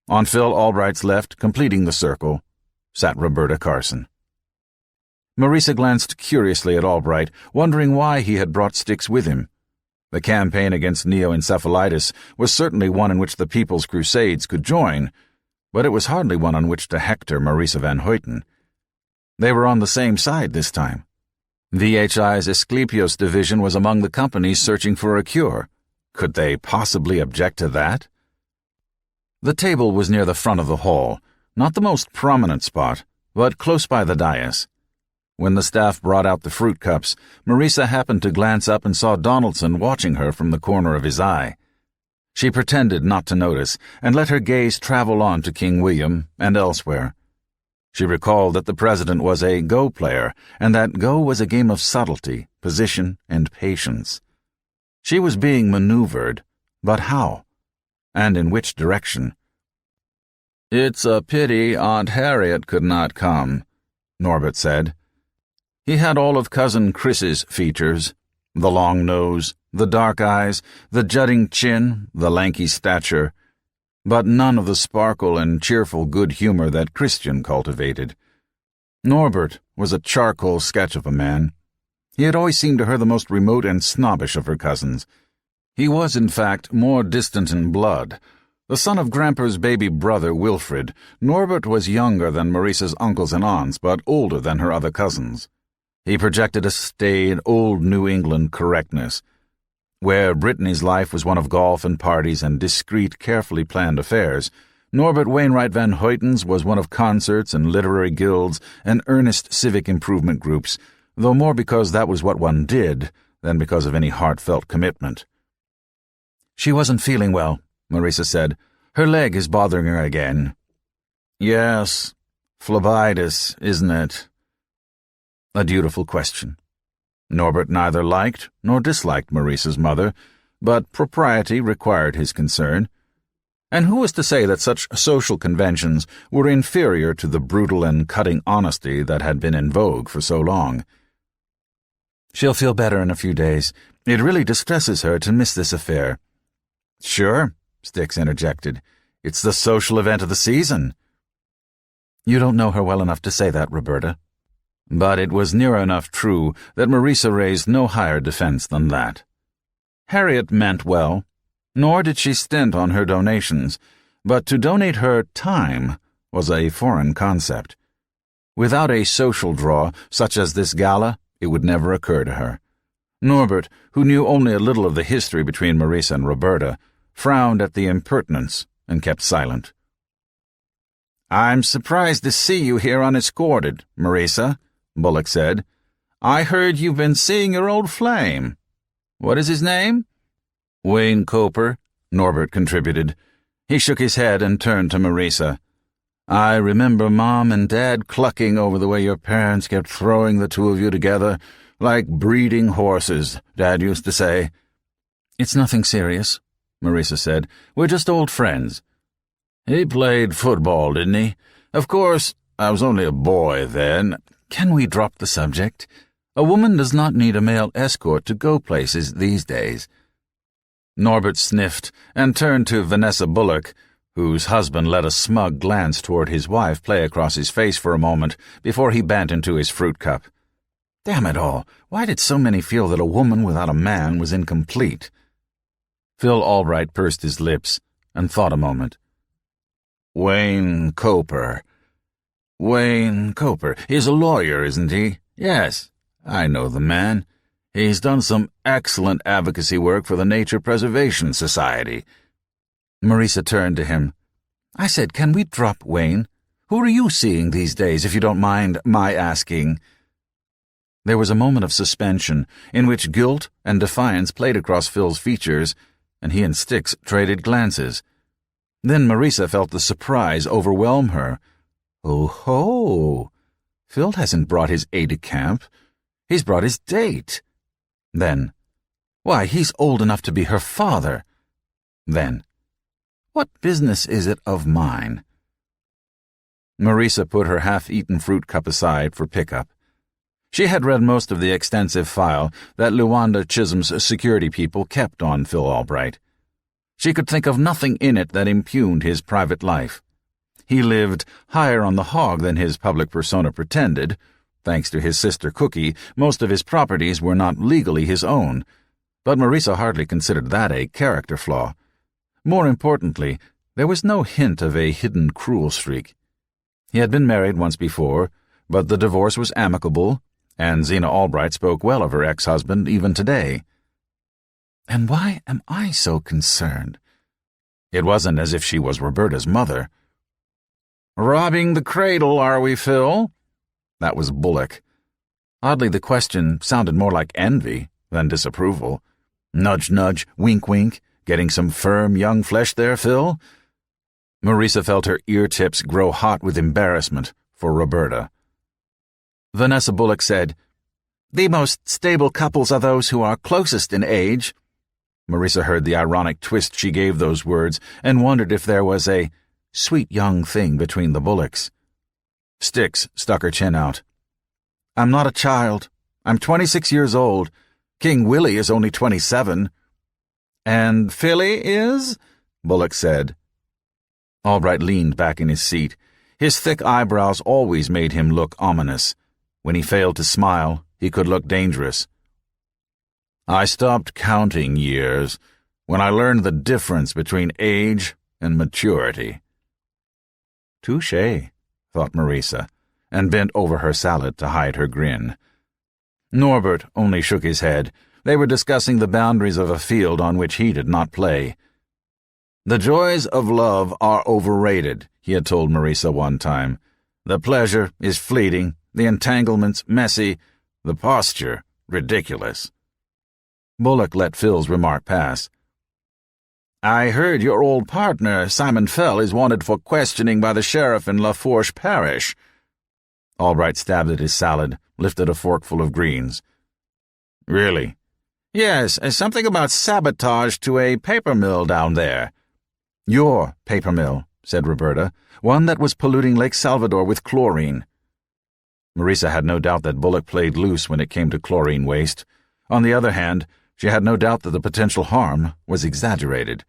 On Phil Albright's left, completing the circle, sat Roberta Carson. Marisa glanced curiously at Albright, wondering why he had brought sticks with him. The campaign against neoencephalitis was certainly one in which the People's Crusades could join, but it was hardly one on which to hector Marisa van Hoyten. They were on the same side this time. VHI's Asclepios division was among the companies searching for a cure. Could they possibly object to that? The table was near the front of the hall, not the most prominent spot, but close by the dais. When the staff brought out the fruit cups, Marisa happened to glance up and saw Donaldson watching her from the corner of his eye. She pretended not to notice and let her gaze travel on to King William and elsewhere. She recalled that the president was a Go player and that Go was a game of subtlety, position, and patience. She was being maneuvered, but how? And in which direction? "It's a pity Aunt Harriet could not come," Norbert said. He had all of Cousin Chris's features, the long nose, the dark eyes, the jutting chin, the lanky stature, but none of the sparkle and cheerful good humor that Christian cultivated. Norbert was a charcoal sketch of a man. He had always seemed to her the most remote and snobbish of her cousins. He was, in fact, more distant in blood. The son of Gramper's baby brother, Wilfred, Norbert was younger than Marisa's uncles and aunts, but older than her other cousins. He projected a staid, old New England correctness. Where Brittany's life was one of golf and parties and discreet, carefully planned affairs, Norbert Wainwright van Hoyten's was one of concerts and literary guilds and earnest civic improvement groups, though more because that was what one did than because of any heartfelt commitment. "She wasn't feeling well," Marisa said. "Her leg is bothering her again." "Yes, phlebitis, isn't it?" A dutiful question. Norbert neither liked nor disliked Marisa's mother, but propriety required his concern. And who was to say that such social conventions were inferior to the brutal and cutting honesty that had been in vogue for so long? "She'll feel better in a few days. It really distresses her to miss this affair." "Sure," Styx interjected. "It's the social event of the season." "You don't know her well enough to say that, Roberta." But it was near enough true that Marisa raised no higher defense than that. Harriet meant well, nor did she stint on her donations, but to donate her time was a foreign concept. Without a social draw, such as this gala, it would never occur to her. Norbert, who knew only a little of the history between Marisa and Roberta, frowned at the impertinence and kept silent. "I'm surprised to see you here unescorted, Marisa," Bullock said. "I heard you've been seeing your old flame. What is his name?" "Wayne Coper," Norbert contributed. He shook his head and turned to Marisa. "I remember Mom and Dad clucking over the way your parents kept throwing the two of you together, like breeding horses, Dad used to say." "It's nothing serious," Marisa said. "We're just old friends." "He played football, didn't he? Of course, I was only a boy then." "Can we drop the subject? A woman does not need a male escort to go places these days." Norbert sniffed and turned to Vanessa Bullock, whose husband let a smug glance toward his wife play across his face for a moment before he bent into his fruit cup. Damn it all, why did so many feel that a woman without a man was incomplete? Phil Albright pursed his lips and thought a moment. "Wayne Coper. Wayne Coper. He's a lawyer, isn't he? Yes, I know the man. He's done some excellent advocacy work for the Nature Preservation Society. Marisa turned to him. I said, can we drop Wayne? Who are you seeing these days, if you don't mind my asking? There was a moment of suspension in which guilt and defiance played across Phil's features, and he and Styx traded glances. Then Marisa felt the surprise overwhelm her. Oh ho! Phil hasn't brought his aide-de-camp. He's brought his date. Then, why, he's old enough to be her father. Then, what business is it of mine? Marisa put her half-eaten fruit cup aside for pickup. She had read most of the extensive file that Luanda Chisholm's security people kept on Phil Albright. She could think of nothing in it that impugned his private life. He lived higher on the hog than his public persona pretended. Thanks to his sister Cookie, most of his properties were not legally his own, but Marisa hardly considered that a character flaw. More importantly, there was no hint of a hidden cruel streak. He had been married once before, but the divorce was amicable, and Zena Albright spoke well of her ex-husband even today. And why am I so concerned? It wasn't as if she was Roberta's mother. Robbing the cradle, are we, Phil? That was Bullock. Oddly, the question sounded more like envy than disapproval. Nudge, nudge, wink, wink, getting some firm young flesh there, Phil? Marisa felt her ear tips grow hot with embarrassment for Roberta. Vanessa Bullock said, The most stable couples are those who are closest in age. Marisa heard the ironic twist she gave those words and wondered if there was a sweet young thing between the Bullocks. Styx stuck her chin out. I'm not a child. I'm 26 years old. King Willie is only 27. And Philly is? Bullock said. Albright leaned back in his seat. His thick eyebrows always made him look ominous. When he failed to smile, he could look dangerous. I stopped counting years when I learned the difference between age and maturity. Touché, thought Marisa, and bent over her salad to hide her grin. Norbert only shook his head. They were discussing the boundaries of a field on which he did not play. The joys of love are overrated, he had told Marisa one time. The pleasure is fleeting, the entanglements messy, the posture ridiculous. Bullock let Phil's remark pass. I heard your old partner, Simon Fell, is wanted for questioning by the sheriff in Lafourche Parish. Albright stabbed at his salad, lifted a forkful of greens. Really? Yes, something about sabotage to a paper mill down there. Your paper mill, said Roberta, one that was polluting Lake Salvador with chlorine. Marisa had no doubt that Bullock played loose when it came to chlorine waste. On the other hand, she had no doubt that the potential harm was exaggerated.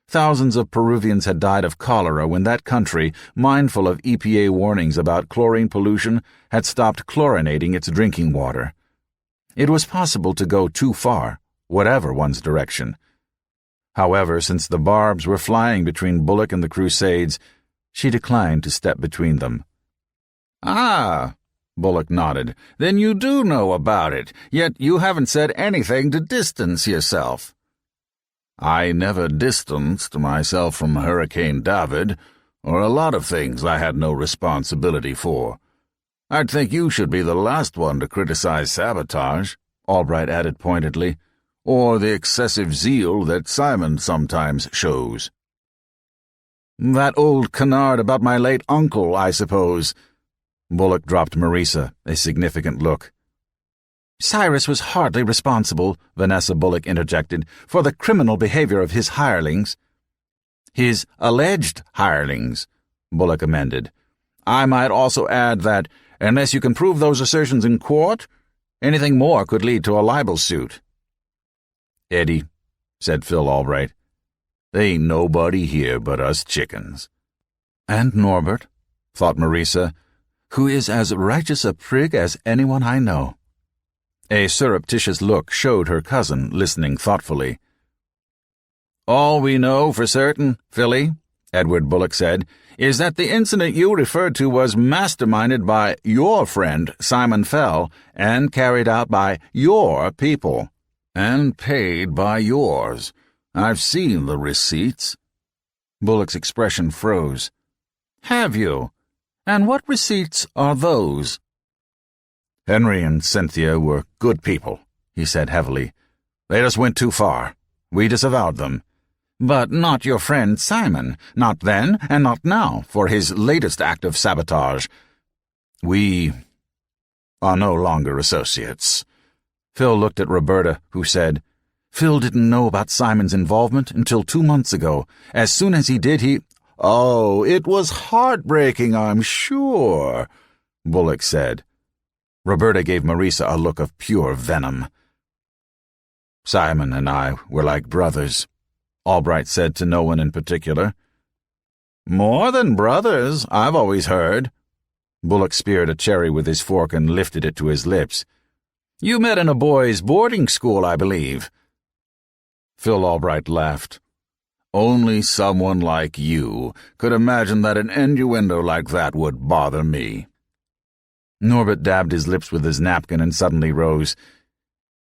Thousands of Peruvians had died of cholera when that country, mindful of EPA warnings about chlorine pollution, had stopped chlorinating its drinking water. It was possible to go too far, whatever one's direction. However, since the barbs were flying between Bullock and the Crusades, she declined to step between them. Ah, Bullock nodded. Then you do know about it, yet you haven't said anything to distance yourself. I never distanced myself from Hurricane David, or a lot of things I had no responsibility for. I'd think you should be the last one to criticize sabotage, Albright added pointedly, or the excessive zeal that Simon sometimes shows. That old canard about my late uncle, I suppose. Bullock dropped Marisa a significant look. Cyrus was hardly responsible, Vanessa Bullock interjected, for the criminal behavior of his hirelings. His alleged hirelings, Bullock amended. I might also add that, unless you can prove those assertions in court, anything more could lead to a libel suit. Eddie, said Phil Albright, there ain't nobody here but us chickens. And Norbert, thought Marisa, who is as righteous a prig as anyone I know. A surreptitious look showed her cousin listening thoughtfully. All we know for certain, Philly, Edward Bullock said, is that the incident you referred to was masterminded by your friend Simon Fell and carried out by your people. And paid by yours. I've seen the receipts." Bullock's expression froze. "Have you? And what receipts are those?" "Henry and Cynthia were good people," he said heavily. "They just went too far. We disavowed them. But not your friend Simon, not then and not now, for his latest act of sabotage. We are no longer associates." Phil looked at Roberta, who said, "Phil didn't know about Simon's involvement until 2 months ago. As soon as he did, he—" "Oh, it was heartbreaking, I'm sure," Bullock said. Roberta gave Marisa a look of pure venom. "Simon and I were like brothers," Albright said to no one in particular. "More than brothers, I've always heard." Bullock speared a cherry with his fork and lifted it to his lips. "You met in a boys' boarding school, I believe." Phil Albright laughed. "Only someone like you could imagine that an innuendo like that would bother me." Norbert dabbed his lips with his napkin and suddenly rose.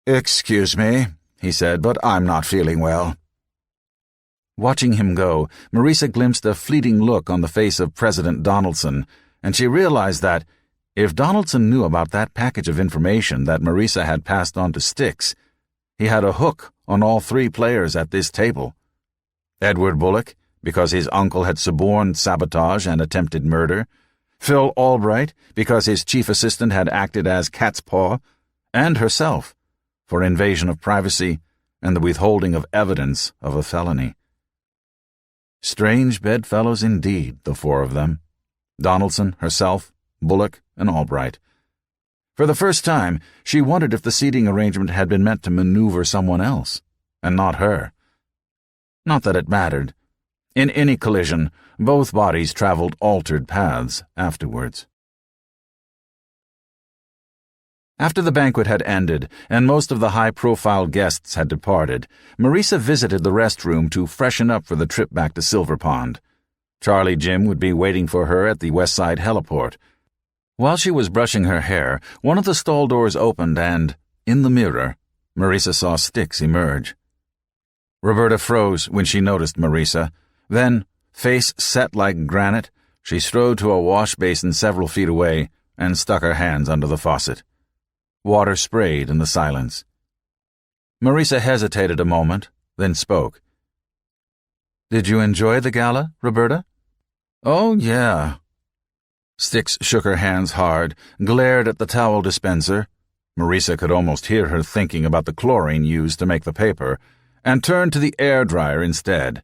"Excuse me," he said, "but I'm not feeling well." Watching him go, Marisa glimpsed a fleeting look on the face of President Donaldson, and she realized that, if Donaldson knew about that package of information that Marisa had passed on to Styx, he had a hook on all 3 players at this table. Edward Bullock, because his uncle had suborned sabotage and attempted murder; Phil Albright, because his chief assistant had acted as cat's paw; and herself, for invasion of privacy and the withholding of evidence of a felony. Strange bedfellows indeed, the 4 of them. Donaldson, herself, Bullock, and Albright. For the first time, she wondered if the seating arrangement had been meant to maneuver someone else, and not her. Not that it mattered. In any collision, both bodies traveled altered paths afterwards. After the banquet had ended, and most of the high-profile guests had departed, Marisa visited the restroom to freshen up for the trip back to Silver Pond. Charlie Jim would be waiting for her at the Westside heliport. While she was brushing her hair, one of the stall doors opened and, in the mirror, Marisa saw Styx emerge. Roberta froze when she noticed Marisa. Then, face set like granite, she strode to a wash basin several feet away and stuck her hands under the faucet. Water sprayed in the silence. Marisa hesitated a moment, then spoke. "Did you enjoy the gala, Roberta?" "Oh, yeah." Styx shook her hands hard, glared at the towel dispenser. Marisa could almost hear her thinking about the chlorine used to make the paper, and turned to the air dryer instead.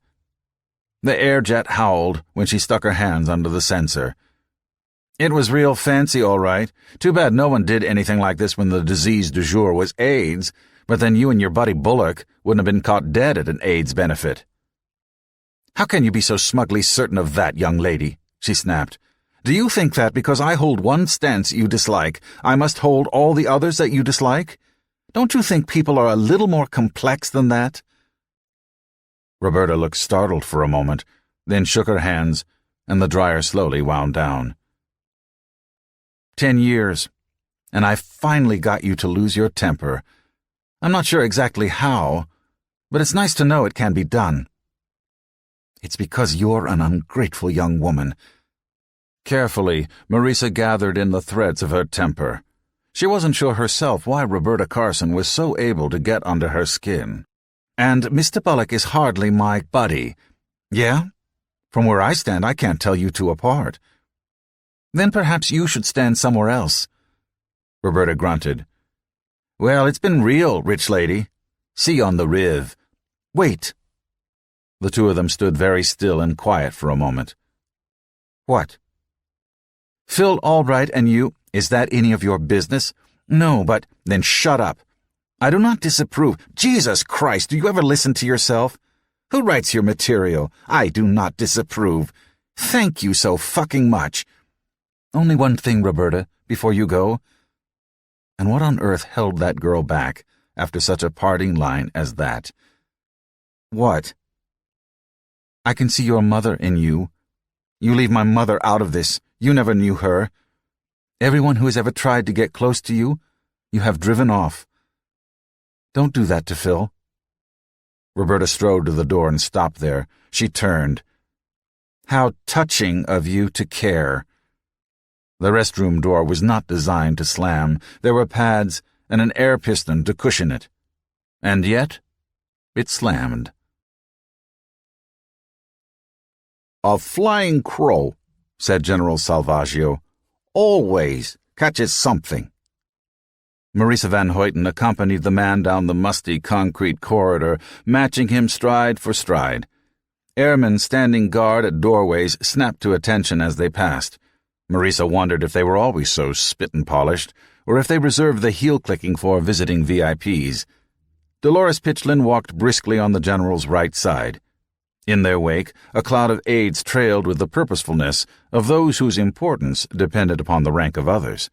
The air jet howled when she stuck her hands under the sensor. "It was real fancy, all right. Too bad no one did anything like this when the disease du jour was AIDS, but then you and your buddy Bullock wouldn't have been caught dead at an AIDS benefit." "How can you be so smugly certain of that, young lady?" she snapped. "Do you think that because I hold one stance you dislike, I must hold all the others that you dislike? Don't you think people are a little more complex than that?" Roberta looked startled for a moment, then shook her hands, and the dryer slowly wound down. 10 years, and I finally got you to lose your temper. I'm not sure exactly how, but it's nice to know it can be done. It's because you're an ungrateful young woman. Carefully, Marisa gathered in the threads of her temper. She wasn't sure herself why Roberta Carson was so able to get under her skin. "And Mr. Bullock is hardly my buddy. Yeah? From where I stand, I can't tell you two apart. Then perhaps you should stand somewhere else." Roberta grunted. "Well, it's been real, rich lady. See you on the Riv. Wait." The 2 of them stood very still and quiet for a moment. "What?" "Phil Albright and you, is that any of your business?" "No, but—" "Then shut up. I do not disapprove." "Jesus Christ, do you ever listen to yourself? Who writes your material? I do not disapprove. Thank you so fucking much. Only one thing, Roberta, before you go." And what on earth held that girl back after such a parting line as that? "What?" I can see your mother in you. You leave my mother out of this. You never knew her. Everyone who has ever tried to get close to you, you have driven off. Don't do that to Phil." Roberta strode to the door and stopped there. She turned. "How touching of you to care." The restroom door was not designed to slam. There were pads and an air piston to cushion it. And yet, it slammed. "A flying crow," said General Salvaggio, "always catches something." Marisa Van Hoyten accompanied the man down the musty concrete corridor, matching him stride for stride. Airmen standing guard at doorways snapped to attention as they passed. Marisa wondered if they were always so spit-and-polished, or if they reserved the heel-clicking for visiting VIPs. Dolores Pitchlynn walked briskly on the general's right side. In their wake, a cloud of aides trailed with the purposefulness of those whose importance depended upon the rank of others.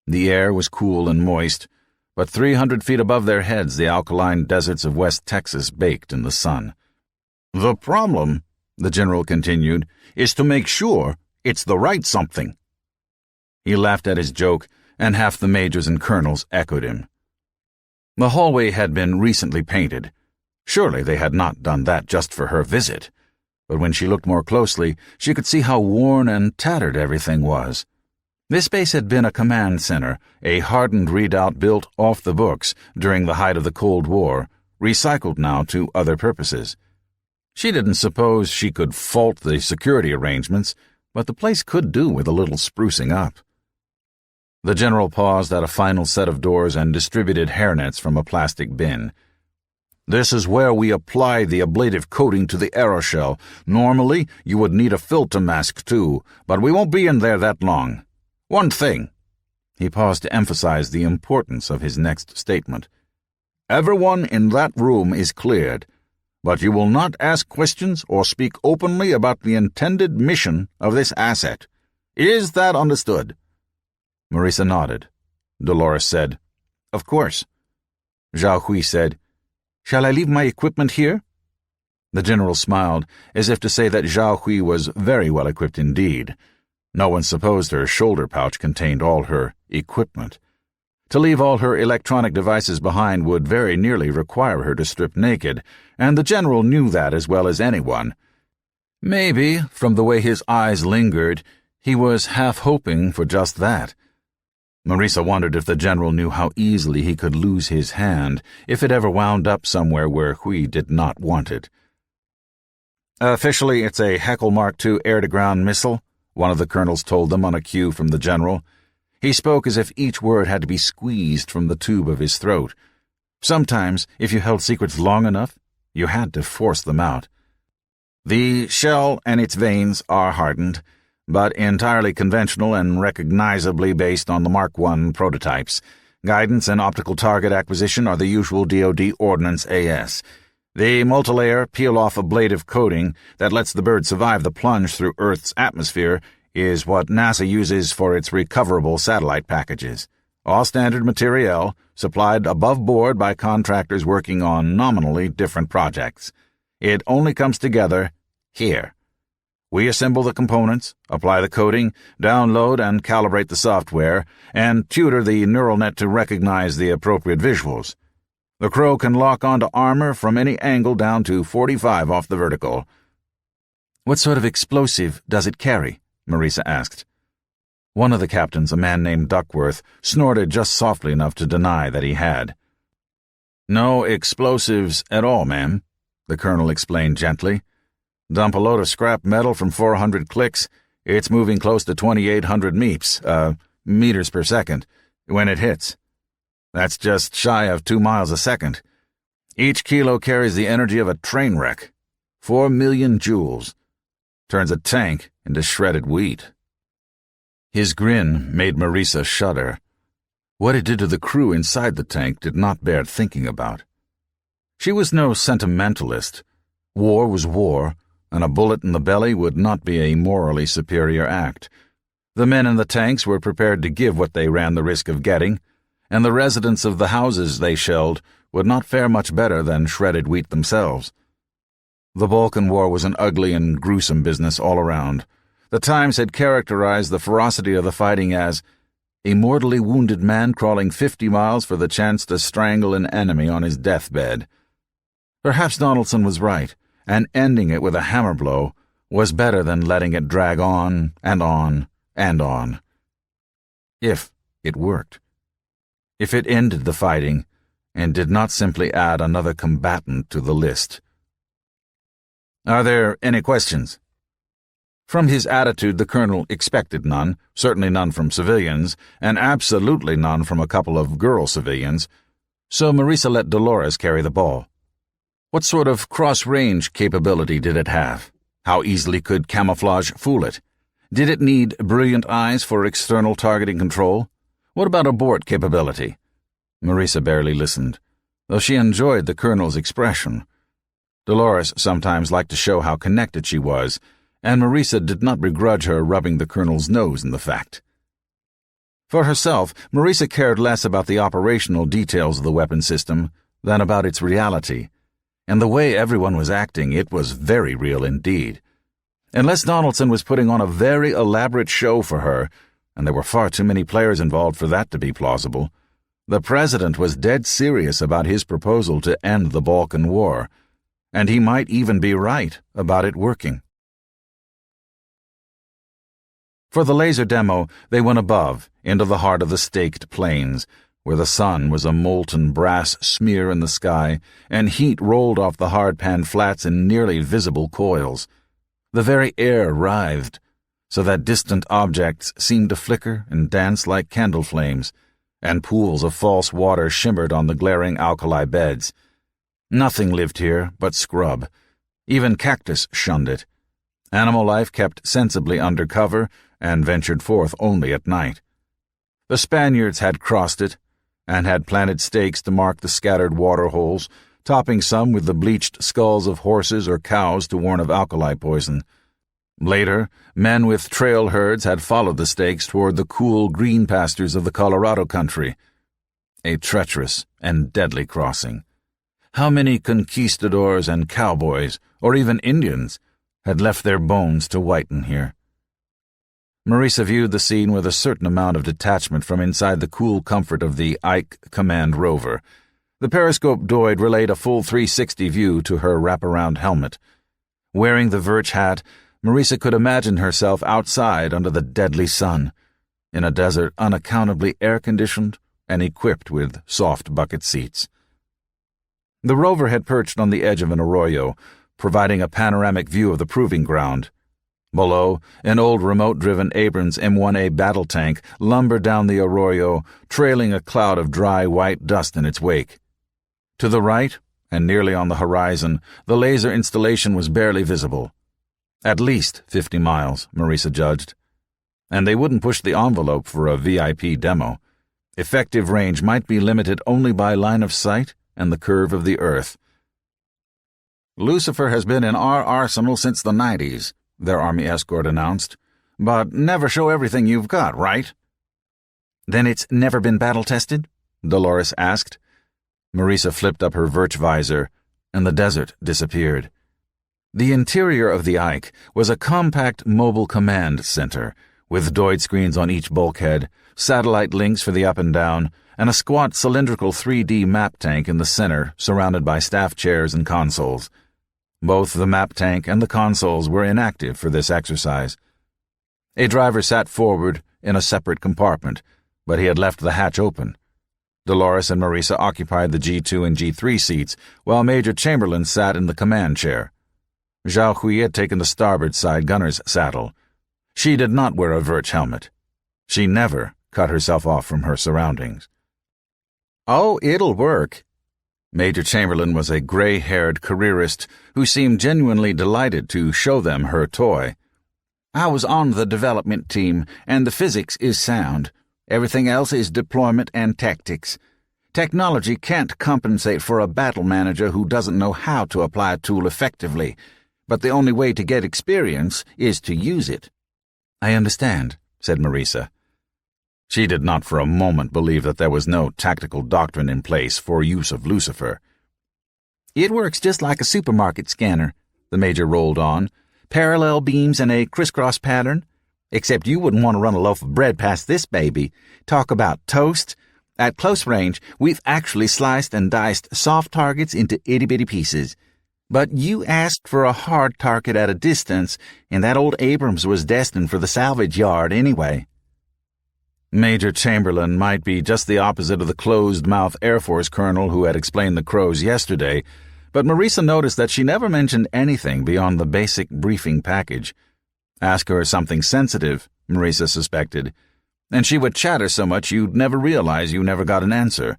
The air was cool and moist, but 300 feet above their heads the alkaline deserts of West Texas baked in the sun. "The problem," the general continued, "is to make sure it's the right something." He laughed at his joke, and half the majors and colonels echoed him. The hallway had been recently painted. Surely they had not done that just for her visit. But when she looked more closely, she could see how worn and tattered everything was. This space had been a command center, a hardened redoubt built off the books during the height of the Cold War, recycled now to other purposes. She didn't suppose she could fault the security arrangements, but the place could do with a little sprucing up. The general paused at a final set of doors and distributed hairnets from a plastic bin. "This is where we apply the ablative coating to the aeroshell. Normally, you would need a filter mask too, but we won't be in there that long. One thing." He paused to emphasize the importance of his next statement. "Everyone in that room is cleared, but you will not ask questions or speak openly about the intended mission of this asset. Is that understood?" Marisa nodded. Dolores said, "Of course." Zhao Hui said, "Shall I leave my equipment here?" The general smiled, as if to say that Zhao Hui was very well equipped indeed. No one supposed her shoulder pouch contained all her equipment. To leave all her electronic devices behind would very nearly require her to strip naked, and the general knew that as well as anyone. Maybe, from the way his eyes lingered, he was half hoping for just that. Marisa wondered if the general knew how easily he could lose his hand if it ever wound up somewhere where Hui did not want it. "Officially, it's a Heckle Mark II air-to-ground missile," one of the colonels told them on a cue from the general. He spoke as if each word had to be squeezed from the tube of his throat. Sometimes, if you held secrets long enough, you had to force them out. "The shell and its vanes are hardened, but entirely conventional and recognizably based on the Mark I prototypes. Guidance and optical target acquisition are the usual DoD Ordnance AS. The multilayer, peel-off ablative coating that lets the bird survive the plunge through Earth's atmosphere is what NASA uses for its recoverable satellite packages. All standard materiel, supplied above board by contractors working on nominally different projects. It only comes together here. We assemble the components, apply the coating, download and calibrate the software, and tutor the neural net to recognize the appropriate visuals. The crow can lock onto armor from any angle down to 45 off the vertical." "What sort of explosive does it carry?" Marisa asked. One of the captains, a man named Duckworth, snorted just softly enough to deny that he had. "No explosives at all, ma'am," the colonel explained gently. "Dump a load of scrap metal from 400 clicks. It's moving close to 2,800 meters per second, when it hits. That's just shy of 2 miles a second. Each kilo carries the energy of a train wreck. 4 million joules. Turns a tank into shredded wheat." His grin made Marisa shudder. What it did to the crew inside the tank did not bear thinking about. She was no sentimentalist. War was war, and a bullet in the belly would not be a morally superior act. The men in the tanks were prepared to give what they ran the risk of getting, and the residents of the houses they shelled would not fare much better than shredded wheat themselves. The Balkan War was an ugly and gruesome business all around. The Times had characterized the ferocity of the fighting as a mortally wounded man crawling 50 miles for the chance to strangle an enemy on his deathbed. Perhaps Donaldson was right, and ending it with a hammer blow was better than letting it drag on and on and on. If it worked. If it ended the fighting and did not simply add another combatant to the list. "Are there any questions?" From his attitude, the colonel expected none, certainly none from civilians, and absolutely none from a couple of girl civilians, so Marisa let Dolores carry the ball. What sort of cross-range capability did it have? How easily could camouflage fool it? Did it need brilliant eyes for external targeting control? What about abort capability? Marisa barely listened, though she enjoyed the colonel's expression. Dolores sometimes liked to show how connected she was, and Marisa did not begrudge her rubbing the colonel's nose in the fact. For herself, Marisa cared less about the operational details of the weapon system than about its reality, and the way everyone was acting, it was very real indeed. Unless Donaldson was putting on a very elaborate show for her, and there were far too many players involved for that to be plausible, the president was dead serious about his proposal to end the Balkan War, and he might even be right about it working. For the laser demo, they went above, into the heart of the staked plains, where the sun was a molten brass smear in the sky, and heat rolled off the hard-pan flats in nearly visible coils. The very air writhed, so that distant objects seemed to flicker and dance like candle flames, and pools of false water shimmered on the glaring alkali beds. Nothing lived here but scrub. Even cactus shunned it. Animal life kept sensibly under cover and ventured forth only at night. The Spaniards had crossed it, and had planted stakes to mark the scattered water holes, topping some with the bleached skulls of horses or cows to warn of alkali poison. Later, men with trail herds had followed the stakes toward the cool green pastures of the Colorado country. A treacherous and deadly crossing. How many conquistadors and cowboys, or even Indians, had left their bones to whiten here? Marisa viewed the scene with a certain amount of detachment from inside the cool comfort of the Ike Command rover. The periscope droid relayed a full 360 view to her wraparound helmet. Wearing the Virch hat, Marisa could imagine herself outside under the deadly sun, in a desert unaccountably air-conditioned and equipped with soft bucket seats. The rover had perched on the edge of an arroyo, providing a panoramic view of the proving ground. Below, an old remote-driven Abrams M1A battle tank lumbered down the arroyo, trailing a cloud of dry white dust in its wake. To the right, and nearly on the horizon, the laser installation was barely visible. At least 50 miles, Marisa judged. And they wouldn't push the envelope for a VIP demo. Effective range might be limited only by line of sight and the curve of the Earth. "Lucifer has been in our arsenal since the 90s, their Army escort announced. "But never show everything you've got, right?" "Then it's never been battle-tested?" Dolores asked. Marisa flipped up her Virch visor, and the desert disappeared. The interior of the Ike was a compact mobile command center, with droid screens on each bulkhead, satellite links for the up and down, and a squat cylindrical 3D map tank in the center surrounded by staff chairs and consoles. Both the map tank and the consoles were inactive for this exercise. A driver sat forward in a separate compartment, but he had left the hatch open. Dolores and Marisa occupied the G2 and G3 seats, while Major Chamberlain sat in the command chair. Zhao Hui had taken the starboard side gunner's saddle. She did not wear a Virch helmet. She never cut herself off from her surroundings. "Oh, it'll work." Major Chamberlain was a gray-haired careerist who seemed genuinely delighted to show them her toy. "I was on the development team, and the physics is sound. Everything else is deployment and tactics. Technology can't compensate for a battle manager who doesn't know how to apply a tool effectively, but the only way to get experience is to use it." "I understand," said Marisa. She did not for a moment believe that there was no tactical doctrine in place for use of Lucifer. "It works just like a supermarket scanner," the Major rolled on. "Parallel beams in a crisscross pattern. Except you wouldn't want to run a loaf of bread past this baby. Talk about toast. At close range, we've actually sliced and diced soft targets into itty-bitty pieces. But you asked for a hard target at a distance, and that old Abrams was destined for the salvage yard anyway." Major Chamberlain might be just the opposite of the closed-mouth Air Force colonel who had explained the crows yesterday, but Marisa noticed that she never mentioned anything beyond the basic briefing package. Ask her something sensitive, Marisa suspected, and she would chatter so much you'd never realize you never got an answer.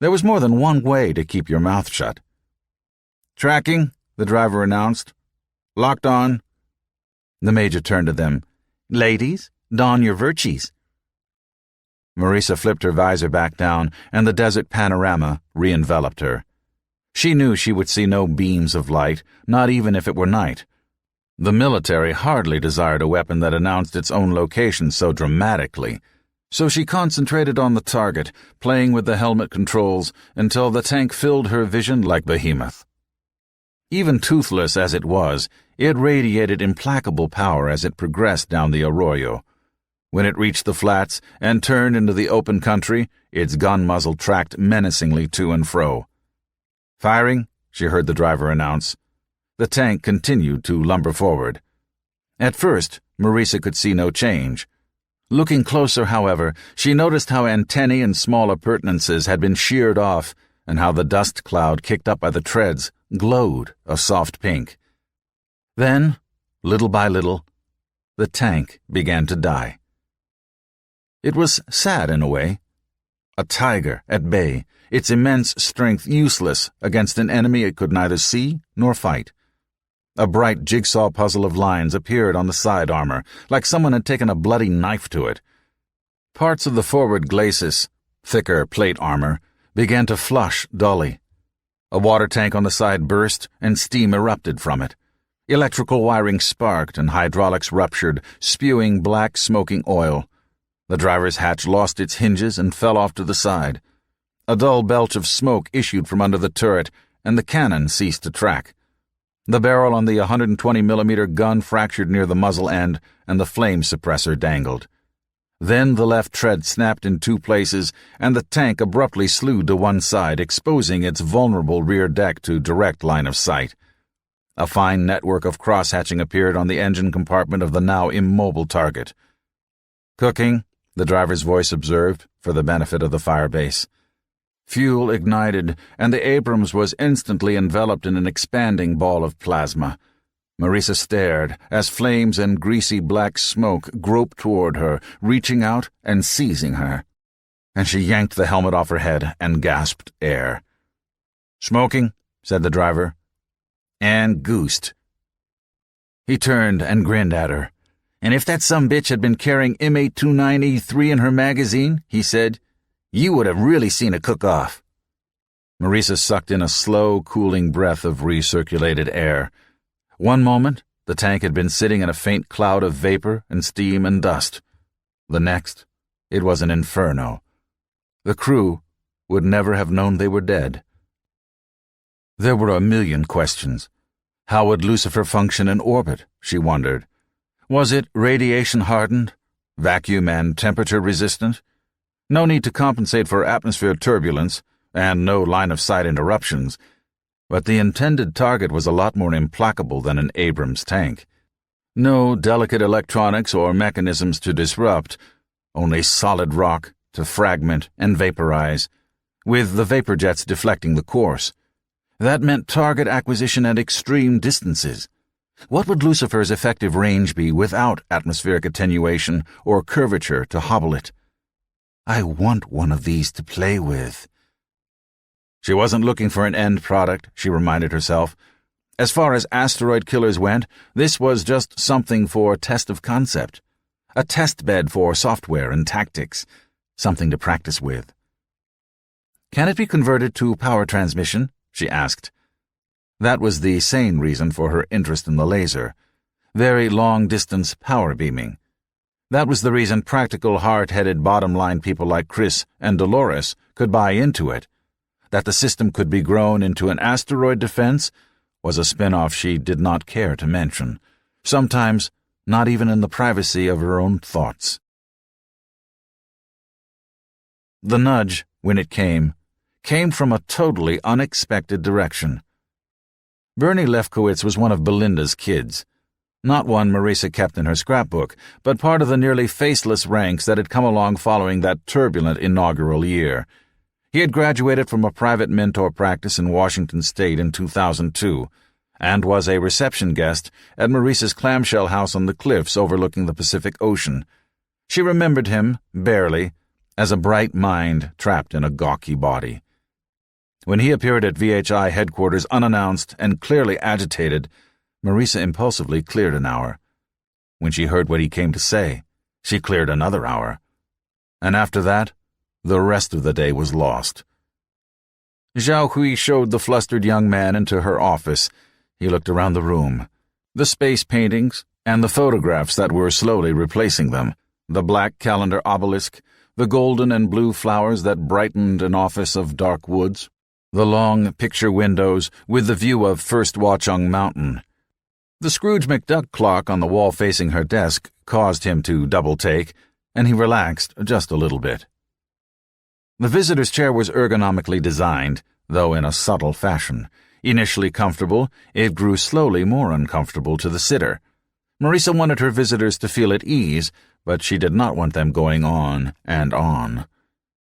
There was more than one way to keep your mouth shut. "Tracking," the driver announced. "Locked on." The Major turned to them. "Ladies, don your virtues." Marisa flipped her visor back down, and the desert panorama re-enveloped her. She knew she would see no beams of light, not even if it were night. The military hardly desired a weapon that announced its own location so dramatically, so she concentrated on the target, playing with the helmet controls until the tank filled her vision like behemoth. Even toothless as it was, it radiated implacable power as it progressed down the arroyo. When it reached the flats and turned into the open country, its gun muzzle tracked menacingly to and fro. "Firing," she heard the driver announce. The tank continued to lumber forward. At first, Marisa could see no change. Looking closer, however, she noticed how antennae and small appurtenances had been sheared off and how the dust cloud kicked up by the treads glowed a soft pink. Then, little by little, the tank began to die. It was sad in a way. A tiger at bay, its immense strength useless against an enemy it could neither see nor fight. A bright jigsaw puzzle of lines appeared on the side armor, like someone had taken a bloody knife to it. Parts of the forward glacis, thicker plate armor, began to flush dully. A water tank on the side burst, and steam erupted from it. Electrical wiring sparked and hydraulics ruptured, spewing black smoking oil. The driver's hatch lost its hinges and fell off to the side. A dull belch of smoke issued from under the turret, and the cannon ceased to track. The barrel on the 120-millimeter gun fractured near the muzzle end, and the flame suppressor dangled. Then the left tread snapped in two places, and the tank abruptly slewed to one side, exposing its vulnerable rear deck to direct line of sight. A fine network of cross-hatching appeared on the engine compartment of the now immobile target. "Cooking," the driver's voice observed, for the benefit of the firebase. Fuel ignited, and the Abrams was instantly enveloped in an expanding ball of plasma. Marisa stared as flames and greasy black smoke groped toward her, reaching out and seizing her. And she yanked the helmet off her head and gasped air. "Smoking," said the driver. "And goosed." He turned and grinned at her. "And if that sumbitch had been carrying M829E3 in her magazine," he said, "you would have really seen it cook off." Marisa sucked in a slow, cooling breath of recirculated air. One moment, the tank had been sitting in a faint cloud of vapor and steam and dust. The next, it was an inferno. The crew would never have known they were dead. There were a million questions. How would Lucifer function in orbit, she wondered. Was it radiation-hardened, vacuum and temperature-resistant? No need to compensate for atmosphere turbulence, and no line-of-sight interruptions. But the intended target was a lot more implacable than an Abrams tank. No delicate electronics or mechanisms to disrupt, only solid rock to fragment and vaporize, with the vapor jets deflecting the course. That meant target acquisition at extreme distances. What would Lucifer's effective range be without atmospheric attenuation or curvature to hobble it? "I want one of these to play with." She wasn't looking for an end product, she reminded herself. As far as asteroid killers went, this was just something for test of concept. A test bed for software and tactics. Something to practice with. "Can it be converted to power transmission?" she asked. That was the sane reason for her interest in the laser. Very long-distance power beaming. That was the reason practical, hard-headed bottom-line people like Chris and Dolores could buy into it. That the system could be grown into an asteroid defense was a spin-off she did not care to mention, sometimes not even in the privacy of her own thoughts. The nudge, when it came from a totally unexpected direction. Bernie Lefkowitz was one of Belinda's kids, not one Marisa kept in her scrapbook, but part of the nearly faceless ranks that had come along following that turbulent inaugural year. He had graduated from a private mentor practice in Washington State in 2002, and was a reception guest at Marisa's clamshell house on the cliffs overlooking the Pacific Ocean. She remembered him, barely, as a bright mind trapped in a gawky body. When he appeared at VHI headquarters unannounced and clearly agitated, Marisa impulsively cleared an hour. When she heard what he came to say, she cleared another hour. And after that, the rest of the day was lost. Zhao Hui showed the flustered young man into her office. He looked around the room. The space paintings and the photographs that were slowly replacing them, the black calendar obelisk, the golden and blue flowers that brightened an office of dark woods, the long picture windows with the view of First Watchung Mountain. The Scrooge McDuck clock on the wall facing her desk caused him to double-take, and he relaxed just a little bit. The visitor's chair was ergonomically designed, though in a subtle fashion. Initially comfortable, it grew slowly more uncomfortable to the sitter. Marisa wanted her visitors to feel at ease, but she did not want them going on and on.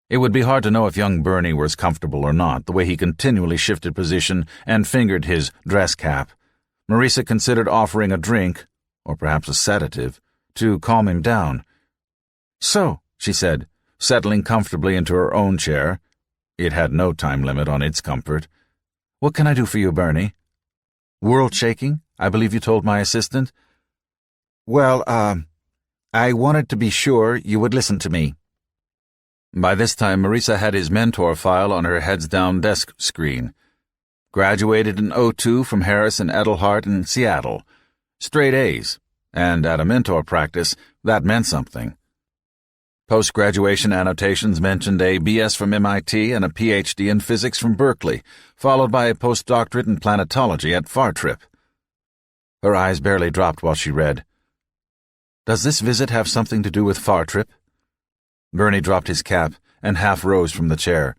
It would be hard to know if young Bernie was comfortable or not, the way he continually shifted position and fingered his dress cap. Marisa considered offering a drink, or perhaps a sedative, to calm him down. "So," she said, settling comfortably into her own chair. It had no time limit on its comfort. "What can I do for you, Bernie?" "World-shaking, I believe you told my assistant." "Well, I wanted to be sure you would listen to me." By this time, Marisa had his mentor file on her heads-down desk screen. Graduated in '02 from Harris and Edelhart in Seattle. Straight A's, and at a mentor practice, that meant something. Post-graduation annotations mentioned a BS from MIT and a PhD in physics from Berkeley, followed by a postdoctorate in planetology at Fartrip. Her eyes barely dropped while she read. "Does this visit have something to do with Fartrip?" Bernie dropped his cap and half rose from the chair.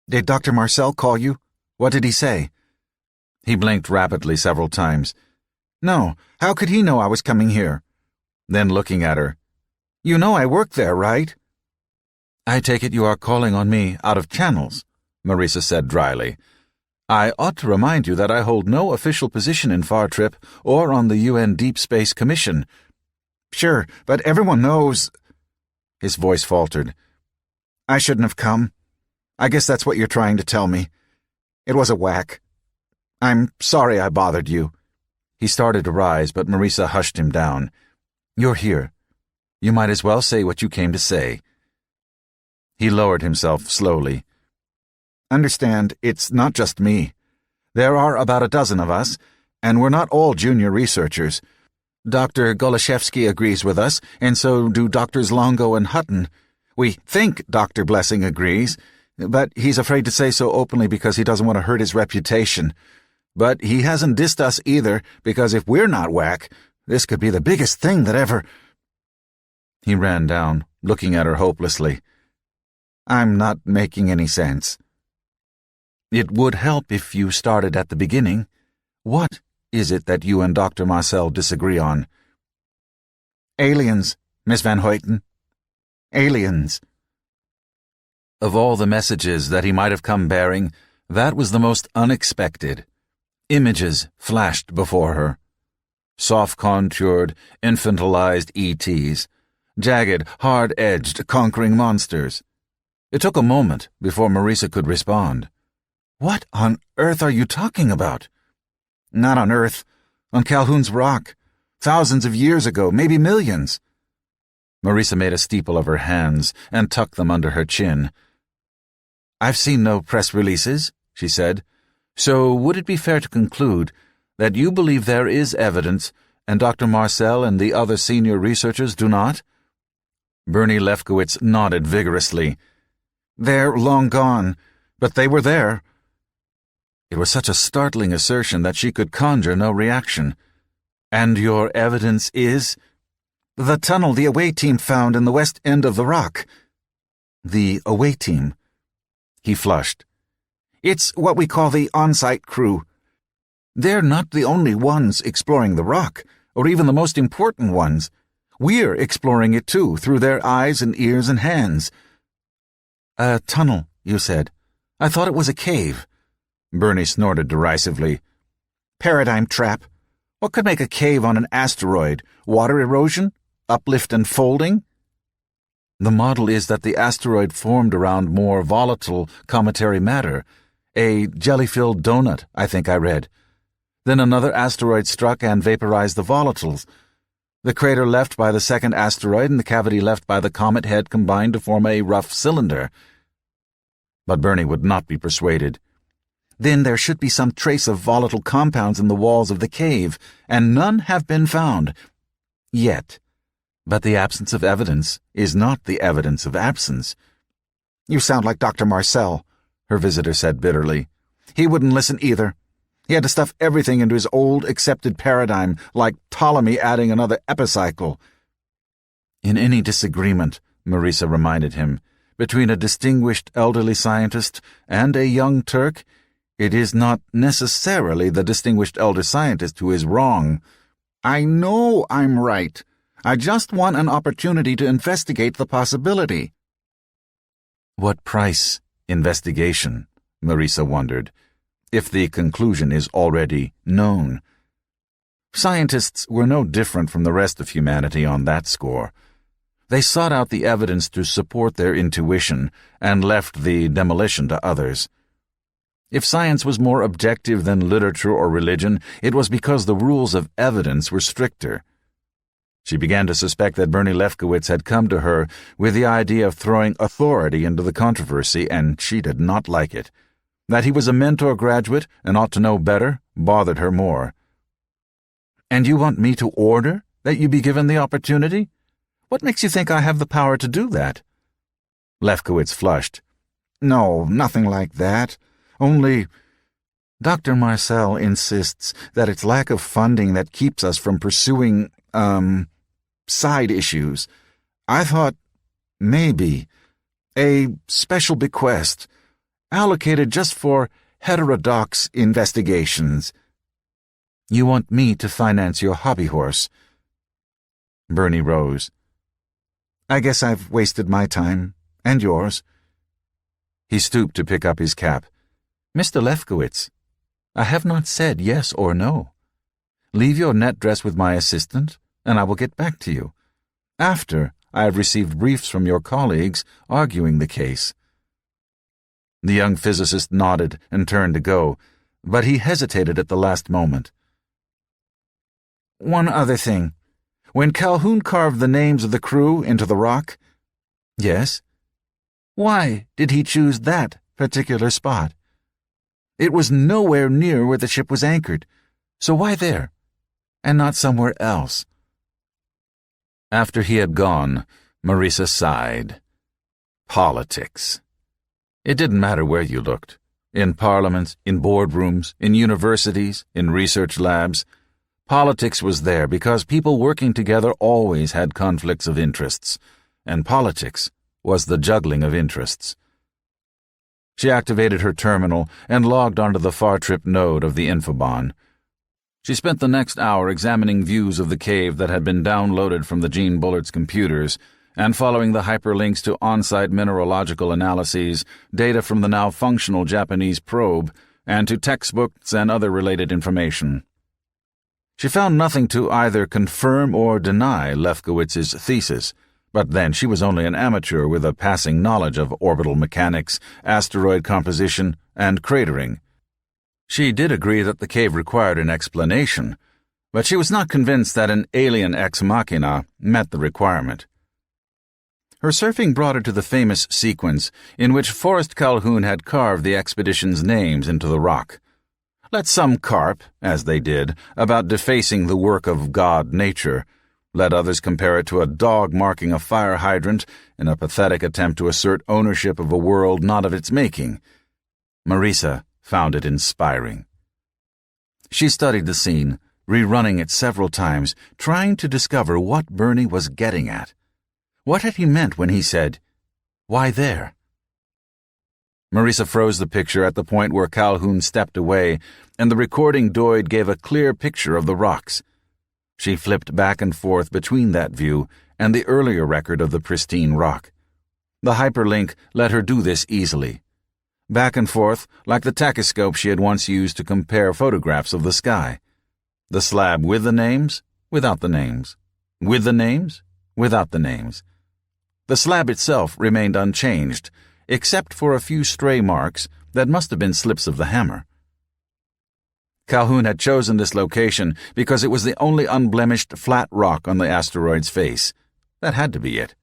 "Did Dr. Marcel call you? What did he say?" He blinked rapidly several times. "No, how could he know I was coming here?" Then looking at her, "You know I work there, right?" "I take it you are calling on me out of channels," Marisa said dryly. "I ought to remind you that I hold no official position in Fartrip or on the UN Deep Space Commission." "Sure, but everyone knows—" His voice faltered. "I shouldn't have come. I guess that's what you're trying to tell me. It was a whack. I'm sorry I bothered you." He started to rise, but Marisa hushed him down. "You're here. You might as well say what you came to say." He lowered himself slowly. "Understand, it's not just me. There are about a dozen of us, and we're not all junior researchers. Dr. Golashevsky agrees with us, and so do Drs. Longo and Hutton. We think Dr. Blessing agrees, but he's afraid to say so openly because he doesn't want to hurt his reputation. But he hasn't dissed us either, because if we're not whack, this could be the biggest thing that ever—" He ran down, looking at her hopelessly. "I'm not making any sense." "It would help if you started at the beginning. What is it that you and Dr. Marcel disagree on?" "Aliens, Miss Van Hoyten. Aliens." Of all the messages that he might have come bearing, that was the most unexpected. Images flashed before her. Soft-contoured, infantilized ETs. Jagged, hard-edged, conquering monsters. It took a moment before Marisa could respond. "What on earth are you talking about?" "Not on Earth. On Calhoun's Rock. Thousands of years ago, maybe millions." Marisa made a steeple of her hands and tucked them under her chin. "I've seen no press releases," she said. "So would it be fair to conclude that you believe there is evidence and Dr. Marcel and the other senior researchers do not?" Bernie Lefkowitz nodded vigorously. "They're long gone, but they were there." It was such a startling assertion that she could conjure no reaction. "And your evidence is?" "The tunnel the away team found in the west end of the rock." "The away team?" He flushed. "It's what we call the on-site crew. They're not the only ones exploring the rock, or even the most important ones. We're exploring it too, through their eyes and ears and hands." "A tunnel, you said. I thought it was a cave." Bernie snorted derisively. "Paradigm trap. What could make a cave on an asteroid? Water erosion? Uplift and folding?" "The model is that the asteroid formed around more volatile cometary matter. A jelly-filled donut, I think I read. Then another asteroid struck and vaporized the volatiles. The crater left by the second asteroid and the cavity left by the comet head combined to form a rough cylinder." But Bernie would not be persuaded. "Then there should be some trace of volatile compounds in the walls of the cave, and none have been found. Yet. But the absence of evidence is not the evidence of absence." "You sound like Dr. Marcel," her visitor said bitterly. "He wouldn't listen either. He had to stuff everything into his old accepted paradigm, like Ptolemy adding another epicycle." "In any disagreement," Marisa reminded him, "between a distinguished elderly scientist and a young Turk, it is not necessarily the distinguished elder scientist who is wrong." "I know I'm right. I just want an opportunity to investigate the possibility." "What price investigation?" Marisa wondered, "if the conclusion is already known." Scientists were no different from the rest of humanity on that score. They sought out the evidence to support their intuition and left the demolition to others. If science was more objective than literature or religion, it was because the rules of evidence were stricter. She began to suspect that Bernie Lefkowitz had come to her with the idea of throwing authority into the controversy, and she did not like it. That he was a mentor graduate and ought to know better bothered her more. "And you want me to order that you be given the opportunity? What makes you think I have the power to do that?" Lefkowitz flushed. "No, nothing like that. Only, Dr. Marcel insists that it's lack of funding that keeps us from pursuing, side issues. I thought, maybe, a special bequest, allocated just for heterodox investigations." "You want me to finance your hobby horse?" Bernie rose. "I guess I've wasted my time, and yours." He stooped to pick up his cap. "Mr. Lefkowitz, I have not said yes or no. Leave your net dress with my assistant, and I will get back to you, after I have received briefs from your colleagues arguing the case." The young physicist nodded and turned to go, but he hesitated at the last moment. "One other thing. When Calhoun carved the names of the crew into the rock—" "Yes?" "Why did he choose that particular spot? It was nowhere near where the ship was anchored, so why there, and not somewhere else?" After he had gone, Marisa sighed. Politics. It didn't matter where you looked. In parliaments, in boardrooms, in universities, in research labs. Politics was there because people working together always had conflicts of interests, and politics was the juggling of interests. She activated her terminal and logged onto the Fartrip node of the Infobon. She spent the next hour examining views of the cave that had been downloaded from the Gene Bullard's computers and following the hyperlinks to on-site mineralogical analyses, data from the now functional Japanese probe, and to textbooks and other related information. She found nothing to either confirm or deny Lefkowitz's thesis, but then she was only an amateur with a passing knowledge of orbital mechanics, asteroid composition, and cratering. She did agree that the cave required an explanation, but she was not convinced that an alien ex machina met the requirement. Her surfing brought her to the famous sequence in which Forrest Calhoun had carved the expedition's names into the rock. Let some carp, as they did, about defacing the work of God Nature. Let others compare it to a dog marking a fire hydrant in a pathetic attempt to assert ownership of a world not of its making. Marisa found it inspiring. She studied the scene, rerunning it several times, trying to discover what Bernie was getting at. What had he meant when he said, "Why there?" Marisa froze the picture at the point where Calhoun stepped away, and the recording Doyd gave a clear picture of the rocks. She flipped back and forth between that view and the earlier record of the pristine rock. The hyperlink let her do this easily. Back and forth, like the tachyscope she had once used to compare photographs of the sky. The slab with the names, without the names. With the names, without the names. The slab itself remained unchanged, except for a few stray marks that must have been slips of the hammer. Calhoun had chosen this location because it was the only unblemished flat rock on the asteroid's face. That had to be it.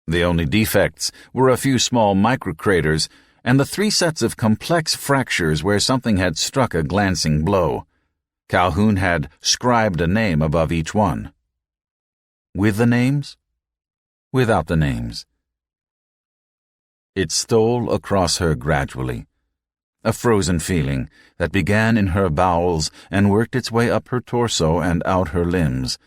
The only defects were a few small microcraters and the 3 sets of complex fractures where something had struck a glancing blow. Calhoun had scribed a name above each one. With the names? Without the names. It stole across her gradually, a frozen feeling that began in her bowels and worked its way up her torso and out her limbs,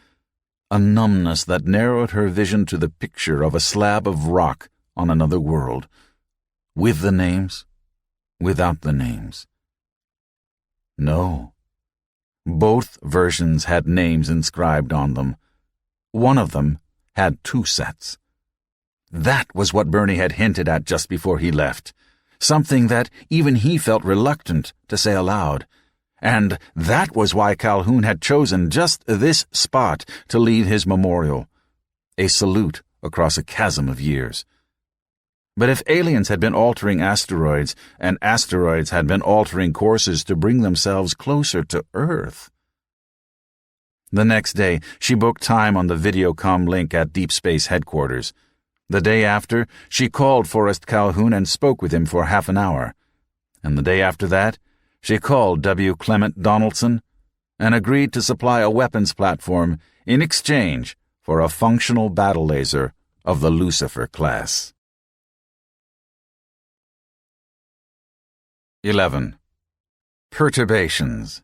a numbness that narrowed her vision to the picture of a slab of rock on another world, with the names, without the names. No. Both versions had names inscribed on them. One of them had 2 sets. That was what Bernie had hinted at just before he left, something that even he felt reluctant to say aloud. And that was why Calhoun had chosen just this spot to leave his memorial, a salute across a chasm of years. But if aliens had been altering asteroids, and asteroids had been altering courses to bring themselves closer to Earth... The next day, she booked time on the Videocom link at Deep Space headquarters. The day after, she called Forrest Calhoun and spoke with him for half an hour. And the day after that, she called W. Clement Donaldson and agreed to supply a weapons platform in exchange for a functional battle laser of the Lucifer class. 11. Perturbations.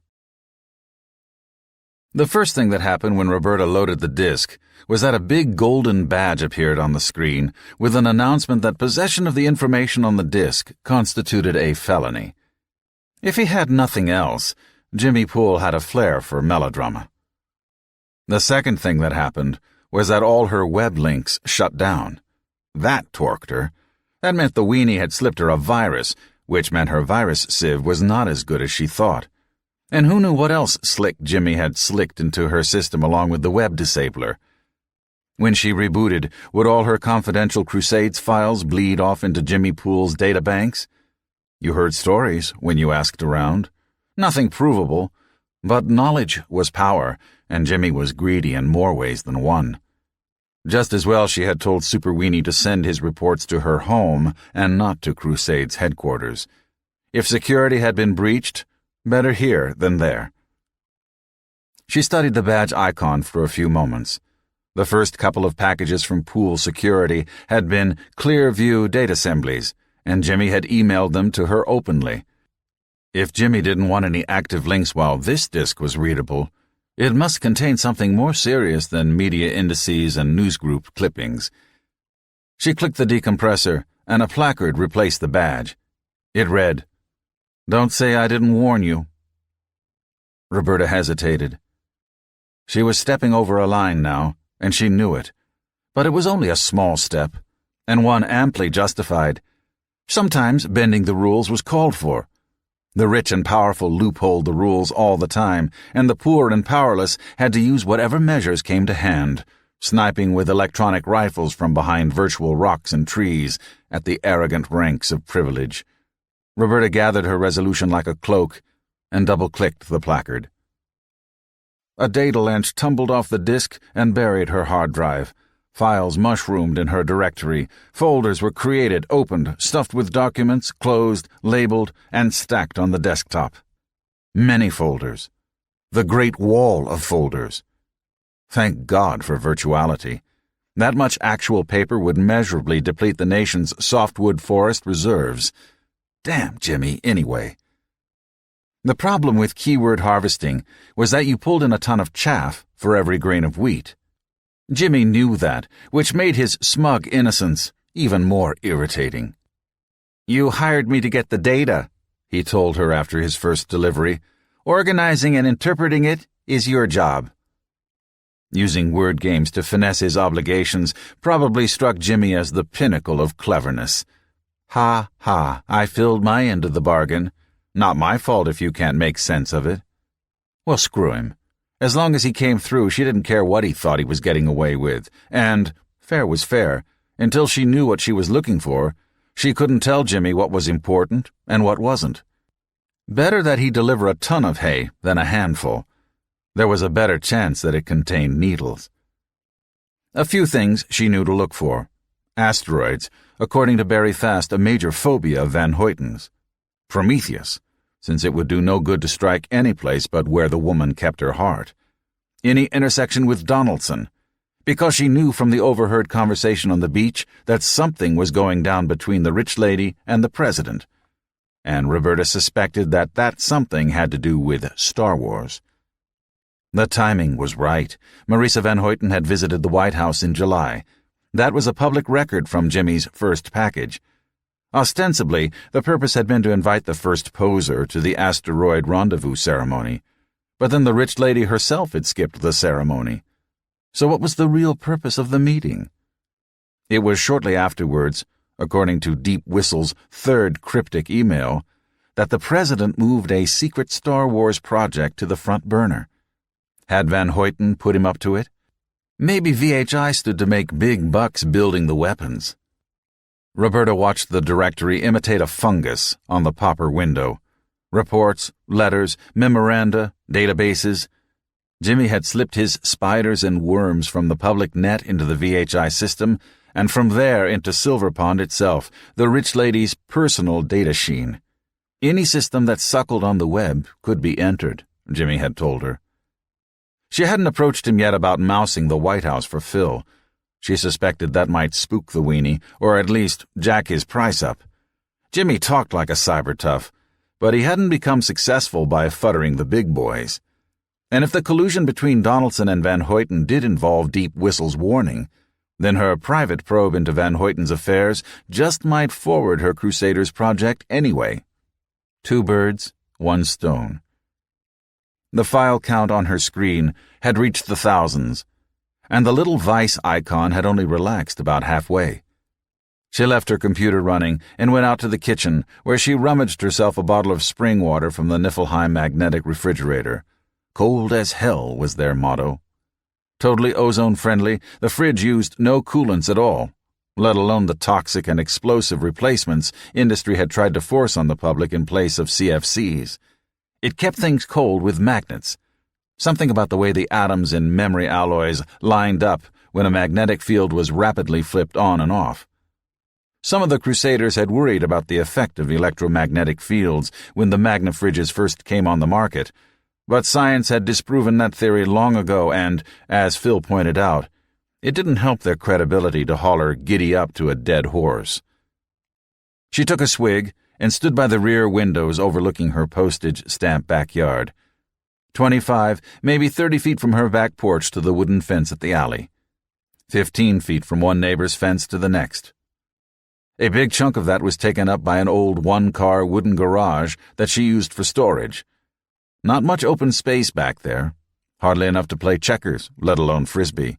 The first thing that happened when Roberta loaded the disk was that a big golden badge appeared on the screen with an announcement that possession of the information on the disk constituted a felony. If he had nothing else, Jimmy Poole had a flair for melodrama. The second thing that happened was that all her web links shut down. That torqued her. That meant the weenie had slipped her a virus, which meant her virus sieve was not as good as she thought. And who knew what else slick Jimmy had slicked into her system along with the web disabler? When she rebooted, would all her confidential Crusades files bleed off into Jimmy Poole's databanks? You heard stories when you asked around. Nothing provable, but knowledge was power, and Jimmy was greedy in more ways than one. Just as well she had told Super Weenie to send his reports to her home and not to Crusades headquarters. If security had been breached, better here than there. She studied the badge icon for a few moments. The first couple of packages from Pool Security had been Clearview data assemblies, and Jimmy had emailed them to her openly. If Jimmy didn't want any active links while this disk was readable, it must contain something more serious than media indices and newsgroup clippings. She clicked the decompressor, and a placard replaced the badge. It read, "Don't say I didn't warn you." Roberta hesitated. She was stepping over a line now, and she knew it. But it was only a small step, and one amply justified. Sometimes bending the rules was called for. The rich and powerful loopholed the rules all the time, and the poor and powerless had to use whatever measures came to hand, sniping with electronic rifles from behind virtual rocks and trees at the arrogant ranks of privilege. Roberta gathered her resolution like a cloak and double-clicked the placard. A data lens tumbled off the disk and buried her hard drive. Files mushroomed in her directory. Folders were created, opened, stuffed with documents, closed, labeled, and stacked on the desktop. Many folders. The great wall of folders. Thank God for virtuality. That much actual paper would measurably deplete the nation's softwood forest reserves. Damn Jimmy, anyway. The problem with keyword harvesting was that you pulled in a ton of chaff for every grain of wheat. Jimmy knew that, which made his smug innocence even more irritating. "You hired me to get the data," he told her after his first delivery. "Organizing and interpreting it is your job." Using word games to finesse his obligations probably struck Jimmy as the pinnacle of cleverness. Ha ha, I filled my end of the bargain. Not my fault if you can't make sense of it. Well, screw him. As long as he came through, she didn't care what he thought he was getting away with. And fair was fair. Until she knew what she was looking for, she couldn't tell Jimmy what was important and what wasn't. Better that he deliver a ton of hay than a handful. There was a better chance that it contained needles. A few things she knew to look for. Asteroids, according to Barry Fast, a major phobia of Van Hoyten's. Prometheus, since it would do no good to strike any place but where the woman kept her heart. Any intersection with Donaldson, because she knew from the overheard conversation on the beach that something was going down between the rich lady and the president. And Roberta suspected that that something had to do with Star Wars. The timing was right. Marisa Van Hoyten had visited the White House in July. That was a public record from Jimmy's first package. Ostensibly, the purpose had been to invite the first poser to the asteroid rendezvous ceremony. But then the rich lady herself had skipped the ceremony. So what was the real purpose of the meeting? It was shortly afterwards, according to Deep Whistle's third cryptic email, that the president moved a secret Star Wars project to the front burner. Had Van Hoyten put him up to it? Maybe VHI stood to make big bucks building the weapons. Roberta watched the directory imitate a fungus on the popper window. Reports, letters, memoranda, databases. Jimmy had slipped his spiders and worms from the public net into the VHI system, and from there into Silver Pond itself, the rich lady's personal data sheen. Any system that suckled on the web could be entered, Jimmy had told her. She hadn't approached him yet about mousing the White House for Phil. She suspected that might spook the weenie, or at least jack his price up. Jimmy talked like a cyber tough, but he hadn't become successful by futtering the big boys. And if the collusion between Donaldson and Van Hoyten did involve Deep Whistle's warning, then her private probe into Van Hoyten's affairs just might forward her Crusaders project anyway. 2 birds, 1 stone. The file count on her screen had reached the thousands, and the little Vice icon had only relaxed about halfway. She left her computer running and went out to the kitchen, where she rummaged herself a bottle of spring water from the Niflheim magnetic refrigerator. Cold as hell was their motto. Totally ozone-friendly, the fridge used no coolants at all, let alone the toxic and explosive replacements industry had tried to force on the public in place of CFCs. It kept things cold with magnets. Something about the way the atoms in memory alloys lined up when a magnetic field was rapidly flipped on and off. Some of the Crusaders had worried about the effect of electromagnetic fields when the Magnafridges first came on the market, but science had disproven that theory long ago and, as Phil pointed out, it didn't help their credibility to holler giddy up to a dead horse. She took a swig and stood by the rear windows overlooking her postage stamp backyard. 25, maybe 30 feet from her back porch to the wooden fence at the alley. 15 feet from one neighbor's fence to the next. A big chunk of that was taken up by an old 1-car wooden garage that she used for storage. Not much open space back there. Hardly enough to play checkers, let alone frisbee.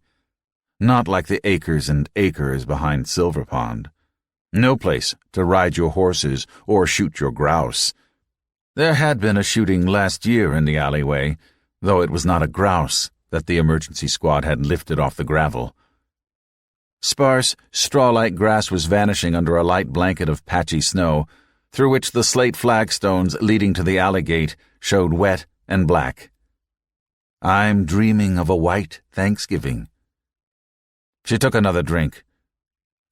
Not like the acres and acres behind Silver Pond. No place to ride your horses or shoot your grouse. There had been a shooting last year in the alleyway, though it was not a grouse that the emergency squad had lifted off the gravel. Sparse, straw-like grass was vanishing under a light blanket of patchy snow, through which the slate flagstones leading to the alley gate showed wet and black. I'm dreaming of a white Thanksgiving. She took another drink.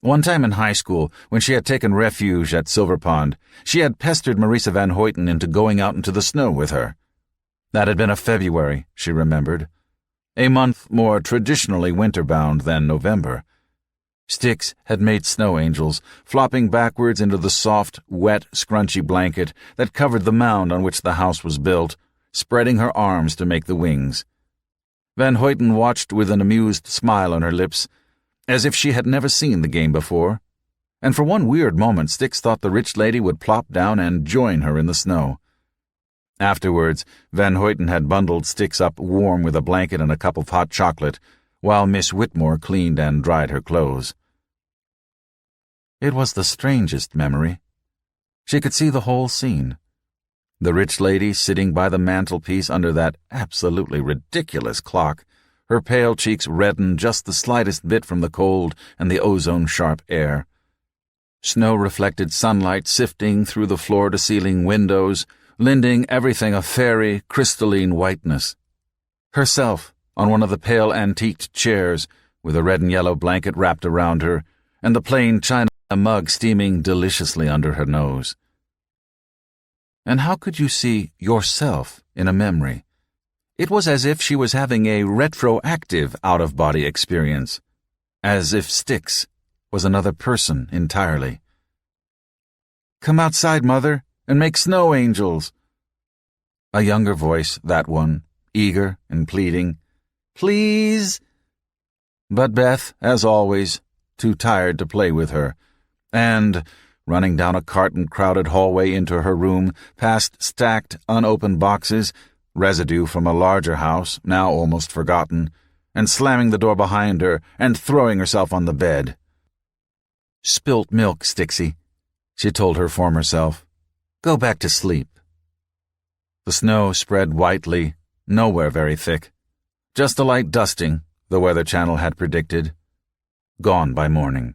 One time in high school, when she had taken refuge at Silver Pond, she had pestered Marisa Van Hoyten into going out into the snow with her. That had been a February, she remembered. A month more traditionally winter-bound than November. Styx had made snow angels, flopping backwards into the soft, wet, scrunchy blanket that covered the mound on which the house was built, spreading her arms to make the wings. Van Hoyten watched with an amused smile on her lips, as if she had never seen the game before, and for one weird moment Styx thought the rich lady would plop down and join her in the snow. Afterwards, Van Hoyten had bundled Styx up warm with a blanket and a cup of hot chocolate, while Miss Whitmore cleaned and dried her clothes. It was the strangest memory. She could see the whole scene. The rich lady sitting by the mantelpiece under that absolutely ridiculous clock, her pale cheeks reddened just the slightest bit from the cold and the ozone-sharp air. Snow-reflected sunlight sifting through the floor-to-ceiling windows, lending everything a fairy, crystalline whiteness. Herself, on one of the pale antiqued chairs, with a red and yellow blanket wrapped around her, and the plain china mug steaming deliciously under her nose. And how could you see yourself in a memory? It was as if she was having a retroactive out-of-body experience, as if Styx was another person entirely. "Come outside, Mother, and make snow angels." A younger voice, that one, eager and pleading. "Please." But Beth, as always, too tired to play with her, and, running down a carton-crowded hallway into her room, past stacked, unopened boxes, residue from a larger house, now almost forgotten, and slamming the door behind her and throwing herself on the bed. "Spilt milk, Styxy," she told her former self. "Go back to sleep." The snow spread whitely, nowhere very thick. Just a light dusting, the Weather Channel had predicted. Gone by morning.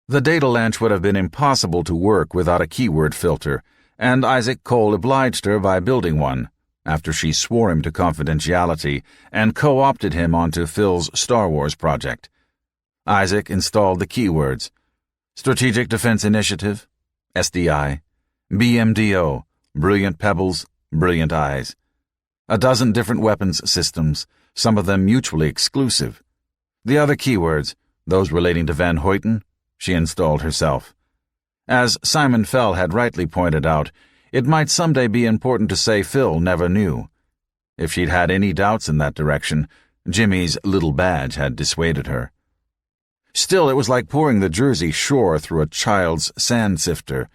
The data launch would have been impossible to work without a keyword filter, and Isaac Cole obliged her by building one, after she swore him to confidentiality and co-opted him onto Phil's Star Wars project. Isaac installed the keywords: Strategic Defense Initiative, SDI, BMDO, Brilliant Pebbles, Brilliant Eyes. A dozen different weapons systems, some of them mutually exclusive. The other keywords, those relating to Van Hoyten, she installed herself. As Simon Fell had rightly pointed out, it might someday be important to say Phil never knew. If she'd had any doubts in that direction, Jimmy's little badge had dissuaded her. Still, it was like pouring the Jersey Shore through a child's sand sifter.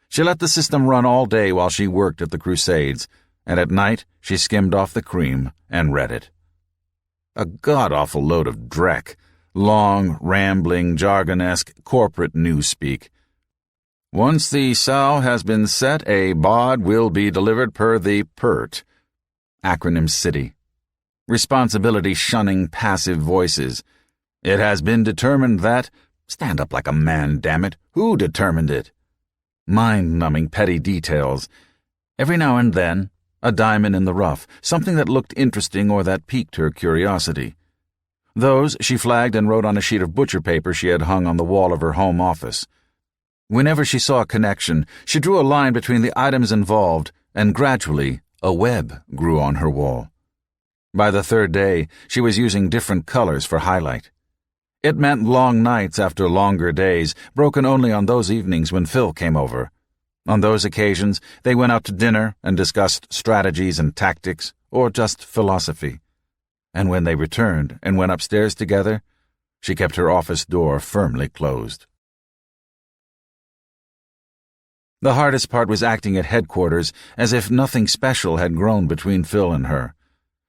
She let the system run all day while she worked at the Crusades, and at night she skimmed off the cream and read it. A god-awful load of dreck, long, rambling, jargonesque corporate newspeak. Once the sow has been set, a bod will be delivered per the PERT. Acronym City. Responsibility-shunning passive voices. It has been determined that... Stand up like a man, damn it. Who determined it? Mind-numbing petty details. Every now and then, a diamond in the rough, something that looked interesting or that piqued her curiosity. Those she flagged and wrote on a sheet of butcher paper she had hung on the wall of her home office. Whenever she saw a connection, she drew a line between the items involved, and gradually a web grew on her wall. By the third day, she was using different colors for highlight. It meant long nights after longer days, broken only on those evenings when Phil came over. On those occasions, they went out to dinner and discussed strategies and tactics, or just philosophy. And when they returned and went upstairs together, she kept her office door firmly closed. The hardest part was acting at headquarters as if nothing special had grown between Phil and her.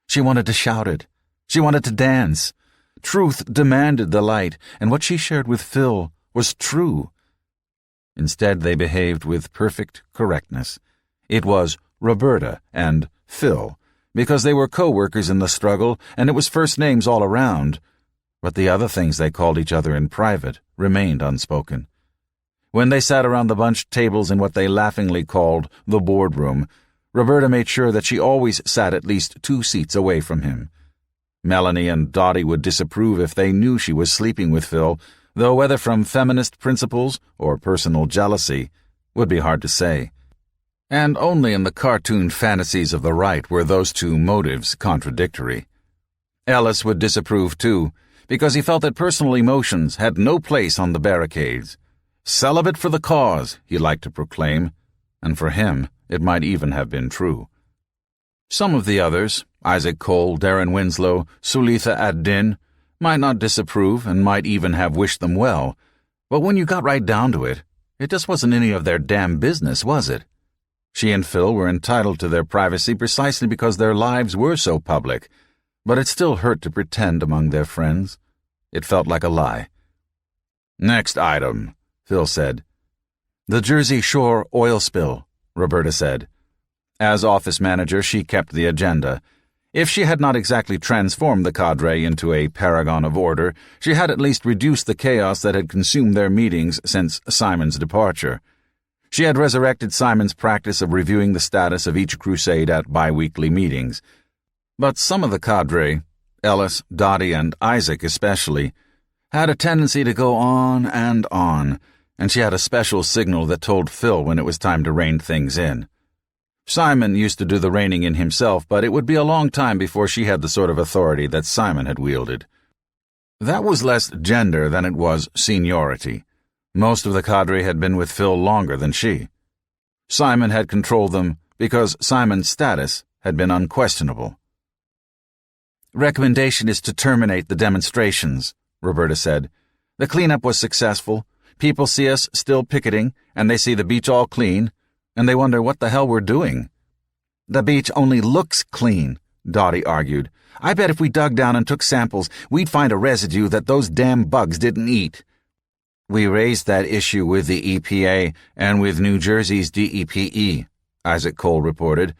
She wanted to shout it. She wanted to dance. Truth demanded the light, and what she shared with Phil was true. Instead, they behaved with perfect correctness. It was Roberta and Phil, because they were co-workers in the struggle, and it was first names all around. But the other things they called each other in private remained unspoken. When they sat around the bunched tables in what they laughingly called the boardroom, Roberta made sure that she always sat at least 2 seats away from him. Melanie and Dottie would disapprove if they knew she was sleeping with Phil, though whether from feminist principles or personal jealousy would be hard to say. And only in the cartoon fantasies of the right were those two motives contradictory. Ellis would disapprove too. because he felt that personal emotions had no place on the barricades. Celibate for the cause, he liked to proclaim, and for him it might even have been true. Some of the others, Isaac Cole, Darren Winslow, Sulitha ad-Din, might not disapprove and might even have wished them well, but when you got right down to it, it just wasn't any of their damn business, was it? She and Phil were entitled to their privacy precisely because their lives were so public, but it still hurt to pretend among their friends. It felt like a lie. "Next item," Phil said. "The Jersey Shore oil spill," Roberta said. As office manager, she kept the agenda. If she had not exactly transformed the cadre into a paragon of order, she had at least reduced the chaos that had consumed their meetings since Simon's departure. She had resurrected Simon's practice of reviewing the status of each crusade at bi-weekly meetings. But some of the cadre, Ellis, Dottie, and Isaac especially, had a tendency to go on, and she had a special signal that told Phil when it was time to rein things in. Simon used to do the reining in himself, but it would be a long time before she had the sort of authority that Simon had wielded. That was less gender than it was seniority. Most of the cadre had been with Phil longer than she. Simon had controlled them because Simon's status had been unquestionable. "Recommendation is to terminate the demonstrations," Roberta said. "The cleanup was successful. People see us still picketing, and they see the beach all clean, and they wonder what the hell we're doing." "The beach only looks clean," Dottie argued. "I bet if we dug down and took samples, we'd find a residue that those damn bugs didn't eat." "We raised that issue with the EPA and with New Jersey's DEPE," Isaac Cole reported.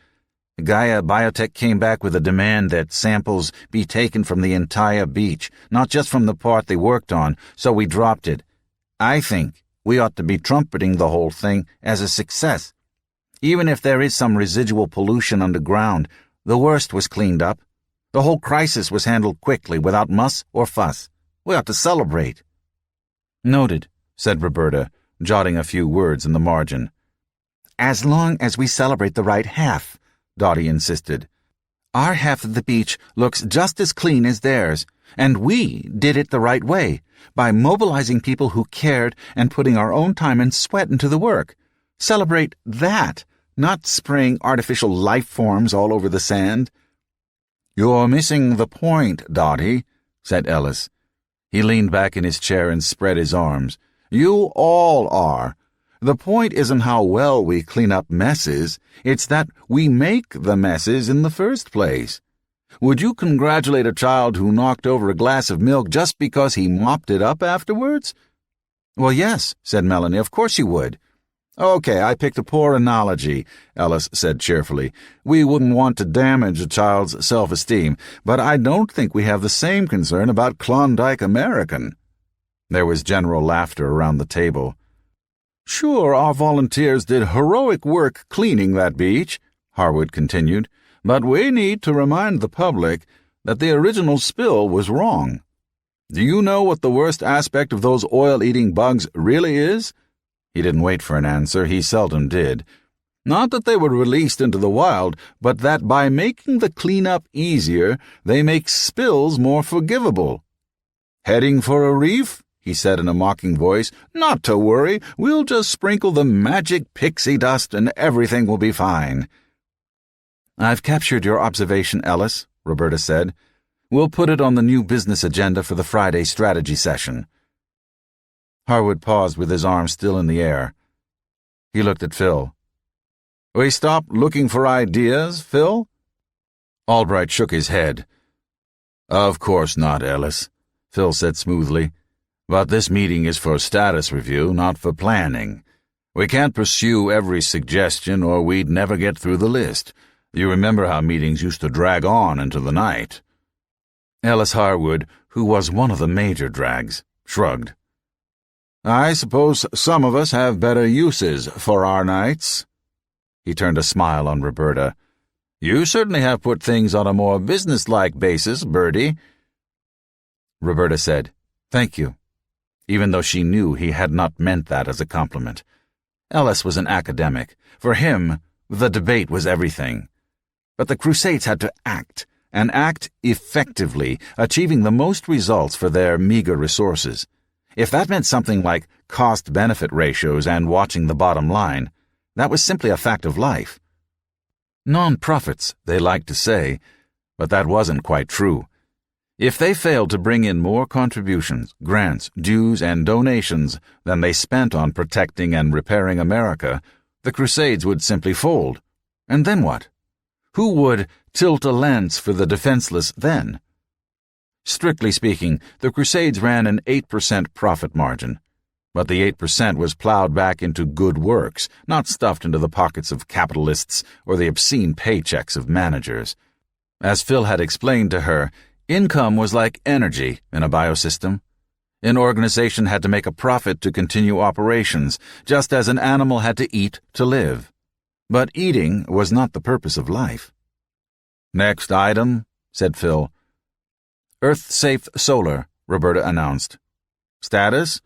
"Gaia Biotech came back with a demand that samples be taken from the entire beach, not just from the part they worked on, so we dropped it. I think we ought to be trumpeting the whole thing as a success. Even if there is some residual pollution underground, the worst was cleaned up. The whole crisis was handled quickly, without muss or fuss. We ought to celebrate." "Noted," said Roberta, jotting a few words in the margin. "As long as we celebrate the right half," Dottie insisted. "Our half of the beach looks just as clean as theirs, and we did it the right way, by mobilizing people who cared and putting our own time and sweat into the work. Celebrate that, not spraying artificial life forms all over the sand." "You're missing the point, Dottie," said Ellis. He leaned back in his chair and spread his arms. "You all are. The point isn't how well we clean up messes, it's that we make the messes in the first place. Would you congratulate a child who knocked over a glass of milk just because he mopped it up afterwards?" "Well, yes," said Melanie, "of course you would." "Okay, I picked a poor analogy," Ellis said cheerfully. "We wouldn't want to damage a child's self-esteem, but I don't think we have the same concern about Klondike American." There was general laughter around the table. "Sure, our volunteers did heroic work cleaning that beach," Harwood continued, "but we need to remind the public that the original spill was wrong. Do you know what the worst aspect of those oil-eating bugs really is?" He didn't wait for an answer. He seldom did. "Not that they were released into the wild, but that by making the cleanup easier, they make spills more forgivable." "Heading for a reef?" he said in a mocking voice. "Not to worry. We'll just sprinkle the magic pixie dust and everything will be fine." "I've captured your observation, Ellis," Roberta said. "We'll put it on the new business agenda for the Friday strategy session." Harwood paused with his arm still in the air. He looked at Phil. "We stop looking for ideas, Phil?" Albright shook his head. "Of course not, Ellis," Phil said smoothly. "But this meeting is for status review, not for planning. We can't pursue every suggestion or we'd never get through the list. You remember how meetings used to drag on into the night." Ellis Harwood, who was one of the major drags, shrugged. "I suppose some of us have better uses for our nights." He turned a smile on Roberta. "You certainly have put things on a more businesslike basis, Bertie." Roberta said, "Thank you," even though she knew he had not meant that as a compliment. Ellis was an academic. For him, the debate was everything. But the Crusades had to act, and act effectively, achieving the most results for their meager resources. If that meant something like cost-benefit ratios and watching the bottom line, that was simply a fact of life. Non-profits, they liked to say, but that wasn't quite true. If they failed to bring in more contributions, grants, dues, and donations than they spent on protecting and repairing America, the Crusades would simply fold. And then what? Who would tilt a lance for the defenseless then? Strictly speaking, the Crusades ran an 8% profit margin, but the 8% was plowed back into good works, not stuffed into the pockets of capitalists or the obscene paychecks of managers. As Phil had explained to her, income was like energy in a biosystem. An organization had to make a profit to continue operations, just as an animal had to eat to live. But eating was not the purpose of life. "Next item," said Phil. "Earth-safe solar," Roberta announced. "Status?"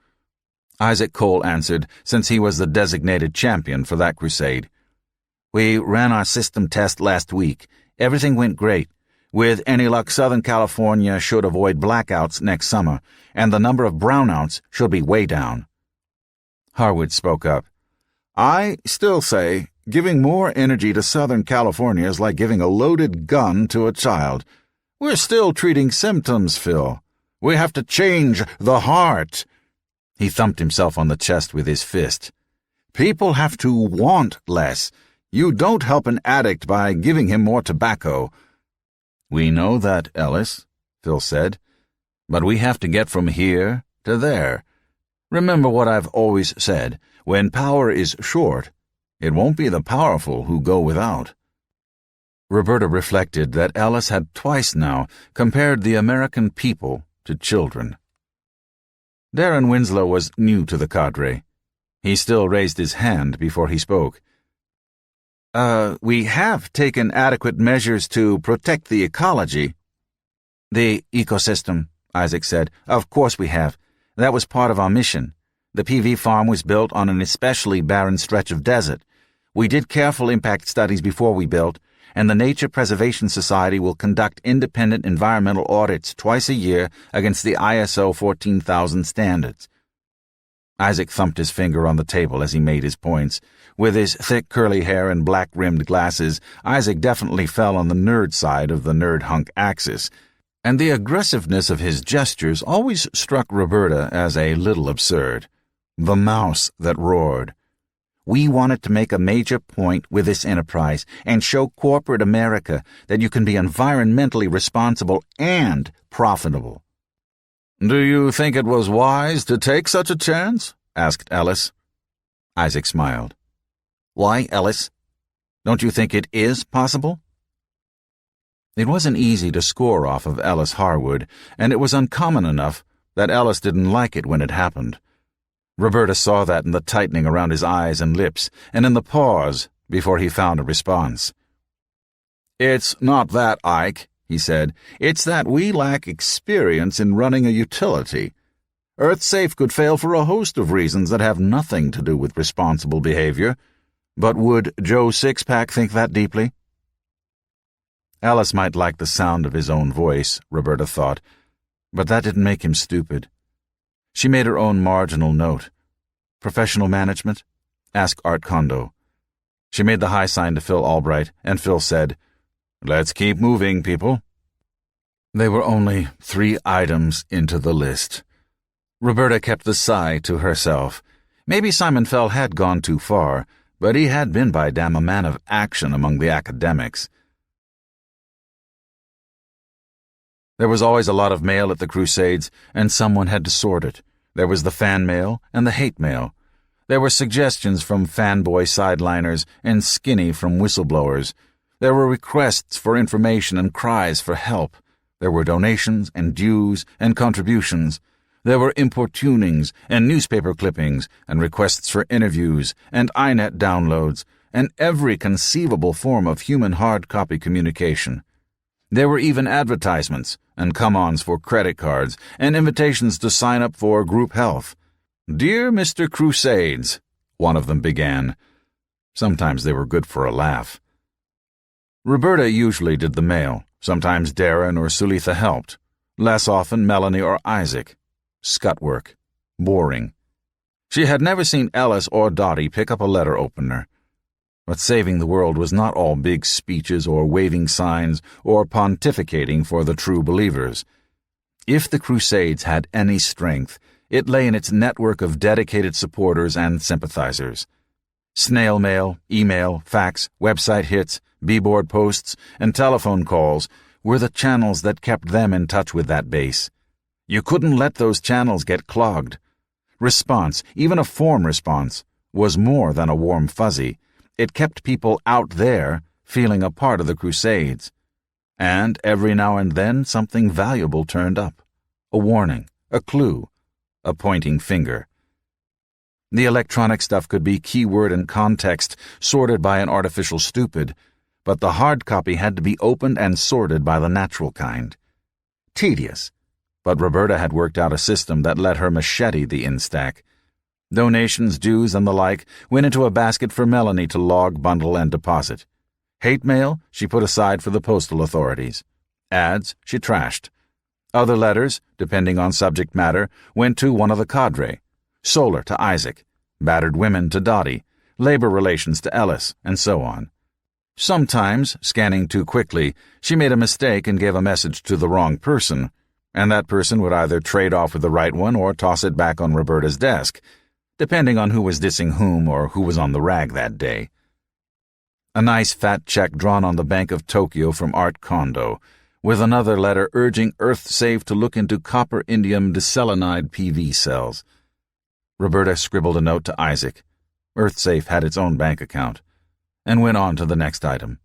Isaac Cole answered, since he was the designated champion for that crusade. "We ran our system test last week. Everything went great. With any luck, Southern California should avoid blackouts next summer, and the number of brownouts should be way down." Harwood spoke up. "I still say giving more energy to Southern California is like giving a loaded gun to a child. We're still treating symptoms, Phil. We have to change the heart." He thumped himself on the chest with his fist. "People have to want less. You don't help an addict by giving him more tobacco." "We know that, Ellis," Phil said. "But we have to get from here to there. Remember what I've always said. When power is short, it won't be the powerful who go without." Roberta reflected that Ellis had twice now compared the American people to children. Darren Winslow was new to the cadre. He still raised his hand before he spoke. We have taken adequate measures to protect the ecology." "The ecosystem," Isaac said. "Of course we have. That was part of our mission. The PV farm was built on an especially barren stretch of desert. We did careful impact studies before we built, and the Nature Preservation Society will conduct independent environmental audits twice a year against the ISO 14000 standards." Isaac thumped his finger on the table as he made his points. With his thick curly hair and black-rimmed glasses, Isaac definitely fell on the nerd side of the nerd-hunk axis, and the aggressiveness of his gestures always struck Roberta as a little absurd. The mouse that roared. "We wanted to make a major point with this enterprise and show corporate America that you can be environmentally responsible and profitable." "Do you think it was wise to take such a chance?" asked Ellis. Isaac smiled. "Why, Ellis? Don't you think it is possible?" It wasn't easy to score off of Ellis Harwood, and it was uncommon enough that Ellis didn't like it when it happened. Roberta saw that in the tightening around his eyes and lips, and in the pause before he found a response. "It's not that, Ike," he said. "It's that we lack experience in running a utility. EarthSafe could fail for a host of reasons that have nothing to do with responsible behavior. But would Joe Sixpack think that deeply?" Alice might like the sound of his own voice, Roberta thought, but that didn't make him stupid. She made her own marginal note. "Professional management? Ask Art Kondo." She made the high sign to Phil Albright, and Phil said, "Let's keep moving, people." They were only 3 items into the list. Roberta kept the sigh to herself. Maybe Simon Fell had gone too far, but he had been by damn a man of action among the academics. There was always a lot of mail at the Crusades, and someone had to sort it. There was the fan mail and the hate mail. There were suggestions from fanboy sideliners and skinny from whistleblowers. There were requests for information and cries for help. There were donations and dues and contributions. There were importunings and newspaper clippings and requests for interviews and iNet downloads and every conceivable form of human hard copy communication. There were even advertisements and come-ons for credit cards and invitations to sign up for group health. "Dear Mr. Crusades," one of them began. Sometimes they were good for a laugh. Roberta usually did the mail, Sometimes Darren or Sulitha helped. Less often Melanie or Isaac. Scut work. Boring. She had never seen Ellis or Dottie pick up a letter opener. But saving the world was not all big speeches or waving signs or pontificating for the true believers. If the Crusades had any strength, it lay in its network of dedicated supporters and sympathizers. Snail mail, email, fax, website hits, b-board posts, and telephone calls were the channels that kept them in touch with that base. You couldn't let those channels get clogged. Response, even a form response, was more than a warm fuzzy. It kept people out there feeling a part of the Crusades. And every now and then something valuable turned up. A warning, a clue, a pointing finger. The electronic stuff could be keyword and context sorted by an artificial stupid, but the hard copy had to be opened and sorted by the natural kind. Tedious, but Roberta had worked out a system that let her machete the instack. Donations, dues, and the like went into a basket for Melanie to log, bundle, and deposit. Hate mail she put aside for the postal authorities. Ads she trashed. Other letters, depending on subject matter, went to one of the cadre. Solar to Isaac, battered women to Dottie, labor relations to Ellis, and so on. Sometimes, scanning too quickly, she made a mistake and gave a message to the wrong person, and that person would either trade off with the right one or toss it back on Roberta's desk, depending on who was dissing whom or who was on the rag that day. A nice fat check drawn on the Bank of Tokyo from Art Kondo, with another letter urging EarthSafe to look into copper indium diselenide PV cells. Roberta scribbled a note to Isaac. EarthSafe had its own bank account, and went on to the next item.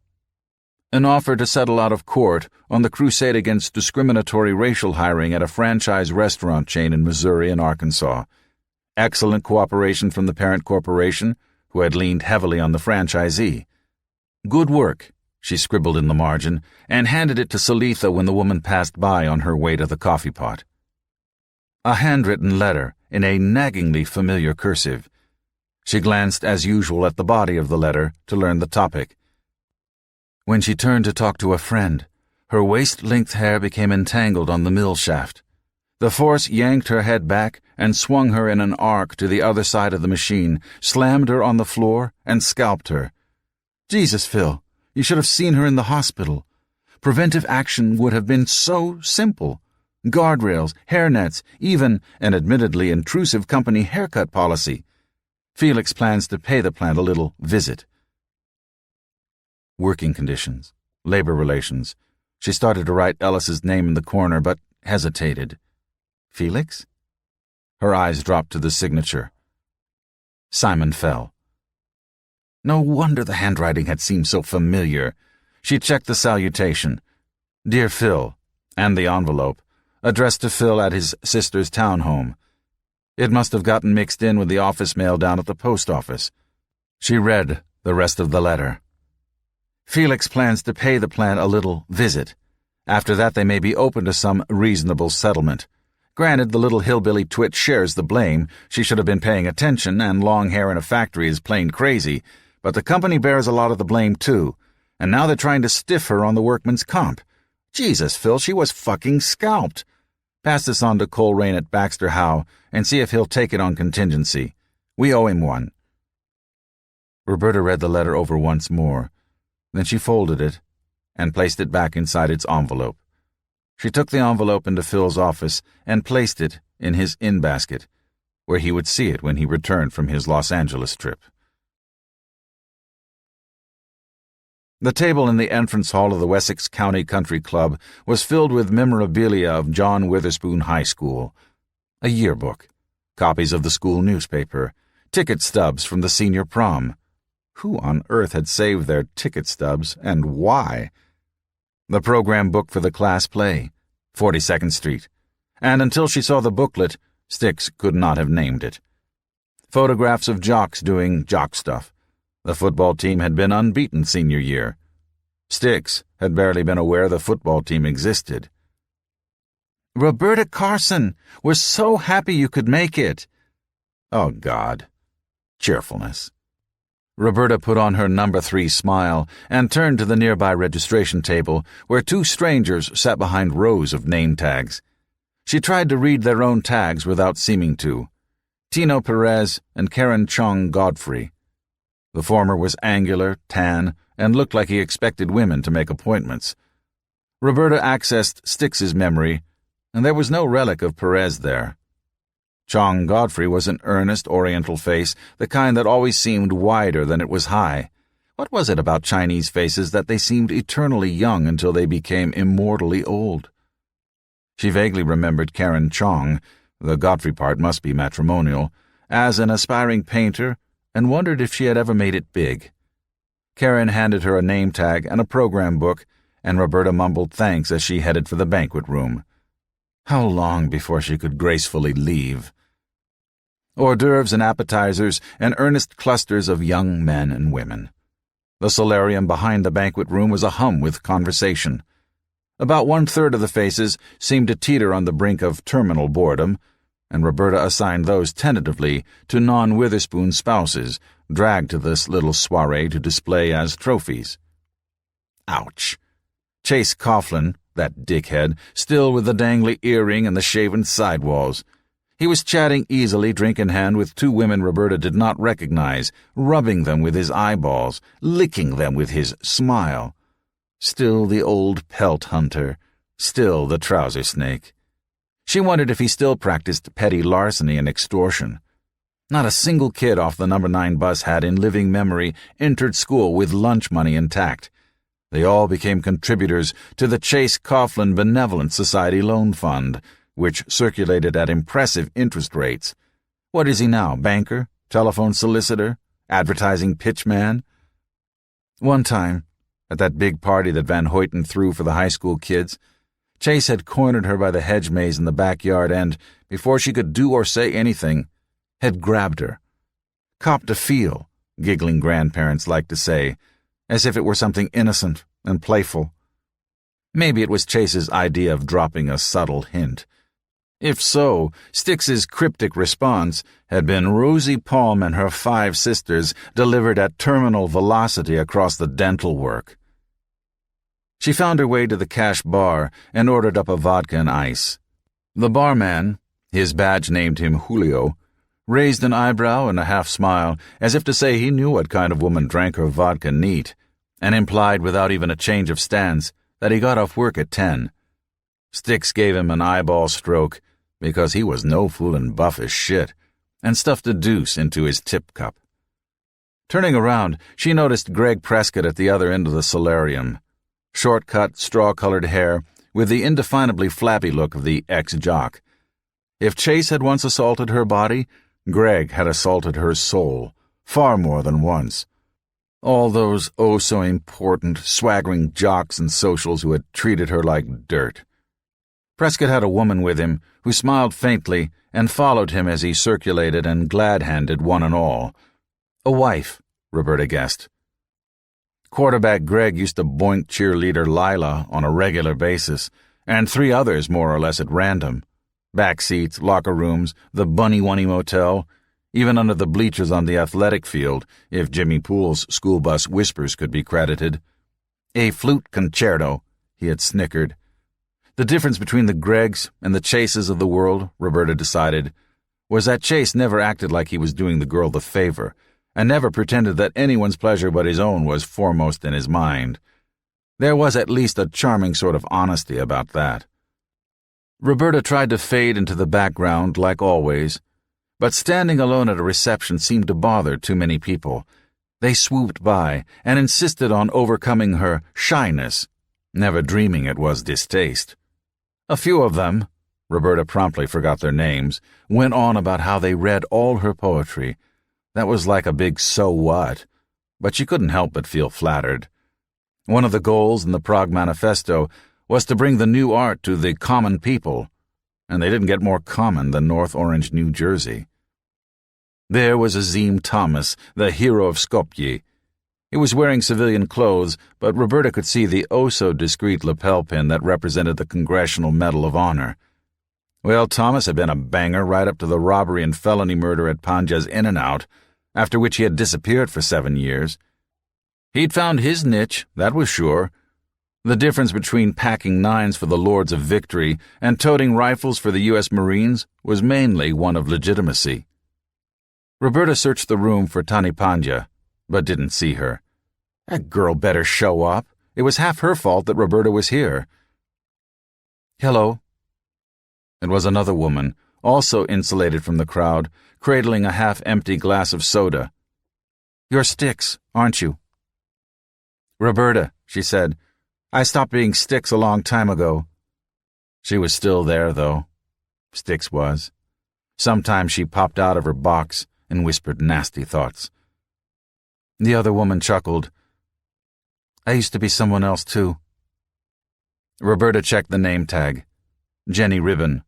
An offer to settle out of court on the crusade against discriminatory racial hiring at a franchise restaurant chain in Missouri and Arkansas. Excellent cooperation from the parent corporation, who had leaned heavily on the franchisee. Good work, she scribbled in the margin, and handed it to Sulitha when the woman passed by on her way to the coffee pot. A handwritten letter in a naggingly familiar cursive. She glanced as usual at the body of the letter to learn the topic. When she turned to talk to a friend, her waist-length hair became entangled on the mill shaft. The force yanked her head back and swung her in an arc to the other side of the machine, slammed her on the floor, and scalped her. Jesus, Phil, you should have seen her in the hospital. Preventive action would have been so simple. Guardrails, hairnets, even an admittedly intrusive company haircut policy. Felix plans to pay the plant a little visit. Working conditions, labor relations. She started to write Ellis's name in the corner, but hesitated. Felix? Her eyes dropped to the signature. Simon fell. No wonder the handwriting had seemed so familiar. She checked the salutation. Dear Phil, and the envelope, addressed to Phil at his sister's townhome. It must have gotten mixed in with the office mail down at the post office. She read the rest of the letter. Felix plans to pay the plant a little visit. After that they may be open to some reasonable settlement. Granted, the little hillbilly twit shares the blame. She should have been paying attention, and long hair in a factory is plain crazy. But the company bears a lot of the blame, too. And now they're trying to stiff her on the workman's comp. Jesus, Phil, she was fucking scalped. Pass this on to Coleraine at Baxter Howe and see if he'll take it on contingency. We owe him one. Roberta read the letter over once more. Then she folded it and placed it back inside its envelope. She took the envelope into Phil's office and placed it in his in-basket, where he would see it when he returned from his Los Angeles trip. The table in the entrance hall of the Wessex County Country Club was filled with memorabilia of John Witherspoon High School. A yearbook, copies of the school newspaper, ticket stubs from the senior prom. Who on earth had saved their ticket stubs, and why? The program book for the class play, 42nd Street, and until she saw the booklet, Styx could not have named it. Photographs of jocks doing jock stuff. The football team had been unbeaten senior year. Styx had barely been aware the football team existed. Roberta Carson, we're so happy you could make it. Oh, God. Cheerfulness. Roberta put on her number 3 smile and turned to the nearby registration table where 2 strangers sat behind rows of name tags. She tried to read their own tags without seeming to. Tino Perez and Karen Chong Godfrey. The former was angular, tan, and looked like he expected women to make appointments. Roberta accessed Styx's memory, and there was no relic of Perez there. Chong Godfrey was an earnest oriental face, the kind that always seemed wider than it was high. What was it about Chinese faces that they seemed eternally young until they became immortally old? She vaguely remembered Karen Chong, the Godfrey part must be matrimonial, as an aspiring painter, and wondered if she had ever made it big. Karen handed her a name tag and a program book, and Roberta mumbled thanks as she headed for the banquet room. How long before she could gracefully leave? Hors d'oeuvres and appetizers and earnest clusters of young men and women. The solarium behind the banquet room was ahum with conversation. About 1/3 of the faces seemed to teeter on the brink of terminal boredom, and Roberta assigned those tentatively to non-Witherspoon spouses, dragged to this little soiree to display as trophies. Ouch. Chase Coughlin, that dickhead, still with the dangly earring and the shaven sidewalls. He was chatting easily, drink in hand, with 2 women Roberta did not recognize, rubbing them with his eyeballs, licking them with his smile. Still the old pelt hunter, still the trouser snake. She wondered if he still practiced petty larceny and extortion. Not a single kid off the number 9 bus had, in living memory, entered school with lunch money intact. They all became contributors to the Chase Coughlin Benevolent Society Loan Fund, which circulated at impressive interest rates. What is he now, banker, telephone solicitor, advertising pitchman? One time, at that big party that Van Hoyten threw for the high school kids, Chase had cornered her by the hedge maze in the backyard and, before she could do or say anything, had grabbed her. Copped a feel, giggling grandparents like to say, as if it were something innocent and playful. Maybe it was Chase's idea of dropping a subtle hint. If so, Styx's cryptic response had been Rosie Palm and her 5 sisters delivered at terminal velocity across the dental work. She found her way to the cash bar and ordered up a vodka and ice. The barman, his badge named him Julio, raised an eyebrow and a half-smile, as if to say he knew what kind of woman drank her vodka neat, and implied without even a change of stance that he got off work at 10. Styx gave him an eyeball stroke, because he was no foolin' buff as shit, and stuffed a deuce into his tip cup. Turning around, she noticed Greg Prescott at the other end of the solarium. Short-cut, straw-colored hair, with the indefinably flappy look of the ex-jock. If Chase had once assaulted her body, Greg had assaulted her soul, far more than once. All those oh-so-important, swaggering jocks and socials who had treated her like dirt. Prescott had a woman with him who smiled faintly and followed him as he circulated and glad-handed one and all. A wife, Roberta guessed. Quarterback Greg used to boink cheerleader Lila on a regular basis, and 3 others more or less at random. Back seats, locker rooms, the Bunny Wunny Motel, even under the bleachers on the athletic field, if Jimmy Poole's school bus whispers could be credited. A flute concerto, he had snickered. The difference between the Gregs and the Chases of the world, Roberta decided, was that Chase never acted like he was doing the girl the favor, and never pretended that anyone's pleasure but his own was foremost in his mind. There was at least a charming sort of honesty about that. Roberta tried to fade into the background like always, but standing alone at a reception seemed to bother too many people. They swooped by and insisted on overcoming her shyness, never dreaming it was distaste. A few of them, Roberta promptly forgot their names, went on about how they read all her poetry. That was like a big so what, but she couldn't help but feel flattered. One of the goals in the Prague Manifesto was to bring the new art to the common people, and they didn't get more common than North Orange, New Jersey. There was Azim Thomas, the hero of Skopje. He was wearing civilian clothes, but Roberta could see the oh-so-discreet lapel pin that represented the Congressional Medal of Honor. Well, Thomas had been a banger right up to the robbery and felony murder at Panja's In-N-Out, after which he had disappeared for 7 years. He'd found his niche, that was sure. The difference between packing 9s for the Lords of Victory and toting rifles for the U.S. Marines was mainly one of legitimacy. Roberta searched the room for Tani Pandya, but didn't see her. That girl better show up. It was half her fault that Roberta was here. "Hello." It was another woman, also insulated from the crowd, cradling a half-empty glass of soda. "You're Styx, aren't you?" "Roberta," she said. "I stopped being Styx a long time ago." She was still there, though. Styx was. Sometimes she popped out of her box and whispered nasty thoughts. The other woman chuckled. "I used to be someone else, too." Roberta checked the name tag. Jenny Ribbon.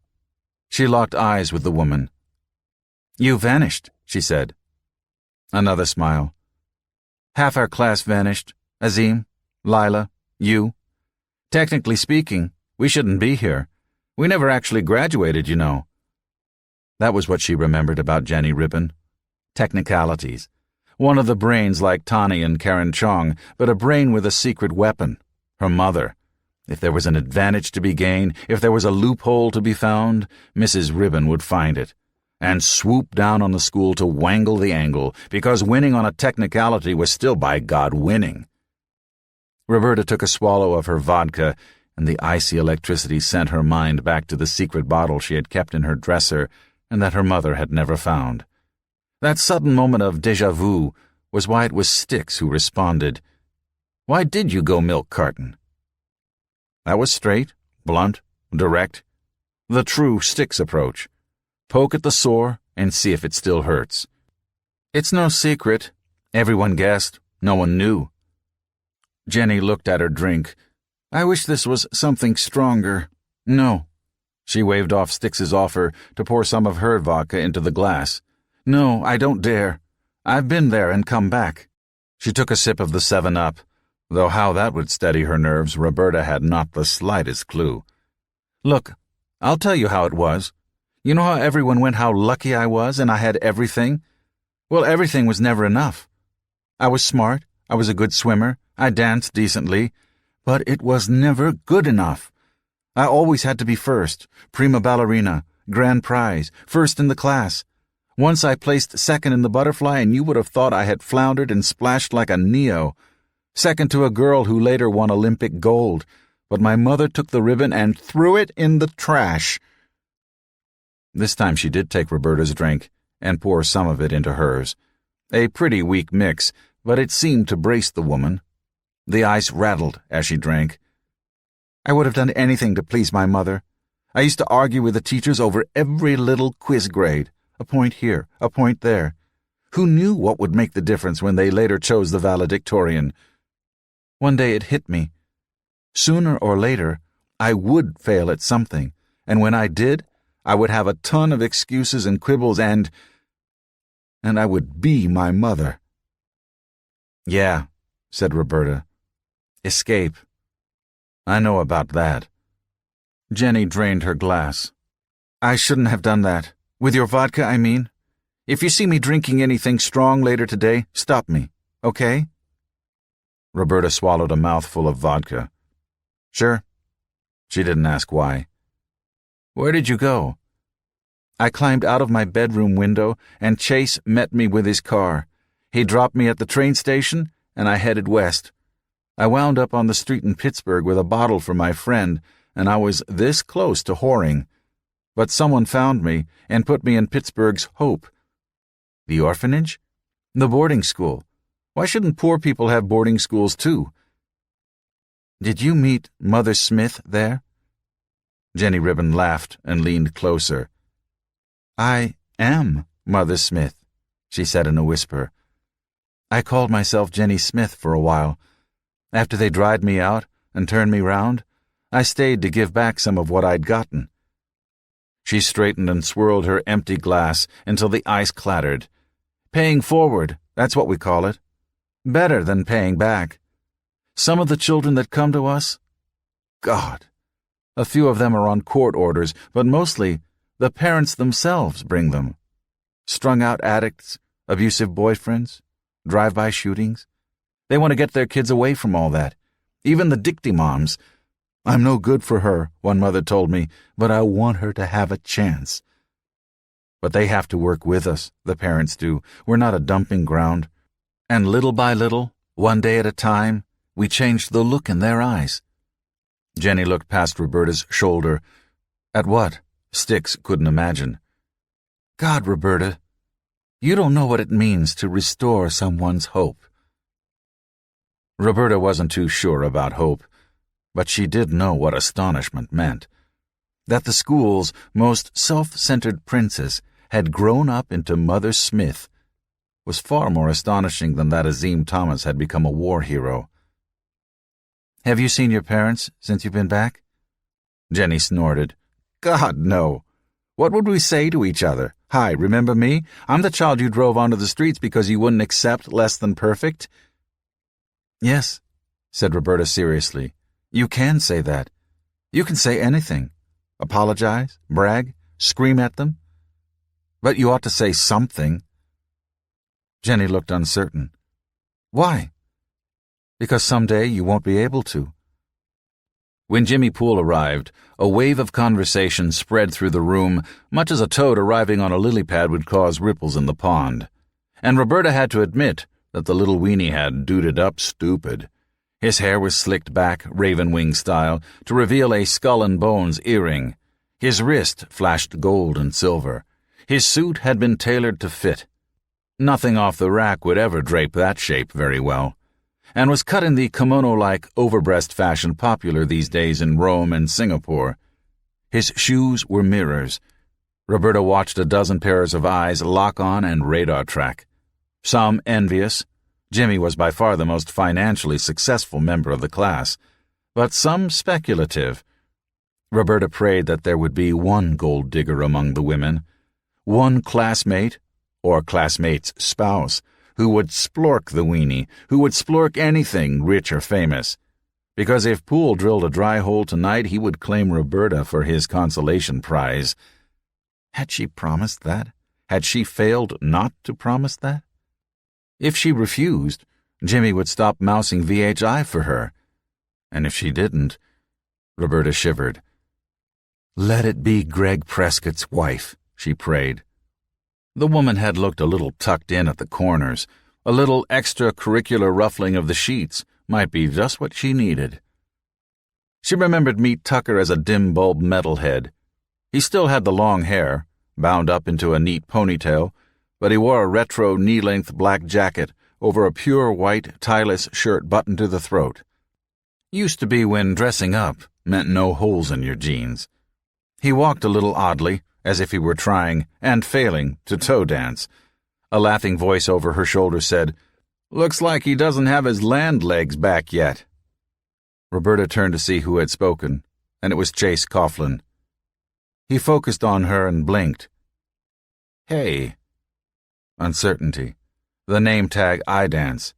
She locked eyes with the woman. "You vanished," she said. Another smile. "Half our class vanished. Azim, Lila, you. Technically speaking, we shouldn't be here. We never actually graduated, you know." That was what she remembered about Jenny Ribbon. Technicalities. One of the brains like Tani and Karen Chong, but a brain with a secret weapon. Her mother. If there was an advantage to be gained, if there was a loophole to be found, Mrs. Ribbon would find it, and swoop down on the school to wangle the angle, because winning on a technicality was still, by God, winning. Roberta took a swallow of her vodka, and the icy electricity sent her mind back to the secret bottle she had kept in her dresser and that her mother had never found. That sudden moment of déjà vu was why it was Styx who responded. "Why did you go milk carton?" That was straight, blunt, direct. The true Styx approach. Poke at the sore and see if it still hurts. "It's no secret. Everyone guessed. No one knew." Jenny looked at her drink. "I wish this was something stronger." "No." She waved off Styx's offer to pour some of her vodka into the glass. "No, I don't dare. I've been there and come back." She took a sip of the 7-Up, though how that would steady her nerves Roberta had not the slightest clue. "Look, I'll tell you how it was. You know how everyone went how lucky I was and I had everything? Well, everything was never enough. I was smart, I was a good swimmer, I danced decently, but it was never good enough. I always had to be first, prima ballerina, grand prize, first in the class. Once I placed second in the butterfly and you would have thought I had floundered and splashed like a Neo. Second to a girl who later won Olympic gold, but my mother took the ribbon and threw it in the trash." This time she did take Roberta's drink and pour some of it into hers. A pretty weak mix, but it seemed to brace the woman. The ice rattled as she drank. "I would have done anything to please my mother. I used to argue with the teachers over every little quiz grade, a point here, a point there. Who knew what would make the difference when they later chose the valedictorian? One day it hit me. Sooner or later, I would fail at something, and when I did, I would have a ton of excuses and quibbles and I would be my mother." "Yeah," said Roberta. "Escape. I know about that." Jenny drained her glass. "I shouldn't have done that. With your vodka, I mean. If you see me drinking anything strong later today, stop me, okay?" Roberta swallowed a mouthful of vodka. "Sure." She didn't ask why. "Where did you go?" "I climbed out of my bedroom window, and Chase met me with his car. He dropped me at the train station, and I headed west. I wound up on the street in Pittsburgh with a bottle for my friend, and I was this close to whoring. But someone found me and put me in Pittsburgh's Hope. The orphanage? The boarding school. Why shouldn't poor people have boarding schools too?" "Did you meet Mother Smith there?" Jenny Ribbon laughed and leaned closer. "I am Mother Smith," she said in a whisper. "I called myself Jenny Smith for a while. After they dried me out and turned me round, I stayed to give back some of what I'd gotten." She straightened and swirled her empty glass until the ice clattered. "Paying forward, that's what we call it. Better than paying back. Some of the children that come to us? God! A few of them are on court orders, but mostly the parents themselves bring them. Strung-out addicts, Abusive boyfriends? Drive-by shootings? They want to get their kids away from all that. Even the dicty moms. I'm no good for her, one mother told me, but I want her to have a chance. But they have to work with us, the parents do. We're not a dumping ground. And little by little, one day at a time, we changed the look in their eyes. Jenny looked past Roberta's shoulder. At what? Styx couldn't imagine. God, Roberta, you don't know what it means to restore someone's hope. Roberta wasn't too sure about hope, but she did know what astonishment meant. That the school's most self-centered princess had grown up into Mother Smith was far more astonishing than that Azim Thomas had become a war hero. Have you seen your parents since you've been back? Jenny snorted. God, no. What would we say to each other? Hi, remember me? I'm the child you drove onto the streets because you wouldn't accept less than perfect. Yes, said Roberta seriously. You can say that. You can say anything. Apologize, brag, scream at them. But you ought to say something. Jenny looked uncertain. Why? Because someday you won't be able to. When Jimmy Poole arrived, a wave of conversation spread through the room, much as a toad arriving on a lily pad would cause ripples in the pond. And Roberta had to admit that the little weenie had duded up stupid. His hair was slicked back, raven-wing style, to reveal a skull-and-bones earring. His wrist flashed gold and silver. His suit had been tailored to fit. Nothing off the rack would ever drape that shape very well, and was cut in the kimono-like overbreast fashion popular these days in Rome and Singapore. His shoes were mirrors. Roberta watched a dozen pairs of eyes lock on and radar track. Some envious. Jimmy was by far the most financially successful member of the class, but some speculative. Roberta prayed that there would be one gold digger among the women, one classmate, or classmate's spouse, who would splork the weenie, who would splork anything, rich or famous. Because if Poole drilled a dry hole tonight, he would claim Roberta for his consolation prize. Had she promised that? Had she failed not to promise that? If she refused, Jimmy would stop mousing VHI for her. And if she didn't, Roberta shivered. Let it be Greg Prescott's wife, she prayed. The woman had looked a little tucked in at the corners. A little extracurricular ruffling of the sheets might be just what she needed. She remembered Meat Tucker as a dim-bulb metalhead. He still had the long hair, bound up into a neat ponytail, but he wore a retro knee-length black jacket over a pure white tieless shirt buttoned to the throat. Used to be when dressing up meant no holes in your jeans. He walked a little oddly, as if he were trying, and failing, to toe dance. A laughing voice over her shoulder said, "Looks like he doesn't have his land legs back yet." Roberta turned to see who had spoken, and it was Chase Coughlin. He focused on her and blinked. Hey. Uncertainty. The name tag eye dance.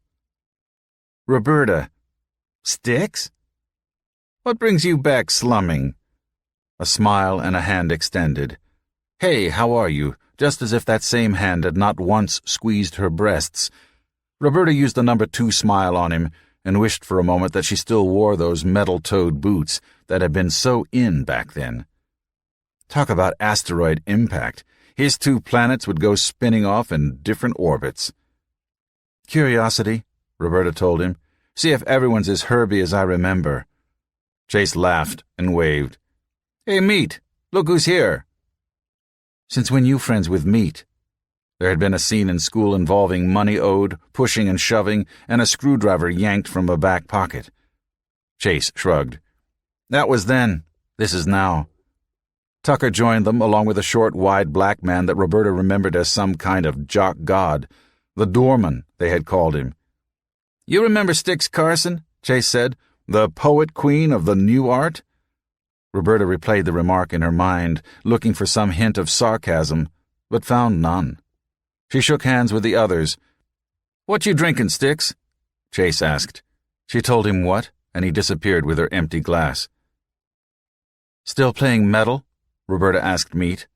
Roberta. Styx? What brings you back slumming? A smile and a hand extended. Hey, how are you? Just as if that same hand had not once squeezed her breasts. Roberta used the number 2 smile on him and wished for a moment that she still wore those metal-toed boots that had been so in back then. Talk about asteroid impact. His 2 planets would go spinning off in different orbits. Curiosity, Roberta told him. See if everyone's as herby as I remember. Chase laughed and waved. Hey, Meat, look who's here. Since when you friends with Meat? There had been a scene in school involving money owed, pushing and shoving, and a screwdriver yanked from a back pocket. Chase shrugged. That was then. This is now. Tucker joined them, along with a short, wide black man that Roberta remembered as some kind of jock god. The doorman, they had called him. You remember Styx Carson? Chase said. The poet queen of the new art? Roberta replayed the remark in her mind, looking for some hint of sarcasm, but found none. She shook hands with the others. What you drinking, Styx? Chase asked. She told him what, and he disappeared with her empty glass. Still playing metal? Roberta asked Meat.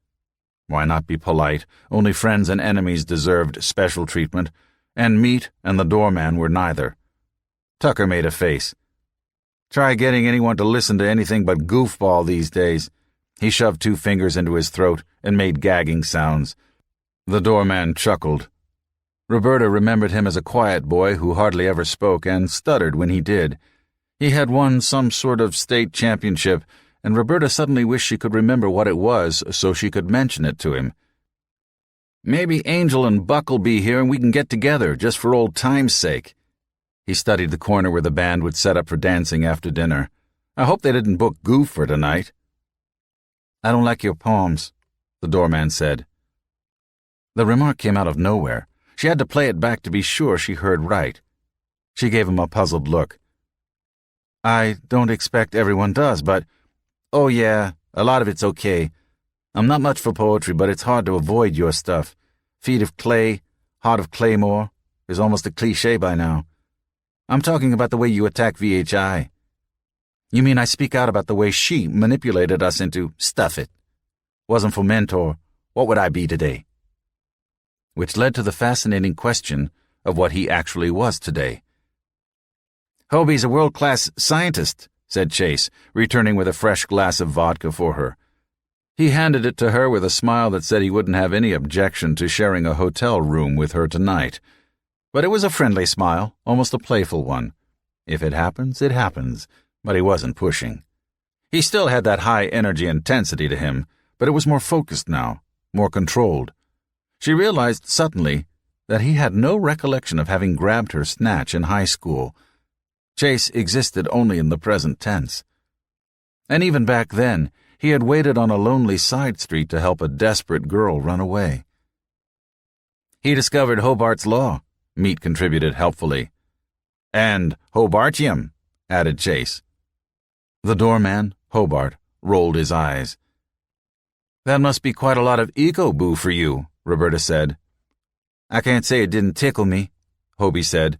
Why not be polite? Only friends and enemies deserved special treatment, and Meat and the doorman were neither. Tucker made a face. Try getting anyone to listen to anything but goofball these days. He shoved 2 fingers into his throat and made gagging sounds. The doorman chuckled. Roberta remembered him as a quiet boy who hardly ever spoke and stuttered when he did. He had won some sort of state championship, and Roberta suddenly wished she could remember what it was so she could mention it to him. Maybe Angel and Buck will be here and we can get together, just for old time's sake. He studied the corner where the band would set up for dancing after dinner. I hope they didn't book Goof for tonight. I don't like your poems, the doorman said. The remark came out of nowhere. She had to play it back to be sure she heard right. She gave him a puzzled look. I don't expect everyone does, but... Oh yeah, a lot of it's okay. I'm not much for poetry, but it's hard to avoid your stuff. Feet of clay, heart of claymore, is almost a cliché by now. I'm talking about the way you attack VHI. You mean I speak out about the way she manipulated us into stuff it? Wasn't for Mentor, what would I be today? Which led to the fascinating question of what he actually was today. Hobie's a world-class scientist, said Chase, returning with a fresh glass of vodka for her. He handed it to her with a smile that said he wouldn't have any objection to sharing a hotel room with her tonight. But it was a friendly smile, almost a playful one. If it happens, it happens, but he wasn't pushing. He still had that high energy intensity to him, but it was more focused now, more controlled. She realized suddenly that he had no recollection of having grabbed her snatch in high school. Chase existed only in the present tense. And even back then, he had waited on a lonely side street to help a desperate girl run away. He discovered Hobart's Law, Meat contributed helpfully. And Hobartium, added Chase. The doorman, Hobart, rolled his eyes. That must be quite a lot of ego-boo for you, Roberta said. I can't say it didn't tickle me, Hobie said,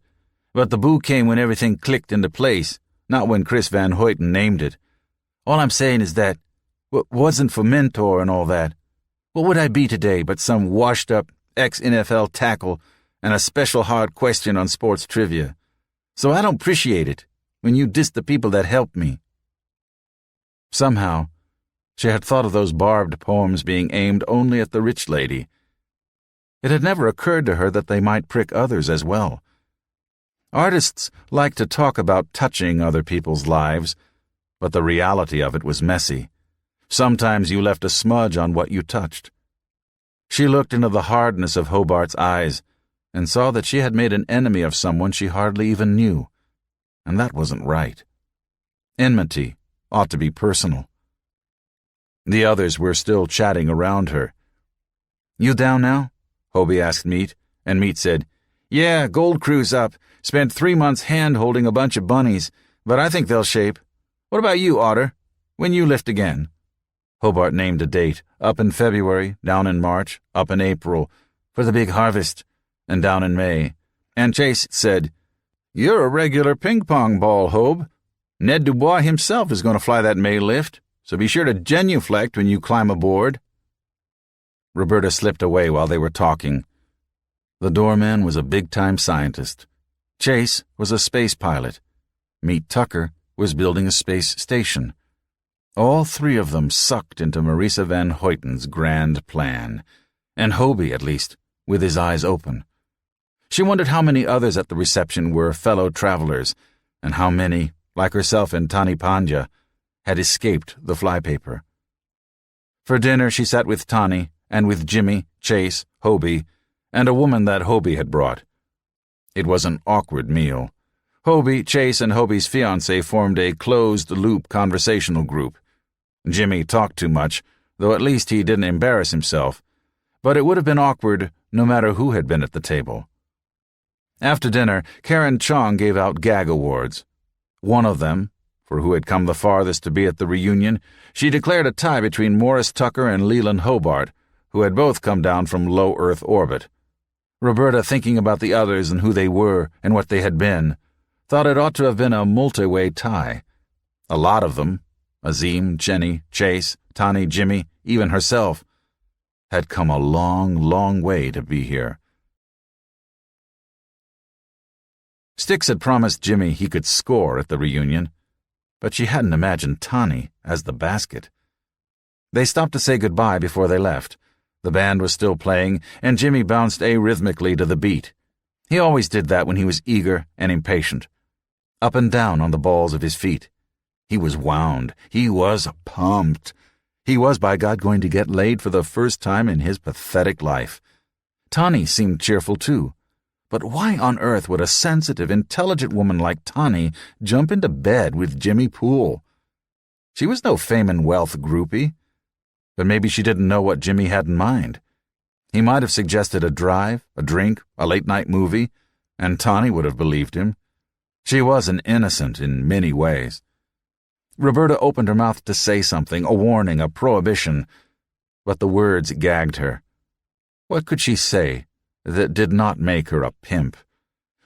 but the boo came when everything clicked into place, not when Chris Van Hoyten named it. All I'm saying is that, wasn't for Mentor and all that, what would I be today but some washed-up ex-NFL tackle and a special hard question on sports trivia? So I don't appreciate it when you diss the people that helped me. Somehow, she had thought of those barbed poems being aimed only at the rich lady. It had never occurred to her that they might prick others as well. Artists like to talk about touching other people's lives, but the reality of it was messy. Sometimes you left a smudge on what you touched. She looked into the hardness of Hobart's eyes and saw that she had made an enemy of someone she hardly even knew, and that wasn't right. Enmity ought to be personal. The others were still chatting around her. You down now? Hobie asked Meat, and Meat said, Yeah, Gold Crew's up. Spent 3 months hand-holding a bunch of bunnies, but I think they'll shape. What about you, Otter? When you lift again? Hobart named a date, up in February, down in March, up in April, for the big harvest, and down in May. And Chase said, You're a regular ping-pong ball, Hobe. Ned Dubois himself is going to fly that May lift, so be sure to genuflect when you climb aboard. Roberta slipped away while they were talking. The doorman was a big-time scientist. Chase was a space pilot. Meat Tucker was building a space station. All 3 of them sucked into Marisa Van Hoyten's grand plan, and Hobie, at least, with his eyes open. She wondered how many others at the reception were fellow travelers, and how many, like herself and Tani Pandya, had escaped the flypaper. For dinner she sat with Tani, and with Jimmy, Chase, Hobie, and a woman that Hobie had brought. It was an awkward meal. Hobie, Chase, and Hobie's fiancée formed a closed-loop conversational group. Jimmy talked too much, though at least he didn't embarrass himself, but it would have been awkward no matter who had been at the table. After dinner, Karen Chong gave out gag awards. One of them, for who had come the farthest to be at the reunion, she declared a tie between Morris Tucker and Leland Hobart, who had both come down from low Earth orbit. Roberta, thinking about the others and who they were and what they had been, thought it ought to have been a multi-way tie. A lot of them, Azim, Jenny, Chase, Tani, Jimmy, even herself, had come a long, long way to be here. Styx had promised Jimmy he could score at the reunion, but she hadn't imagined Tani as the basket. They stopped to say goodbye before they left. The band was still playing, and Jimmy bounced arrhythmically to the beat. He always did that when he was eager and impatient. Up and down on the balls of his feet. He was wound. He was pumped. He was, by God, going to get laid for the first time in his pathetic life. Tani seemed cheerful, too. But why on earth would a sensitive, intelligent woman like Tani jump into bed with Jimmy Poole? She was no fame and wealth groupie. But maybe she didn't know what Jimmy had in mind. He might have suggested a drive, a drink, a late-night movie, and Tani would have believed him. She was an innocent in many ways. Roberta opened her mouth to say something, a warning, a prohibition, but the words gagged her. What could she say that did not make her a pimp?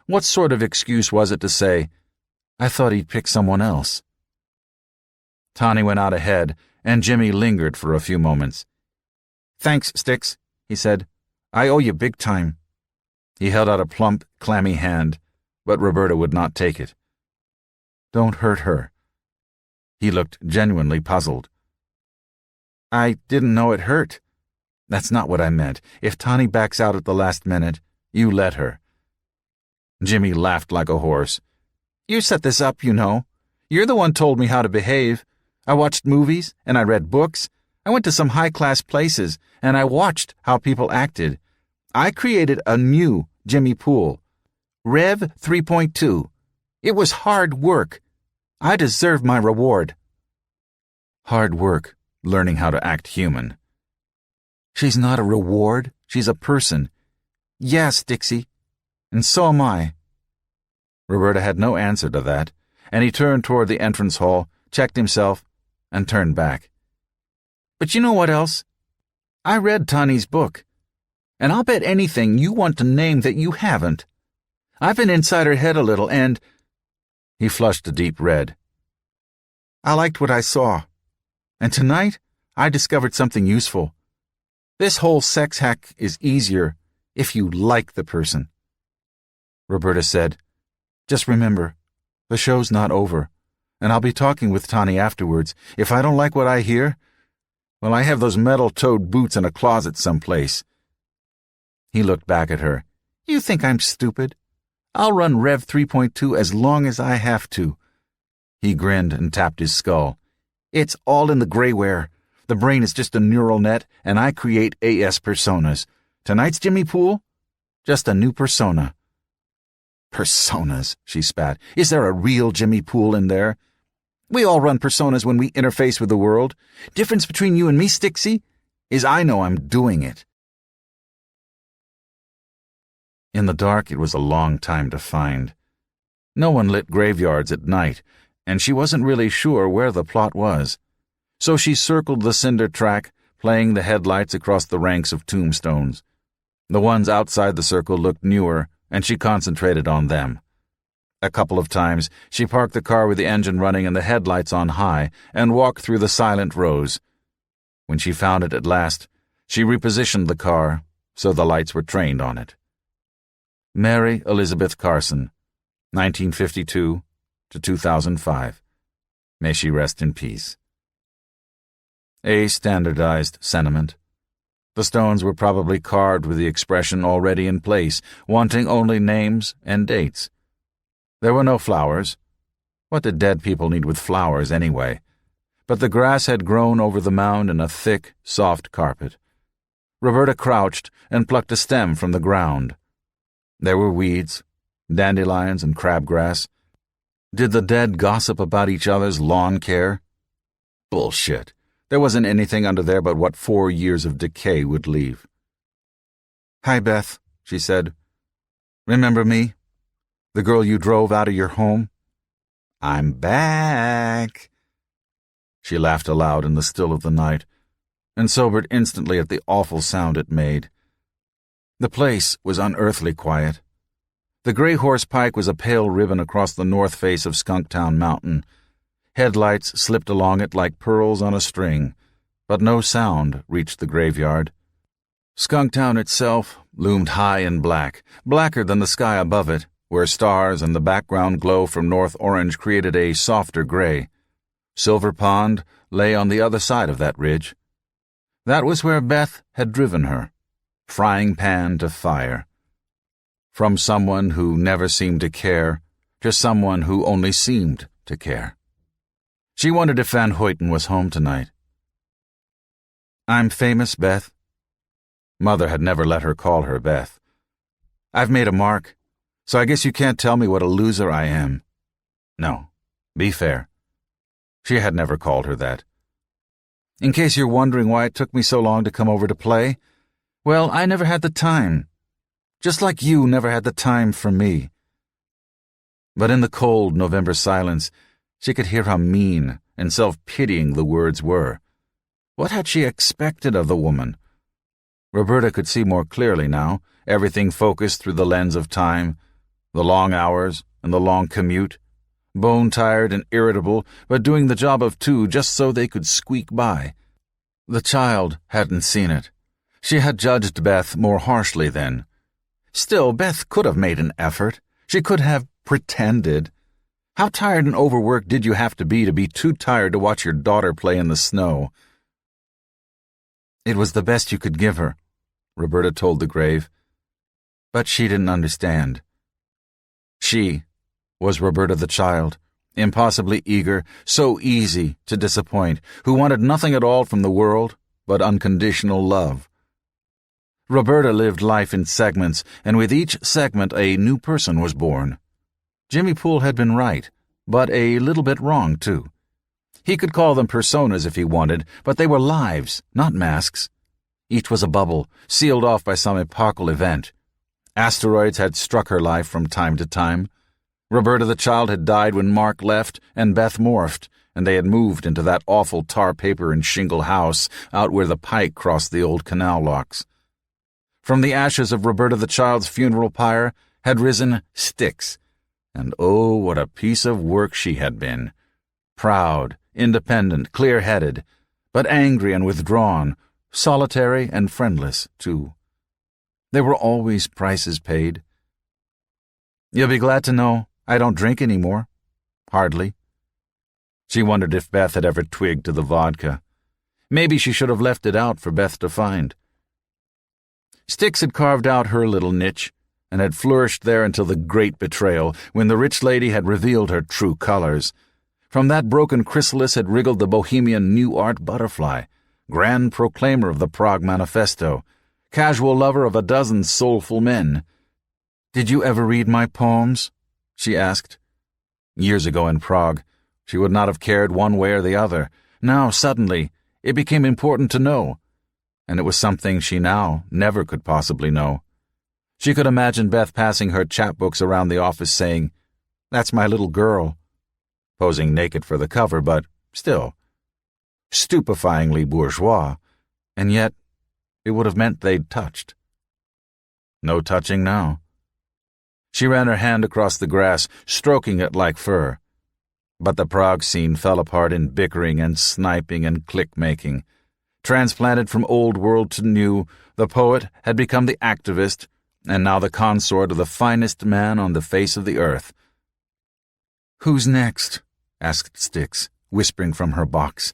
What sort of excuse was it to say, "I thought he'd pick someone else"? Tani went out ahead, and Jimmy lingered for a few moments. "Thanks, Styx," he said. "I owe you big time." He held out a plump, clammy hand, but Roberta would not take it. "Don't hurt her." He looked genuinely puzzled. "I didn't know it hurt." "That's not what I meant. If Tani backs out at the last minute, you let her." Jimmy laughed like a horse. "You set this up, you know. You're the one told me how to behave. I watched movies, and I read books. I went to some high-class places, and I watched how people acted. I created a new Jimmy Poole. Rev 3.2. It was hard work. I deserve my reward." Hard work, learning how to act human. "She's not a reward. She's a person." "Yes, Dixie. And so am I." Roberta had no answer to that, and he turned toward the entrance hall, checked himself, and turned back. "But you know what else? I read Tani's book, and I'll bet anything you want to name that you haven't. I've been inside her head a little, and—" He flushed a deep red. "I liked what I saw. And tonight, I discovered something useful. This whole sex hack is easier if you like the person." Roberta said, "Just remember, the show's not over. And I'll be talking with Tani afterwards. If I don't like what I hear, well, I have those metal-toed boots in a closet someplace." He looked back at her. "You think I'm stupid? I'll run Rev 3.2 as long as I have to." He grinned and tapped his skull. "It's all in the grayware. The brain is just a neural net, and I create AS personas. Tonight's Jimmy Poole? Just a new persona." "Personas," she spat. "Is there a real Jimmy Poole in there? We all run personas when we interface with the world. Difference between you and me, Stixie, is I know I'm doing it." In the dark, it was a long time to find. No one lit graveyards at night, and she wasn't really sure where the plot was. So she circled the cinder track, playing the headlights across the ranks of tombstones. The ones outside the circle looked newer, and she concentrated on them. A couple of times, she parked the car with the engine running and the headlights on high and walked through the silent rows. When she found it at last, she repositioned the car so the lights were trained on it. Mary Elizabeth Carson, 1952 to 2005. May she rest in peace. A standardized sentiment. The stones were probably carved with the expression already in place, wanting only names and dates. There were no flowers. What did dead people need with flowers anyway? But the grass had grown over the mound in a thick, soft carpet. Roberta crouched and plucked a stem from the ground. There were weeds, dandelions and crabgrass. Did the dead gossip about each other's lawn care? Bullshit. There wasn't anything under there but what 4 years of decay would leave. "Hi, Beth," she said. "Remember me? The girl you drove out of your home?" "I'm back." She laughed aloud in the still of the night, and sobered instantly at the awful sound it made. The place was unearthly quiet. The Gray Horse Pike was a pale ribbon across the north face of Skunktown Mountain. Headlights slipped along it like pearls on a string, but no sound reached the graveyard. Skunktown itself loomed high and black, blacker than the sky above it, where stars and the background glow from North Orange created a softer gray. Silver Pond lay on the other side of that ridge. That was where Beth had driven her, frying pan to fire. From someone who never seemed to care to someone who only seemed to care. She wondered if Van Hoyten was home tonight. "I'm famous, Beth." Mother had never let her call her Beth. "I've made a mark, so I guess you can't tell me what a loser I am." No, be fair. She had never called her that. "In case you're wondering why it took me so long to come over to play, well, I never had the time. Just like you never had the time for me." But in the cold November silence, she could hear how mean and self-pitying the words were. What had she expected of the woman? Roberta could see more clearly now, everything focused through the lens of time, the long hours and the long commute, bone-tired and irritable, but doing the job of two just so they could squeak by. The child hadn't seen it. She had judged Beth more harshly then. Still, Beth could have made an effort. She could have pretended. How tired and overworked did you have to be too tired to watch your daughter play in the snow? "It was the best you could give her," Roberta told the grave. But she didn't understand. She was Roberta the child, impossibly eager, so easy to disappoint, who wanted nothing at all from the world but unconditional love. Roberta lived life in segments, and with each segment a new person was born. Jimmy Poole had been right, but a little bit wrong, too. He could call them personas if he wanted, but they were lives, not masks. Each was a bubble, sealed off by some epochal event. Asteroids had struck her life from time to time. Roberta the child had died when Mark left and Beth morphed, and they had moved into that awful tar paper and shingle house out where the pike crossed the old canal locks. From the ashes of Roberta the child's funeral pyre had risen Styx, and oh, what a piece of work she had been. Proud, independent, clear-headed, but angry and withdrawn, solitary and friendless, too. There were always prices paid. "You'll be glad to know I don't drink anymore." "Hardly." She wondered if Beth had ever twigged to the vodka. Maybe she should have left it out for Beth to find. Styx had carved out her little niche, and had flourished there until the great betrayal, when the rich lady had revealed her true colors. From that broken chrysalis had wriggled the bohemian new art butterfly, grand proclaimer of the Prague Manifesto, casual lover of a dozen soulful men. "Did you ever read my poems?" she asked. Years ago in Prague, she would not have cared one way or the other. Now, suddenly, it became important to know, and it was something she now never could possibly know. She could imagine Beth passing her chapbooks around the office saying, "That's my little girl," posing naked for the cover, but still, stupefyingly bourgeois, and yet it would have meant they'd touched. No touching now. She ran her hand across the grass, stroking it like fur. But the Prague scene fell apart in bickering and sniping and click-making. Transplanted from old world to new, the poet had become the activist, and now the consort of the finest man on the face of the earth. "Who's next?" asked Styx, whispering from her box.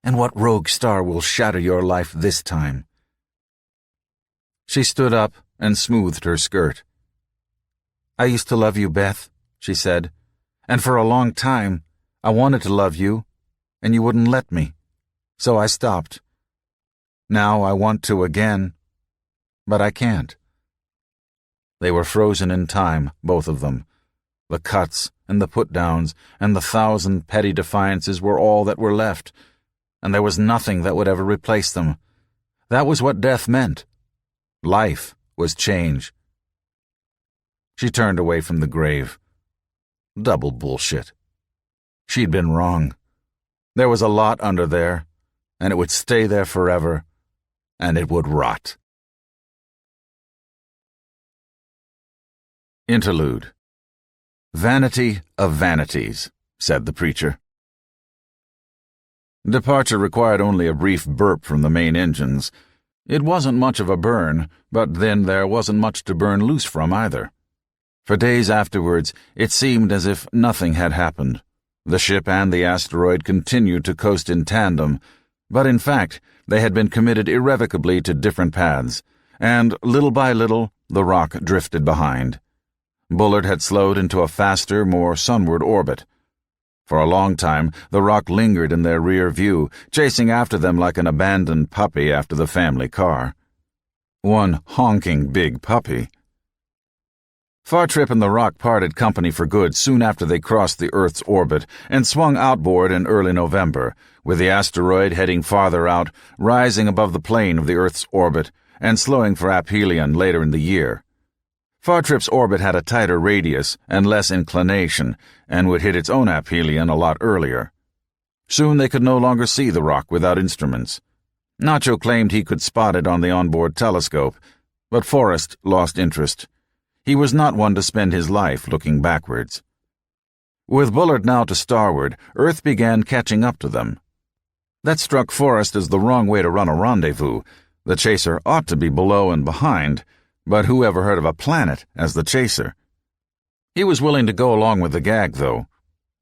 "And what rogue star will shatter your life this time?" She stood up and smoothed her skirt. "I used to love you, Beth," she said, "and for a long time I wanted to love you, and you wouldn't let me, so I stopped. Now I want to again, but I can't." They were frozen in time, both of them. The cuts and the put-downs and the 1,000 petty defiances were all that were left, and there was nothing that would ever replace them. That was what death meant. Life was change. She turned away from the grave. Double bullshit. She'd been wrong. There was a lot under there, and it would stay there forever, and it would rot. Interlude. "Vanity of vanities," said the preacher. Departure required only a brief burp from the main engines. It wasn't much of a burn, but then there wasn't much to burn loose from either. For days afterwards, it seemed as if nothing had happened. The ship and the asteroid continued to coast in tandem, but in fact, they had been committed irrevocably to different paths, and little by little, the rock drifted behind. Bullard had slowed into a faster, more sunward orbit. For a long time, the rock lingered in their rear view, chasing after them like an abandoned puppy after the family car. One honking big puppy. Fartrip and the rock parted company for good soon after they crossed the Earth's orbit and swung outboard in early November, with the asteroid heading farther out, rising above the plane of the Earth's orbit, and slowing for aphelion later in the year. Fartrip's orbit had a tighter radius and less inclination, and would hit its own aphelion a lot earlier. Soon they could no longer see the rock without instruments. Nacho claimed he could spot it on the onboard telescope, but Forrest lost interest. He was not one to spend his life looking backwards. With Bullard now to starward, Earth began catching up to them. That struck Forrest as the wrong way to run a rendezvous. The chaser ought to be below and behind, but who ever heard of a planet as the chaser? He was willing to go along with the gag, though.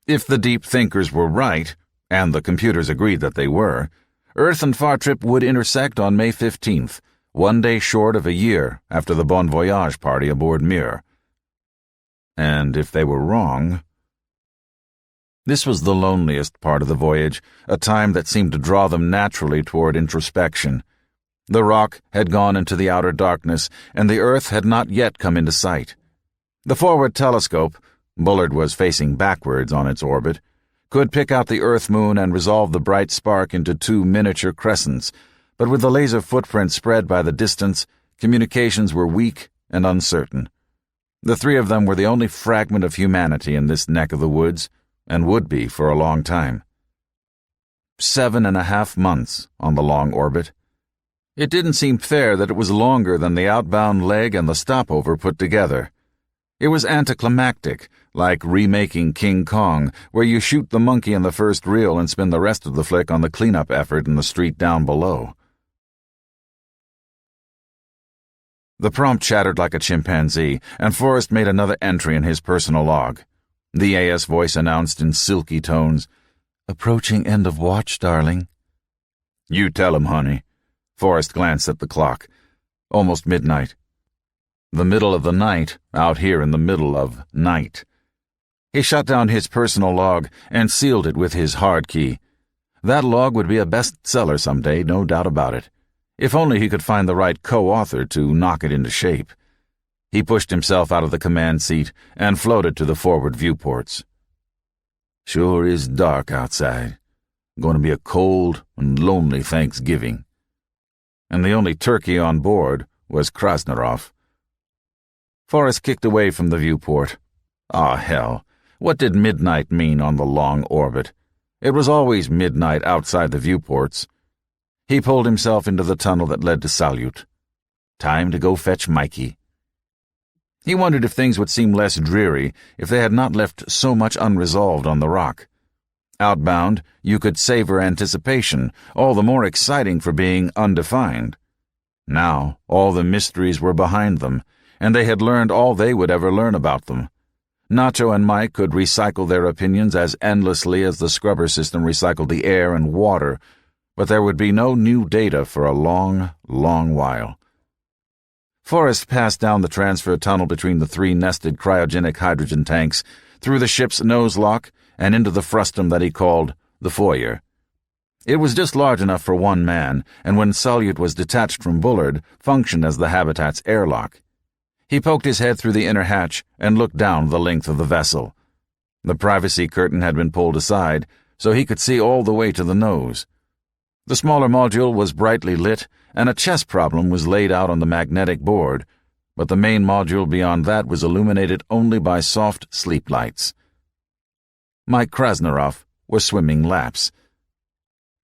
If the deep thinkers were right, and the computers agreed that they were, Earth and Fartrip would intersect on May 15th, one day short of a year after the Bon Voyage party aboard Mir. And if they were wrong... This was the loneliest part of the voyage, a time that seemed to draw them naturally toward introspection. The rock had gone into the outer darkness, and the Earth had not yet come into sight. The forward telescope, Bullard was facing backwards on its orbit, could pick out the Earth-moon and resolve the bright spark into two miniature crescents, but with the laser footprint spread by the distance, communications were weak and uncertain. The three of them were the only fragment of humanity in this neck of the woods, and would be for a long time. 7.5 months on the long orbit. It didn't seem fair that it was longer than the outbound leg and the stopover put together. It was anticlimactic, like remaking King Kong, where you shoot the monkey in the first reel and spend the rest of the flick on the cleanup effort in the street down below. The prompt chattered like a chimpanzee, and Forrest made another entry in his personal log. The AS voice announced in silky tones, "Approaching end of watch, darling." "You tell him, honey." Forrest glanced at the clock. Almost midnight. The middle of the night, out here in the middle of night. He shut down his personal log and sealed it with his hard key. That log would be a bestseller someday, no doubt about it. If only he could find the right co-author to knock it into shape. He pushed himself out of the command seat and floated to the forward viewports. Sure is dark outside. Going to be a cold and lonely Thanksgiving. And the only turkey on board was Krasnarov. Forrest kicked away from the viewport. Ah, hell. What did midnight mean on the long orbit? It was always midnight outside the viewports. He pulled himself into the tunnel that led to Salyut. Time to go fetch Mikey. He wondered if things would seem less dreary if they had not left so much unresolved on the rock. Outbound, you could savor anticipation, all the more exciting for being undefined. Now, all the mysteries were behind them, and they had learned all they would ever learn about them. Nacho and Mike could recycle their opinions as endlessly as the scrubber system recycled the air and water, but there would be no new data for a long, long while. Forrest passed down the transfer tunnel between the three nested cryogenic hydrogen tanks, through the ship's nose lock, and into the frustum that he called the foyer. It was just large enough for one man, and when Salyut was detached from Bullard, functioned as the habitat's airlock. He poked his head through the inner hatch and looked down the length of the vessel. The privacy curtain had been pulled aside, so he could see all the way to the nose. The smaller module was brightly lit, and a chess problem was laid out on the magnetic board, but the main module beyond that was illuminated only by soft sleep lights. Mike Krasnarov was swimming laps.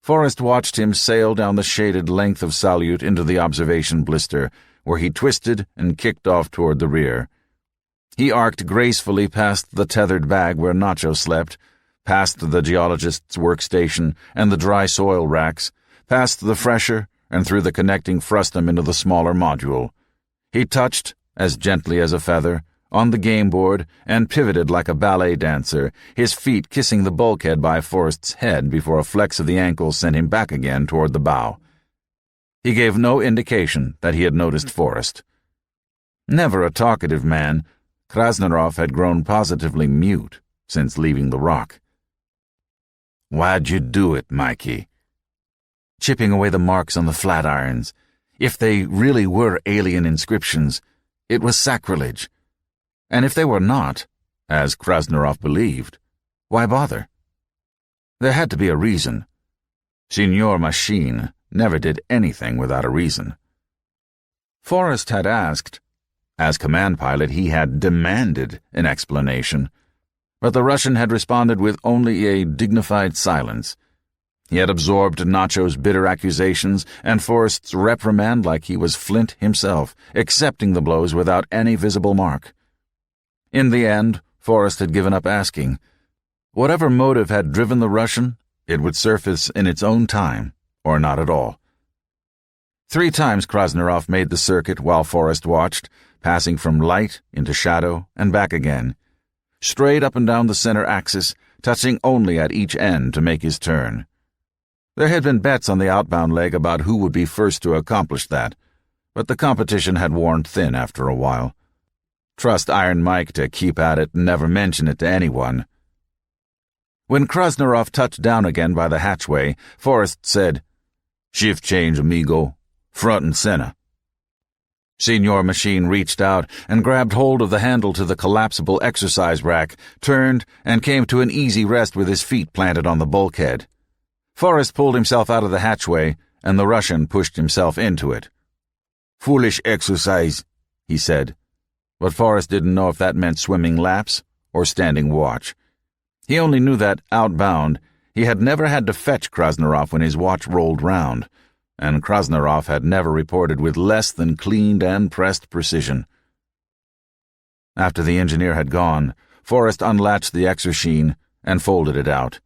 Forrest watched him sail down the shaded length of Salyut into the observation blister, where he twisted and kicked off toward the rear. He arced gracefully past the tethered bag where Nacho slept, past the geologist's workstation and the dry soil racks, past the fresher and threw the connecting frustum into the smaller module. He touched, as gently as a feather, on the game board and pivoted like a ballet dancer, his feet kissing the bulkhead by Forrest's head before a flex of the ankle sent him back again toward the bow. He gave no indication that he had noticed Forrest. Never a talkative man, Krasnarov had grown positively mute since leaving the rock. "Why'd you do it, Mikey?" Chipping away the marks on the flat irons. If they really were alien inscriptions, it was sacrilege. And if they were not, as Krasnarov believed, why bother? There had to be a reason. Signor Machine never did anything without a reason. Forrest had asked. As command pilot, he had demanded an explanation, but the Russian had responded with only a dignified silence. He had absorbed Nacho's bitter accusations and Forrest's reprimand like he was Flint himself, accepting the blows without any visible mark. In the end, Forrest had given up asking. Whatever motive had driven the Russian, it would surface in its own time, or not at all. 3 times Krasnarov made the circuit while Forrest watched, passing from light into shadow and back again, straight up and down the center axis, touching only at each end to make his turn. There had been bets on the outbound leg about who would be first to accomplish that, but the competition had worn thin after a while. Trust Iron Mike to keep at it and never mention it to anyone. When Krasnarov touched down again by the hatchway, Forrest said, "Shift change, amigo. Front and center." Signor Machine reached out and grabbed hold of the handle to the collapsible exercise rack, turned, and came to an easy rest with his feet planted on the bulkhead. Forrest pulled himself out of the hatchway, and the Russian pushed himself into it. "Foolish exercise," he said, but Forrest didn't know if that meant swimming laps or standing watch. He only knew that, outbound, he had never had to fetch Krasnarov when his watch rolled round, and Krasnarov had never reported with less than cleaned and pressed precision. After the engineer had gone, Forrest unlatched the exersheen and folded it out.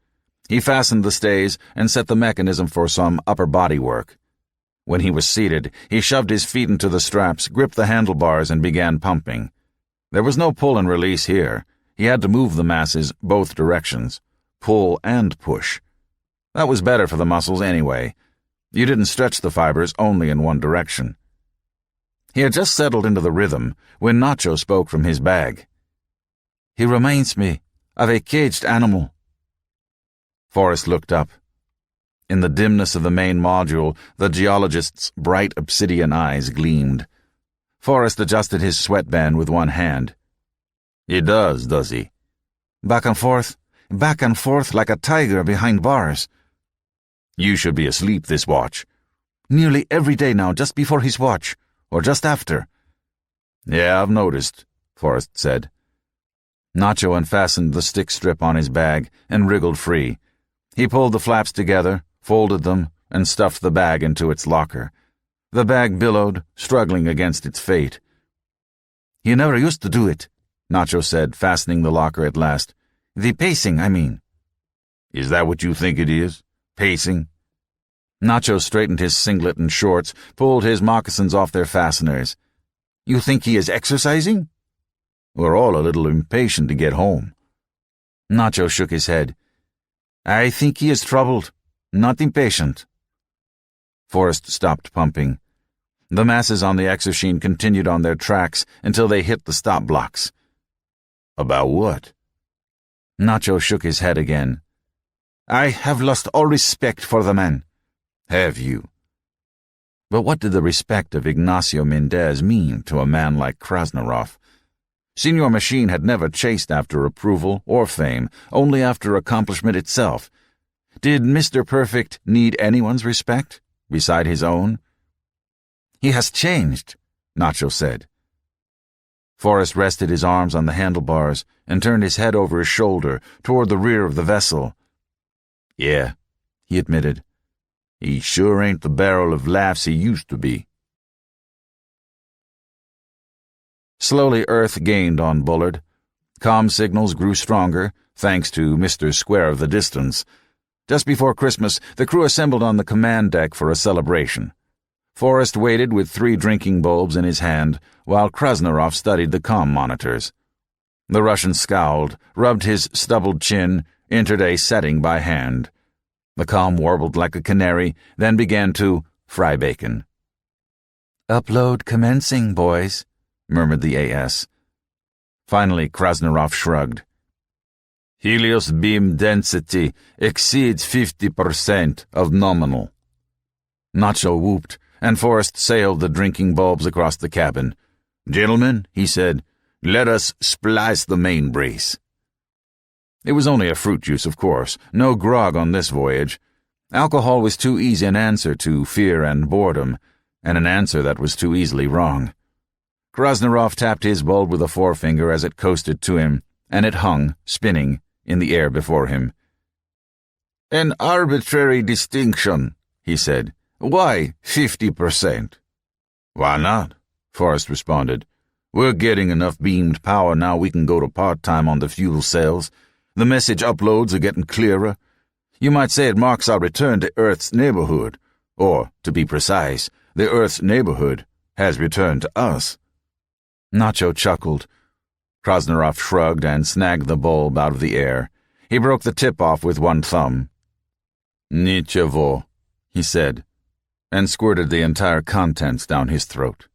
He fastened the stays and set the mechanism for some upper body work. When he was seated, he shoved his feet into the straps, gripped the handlebars, and began pumping. There was no pull and release here. He had to move the masses both directions, pull and push. That was better for the muscles anyway. You didn't stretch the fibers only in one direction. He had just settled into the rhythm when Nacho spoke from his bag. "He reminds me of a caged animal." Forrest looked up. In the dimness of the main module, the geologist's bright obsidian eyes gleamed. Forrest adjusted his sweatband with one hand. "He does he?" Back and forth like a tiger behind bars." "You should be asleep this watch." "Nearly every day now, just before his watch, or just after." "Yeah, I've noticed," Forrest said. Nacho unfastened the stick strip on his bag and wriggled free. He pulled the flaps together, folded them, and stuffed the bag into its locker. The bag billowed, struggling against its fate. "You never used to do it," Nacho said, fastening the locker at last. "The pacing, I mean." "Is that what you think it is? Pacing?" Nacho straightened his singlet and shorts, pulled his moccasins off their fasteners. "You think he is exercising?" "We're all a little impatient to get home." Nacho shook his head. "I think he is troubled, not impatient." Forrest stopped pumping. The masses on the exersheen continued on their tracks until they hit the stop blocks. "About what?" Nacho shook his head again. "I have lost all respect for the man." "Have you?" But what did the respect of Ignacio Mendez mean to a man like Krasnarov? Signor Machine had never chased after approval or fame, only after accomplishment itself. Did Mr. Perfect need anyone's respect, beside his own? "He has changed," Nacho said. Forrest rested his arms on the handlebars and turned his head over his shoulder toward the rear of the vessel. "Yeah," he admitted. "He sure ain't the barrel of laughs he used to be." Slowly Earth gained on Bullard. Comm signals grew stronger, thanks to Mr. Square of the Distance. Just before Christmas, the crew assembled on the command deck for a celebration. Forrest waited with 3 drinking bulbs in his hand while Krasnarov studied the comm monitors. The Russian scowled, rubbed his stubbled chin, entered a setting by hand. The comm warbled like a canary, then began to fry bacon. "Upload commencing, boys," murmured the AS. Finally, Krasnarov shrugged. "Helios beam density exceeds 50% of nominal." Nacho whooped, and Forrest sailed the drinking bulbs across the cabin. "Gentlemen," he said, "let us splice the main brace." It was only a fruit juice, of course. No grog on this voyage. Alcohol was too easy an answer to fear and boredom, and an answer that was too easily wrong. Krasnarov tapped his bulb with a forefinger as it coasted to him, and it hung, spinning, in the air before him. "An arbitrary distinction," he said. "Why 50%? "Why not?" Forrest responded. "We're getting enough beamed power now we can go to part-time on the fuel cells. The message uploads are getting clearer. You might say it marks our return to Earth's neighborhood. Or, to be precise, the Earth's neighborhood has returned to us." Nacho chuckled. Krasnarov shrugged and snagged the bulb out of the air. He broke the tip off with one thumb. "Nichevo," he said, and squirted the entire contents down his throat.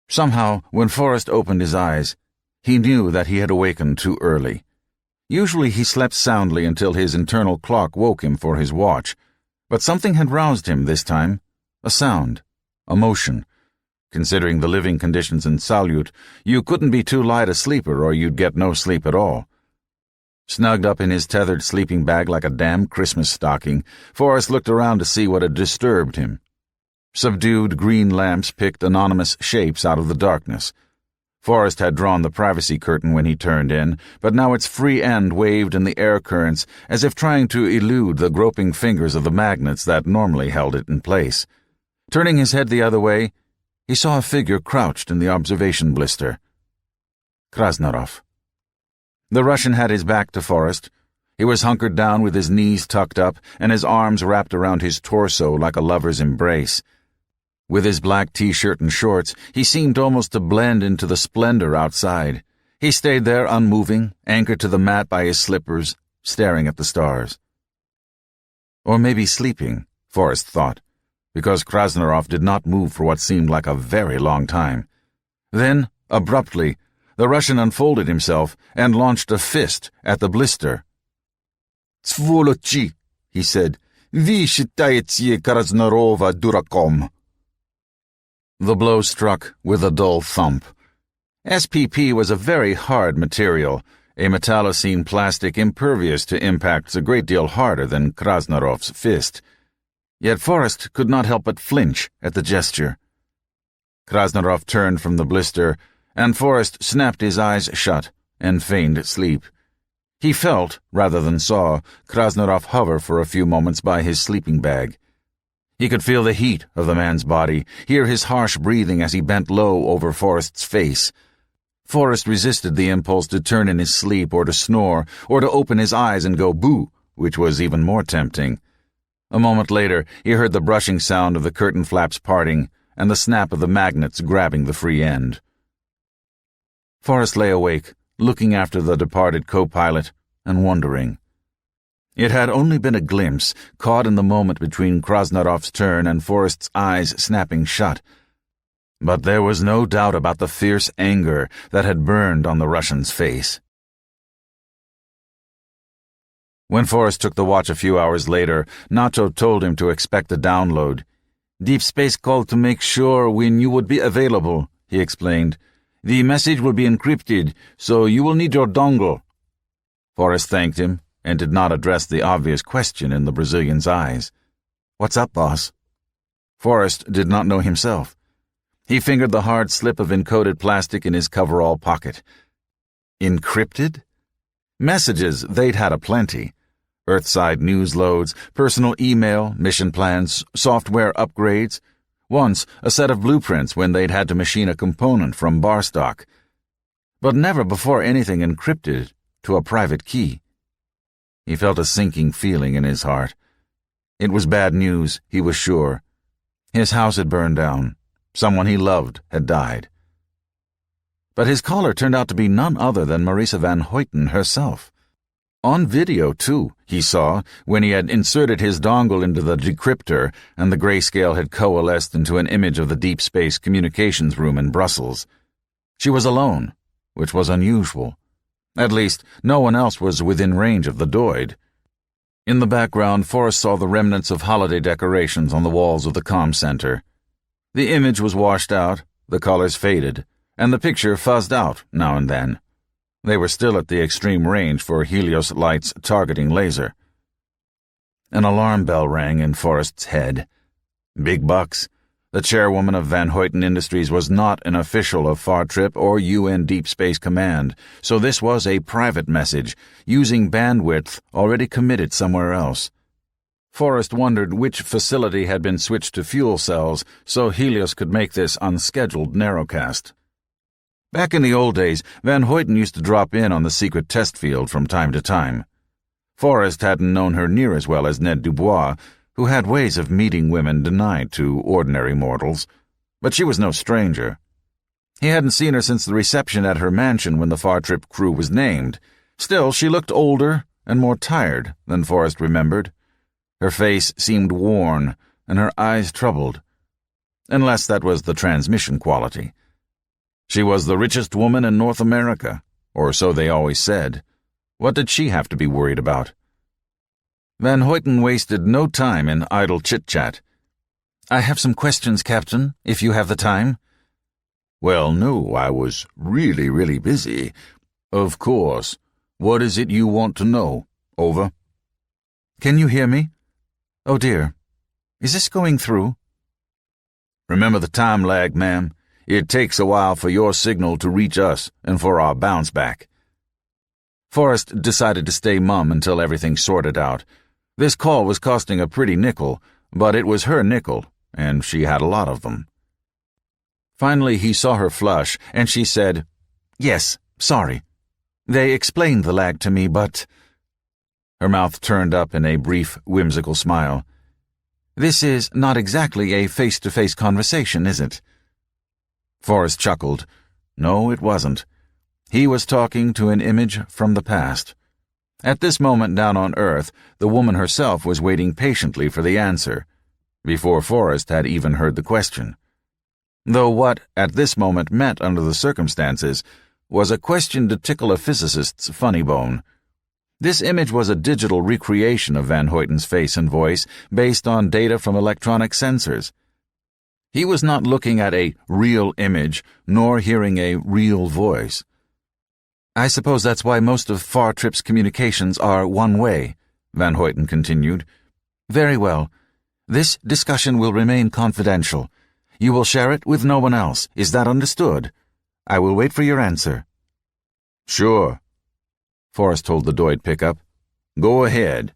Somehow, when Forrest opened his eyes, he knew that he had awakened too early. Usually he slept soundly until his internal clock woke him for his watch, but something had roused him this time. A sound, a motion. Considering the living conditions in Salyut, you couldn't be too light a sleeper or you'd get no sleep at all. Snugged up in his tethered sleeping bag like a damn Christmas stocking, Forrest looked around to see what had disturbed him. Subdued green lamps picked anonymous shapes out of the darkness. Forrest had drawn the privacy curtain when he turned in, but now its free end waved in the air currents as if trying to elude the groping fingers of the magnets that normally held it in place. Turning his head the other way, he saw a figure crouched in the observation blister. Krasnarov. The Russian had his back to Forrest. He was hunkered down with his knees tucked up and his arms wrapped around his torso like a lover's embrace. With his black t-shirt and shorts, he seemed almost to blend into the splendor outside. He stayed there unmoving, anchored to the mat by his slippers, staring at the stars. Or maybe sleeping, Forrest thought, because Krasnarov did not move for what seemed like a very long time. Then, abruptly, the Russian unfolded himself and launched a fist at the blister. "Svolochi," he said. "Vi считаете Krasnarova durakom." The blow struck with a dull thump. SPP was a very hard material, a metallocene plastic impervious to impacts a great deal harder than Krasnarov's fist. Yet Forrest could not help but flinch at the gesture. Krasnarov turned from the blister, and Forrest snapped his eyes shut and feigned sleep. He felt, rather than saw, Krasnarov hover for a few moments by his sleeping bag. He could feel the heat of the man's body, hear his harsh breathing as he bent low over Forrest's face. Forrest resisted the impulse to turn in his sleep or to snore or to open his eyes and go boo, which was even more tempting. A moment later, he heard the brushing sound of the curtain flaps parting and the snap of the magnets grabbing the free end. Forrest lay awake, looking after the departed co-pilot and wondering. It had only been a glimpse, caught in the moment between Krasnarov's turn and Forrest's eyes snapping shut. But there was no doubt about the fierce anger that had burned on the Russian's face. When Forrest took the watch a few hours later, Nacho told him to expect a download. "Deep Space called to make sure when you would be available," he explained. "The message will be encrypted, so you will need your dongle." Forrest thanked him and did not address the obvious question in the Brazilian's eyes. "What's up, boss?" Forrest did not know himself. He fingered the hard slip of encoded plastic in his coverall pocket. Encrypted? Messages, they'd had aplenty. Earthside news loads, personal email, mission plans, software upgrades. Once, a set of blueprints when they'd had to machine a component from bar stock. But never before anything encrypted to a private key. He felt a sinking feeling in his heart. It was bad news, he was sure. His house had burned down. Someone he loved had died. But his caller turned out to be none other than Marisa Van Hoyten herself. On video, too, he saw, when he had inserted his dongle into the decryptor and the grayscale had coalesced into an image of the deep space communications room in Brussels. She was alone, which was unusual. At least, no one else was within range of the droid. In the background, Forrest saw the remnants of holiday decorations on the walls of the comm center. The image was washed out, the colors faded, and the picture fuzzed out now and then. They were still at the extreme range for Helios Light's targeting laser. An alarm bell rang in Forrest's head. Big bucks. The chairwoman of Van Hoyten Industries was not an official of Fartrip or UN Deep Space Command, so this was a private message, using bandwidth already committed somewhere else. Forrest wondered which facility had been switched to fuel cells so Helios could make this unscheduled narrowcast. Back in the old days, Van Hoyten used to drop in on the secret test field from time to time. Forrest hadn't known her near as well as Ned Dubois, who had ways of meeting women denied to ordinary mortals, but she was no stranger. He hadn't seen her since the reception at her mansion when the Fartrip crew was named. Still, she looked older and more tired than Forrest remembered. Her face seemed worn, and her eyes troubled. Unless that was the transmission quality. She was the richest woman in North America, or so they always said. What did she have to be worried about? Van Hoyten wasted no time in idle chit-chat. "I have some questions, Captain, if you have the time." "Well, no, I was really busy." "Of course. What is it you want to know? Over." "Can you hear me? Oh dear. Is this going through?" "Remember the time lag, ma'am. It takes a while for your signal to reach us and for our bounce back." Forrest decided to stay mum until everything sorted out. This call was costing a pretty nickel, but it was her nickel, and she had a lot of them. Finally, he saw her flush, and she said, "Yes, sorry. They explained the lag to me, but—" Her mouth turned up in a brief, whimsical smile. "This is not exactly a face-to-face conversation, is it?" Forrest chuckled. No, it wasn't. He was talking to an image from the past. At this moment down on Earth, the woman herself was waiting patiently for the answer, before Forrest had even heard the question. Though what, at this moment, meant under the circumstances was a question to tickle a physicist's funny bone. This image was a digital recreation of Van Hoyten's face and voice based on data from electronic sensors. He was not looking at a real image, nor hearing a real voice. "I suppose that's why most of Fartrip's communications are one-way," Van Hoyten continued. "Very well. This discussion will remain confidential. You will share it with no one else. Is that understood? I will wait for your answer." "Sure," Forrest told the droid pickup. "Go ahead."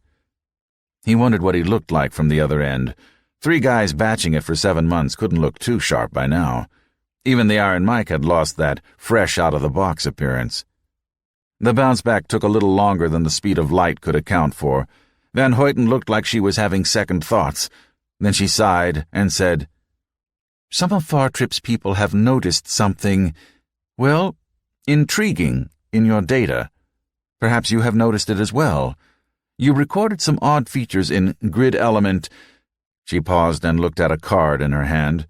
He wondered what he looked like from the other end. 3 guys batching it for 7 months couldn't look too sharp by now. Even the Iron Mike had lost that fresh-out-of-the-box appearance. The bounce-back took a little longer than the speed of light could account for. Van Hoyten looked like she was having second thoughts. Then she sighed and said, "Some of Fartrip's people have noticed something, well, intriguing in your data. Perhaps you have noticed it as well. You recorded some odd features in grid element—" She paused and looked at a card in her hand.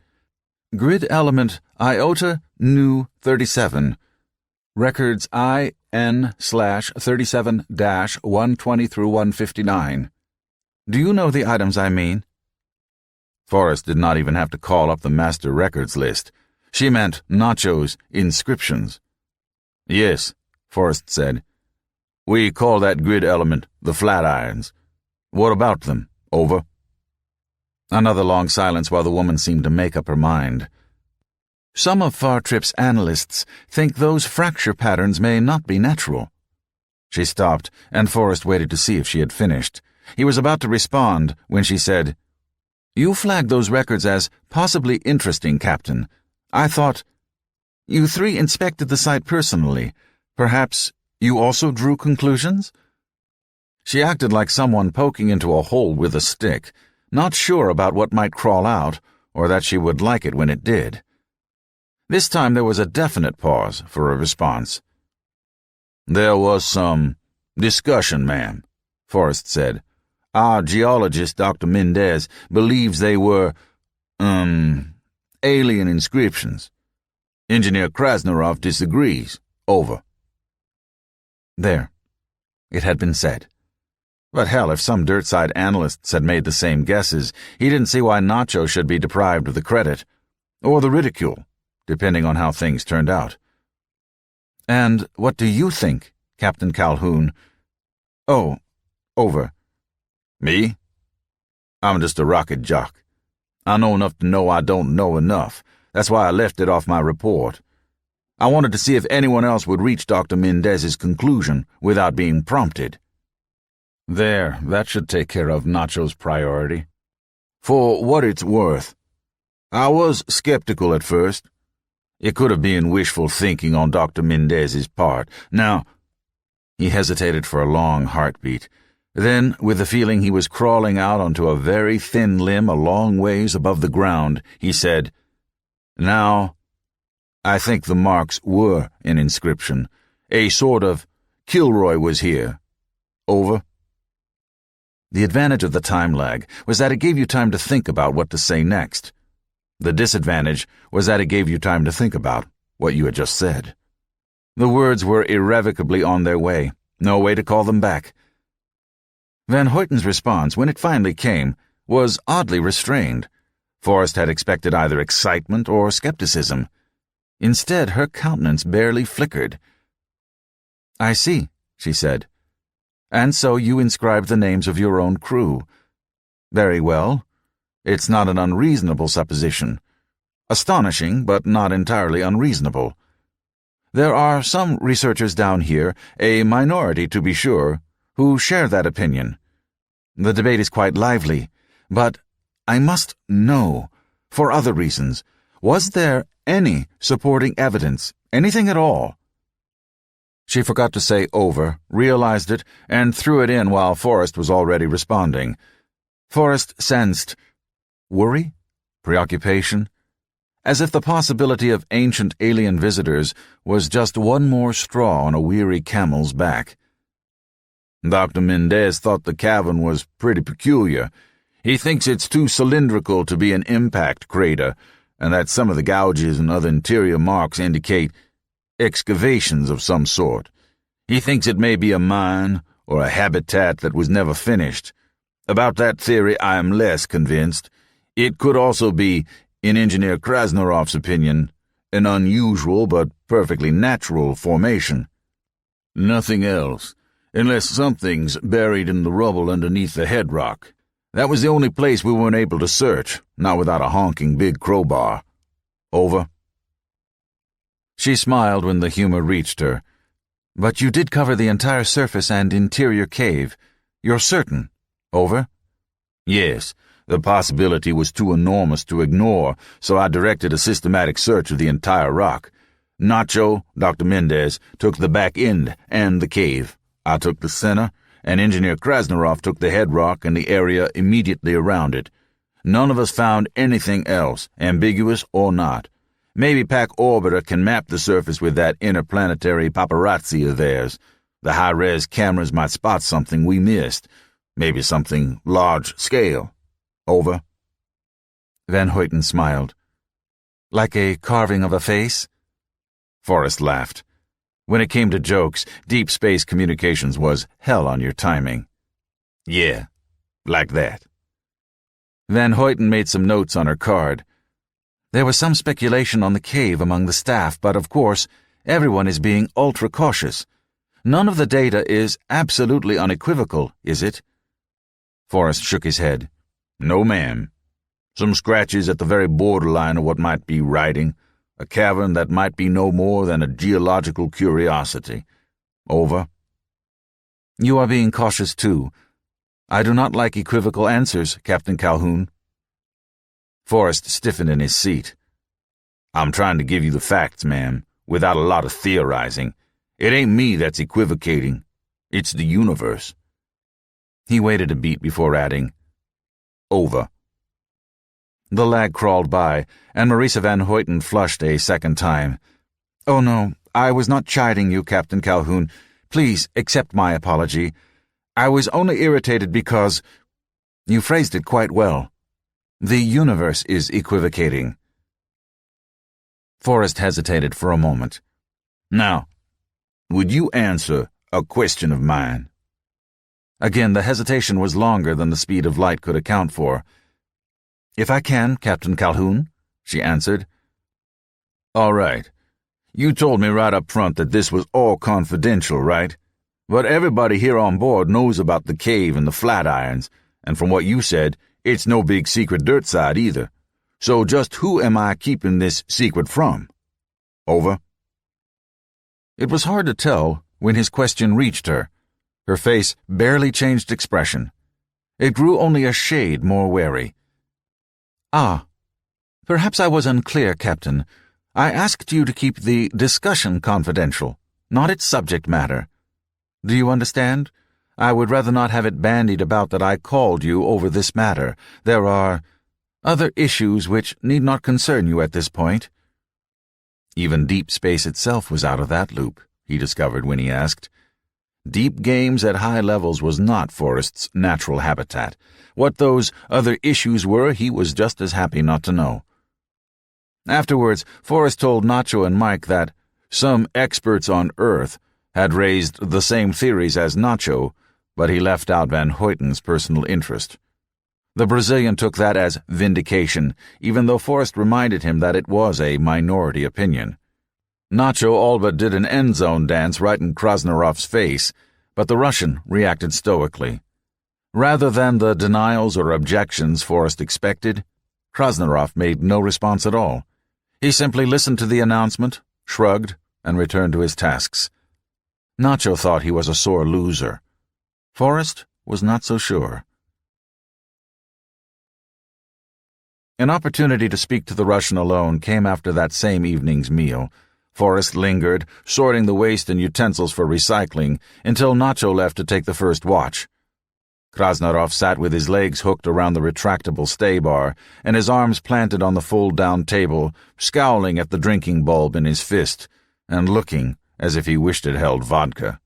"Grid element Iota Nu 37. Records IN/37-120 through 159. Do you know the items I mean?" Forrest did not even have to call up the master records list. She meant Nacho's inscriptions. "Yes," Forrest said. "We call that grid element the Flatirons. What about them? Over." Another long silence while the woman seemed to make up her mind. "Some of Fartrip's analysts think those fracture patterns may not be natural." She stopped, and Forrest waited to see if she had finished. He was about to respond when she said, "You flagged those records as possibly interesting, Captain. I thought you 3 inspected the site personally. Perhaps you also drew conclusions?" She acted like someone poking into a hole with a stick, not sure about what might crawl out, or that she would like it when it did. This time there was a definite pause for a response. "There was some discussion, ma'am," Forrest said. "Our geologist, Dr. Mendez, believes they were, alien inscriptions. Engineer Krasnarov disagrees. Over." There. It had been said. But hell, if some dirt-side analysts had made the same guesses, he didn't see why Nacho should be deprived of the credit, or the ridicule, depending on how things turned out. "And what do you think, Captain Calhoun?" "Oh, over." "Me? I'm just a rocket jock. I know enough to know I don't know enough. That's why I left it off my report. I wanted to see if anyone else would reach Dr. Mendez's conclusion without being prompted." There, that should take care of Nacho's priority. "For what it's worth, I was skeptical at first. It could have been wishful thinking on Dr. Mendez's part. Now—" He hesitated for a long heartbeat. Then, with the feeling he was crawling out onto a very thin limb a long ways above the ground, he said, "Now, I think the marks were an inscription. A sort of Kilroy was here. Over." The advantage of the time lag was that it gave you time to think about what to say next. The disadvantage was that it gave you time to think about what you had just said. The words were irrevocably on their way, no way to call them back. Van Hoyten's response, when it finally came, was oddly restrained. Forrest had expected either excitement or skepticism. Instead, her countenance barely flickered. "I see," she said. "And so you inscribed the names of your own crew. Very well. It's not an unreasonable supposition. Astonishing, but not entirely unreasonable. There are some researchers down here, a minority to be sure, who share that opinion. The debate is quite lively, but I must know, for other reasons, was there any supporting evidence, anything at all?" She forgot to say over, realized it, and threw it in while Forrest was already responding. Forrest sensed worry, preoccupation, as if the possibility of ancient alien visitors was just one more straw on a weary camel's back. "Dr. Mendez thought the cavern was pretty peculiar. He thinks it's too cylindrical to be an impact crater, and that some of the gouges and other interior marks indicate excavations of some sort. He thinks it may be a mine or a habitat that was never finished. About that theory I am less convinced. It could also be, in Engineer Krasnarov's opinion, an unusual but perfectly natural formation. Nothing else, unless something's buried in the rubble underneath the head rock. That was the only place we weren't able to search, not without a honking big crowbar. Over." She smiled when the humor reached her. "But you did cover the entire surface and interior cave. You're certain? Over?" "Yes, the possibility was too enormous to ignore, so I directed a systematic search of the entire rock. Nacho, Dr. Mendez, took the back end and the cave. I took the center, and Engineer Krasnarov took the head rock and the area immediately around it. None of us found anything else, ambiguous or not. Maybe Pac Orbiter can map the surface with that interplanetary paparazzi of theirs. The high-res cameras might spot something we missed. Maybe something large-scale. Over." Van Hoyten smiled. "Like a carving of a face?" Forrest laughed. When it came to jokes, deep space communications was hell on your timing. "Yeah, like that." Van Hoyten made some notes on her card. "There was some speculation on the cave among the staff, but of course, everyone is being ultra-cautious. None of the data is absolutely unequivocal, is it?" Forrest shook his head. "No, ma'am. Some scratches at the very borderline of what might be writing. A cavern that might be no more than a geological curiosity. Over." "You are being cautious, too. I do not like equivocal answers, Captain Calhoun." Forrest stiffened in his seat. "I'm trying to give you the facts, ma'am, without a lot of theorizing. It ain't me that's equivocating. It's the universe. He waited a beat before adding, "Over." The lag crawled by, and Marisa Van Hoyten flushed a second time. "Oh no, I was not chiding you, Captain Calhoun. Please accept my apology. I was only irritated because— you phrased it quite well. The universe is equivocating." Forrest hesitated for a moment. "Now, would you answer a question of mine?" Again, the hesitation was longer than the speed of light could account for. "If I can, Captain Calhoun," she answered. "All right. You told me right up front that this was all confidential, right? But everybody here on board knows about the cave and the Flatirons, and from what you said, it's no big secret dirt side either. So just who am I keeping this secret from? Over." It was hard to tell when his question reached her. Her face barely changed expression. It grew only a shade more wary. "Ah, perhaps I was unclear, Captain. I asked you to keep the discussion confidential, not its subject matter. Do you understand? I would rather not have it bandied about that I called you over this matter. There are other issues which need not concern you at this point." Even deep space itself was out of that loop, he discovered when he asked. Deep games at high levels was not Forrest's natural habitat. What those other issues were, he was just as happy not to know. Afterwards, Forrest told Nacho and Mike that some experts on Earth had raised the same theories as Nacho, but he left out Van Hoyten's personal interest. The Brazilian took that as vindication, even though Forrest reminded him that it was a minority opinion. Nacho all but did an end-zone dance right in Krasnorov's face, but the Russian reacted stoically. Rather than the denials or objections Forrest expected, Krasnorov made no response at all. He simply listened to the announcement, shrugged, and returned to his tasks. Nacho thought he was a sore loser. Forrest was not so sure. An opportunity to speak to the Russian alone came after that same evening's meal. Forrest lingered, sorting the waste and utensils for recycling, until Nacho left to take the first watch. Krasnorov sat with his legs hooked around the retractable stay bar and his arms planted on the fold-down table, scowling at the drinking bulb in his fist, and looking as if he wished it held vodka.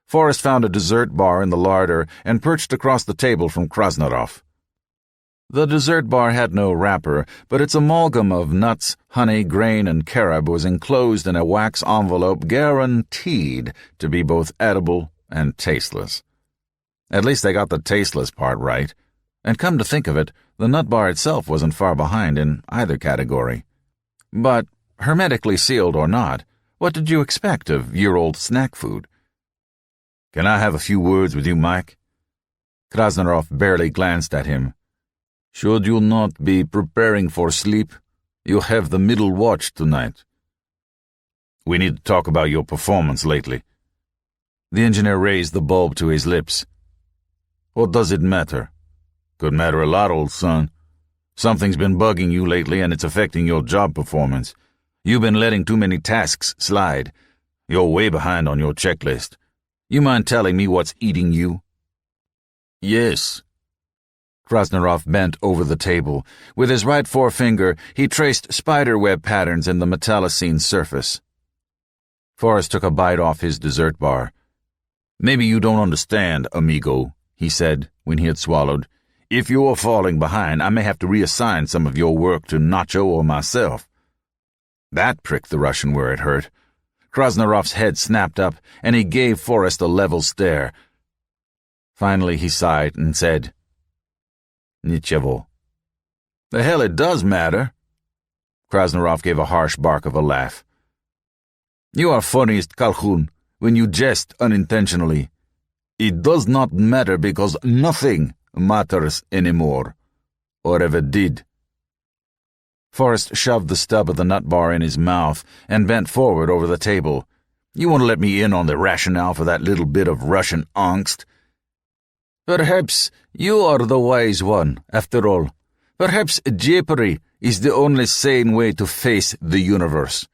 Forrest found a dessert bar in the larder and perched across the table from Krasnorov. The dessert bar had no wrapper, but its amalgam of nuts, honey, grain, and carob was enclosed in a wax envelope guaranteed to be both edible and tasteless. At least they got the tasteless part right, and come to think of it, the nut bar itself wasn't far behind in either category. But, hermetically sealed or not, what did you expect of year-old snack food? "Can I have a few words with you, Mike?" Krasnorov barely glanced at him. "Should you not be preparing for sleep? You have the middle watch tonight." "We need to talk about your performance lately." The engineer raised the bulb to his lips. "What does it matter?" "Could matter a lot, old son. Something's been bugging you lately and it's affecting your job performance. You've been letting too many tasks slide. You're way behind on your checklist. You mind telling me what's eating you?" "Yes." Krasnorov bent over the table. With his right forefinger, he traced spiderweb patterns in the metallocene surface. Forrest took a bite off his dessert bar. "Maybe you don't understand, amigo," he said when he had swallowed. "If you're falling behind, I may have to reassign some of your work to Nacho or myself." That pricked the Russian where it hurt. Krasnorov's head snapped up, and he gave Forrest a level stare. Finally he sighed and said, "Nichevo." "The hell it does matter." Krasnorov gave a harsh bark of a laugh. "You are funniest, Calhoun, when you jest unintentionally. It does not matter because nothing matters anymore, or ever did." Forrest shoved the stub of the nut bar in his mouth and bent forward over the table. "You want to let me in on the rationale for that little bit of Russian angst? Perhaps you are the wise one, after all. Perhaps Jeopardy is the only sane way to face the universe.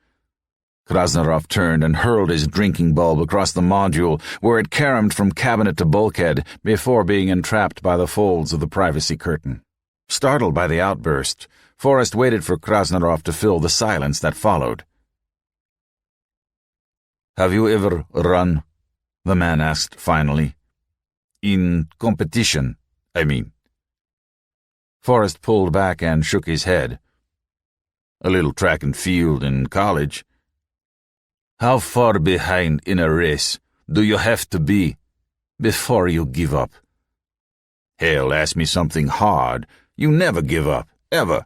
Krasnarov turned and hurled his drinking bulb across the module, where it caromed from cabinet to bulkhead before being entrapped by the folds of the privacy curtain. Startled by the outburst, Forrest waited for Krasnarov to fill the silence that followed. "Have you ever run?" the man asked finally. "In competition, I mean." Forrest pulled back and shook his head. "A little track and field in college." "How far behind in a race do you have to be before you give up?" "Hell, ask me something hard. You never give up, ever.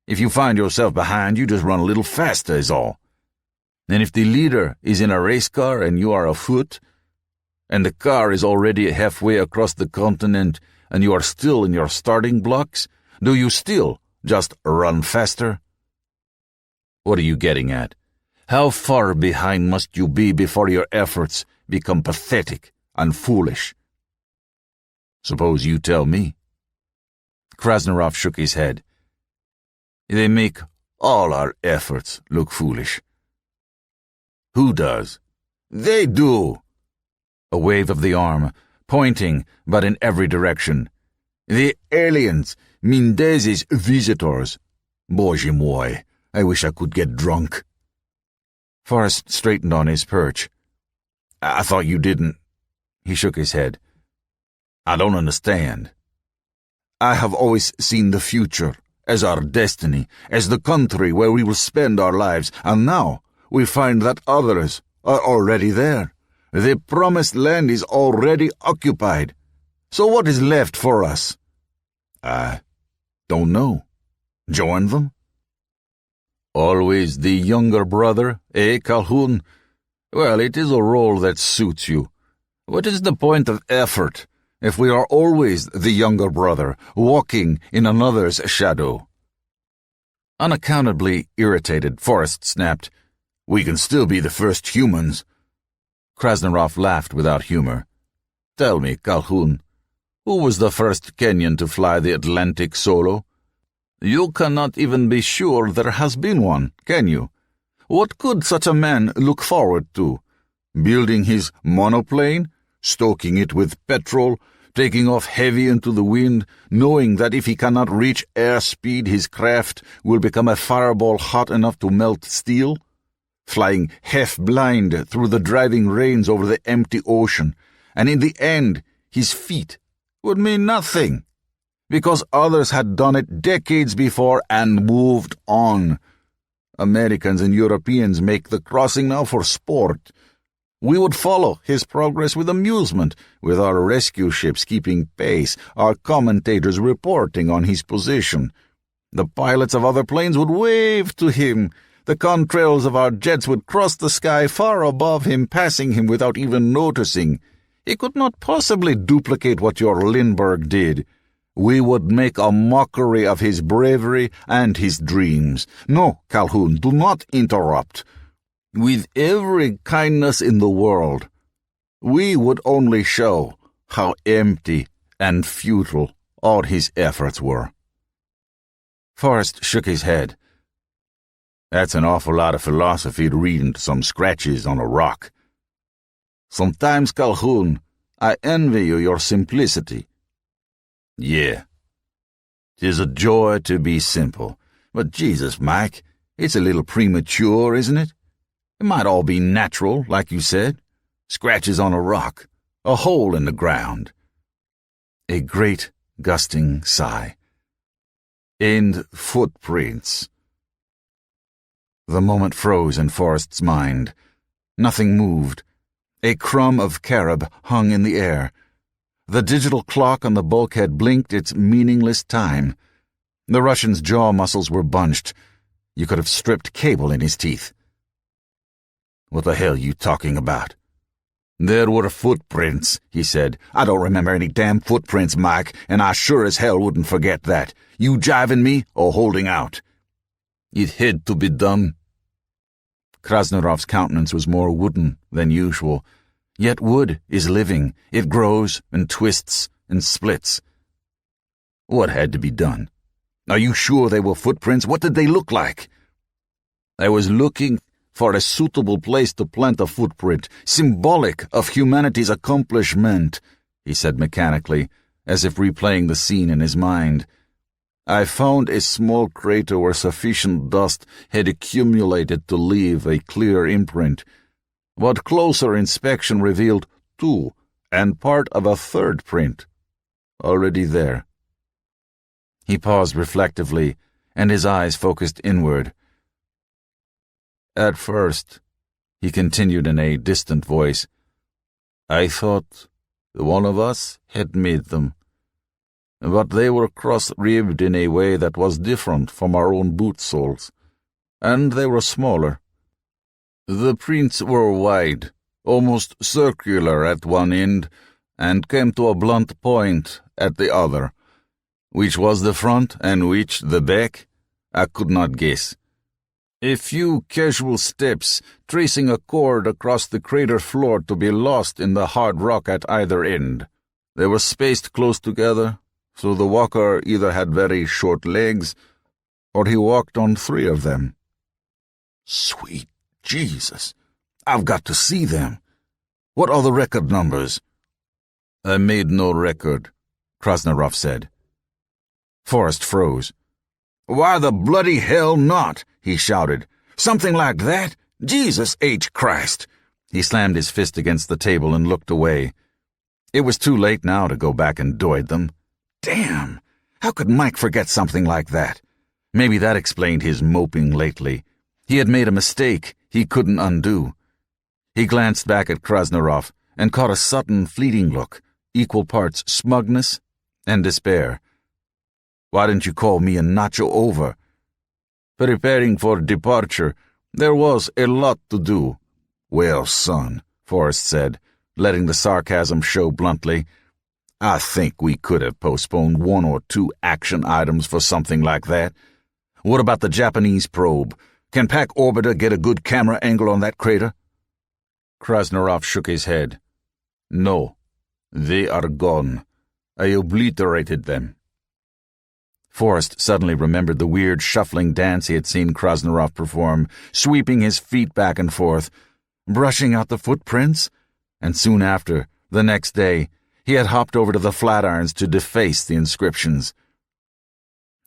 If you find yourself behind, you just run a little faster is all. And if the leader is in a race car and you are afoot, and the car is already halfway across the continent and you are still in your starting blocks, do you still just run faster?" "What are you getting at? How far behind must you be before your efforts become pathetic and foolish?" "Suppose you tell me." Krasnarov shook his head. "They make all our efforts look foolish." "Who does?" "They do." A wave of the arm, pointing but in every direction. "The aliens, Mendez's visitors. Боже мой, I wish I could get drunk." Forrest straightened on his perch. "I thought you didn't." He shook his head. "I don't understand." "I have always seen the future as our destiny, as the country where we will spend our lives, and now we find that others are already there. The promised land is already occupied. So what is left for us?" "I don't know. Join them?" "Always the younger brother, eh, Calhoun? Well, it is a role that suits you. What is the point of effort if we are always the younger brother, walking in another's shadow?" Unaccountably irritated, Forrest snapped, "We can still be the first humans." Krasnarov laughed without humor. "Tell me, Calhoun, who was the first Kenyan to fly the Atlantic solo? You cannot even be sure there has been one, can you? What could such a man look forward to? Building his monoplane, stoking it with petrol, taking off heavy into the wind, knowing that if he cannot reach airspeed his craft will become a fireball hot enough to melt steel? Flying half-blind through the driving rains over the empty ocean, and in the end his feat would mean nothing, because others had done it decades before and moved on. Americans and Europeans make the crossing now for sport. We would follow his progress with amusement, with our rescue ships keeping pace, our commentators reporting on his position. The pilots of other planes would wave to him. The contrails of our jets would cross the sky far above him, passing him without even noticing. He could not possibly duplicate what your Lindbergh did. We would make a mockery of his bravery and his dreams. No, Calhoun, do not interrupt. With every kindness in the world, we would only show how empty and futile all his efforts were." Forrest shook his head. "That's an awful lot of philosophy to read into some scratches on a rock. Sometimes, Calhoun, I envy you your simplicity." "Yeah, 'tis a joy to be simple. But Jesus, Mike, it's a little premature, isn't it? It might all be natural, like you said. Scratches on a rock, a hole in the ground." A great, gusting sigh. "And footprints." The moment froze in Forrest's mind. Nothing moved. A crumb of carob hung in the air. The digital clock on the bulkhead blinked its meaningless time. The Russian's jaw muscles were bunched. You could have stripped cable in his teeth. "What the hell you talking about?" "There were footprints," he said. "I don't remember any damn footprints, Mike, and I sure as hell wouldn't forget that. You jiving me or holding out?" "It had to be done." Krasnarov's countenance was more wooden than usual. Yet wood is living. It grows and twists and splits. "What had to be done? Are you sure they were footprints? What did they look like?" "I was looking for a suitable place to plant a footprint, symbolic of humanity's accomplishment," he said mechanically, as if replaying the scene in his mind. "I found a small crater where sufficient dust had accumulated to leave a clear imprint, but closer inspection revealed two and part of a third print, already there." He paused reflectively, and his eyes focused inward. "At first," he continued in a distant voice, "I thought one of us had made them, but they were cross-ribbed in a way that was different from our own boot soles, and they were smaller. The prints were wide, almost circular at one end, and came to a blunt point at the other. Which was the front and which the back, I could not guess. A few casual steps, tracing a cord across the crater floor to be lost in the hard rock at either end. They were spaced close together, so the walker either had very short legs, or he walked on three of them." "Sweet Jesus! I've got to see them. What are the record numbers?" "I made no record," Krasnarov said. Forrest froze. "Why the bloody hell not?" he shouted. "Something like that? Jesus H. Christ!" He slammed his fist against the table and looked away. It was too late now to go back and doid them. Damn! How could Mike forget something like that? Maybe that explained his moping lately. He had made a mistake he couldn't undo. He glanced back at Krasnarov and caught a sudden, fleeting look, equal parts smugness and despair. "Why didn't you call me and Nacho over?" "Preparing for departure. There was a lot to do." "Well, son," Forrest said, letting the sarcasm show bluntly, "I think we could have postponed one or two action items for something like that. What about the Japanese probe? Can Pac Orbiter get a good camera angle on that crater?" Krasnarov shook his head. "No, they are gone. I obliterated them." Forrest suddenly remembered the weird shuffling dance he had seen Krasnarov perform, sweeping his feet back and forth, brushing out the footprints, and soon after, the next day, he had hopped over to the Flatirons to deface the inscriptions.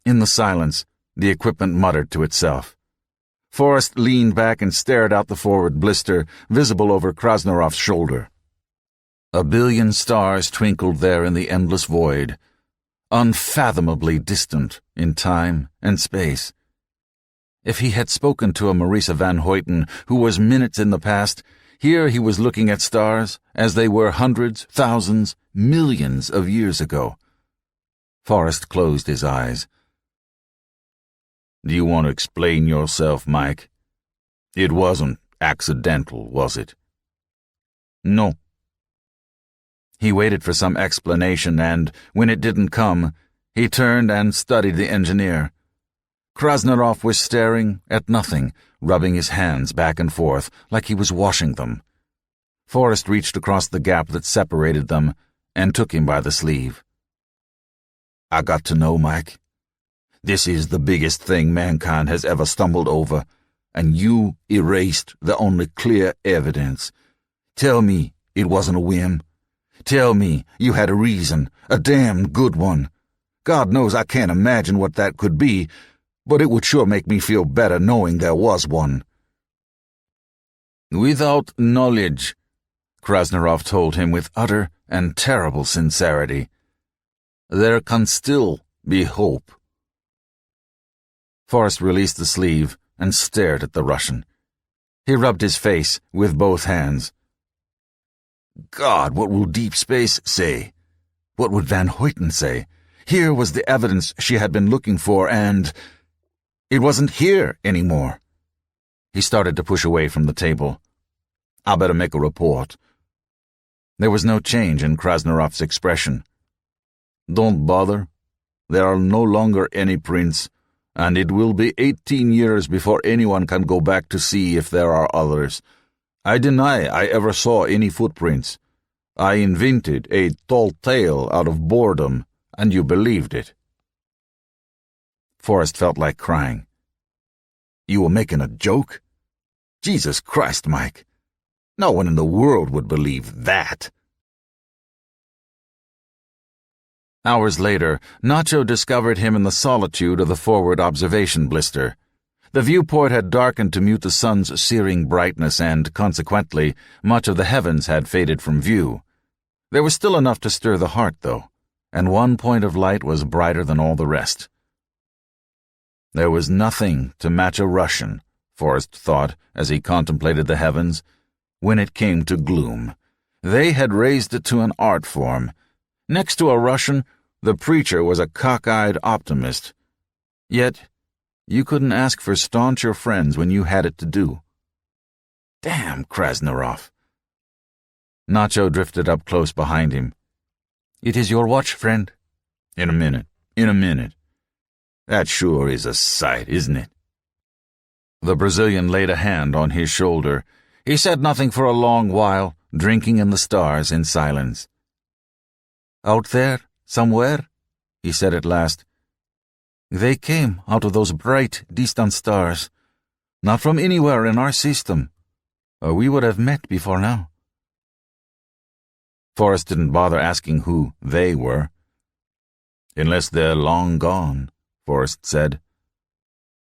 In the silence, the equipment muttered to itself. Forrest leaned back and stared out the forward blister, visible over Krasnarov's shoulder. A billion stars twinkled there in the endless void, unfathomably distant in time and space. If he had spoken to a Marisa Van Hoyten who was minutes in the past, here he was looking at stars as they were hundreds, thousands, millions of years ago. Forrest closed his eyes. "Do you want to explain yourself, Mike? It wasn't accidental, was it?" "No." He waited for some explanation, and, when it didn't come, he turned and studied the engineer. Krasnarov was staring at nothing, rubbing his hands back and forth like he was washing them. Forrest reached across the gap that separated them and took him by the sleeve. "I got to know, Mike. This is the biggest thing mankind has ever stumbled over, and you erased the only clear evidence. Tell me it wasn't a whim. Tell me you had a reason, a damn good one. God knows I can't imagine what that could be, but it would sure make me feel better knowing there was one." "Without knowledge," Krasnarov told him with utter and terrible sincerity, "there can still be hope." Forrest released the sleeve and stared at the Russian. He rubbed his face with both hands. God, what will deep space say? What would Van Hoyten say? Here was the evidence she had been looking for, and it wasn't here anymore. He started to push away from the table. "I better make a report." There was no change in Krasnarov's expression. "Don't bother. There are no longer any prints, and it will be 18 years before anyone can go back to see if there are others. I deny I ever saw any footprints. I invented a tall tale out of boredom, and you believed it." Forrest felt like crying. "You were making a joke?" Jesus Christ, Mike. No one in the world would believe that. Hours later, Nacho discovered him in the solitude of the forward observation blister. The viewport had darkened to mute the sun's searing brightness and, consequently, much of the heavens had faded from view. There was still enough to stir the heart, though, and one point of light was brighter than all the rest. There was nothing to match a Russian, Forrest thought as he contemplated the heavens, when it came to gloom. They had raised it to an art form. Next to a Russian, the preacher was a cockeyed optimist. Yet, you couldn't ask for stauncher friends when you had it to do. Damn Krasnarov. Nacho drifted up close behind him. It is your watch, friend. In a minute. That sure is a sight, isn't it? The Brazilian laid a hand on his shoulder. He said nothing for a long while, drinking in the stars in silence. Out there, somewhere, he said at last. They came out of those bright, distant stars, not from anywhere in our system, or we would have met before now. Forrest didn't bother asking who they were. Unless they're long gone, Forrest said.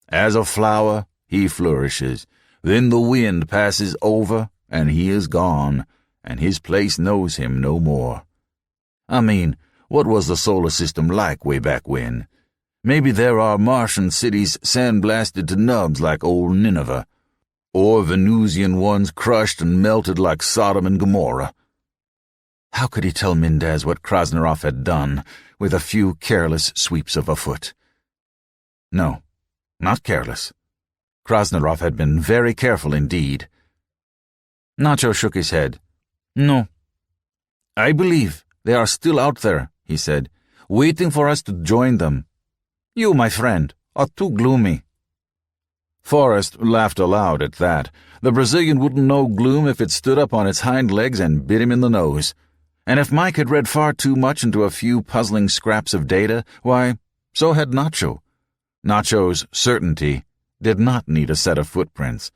As a flower, he flourishes. Then the wind passes over, and he is gone, and his place knows him no more. I mean, what was the solar system like way back when? Maybe there are Martian cities sandblasted to nubs like old Nineveh, or Venusian ones crushed and melted like Sodom and Gomorrah. How could he tell Mendez what Krasnarov had done with a few careless sweeps of a foot? No, not careless. Krasnarov had been very careful indeed. Nacho shook his head. No. I believe they are still out there, he said, waiting for us to join them. You, my friend, are too gloomy. Forrest laughed aloud at that. The Brazilian wouldn't know gloom if it stood up on its hind legs and bit him in the nose. And if Mike had read far too much into a few puzzling scraps of data, why, so had Nacho. Nacho's certainty did not need a set of footprints.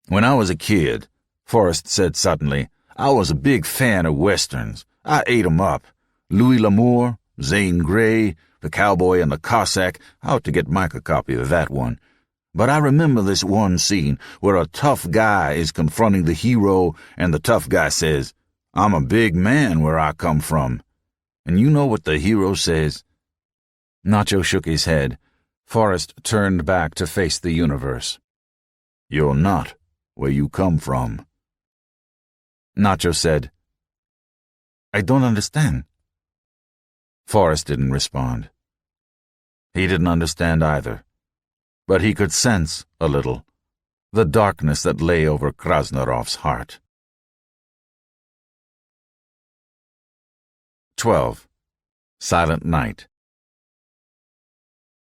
When I was a kid, Forrest said suddenly, I was a big fan of Westerns. I ate 'em up. Louis L'Amour, Zane Grey, The Cowboy and the Cossack. I ought to get Mike a copy of that one. But I remember this one scene where a tough guy is confronting the hero and the tough guy says, I'm a big man where I come from. And you know what the hero says? Nacho shook his head. Forrest turned back to face the universe. You're not where you come from. Nacho said, I don't understand. Forrest didn't respond. He didn't understand either, but he could sense, a little, the darkness that lay over Krasnarov's heart. 12. Silent Night.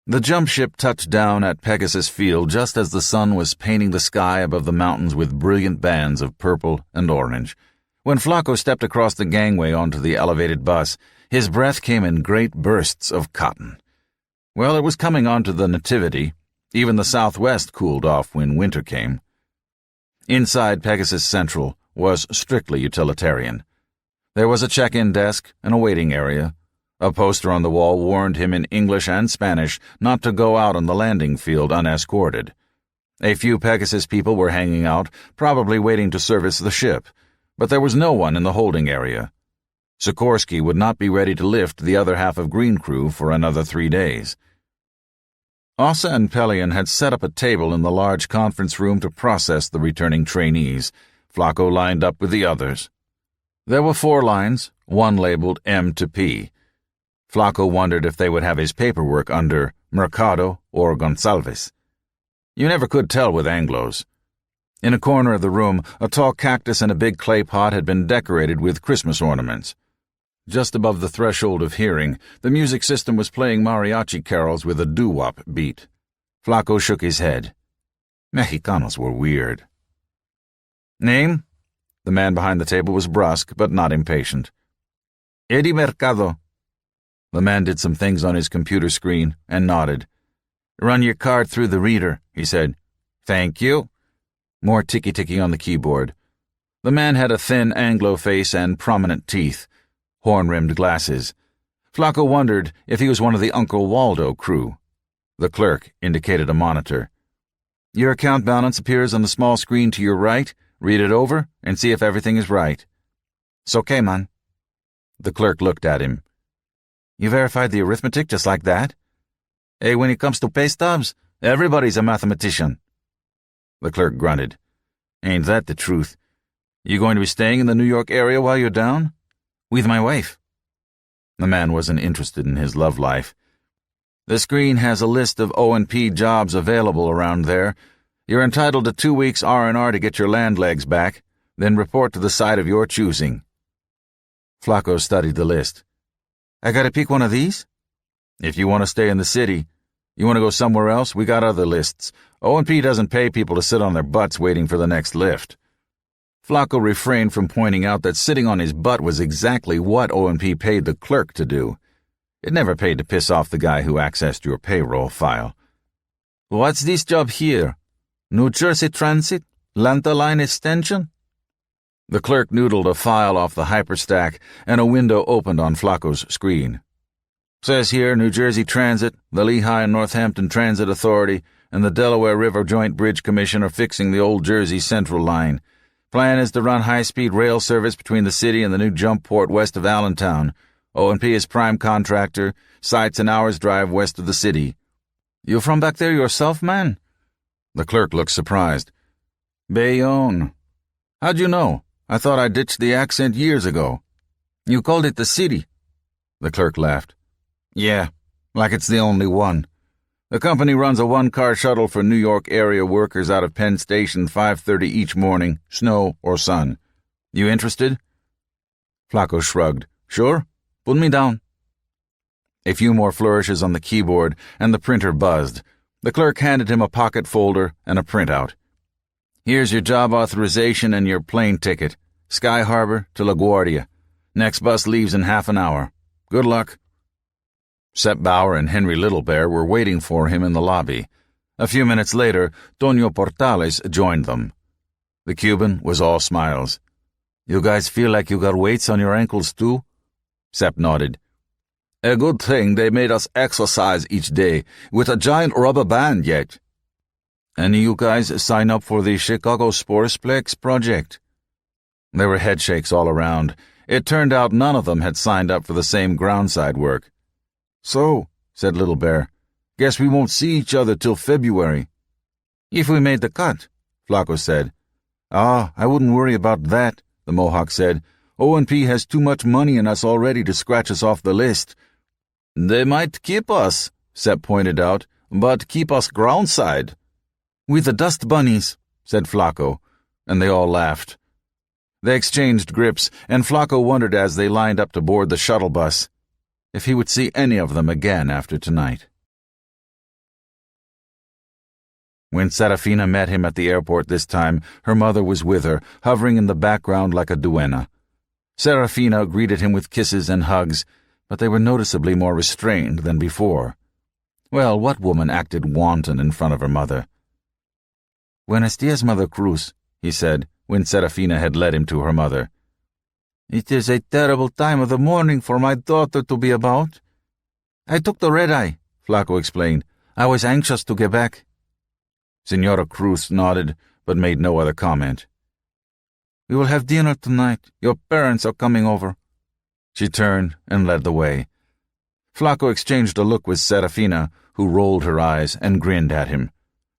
The jump ship touched down at Pegasus Field just as the sun was painting the sky above the mountains with brilliant bands of purple and orange. When Flacco stepped across the gangway onto the elevated bus, his breath came in great bursts of cotton. Well, it was coming on to the Nativity. Even the Southwest cooled off when winter came. Inside Pegasus Central was strictly utilitarian. There was a check-in desk and a waiting area. A poster on the wall warned him in English and Spanish not to go out on the landing field unescorted. A few Pegasus people were hanging out, probably waiting to service the ship, but there was no one in the holding area. Sikorsky would not be ready to lift the other half of Green Crew for another 3 days. Ossa and Pelion had set up a table in the large conference room to process the returning trainees. Flacco lined up with the others. There were 4 lines, one labeled M to P. Flacco wondered if they would have his paperwork under Mercado or Gonçalves. You never could tell with Anglos. In a corner of the room, a tall cactus and a big clay pot had been decorated with Christmas ornaments. Just above the threshold of hearing, the music system was playing mariachi carols with a doo-wop beat. Flacco shook his head. Mexicanos were weird. Name? The man behind the table was brusque, but not impatient. Eddie Mercado. The man did some things on his computer screen and nodded. Run your card through the reader, he said. Thank you. More ticky-ticky on the keyboard. The man had a thin Anglo face and prominent teeth, horn-rimmed glasses. Flacco wondered if he was one of the Uncle Waldo crew. The clerk indicated a monitor. Your account balance appears on the small screen to your right. Read it over and see if everything is right. It's okay, man. The clerk looked at him. You verified the arithmetic just like that? Hey, when it comes to pay stubs, everybody's a mathematician. The clerk grunted. Ain't that the truth? You going to be staying in the New York area while you're down? With my wife. The man wasn't interested in his love life. The screen has a list of O&P jobs available around there. You're entitled to 2 weeks R&R to get your land legs back, then report to the site of your choosing. Flacco studied the list. I gotta pick one of these? If you want to stay in the city. You want to go somewhere else? We got other lists. O&P doesn't pay people to sit on their butts waiting for the next lift. Flacco refrained from pointing out that sitting on his butt was exactly what O&P paid the clerk to do. It never paid to piss off the guy who accessed your payroll file. What's this job here? New Jersey Transit? Lanta Line Extension? The clerk noodled a file off the hyperstack, and a window opened on Flacco's screen. Says here New Jersey Transit, the Lehigh and Northampton Transit Authority, and the Delaware River Joint Bridge Commission are fixing the old Jersey Central line. Plan is to run high-speed rail service between the city and the new jump port west of Allentown. O&P is prime contractor, site's an hour's drive west of the city. You from back there yourself, man? The clerk looked surprised. Bayonne. How'd you know? I thought I ditched the accent years ago. You called it the city. The clerk laughed. Yeah, like it's the only one. The company runs a one-car shuttle for New York area workers out of Penn Station 5:30 each morning, snow or sun. You interested? Flacco shrugged. Sure. Put me down. A few more flourishes on the keyboard, and the printer buzzed. The clerk handed him a pocket folder and a printout. Here's your job authorization and your plane ticket. Sky Harbor to LaGuardia. Next bus leaves in half an hour. Good luck. Sepp Bauer and Henry Littlebear were waiting for him in the lobby. A few minutes later, Tonio Portales joined them. The Cuban was all smiles. You guys feel like you got weights on your ankles too? Sepp nodded. A good thing they made us exercise each day with a giant rubber band yet. Any you guys sign up for the Chicago Sportsplex project? There were headshakes all around. It turned out none of them had signed up for the same groundside work. So, said Little Bear, guess we won't see each other till February. If we made the cut, Flacco said. Ah, I wouldn't worry about that, the Mohawk said. O&P has too much money in us already to scratch us off the list. They might keep us, Sepp pointed out, but keep us groundside. With the dust bunnies, said Flacco, and they all laughed. They exchanged grips, and Flacco wondered as they lined up to board the shuttle bus if he would see any of them again after tonight. When Serafina met him at the airport this time, her mother was with her, hovering in the background like a duenna. Serafina greeted him with kisses and hugs, but they were noticeably more restrained than before. Well, what woman acted wanton in front of her mother? Buenos dias, Mother Cruz, he said, when Serafina had led him to her mother. It is a terrible time of the morning for my daughter to be about. I took the red-eye, Flacco explained. I was anxious to get back. Senora Cruz nodded, but made no other comment. We will have dinner tonight. Your parents are coming over. She turned and led the way. Flacco exchanged a look with Serafina, who rolled her eyes and grinned at him.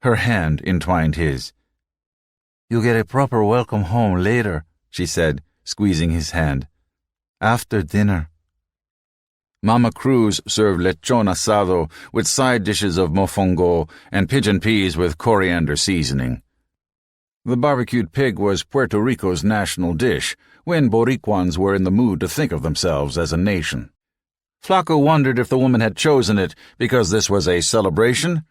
Her hand entwined his. You get a proper welcome home later, she said, squeezing his hand. After dinner. Mama Cruz served lechon asado with side dishes of mofongo and pigeon peas with coriander seasoning. The barbecued pig was Puerto Rico's national dish when Boricuans were in the mood to think of themselves as a nation. Flacco wondered if the woman had chosen it because this was a celebration,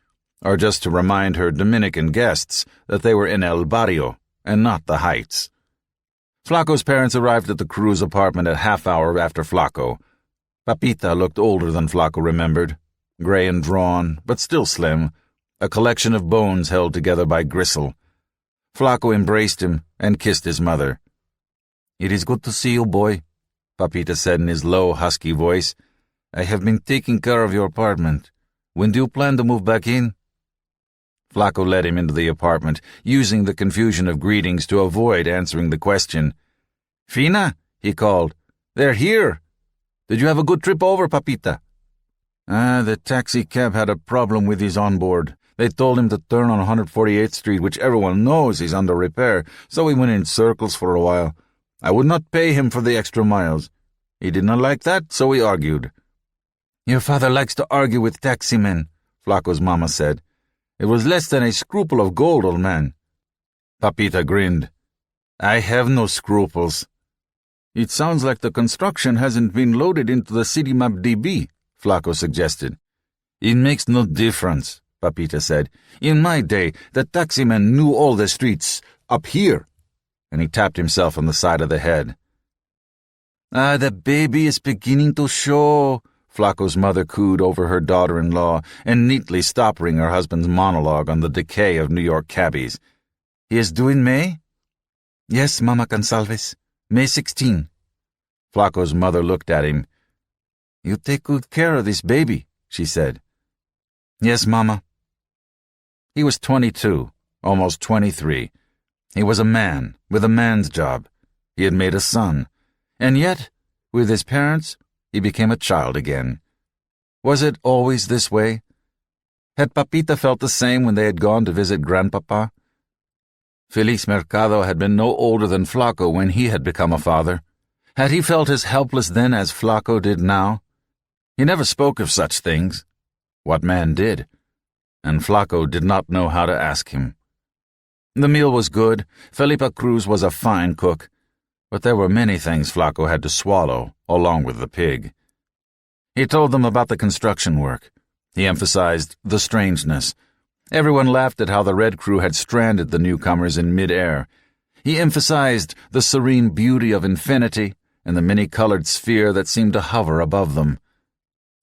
or just to remind her Dominican guests that they were in El Barrio and not the Heights. Flacco's parents arrived at the Cruz apartment a half-hour after Flacco. Papita looked older than Flacco remembered, gray and drawn, but still slim, a collection of bones held together by gristle. Flaco embraced him and kissed his mother. "It is good to see you, boy," Papita said in his low, husky voice. "I have been taking care of your apartment. When do you plan to move back in?" Flaco led him into the apartment, using the confusion of greetings to avoid answering the question. "Fina," he called. "They're here. Did you have a good trip over, Papita?" The taxi cab had a problem with his onboard. They told him to turn on 148th Street, which everyone knows is under repair, so we went in circles for a while. I would not pay him for the extra miles. He did not like that, so we argued. "Your father likes to argue with taxi men," Flaco's mama said. "It was less than a scruple of gold, old man." Papita grinned. "I have no scruples." "It sounds like the construction hasn't been loaded into the city map DB, Flaco suggested. "It makes no difference," Papita said. "In my day, the taximan knew all the streets up here." And he tapped himself on the side of the head. The baby is beginning to show," Flaco's mother cooed over her daughter-in-law and neatly stopping her husband's monologue on the decay of New York cabbies. "He is due in May?" "Yes, Mama Gonsalves. May 16. Flaco's mother looked at him. "You take good care of this baby," she said. "Yes, Mama." He was 22, almost 23. He was a man, with a man's job. He had made a son. And yet, with his parents, he became a child again. Was it always this way? Had Papita felt the same when they had gone to visit Grandpapa? Felix Mercado had been no older than Flaco when he had become a father. Had he felt as helpless then as Flaco did now? He never spoke of such things. What man did? And Flaco did not know how to ask him. The meal was good. Felipa Cruz was a fine cook. But there were many things Flaco had to swallow, along with the pig. He told them about the construction work. He emphasized the strangeness. Everyone laughed at how the Red Crew had stranded the newcomers in mid-air. He emphasized the serene beauty of infinity and the many-colored sphere that seemed to hover above them.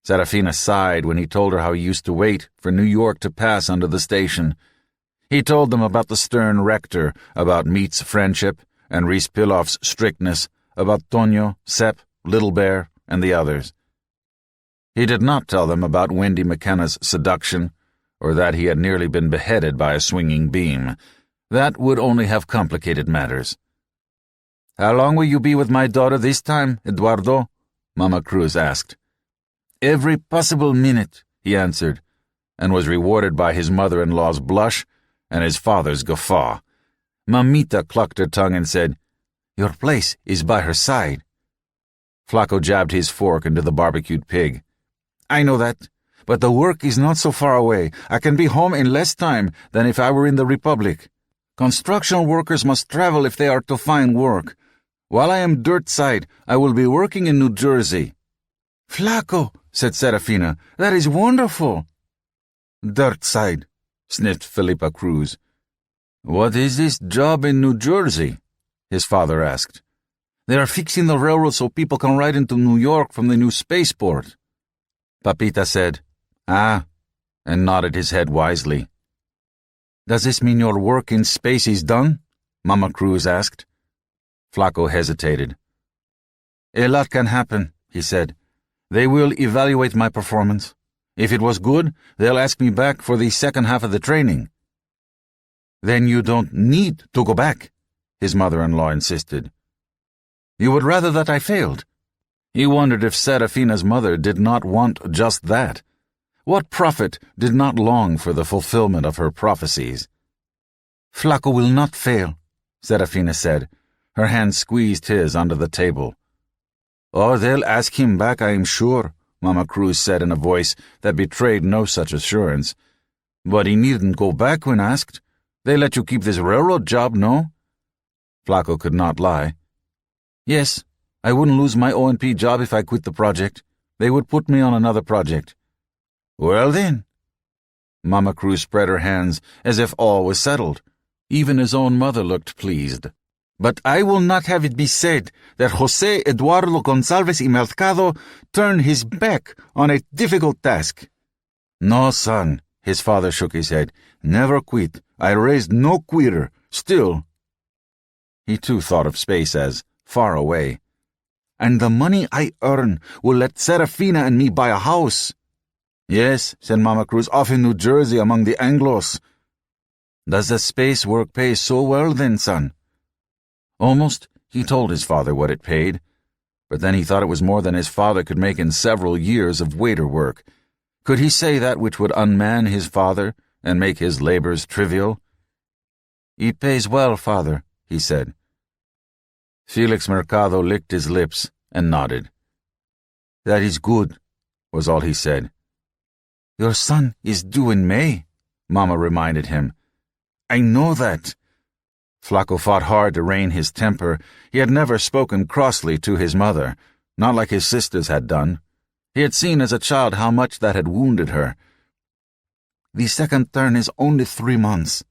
Serafina sighed when he told her how he used to wait for New York to pass under the station. He told them about the stern rector, about Meat's friendship, and Reese Piloff's strictness, about Tonio, Sepp, Little Bear, and the others. He did not tell them about Wendy McKenna's seduction, or that he had nearly been beheaded by a swinging beam. That would only have complicated matters. "How long will you be with my daughter this time, Eduardo?" Mama Cruz asked. "Every possible minute," he answered, and was rewarded by his mother-in-law's blush and his father's guffaw. Mamita clucked her tongue and said, "Your place is by her side." Flaco jabbed his fork into the barbecued pig. "I know that, but the work is not so far away. I can be home in less time than if I were in the Republic. Construction workers must travel if they are to find work. While I am dirt side, I will be working in New Jersey." "Flaco," said Serafina, "that is wonderful." "Dirt side," sniffed Felipa Cruz. "What is this job in New Jersey?" his father asked. "They are fixing the railroad so people can ride into New York from the new spaceport." Papita said, "Ah," and nodded his head wisely. "Does this mean your work in space is done?" Mama Cruz asked. Flaco hesitated. "A lot can happen," he said. "They will evaluate my performance. If it was good, they'll ask me back for the second half of the training." "Then you don't need to go back," his mother-in-law insisted. "You would rather that I failed?" He wondered if Serafina's mother did not want just that. What prophet did not long for the fulfillment of her prophecies? "Flaco will not fail," Serafina said. Her hand squeezed his under the table. "Oh, they'll ask him back, I am sure," Mama Cruz said in a voice that betrayed no such assurance. "But he needn't go back when asked. They let you keep this railroad job, no?" Flaco could not lie. "Yes, I wouldn't lose my O&P job if I quit the project. They would put me on another project." "Well then." Mama Cruz spread her hands as if all was settled. Even his own mother looked pleased. "But I will not have it be said that José Eduardo Gonsalves y Mercado turned his back on a difficult task." "No, son," his father shook his head. "Never quit. I raised no quitter, Still, he too thought of space as far away. And the money I earn will let Serafina and me buy a house. Yes, said Mama Cruz, off in New Jersey among the Anglos. Does the space work pay so well then, son? Almost. He told his father what it paid, but then he thought it was more than his father could make in several years of waiter work. Could he say that which would unman his father and make his labors trivial? It pays well, father, he said. Felix Mercado licked his lips and nodded. That is good, was all he said. Your son is due in May, Mama reminded him. I know that. Flaco fought hard to rein his temper. He had never spoken crossly to his mother, not like his sisters had done. He had seen as a child how much that had wounded her. The second turn is only 3 months.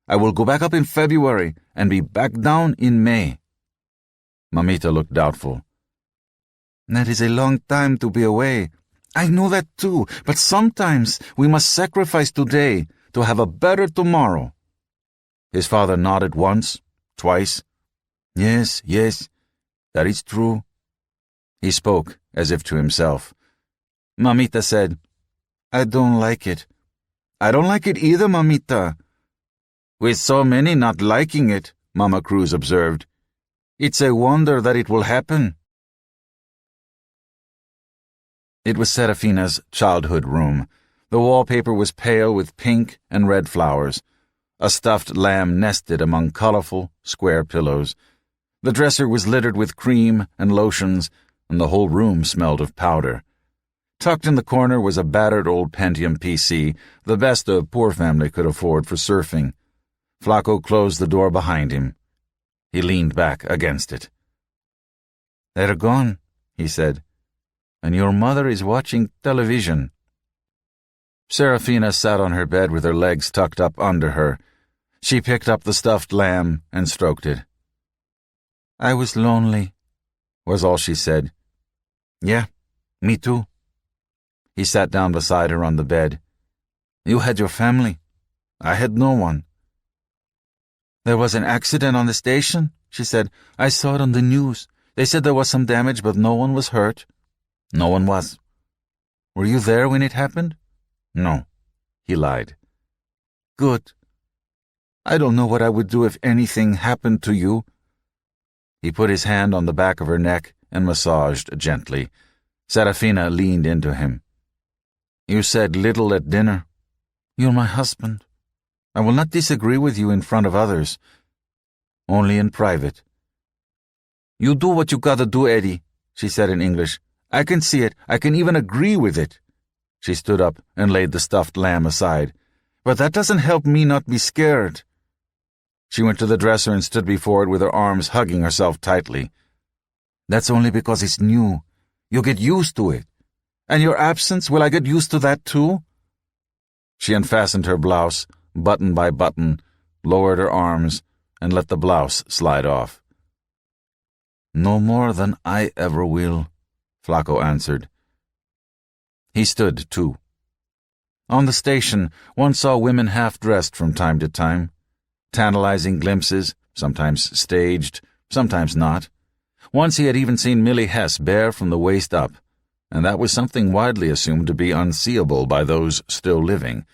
I will go back up in February and be back down in May. Mamita looked doubtful. That is a long time to be away. I know that too, but sometimes we must sacrifice today to have a better tomorrow. His father nodded once, twice. Yes, that is true. He spoke as if to himself. Mamita said, I don't like it. I don't like it either, Mamita. With so many not liking it, Mama Cruz observed. It's a wonder that it will happen. It was Serafina's childhood room. The wallpaper was pale with pink and red flowers. A stuffed lamb nested among colorful, square pillows. The dresser was littered with cream and lotions, and the whole room smelled of powder. Tucked in the corner was a battered old Pentium PC, the best a poor family could afford for surfing. Flaco closed the door behind him. He leaned back against it. They're gone, he said, and your mother is watching television. Serafina sat on her bed with her legs tucked up under her. She picked up the stuffed lamb and stroked it. I was lonely, was all she said. Yeah, me too. He sat down beside her on the bed. You had your family. I had no one. There was an accident on the station, she said. I saw it on the news. They said there was some damage, but no one was hurt. No one was. Were you there when it happened? No, he lied. Good. I don't know what I would do if anything happened to you. He put his hand on the back of her neck and massaged gently. Serafina leaned into him. You said little at dinner. You're my husband. I will not disagree with you in front of others. Only in private. You do what you gotta do, Eddie, she said in English. I can see it. I can even agree with it. She stood up and laid the stuffed lamb aside. But that doesn't help me not be scared. She went to the dresser and stood before it with her arms hugging herself tightly. That's only because it's new. You'll get used to it. And your absence, will I get used to that too? She unfastened her blouse, button by button, lowered her arms, and let the blouse slide off. No more than I ever will, Flaco answered. He stood, too. On the station, one saw women half-dressed from time to time. Tantalizing glimpses, sometimes staged, sometimes not. Once he had even seen Millie Hess bare from the waist up, and that was something widely assumed to be unseeable by those still living.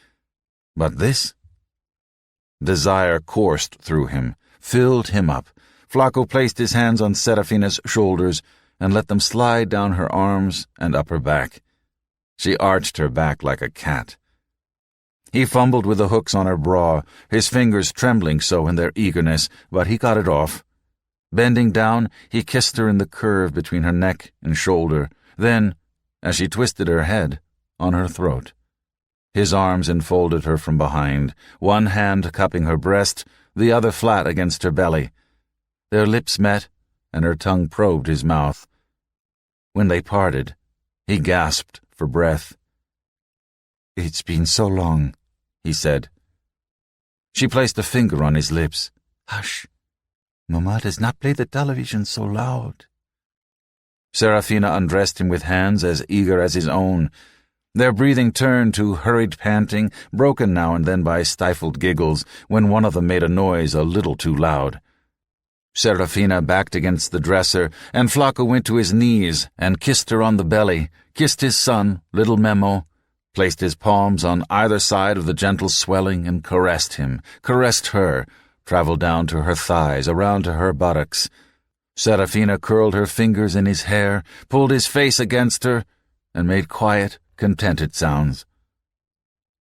But this? Desire coursed through him, filled him up. Flaco placed his hands on Serafina's shoulders and let them slide down her arms and up her back. She arched her back like a cat. He fumbled with the hooks on her bra, his fingers trembling so in their eagerness, but he got it off. Bending down, he kissed her in the curve between her neck and shoulder, then, as she twisted her head, on her throat. His arms enfolded her from behind, one hand cupping her breast, the other flat against her belly. Their lips met, and her tongue probed his mouth. When they parted, he gasped for breath. It's been so long, he said. She placed a finger on his lips. Hush. Mama does not play the television so loud. Serafina undressed him with hands as eager as his own. Their breathing turned to hurried panting, broken now and then by stifled giggles when one of them made a noise a little too loud. Serafina backed against the dresser, and Flacco went to his knees and kissed her on the belly, kissed his son, little Memo, placed his palms on either side of the gentle swelling and caressed him, caressed her, traveled down to her thighs, around to her buttocks. Serafina curled her fingers in his hair, pulled his face against her, and made quiet, contented sounds.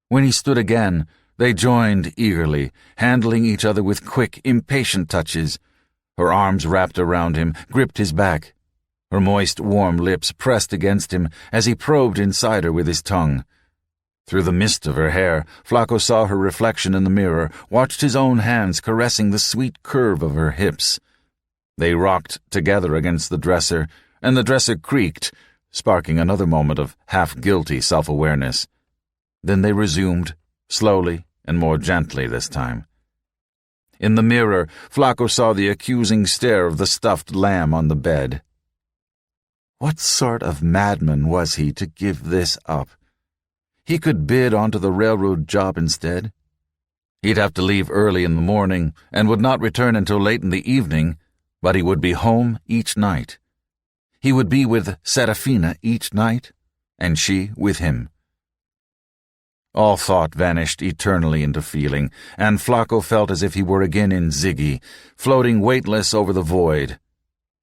When he stood again, they joined eagerly, handling each other with quick, impatient touches. Her arms wrapped around him, gripped his back. Her moist, warm lips pressed against him as he probed inside her with his tongue. Through the mist of her hair, Flacco saw her reflection in the mirror, watched his own hands caressing the sweet curve of her hips. They rocked together against the dresser, and the dresser creaked, sparking another moment of half-guilty self-awareness. Then they resumed, slowly and more gently this time. In the mirror, Flacco saw the accusing stare of the stuffed lamb on the bed. What sort of madman was he to give this up? He could bid onto the railroad job instead. He'd have to leave early in the morning and would not return until late in the evening, but he would be home each night. He would be with Serafina each night, and she with him. All thought vanished eternally into feeling, and Flacco felt as if he were again in Ziggy, floating weightless over the void.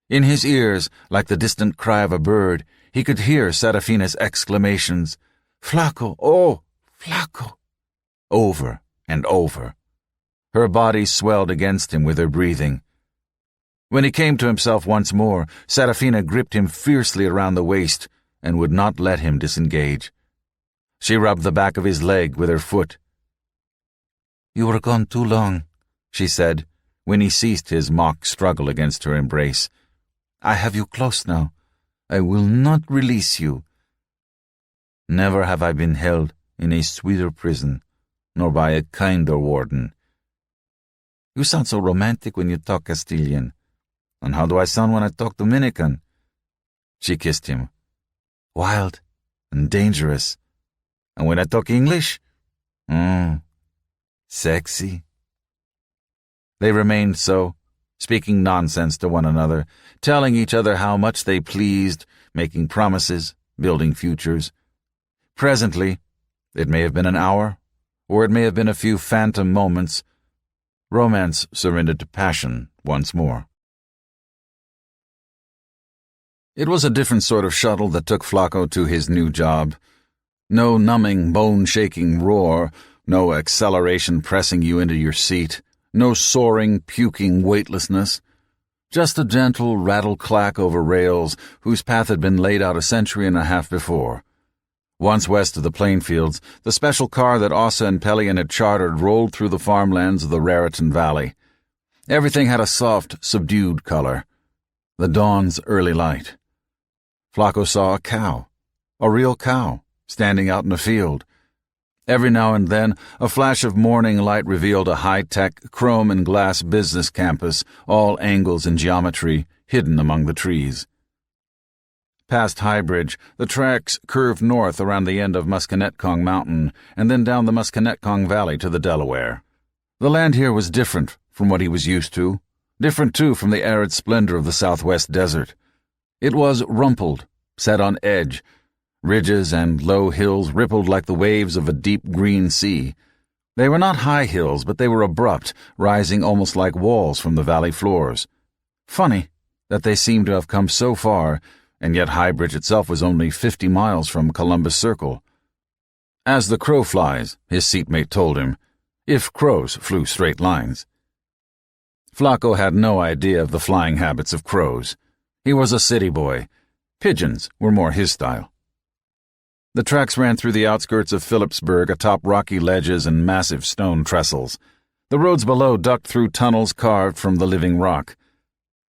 In his ears, like the distant cry of a bird, he could hear Serafina's exclamations, "Flacco, oh, Flacco!" over and over. Her body swelled against him with her breathing. When he came to himself once more, Serafina gripped him fiercely around the waist and would not let him disengage. She rubbed the back of his leg with her foot. "You were gone too long," she said, when he ceased his mock struggle against her embrace. "I have you close now. I will not release you." "Never have I been held in a sweeter prison, nor by a kinder warden." "You sound so romantic when you talk Castilian." "And how do I sound when I talk Dominican?" She kissed him. "Wild and dangerous. And when I talk English? Sexy." They remained so, speaking nonsense to one another, telling each other how much they pleased, making promises, building futures. Presently, it may have been an hour, or it may have been a few phantom moments, romance surrendered to passion once more. It was a different sort of shuttle that took Flacco to his new job. No numbing, bone-shaking roar, no acceleration pressing you into your seat, no soaring, puking weightlessness. Just a gentle rattle-clack over rails whose path had been laid out a century and a half before. Once west of the Plainfields, the special car that Ossa and Pelion had chartered rolled through the farmlands of the Raritan Valley. Everything had a soft, subdued color. The dawn's early light. Flacco saw a cow, a real cow, standing out in a field. Every now and then, a flash of morning light revealed a high-tech, chrome and glass business campus, all angles and geometry, hidden among the trees. Past High Bridge, the tracks curved north around the end of Musconetcong Mountain and then down the Musconetcong Valley to the Delaware. The land here was different from what he was used to, different, too, from the arid splendor of the southwest desert. It was rumpled, set on edge. Ridges and low hills rippled like the waves of a deep green sea. They were not high hills, but they were abrupt, rising almost like walls from the valley floors. Funny that they seemed to have come so far, and yet High Bridge itself was only 50 miles from Columbus Circle. As the crow flies, his seatmate told him, if crows flew straight lines. Flacco had no idea of the flying habits of crows. He was a city boy. Pigeons were more his style. The tracks ran through the outskirts of Phillipsburg atop rocky ledges and massive stone trestles. The roads below ducked through tunnels carved from the living rock.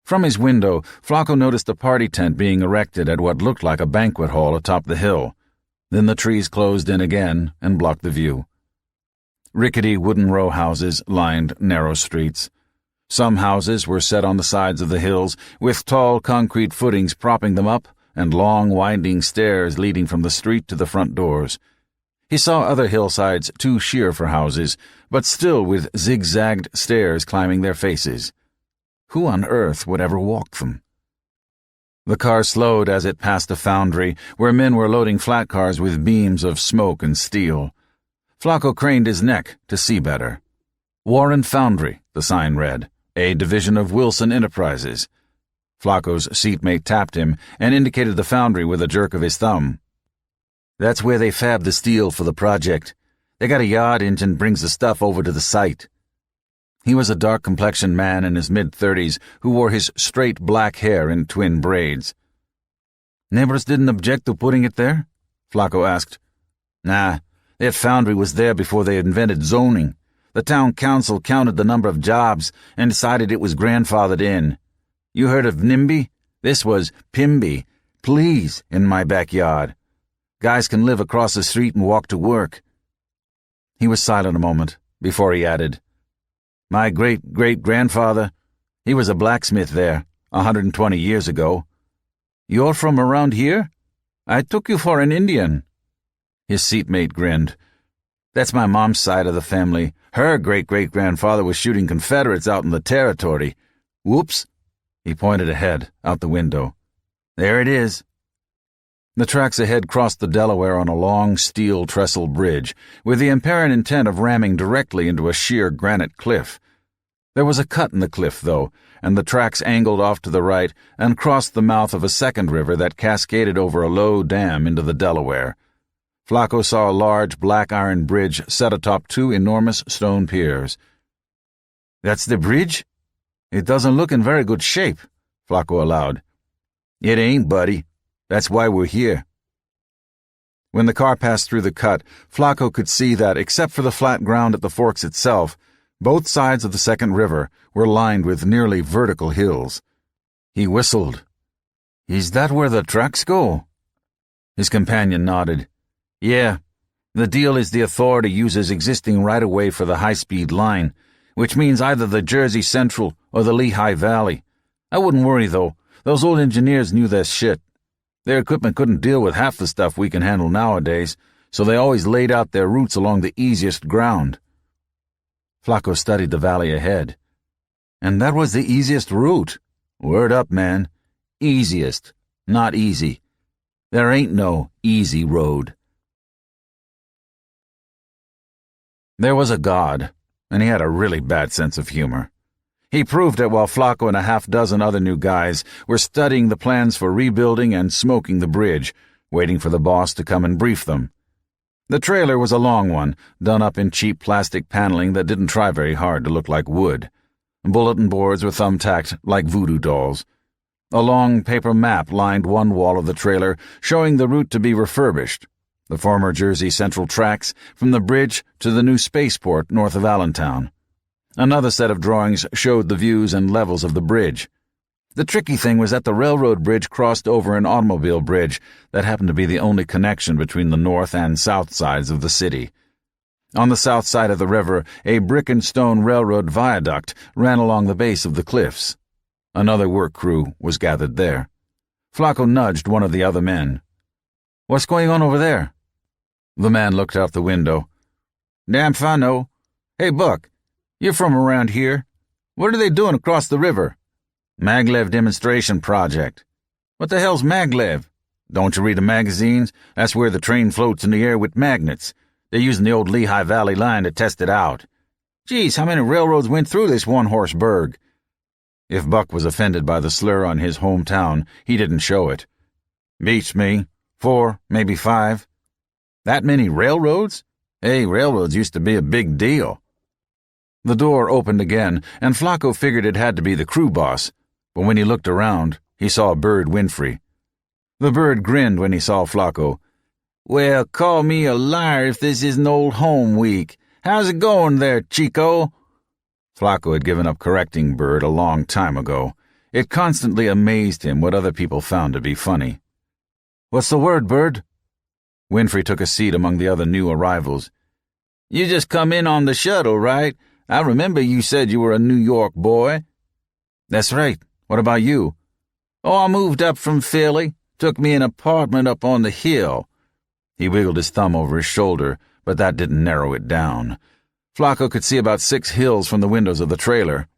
From his window, Flacco noticed a party tent being erected at what looked like a banquet hall atop the hill. Then the trees closed in again and blocked the view. Rickety wooden row houses lined narrow streets. Some houses were set on the sides of the hills, with tall concrete footings propping them up and long, winding stairs leading from the street to the front doors. He saw other hillsides too sheer for houses, but still with zigzagged stairs climbing their faces. Who on earth would ever walk them? The car slowed as it passed a foundry where men were loading flat cars with beams of smoke and steel. Flacco craned his neck to see better. Warren Foundry, the sign read, a division of Wilson Enterprises. Flacco's seatmate tapped him and indicated the foundry with a jerk of his thumb. That's where they fab the steel for the project. They got a yard engine brings the stuff over to the site. He was a dark-complexioned man in his mid-30s who wore his straight black hair in twin braids. Neighbors didn't object to putting it there? Flacco asked. Nah, that foundry was there before they invented zoning. The town council counted the number of jobs and decided it was grandfathered in. You heard of NIMBY? This was PIMBY, please, in my backyard. Guys can live across the street and walk to work. He was silent a moment before he added, My great-great-grandfather, he was a blacksmith there 120 years ago. You're from around here? I took you for an Indian. His seatmate grinned. That's my mom's side of the family. Her great-great-grandfather was shooting Confederates out in the territory. Whoops. He pointed ahead, out the window. There it is. The tracks ahead crossed the Delaware on a long steel trestle bridge, with the apparent intent of ramming directly into a sheer granite cliff. There was a cut in the cliff, though, and the tracks angled off to the right and crossed the mouth of a second river that cascaded over a low dam into the Delaware. Flacco saw a large black iron bridge set atop two enormous stone piers. That's the bridge? It doesn't look in very good shape, Flacco allowed. It ain't, buddy. That's why we're here. When the car passed through the cut, Flacco could see that, except for the flat ground at the forks itself, both sides of the second river were lined with nearly vertical hills. He whistled. Is that where the tracks go? His companion nodded. Yeah. The deal is the authority uses existing right-of-way for the high-speed line, which means either the Jersey Central or the Lehigh Valley. I wouldn't worry, though. Those old engineers knew their shit. Their equipment couldn't deal with half the stuff we can handle nowadays, so they always laid out their routes along the easiest ground. Flacco studied the valley ahead. And that was the easiest route. Word up, man. Easiest, not easy. There ain't no easy road. There was a God, and he had a really bad sense of humor. He proved it while Flacco and a half-dozen other new guys were studying the plans for rebuilding and smoking the bridge, waiting for the boss to come and brief them. The trailer was a long one, done up in cheap plastic paneling that didn't try very hard to look like wood. Bulletin boards were thumbtacked like voodoo dolls. A long paper map lined one wall of the trailer, showing the route to be refurbished, the former Jersey Central tracks from the bridge to the new spaceport north of Allentown. Another set of drawings showed the views and levels of the bridge. The tricky thing was that the railroad bridge crossed over an automobile bridge that happened to be the only connection between the north and south sides of the city. On the south side of the river, a brick and stone railroad viaduct ran along the base of the cliffs. Another work crew was gathered there. Flacco nudged one of the other men. What's going on over there? The man looked out the window. Damn if I know. Hey, Buck. You're from around here. What are they doing across the river? Maglev demonstration project. What the hell's maglev? Don't you read the magazines? That's where the train floats in the air with magnets. They're using the old Lehigh Valley line to test it out. Geez, how many railroads went through this one-horse burg? If Buck was offended by the slur on his hometown, he didn't show it. Beats me. 4, maybe 5. That many railroads? Hey, railroads used to be a big deal. The door opened again, and Flacco figured it had to be the crew boss, but when he looked around, he saw Bird Winfrey. The bird grinned when he saw Flacco. Well, call me a liar if this isn't Old Home Week. How's it going there, Chico? Flacco had given up correcting Bird a long time ago. It constantly amazed him what other people found to be funny. What's the word, Bird? Winfrey took a seat among the other new arrivals. You just come in on the shuttle, right? I remember you said you were a New York boy. That's right. What about you? Oh, I moved up from Philly. Took me an apartment up on the hill." He wiggled his thumb over his shoulder, but that didn't narrow it down. Flacco could see about 6 hills from the windows of the trailer.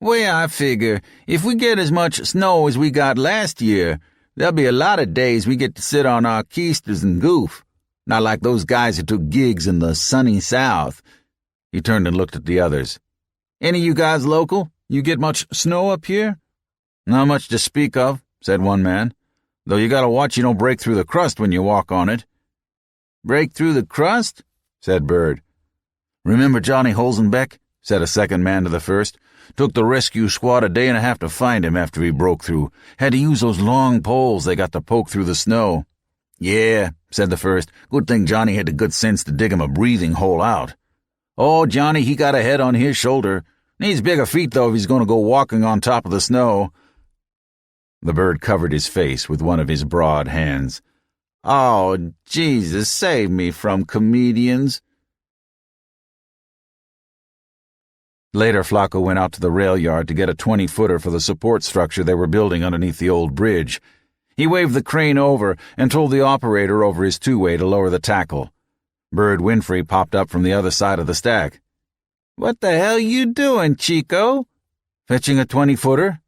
"Well, I figure, if we get as much snow as we got last year, there'll be a lot of days we get to sit on our keisters and goof. Not like those guys who took gigs in the sunny South." He turned and looked at the others. "Any of you guys local? You get much snow up here?" "Not much to speak of," said one man. "Though you gotta watch you don't break through the crust when you walk on it." "Break through the crust?" said Bird. "Remember Johnny Holzenbeck?" said a second man to the first. "Took the rescue squad a day and a half to find him after he broke through. Had to use those long poles they got to poke through the snow." "Yeah," said the first. "Good thing Johnny had the good sense to dig him a breathing hole out." "Oh, Johnny, he got a head on his shoulder. Needs bigger feet, though, if he's going to go walking on top of the snow." The Bird covered his face with one of his broad hands. "Oh, Jesus, save me from comedians." Later, Flacco went out to the rail yard to get a 20-footer for the support structure they were building underneath the old bridge. He waved the crane over and told the operator over his two-way to lower the tackle. Bird Winfrey popped up from the other side of the stack. "What the hell you doing, Chico?" "Fetching a 20-footer.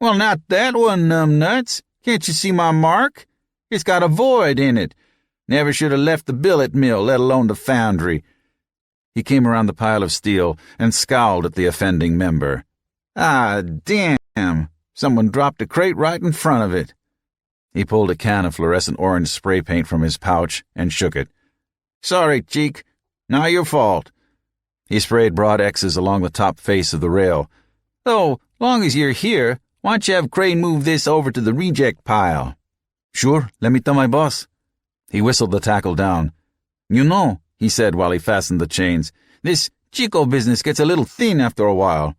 "Well, not that one, numbnuts. Can't you see my mark? It's got a void in it. Never should have left the billet mill, let alone the foundry." He came around the pile of steel and scowled at the offending member. "Ah, damn! Someone dropped a crate right in front of it." He pulled a can of fluorescent orange spray paint from his pouch and shook it. "Sorry, Cheek. Not your fault." He sprayed broad X's along the top face of the rail. "Oh, long as you're here, why don't you have Crane move this over to the reject pile?" "Sure, let me tell my boss." He whistled the tackle down. "You know," he said while he fastened the chains, "this Chico business gets a little thin after a while."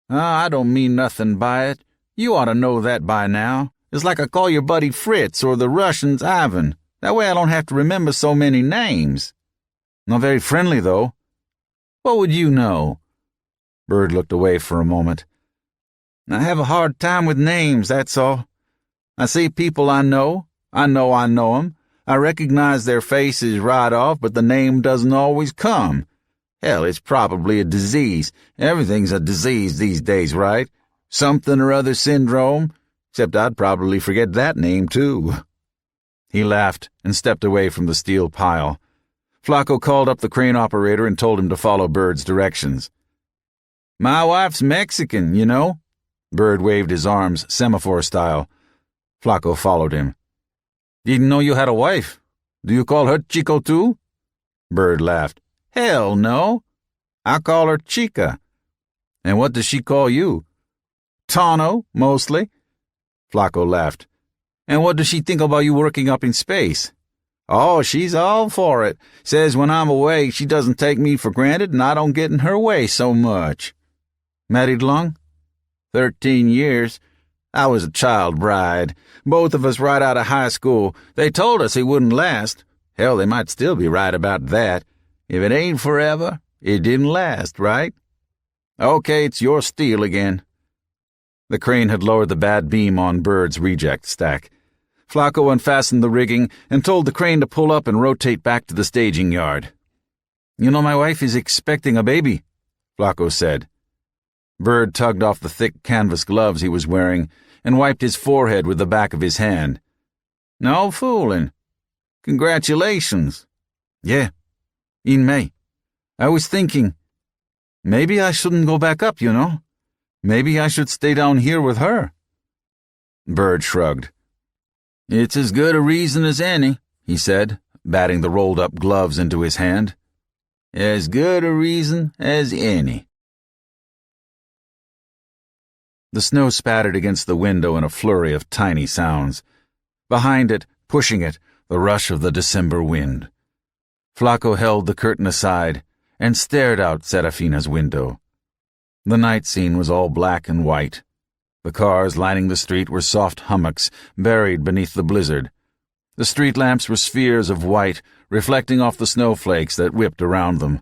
I don't mean nothing by it. You ought to know that by now. It's like I call your buddy Fritz or the Russians Ivan. That way I don't have to remember so many names." "Not very friendly, though." "What would you know?" Bird looked away for a moment. "I have a hard time with names, that's all. I see people I know 'em. I recognize their faces right off, but the name doesn't always come. Hell, it's probably a disease. Everything's a disease these days, right? Something or other syndrome. Except I'd probably forget that name, too." He laughed and stepped away from the steel pile. Flacco called up the crane operator and told him to follow Bird's directions. "My wife's Mexican, you know." Bird waved his arms semaphore style. Flacco followed him. "Didn't know you had a wife. Do you call her Chico too?" Bird laughed. "Hell no. I call her Chica." "And what does she call you?" "Tano, mostly." Flacco laughed. "And what does she think about you working up in space?" "Oh, she's all for it. Says when I'm away, she doesn't take me for granted and I don't get in her way so much." "Married long?" 13 years. I was a child bride. Both of us right out of high school. They told us it wouldn't last. Hell, they might still be right about that. If it ain't forever, it didn't last, right? Okay, it's your steel again." The crane had lowered the bad beam on Bird's reject stack. Flacco unfastened the rigging and told the crane to pull up and rotate back to the staging yard. "You know my wife is expecting a baby," Flacco said. Bird tugged off the thick canvas gloves he was wearing and wiped his forehead with the back of his hand. "No fooling. Congratulations." "Yeah, in May. I was thinking, maybe I shouldn't go back up, you know? Maybe I should stay down here with her." Bird shrugged. "It's as good a reason as any," he said, batting the rolled-up gloves into his hand. "As good a reason as any." The snow spattered against the window in a flurry of tiny sounds. Behind it, pushing it, the rush of the December wind. Flacco held the curtain aside and stared out Serafina's window. The night scene was all black and white. The cars lining the street were soft hummocks buried beneath the blizzard. The street lamps were spheres of white, reflecting off the snowflakes that whipped around them.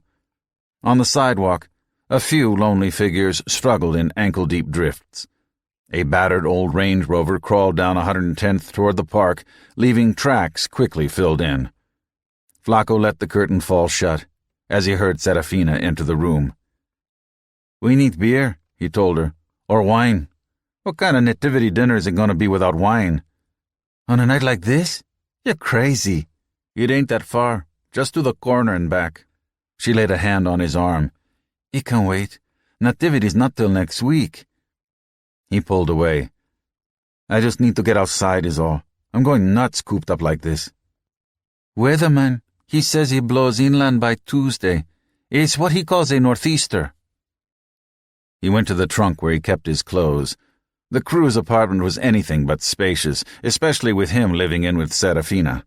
On the sidewalk, a few lonely figures struggled in ankle-deep drifts. A battered old Range Rover crawled down 110th toward the park, leaving tracks quickly filled in. Flacco let the curtain fall shut as he heard Serafina enter the room. "We need beer," he told her, "or wine. What kind of nativity dinner is it going to be without wine?" "On a night like this? You're crazy." "It ain't that far, just to the corner and back." She laid a hand on his arm. "It can wait. Nativity's not till next week." He pulled away. "I just need to get outside is all. I'm going nuts cooped up like this." "Weatherman, he says he blows inland by Tuesday. It's what he calls a northeaster." He went to the trunk where he kept his clothes. The crew's apartment was anything but spacious, especially with him living in with Serafina.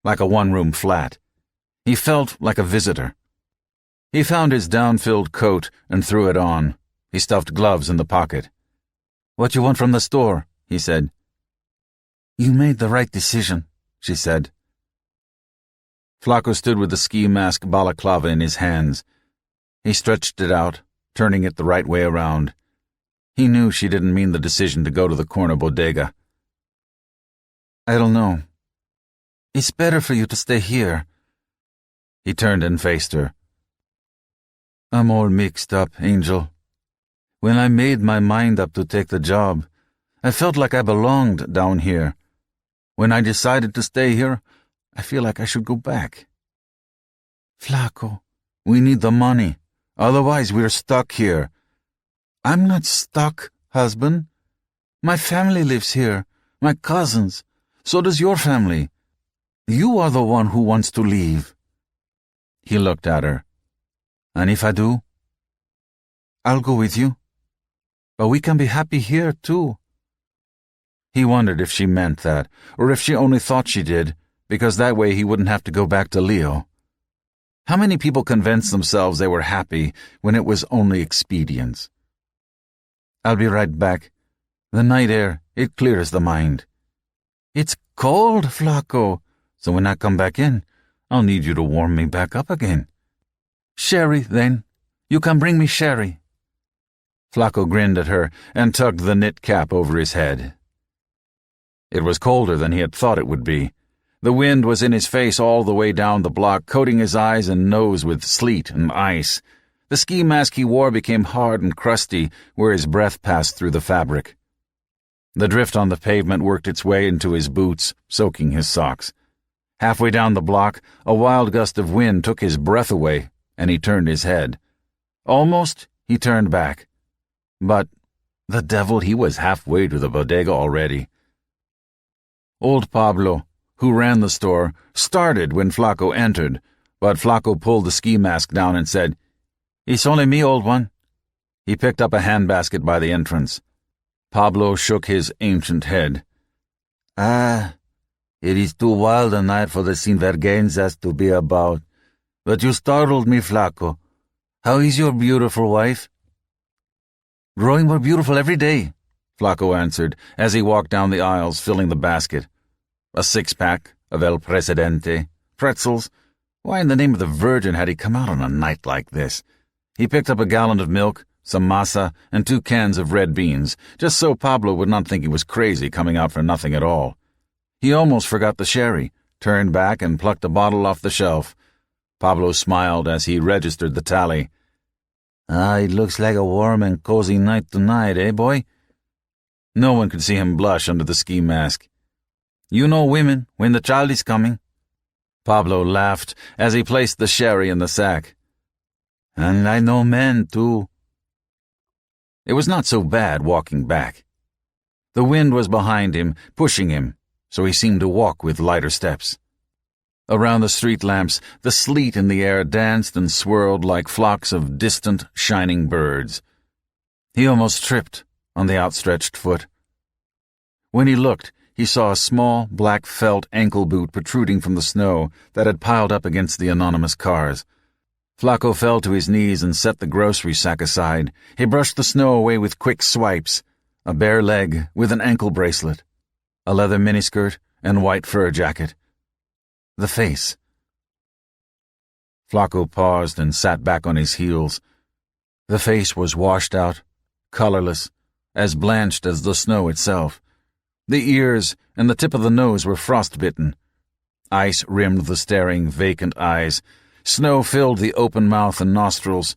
Like a one-room flat. He felt like a visitor. He found his down-filled coat and threw it on. He stuffed gloves in the pocket. "What you want from the store?" he said. "You made the right decision," she said. Flacco stood with the ski mask balaclava in his hands. He stretched it out, turning it the right way around. He knew she didn't mean the decision to go to the corner bodega. "I don't know. It's better for you to stay here." He turned and faced her. "I'm all mixed up, Angel. When I made my mind up to take the job, I felt like I belonged down here. When I decided to stay here, I feel like I should go back." "Flacco, we need the money. Otherwise, we're stuck here." "I'm not stuck, husband. My family lives here, my cousins. So does your family. You are the one who wants to leave." He looked at her. "And if I do?" "I'll go with you. But we can be happy here, too." He wondered if she meant that, or if she only thought she did, because that way he wouldn't have to go back to Leo. How many people convinced themselves they were happy when it was only expedience? "I'll be right back. The night air, it clears the mind." "It's cold, Flacco, so when I come back in, I'll need you to warm me back up again." "Sherry, then. You can bring me sherry." Flacco grinned at her and tugged the knit cap over his head. It was colder than he had thought it would be. The wind was in his face all the way down the block, coating his eyes and nose with sleet and ice. The ski mask he wore became hard and crusty where his breath passed through the fabric. The drift on the pavement worked its way into his boots, soaking his socks. Halfway down the block, a wild gust of wind took his breath away, and he turned his head. Almost, he turned back. But, the devil, he was halfway to the bodega already. Old Pablo, who ran the store, started when Flacco entered, but Flacco pulled the ski mask down and said, "It's only me, old one." He picked up a handbasket by the entrance. Pablo shook his ancient head. "Ah, it is too wild a night for the sinvergüenzas to be about. But you startled me, Flacco. How is your beautiful wife?" "Growing more beautiful every day," Flacco answered as he walked down the aisles filling the basket. A six-pack of El Presidente, pretzels. Why in the name of the Virgin had he come out on a night like this? He picked up a gallon of milk, some masa, and 2 cans of red beans, just so Pablo would not think he was crazy coming out for nothing at all. He almost forgot the sherry, turned back and plucked a bottle off the shelf. Pablo smiled as he registered the tally. "Ah, it looks like a warm and cozy night tonight, eh, boy?" No one could see him blush under the ski mask. "You know women, when the child is coming." Pablo laughed as he placed the sherry in the sack. "And I know men, too." It was not so bad walking back. The wind was behind him, pushing him, so he seemed to walk with lighter steps. Around the street lamps, the sleet in the air danced and swirled like flocks of distant, shining birds. He almost tripped on the outstretched foot. When he looked, he saw a small, black felt ankle boot protruding from the snow that had piled up against the anonymous cars. Flacco fell to his knees and set the grocery sack aside. He brushed the snow away with quick swipes. A bare leg with an ankle bracelet, a leather miniskirt, and white fur jacket. The face. Flacco paused and sat back on his heels. The face was washed out, colorless, as blanched as the snow itself. The ears and the tip of the nose were frostbitten. Ice rimmed the staring, vacant eyes. Snow filled the open mouth and nostrils.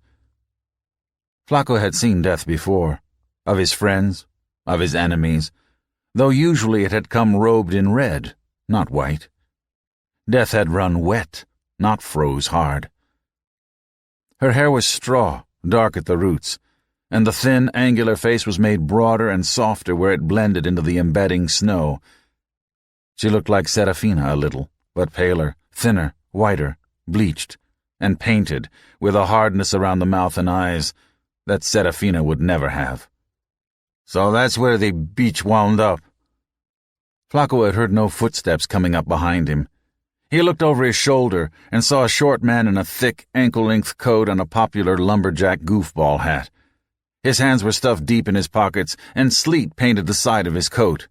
Flacco had seen death before, of his friends, of his enemies, though usually it had come robed in red, not white. Death had run wet, not froze hard. Her hair was straw, dark at the roots, and the thin, angular face was made broader and softer where it blended into the embedding snow. She looked like Serafina a little, but paler, thinner, whiter, bleached, and painted, with a hardness around the mouth and eyes that Serafina would never have. So that's where the beach wound up. Flacco had heard no footsteps coming up behind him. He looked over his shoulder and saw a short man in a thick, ankle-length coat and a popular lumberjack goofball hat. His hands were stuffed deep in his pockets, and sleet painted the side of his coat.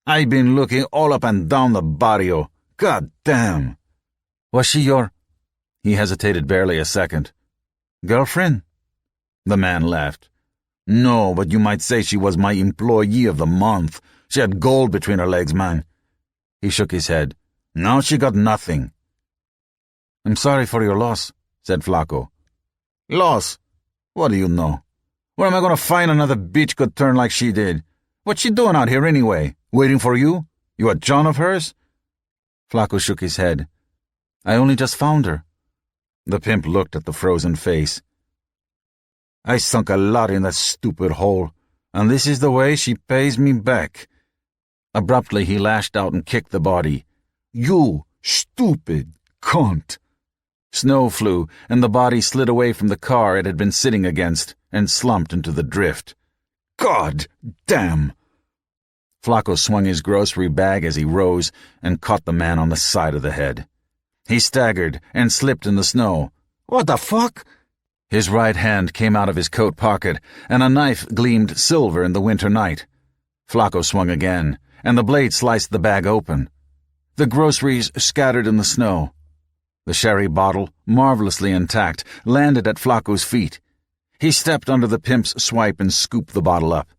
"I've been looking all up and down the barrio. God damn!" "Was she your—" He hesitated barely a second. "Girlfriend?" The man laughed. "No, but you might say she was my employee of the month. She had gold between her legs, man." He shook his head. "Now she got nothing." "I'm sorry for your loss," said Flacco. "Loss? What do you know? Where am I going to find another bitch could turn like she did? What's she doing out here anyway? Waiting for you? You a John of hers?" Flacco shook his head. "I only just found her." The pimp looked at the frozen face. "I sunk a lot in that stupid hole, and this is the way she pays me back." Abruptly he lashed out and kicked the body. "You stupid cunt!" Snow flew, and the body slid away from the car it had been sitting against and slumped into the drift. "God damn!" Flacco swung his grocery bag as he rose and caught the man on the side of the head. He staggered and slipped in the snow. "What the fuck?" His right hand came out of his coat pocket, and a knife gleamed silver in the winter night. Flacco swung again, and the blade sliced the bag open. The groceries scattered in the snow. The sherry bottle, marvelously intact, landed at Flacco's feet. He stepped under the pimp's swipe and scooped the bottle up.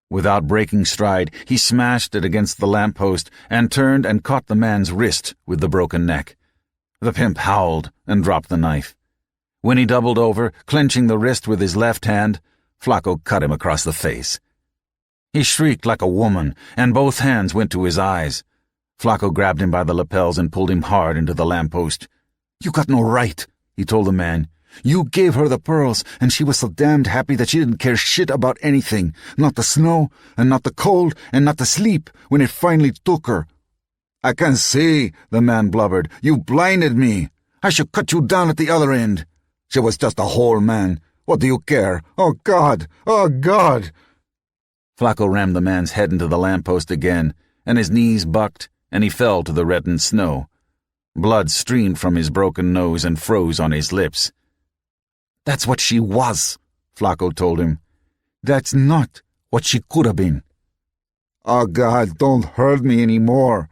Without breaking stride, he smashed it against the lamppost and turned and caught the man's wrist with the broken neck. The pimp howled and dropped the knife. When he doubled over, clenching the wrist with his left hand, Flacco cut him across the face. He shrieked like a woman, and both hands went to his eyes. Flacco grabbed him by the lapels and pulled him hard into the lamppost. "You got no right," he told the man. "You gave her the pearls, and she was so damned happy that she didn't care shit about anything. Not the snow, and not the cold, and not the sleep, when it finally took her." "I can see," the man blubbered. "You blinded me. I should cut you down at the other end. She was just a hole, man. What do you care? Oh, God! Oh, God!" Flacco rammed the man's head into the lamppost again, and his knees bucked, and he fell to the reddened snow. Blood streamed from his broken nose and froze on his lips. "That's what she was," Flacco told him. "That's not what she could have been." "Oh, God, don't hurt me anymore."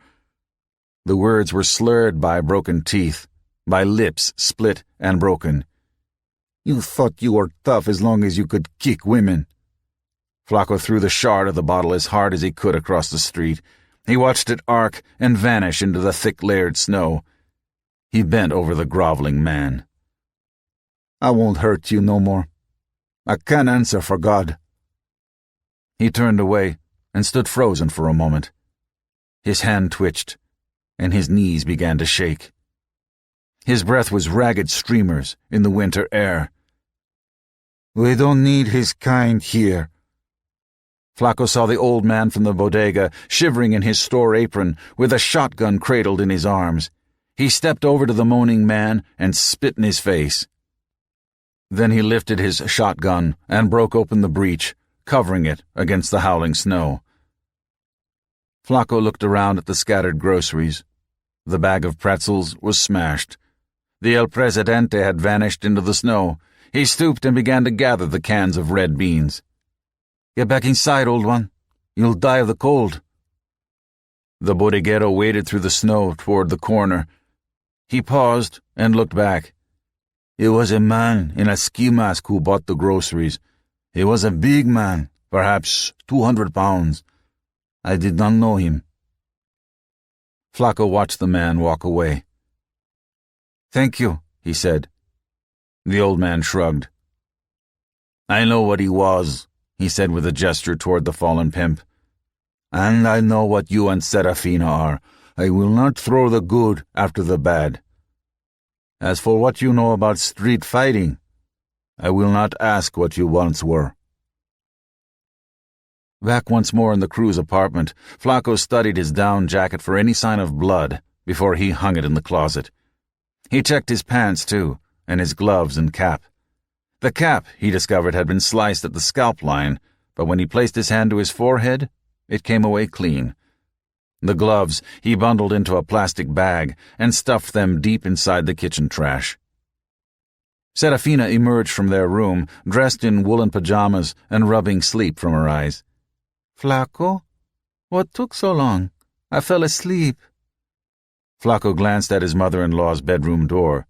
The words were slurred by broken teeth, by lips split and broken. "You thought you were tough as long as you could kick women." Flacco threw the shard of the bottle as hard as he could across the street. He watched it arc and vanish into the thick layered snow. He bent over the groveling man. "I won't hurt you no more. I can't answer for God." He turned away and stood frozen for a moment. His hand twitched, and his knees began to shake. His breath was ragged streamers in the winter air. "We don't need his kind here." Flacco saw the old man from the bodega, shivering in his store apron, with a shotgun cradled in his arms. He stepped over to the moaning man and spit in his face. Then he lifted his shotgun and broke open the breach, covering it against the howling snow. Flacco looked around at the scattered groceries. The bag of pretzels was smashed. The El Presidente had vanished into the snow. He stooped and began to gather the cans of red beans. "Get back inside, old one. You'll die of the cold." The bodeguero waded through the snow toward the corner. He paused and looked back. It was a man in a ski mask who bought the groceries. He was a big man, Perhaps 200 pounds. I did not know him. Flacco watched the man walk away. Thank you, he said. The old man shrugged. I know what he was, he said with a gesture toward the fallen pimp. And I know what you and Serafina are. I will not throw the good after the bad. As for what you know about street fighting, I will not ask what you once were. Back once more in the crew's apartment, Flacco studied his down jacket for any sign of blood before he hung it in the closet. He checked his pants, too, and his gloves and cap. The cap, he discovered, had been sliced at the scalp line, but when he placed his hand to his forehead, it came away clean. The gloves he bundled into a plastic bag and stuffed them deep inside the kitchen trash. Serafina emerged from their room, dressed in woolen pajamas and rubbing sleep from her eyes. Flacco? What took so long? I fell asleep. Flacco glanced at his mother-in-law's bedroom door.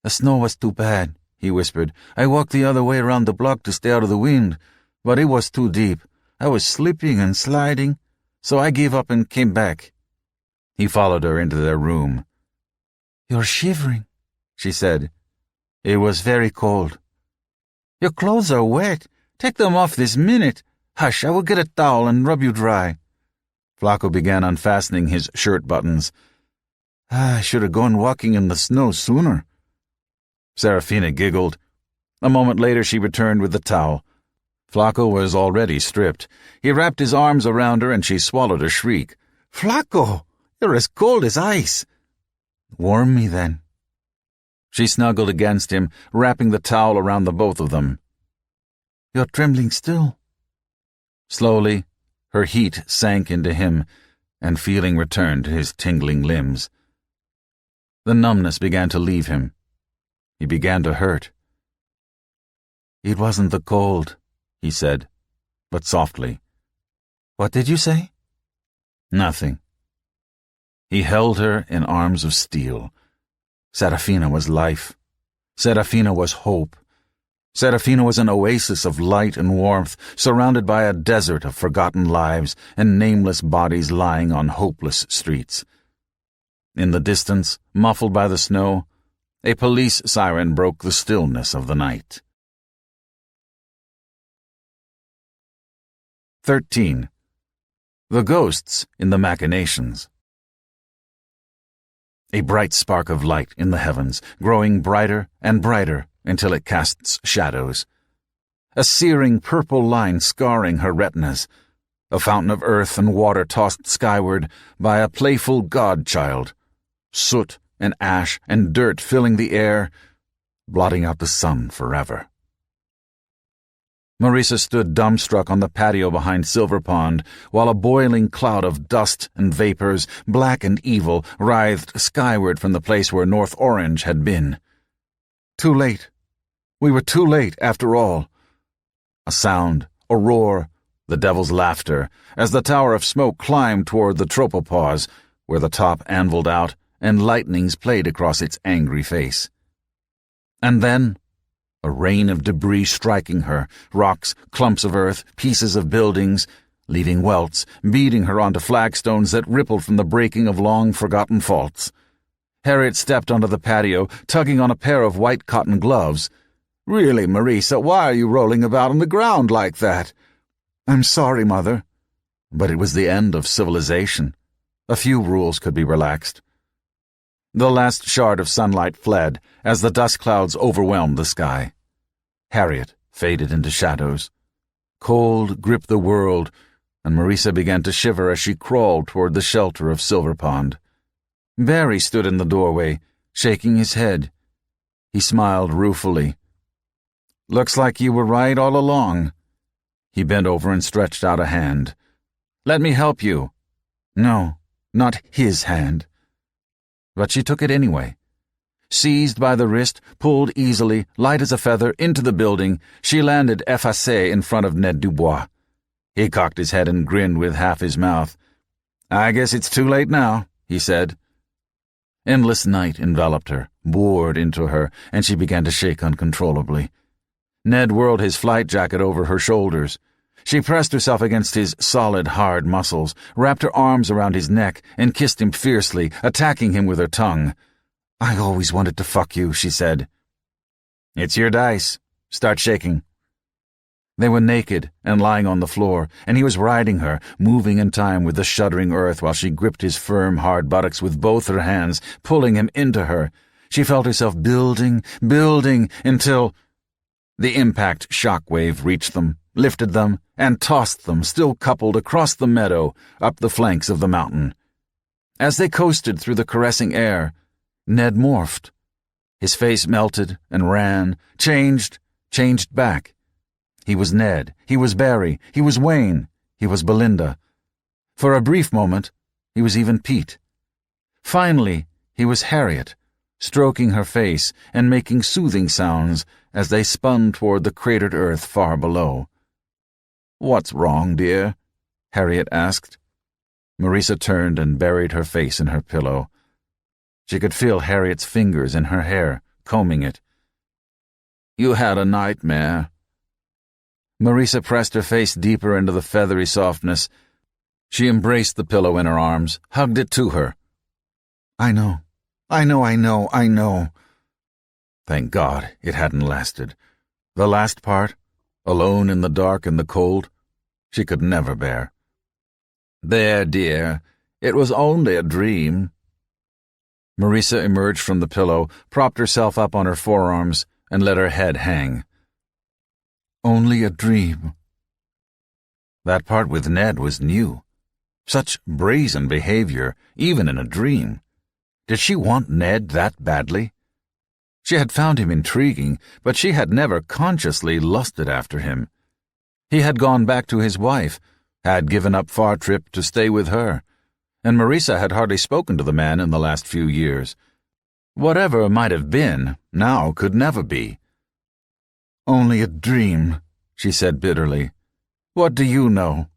The snow was too bad, he whispered. I walked the other way around the block to stay out of the wind, but it was too deep. I was slipping and sliding, so I gave up and came back. He followed her into their room. You're shivering, she said. It was very cold. Your clothes are wet. Take them off this minute. Hush, I will get a towel and rub you dry. Flacco began unfastening his shirt buttons. I should have gone walking in the snow sooner. Serafina giggled. A moment later she returned with the towel. Flacco was already stripped. He wrapped his arms around her and she swallowed a shriek. Flacco, you're as cold as ice. Warm me then. She snuggled against him, wrapping the towel around the both of them. You're trembling still. Slowly, her heat sank into him, and feeling returned to his tingling limbs. The numbness began to leave him. He began to hurt. It wasn't the cold, he said, but softly. What did you say? Nothing. He held her in arms of steel. Serafina was life. Serafina was hope. Serafina was an oasis of light and warmth, surrounded by a desert of forgotten lives and nameless bodies lying on hopeless streets. In the distance, muffled by the snow, a police siren broke the stillness of the night. 13. The Ghosts in the Machinations. A bright spark of light in the heavens, growing brighter and brighter until it casts shadows. A searing purple line scarring her retinas. A fountain of earth and water tossed skyward by a playful god-child. Soot and ash and dirt filling the air, blotting out the sun forever. Marisa stood dumbstruck on the patio behind Silver Pond, while a boiling cloud of dust and vapors, black and evil, writhed skyward from the place where North Orange had been. Too late. We were too late, after all. A sound, a roar, the devil's laughter, as the tower of smoke climbed toward the tropopause, where the top anviled out and lightnings played across its angry face. And then a rain of debris striking her, rocks, clumps of earth, pieces of buildings, leaving welts, beating her onto flagstones that rippled from the breaking of long-forgotten faults. Harriet stepped onto the patio, tugging on a pair of white cotton gloves. Really, Marisa, why are you rolling about on the ground like that? I'm sorry, Mother. But it was the end of civilization. A few rules could be relaxed. The last shard of sunlight fled as the dust clouds overwhelmed the sky. Harriet faded into shadows. Cold gripped the world, and Marisa began to shiver as she crawled toward the shelter of Silver Pond. Barry stood in the doorway, shaking his head. He smiled ruefully. Looks like you were right all along. He bent over and stretched out a hand. Let me help you. No, not his hand. But she took it anyway. Seized by the wrist, pulled easily, light as a feather, into the building, she landed effacée in front of Ned Dubois. He cocked his head and grinned with half his mouth. I guess it's too late now, he said. Endless night enveloped her, bored into her, and she began to shake uncontrollably. Ned whirled his flight jacket over her shoulders. She pressed herself against his solid, hard muscles, wrapped her arms around his neck, and kissed him fiercely, attacking him with her tongue. "I always wanted to fuck you," she said. "It's your dice. Start shaking." They were naked and lying on the floor, and he was riding her, moving in time with the shuddering earth while she gripped his firm, hard buttocks with both her hands, pulling him into her. She felt herself building, until the impact shock wave reached them, lifted them, and tossed them, still coupled, across the meadow, up the flanks of the mountain. As they coasted through the caressing air, Ned morphed. His face melted and ran, changed back. He was Ned, he was Barry, he was Wayne, he was Belinda. For a brief moment, he was even Pete. Finally, he was Harriet, stroking her face and making soothing sounds as they spun toward the cratered earth far below. "What's wrong, dear?" Harriet asked. Marisa turned and buried her face in her pillow. She could feel Harriet's fingers in her hair, combing it. "You had a nightmare." Marisa pressed her face deeper into the feathery softness. She embraced the pillow in her arms, hugged it to her. I know. Thank God it hadn't lasted. The last part, alone in the dark and the cold, she could never bear. "There, dear, it was only a dream." Marisa emerged from the pillow, propped herself up on her forearms, and let her head hang. "Only a dream." That part with Ned was new. Such brazen behavior, even in a dream. Did she want Ned that badly? She had found him intriguing, but she had never consciously lusted after him. He had gone back to his wife, had given up Far Trip to stay with her, and Marisa had hardly spoken to the man in the last few years. Whatever might have been, now could never be. "Only a dream," she said bitterly. "What do you know?"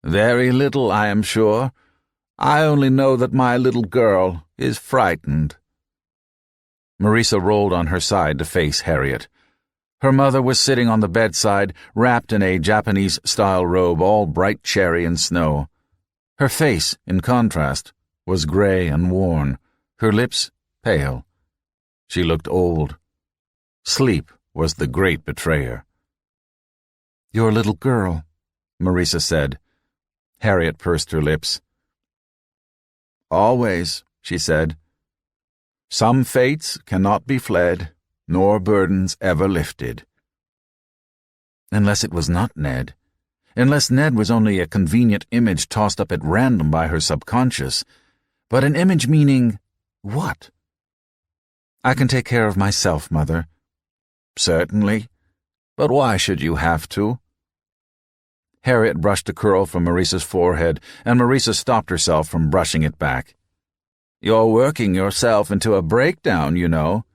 "Very little, I am sure. I only know that my little girl is frightened." Marisa rolled on her side to face Harriet. Her mother was sitting on the bedside, wrapped in a Japanese-style robe all bright cherry and snow. Her face, in contrast, was gray and worn, her lips pale. She looked old. Sleep was the great betrayer. "Your little girl," Marisa said. Harriet pursed her lips. "Always," she said. "Some fates cannot be fled, nor burdens ever lifted." Unless it was not Ned. Unless Ned was only a convenient image tossed up at random by her subconscious. But an image meaning what? "I can take care of myself, Mother." "Certainly. But why should you have to?" Harriet brushed a curl from Marisa's forehead, and Marisa stopped herself from brushing it back. "You're working yourself into a breakdown, you know."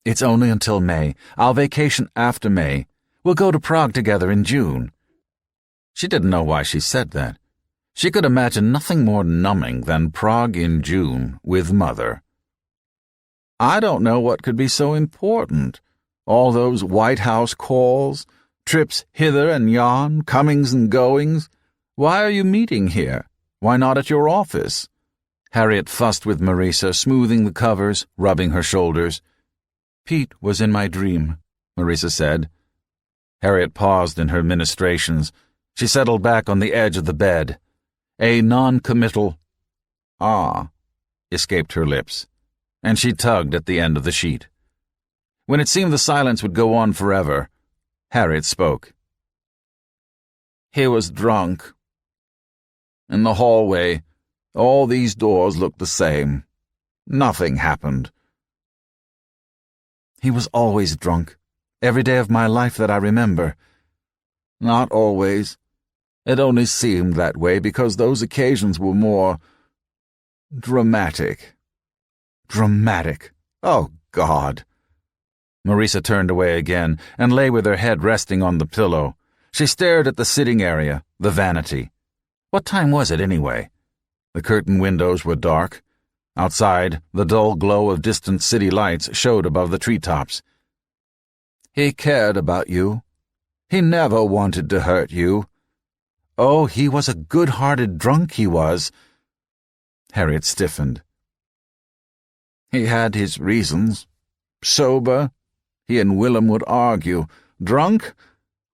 "It's only until May. I'll vacation after May. We'll go to Prague together in June." She didn't know why she said that. She could imagine nothing more numbing than Prague in June with Mother. "I don't know what could be so important. All those White House calls, trips hither and yon, comings and goings. Why are you meeting here? Why not at your office?" Harriet fussed with Marisa, smoothing the covers, rubbing her shoulders. "Pete was in my dream," Marisa said. Harriet paused in her ministrations. She settled back on the edge of the bed. A non-committal "ah" escaped her lips, and she tugged at the end of the sheet. When it seemed the silence would go on forever, Harriet spoke. "He was drunk. In the hallway, all these doors looked the same. Nothing happened." "He was always drunk. Every day of my life that I remember." "Not always. It only seemed that way because those occasions were more dramatic." "Dramatic? Oh, God." Marisa turned away again and lay with her head resting on the pillow. She stared at the sitting area, the vanity. What time was it anyway? The curtained windows were dark. Outside, the dull glow of distant city lights showed above the treetops. "He cared about you," He never wanted to hurt you. Oh, he was a good-hearted drunk, he was. Harriet stiffened. He had his reasons. Sober, he and Willem would argue. Drunk?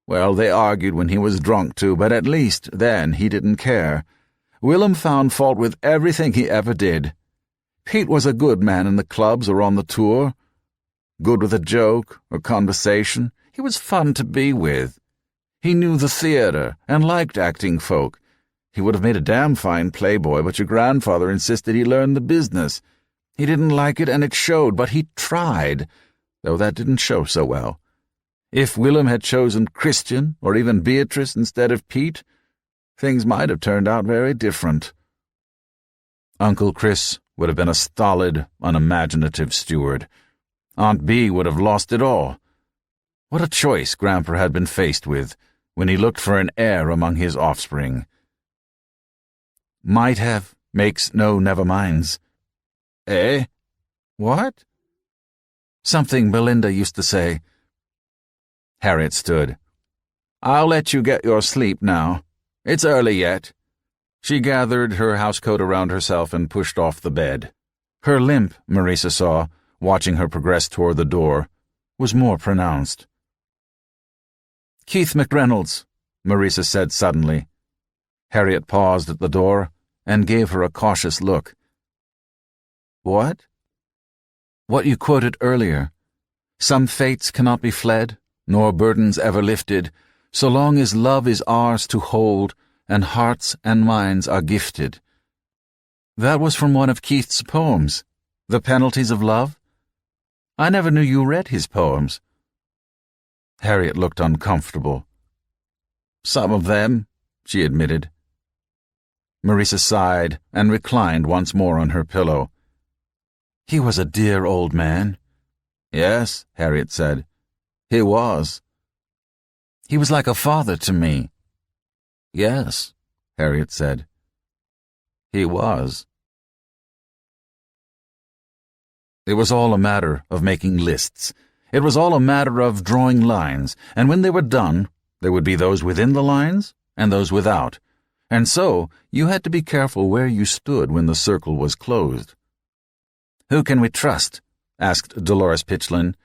Well, they argued when he was drunk too, but at least then he didn't care. Willem found fault with everything he ever did. Pete was a good man in the clubs or on the tour. Good with a joke or conversation. He was fun to be with. He knew the theater and liked acting folk. He would have made a damn fine playboy, but your grandfather insisted he learn the business. He didn't like it, and it showed, but he tried, though that didn't show so well. If Willem had chosen Christian, or even Beatrice instead of Pete, things might have turned out very different. Uncle Chris would have been a stolid, unimaginative steward. Aunt Bee would have lost it all. What a choice Grandpa had been faced with when he looked for an heir among his offspring. Might have makes no never-minds. Eh? What? Something Belinda used to say. Harriet stood. I'll let you get your sleep now. It's early yet. She gathered her housecoat around herself and pushed off the bed. Her limp, Marisa saw, watching her progress toward the door, was more pronounced. Keith McReynolds, Marisa said suddenly. Harriet paused at the door and gave her a cautious look. What? What you quoted earlier. Some fates cannot be fled, nor burdens ever lifted, so long as love is ours to hold, and hearts and minds are gifted. That was from one of Keith's poems, The Penalties of Love. I never knew you read his poems. Harriet looked uncomfortable. Some of them, she admitted. Marisa sighed and reclined once more on her pillow. He was a dear old man. Yes, Harriet said. He was. He was like a father to me. Yes, Harriet said. He was. It was all a matter of making lists. It was all a matter of drawing lines, and when they were done, there would be those within the lines and those without. And so you had to be careful where you stood when the circle was closed. Who can we trust? Asked Dolores Pitchlynn.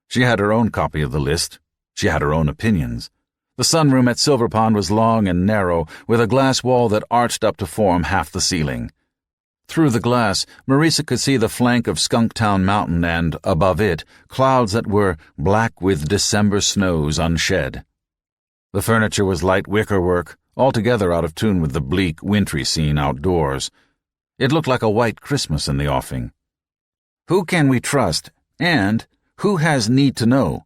She had her own copy of the list. She had her own opinions. The sunroom at Silver Pond was long and narrow, with a glass wall that arched up to form half the ceiling. Through the glass, Marisa could see the flank of Skunktown Mountain and, above it, clouds that were black with December snows unshed. The furniture was light wickerwork, altogether out of tune with the bleak, wintry scene outdoors. It looked like a white Christmas in the offing. Who can we trust, and who has need to know?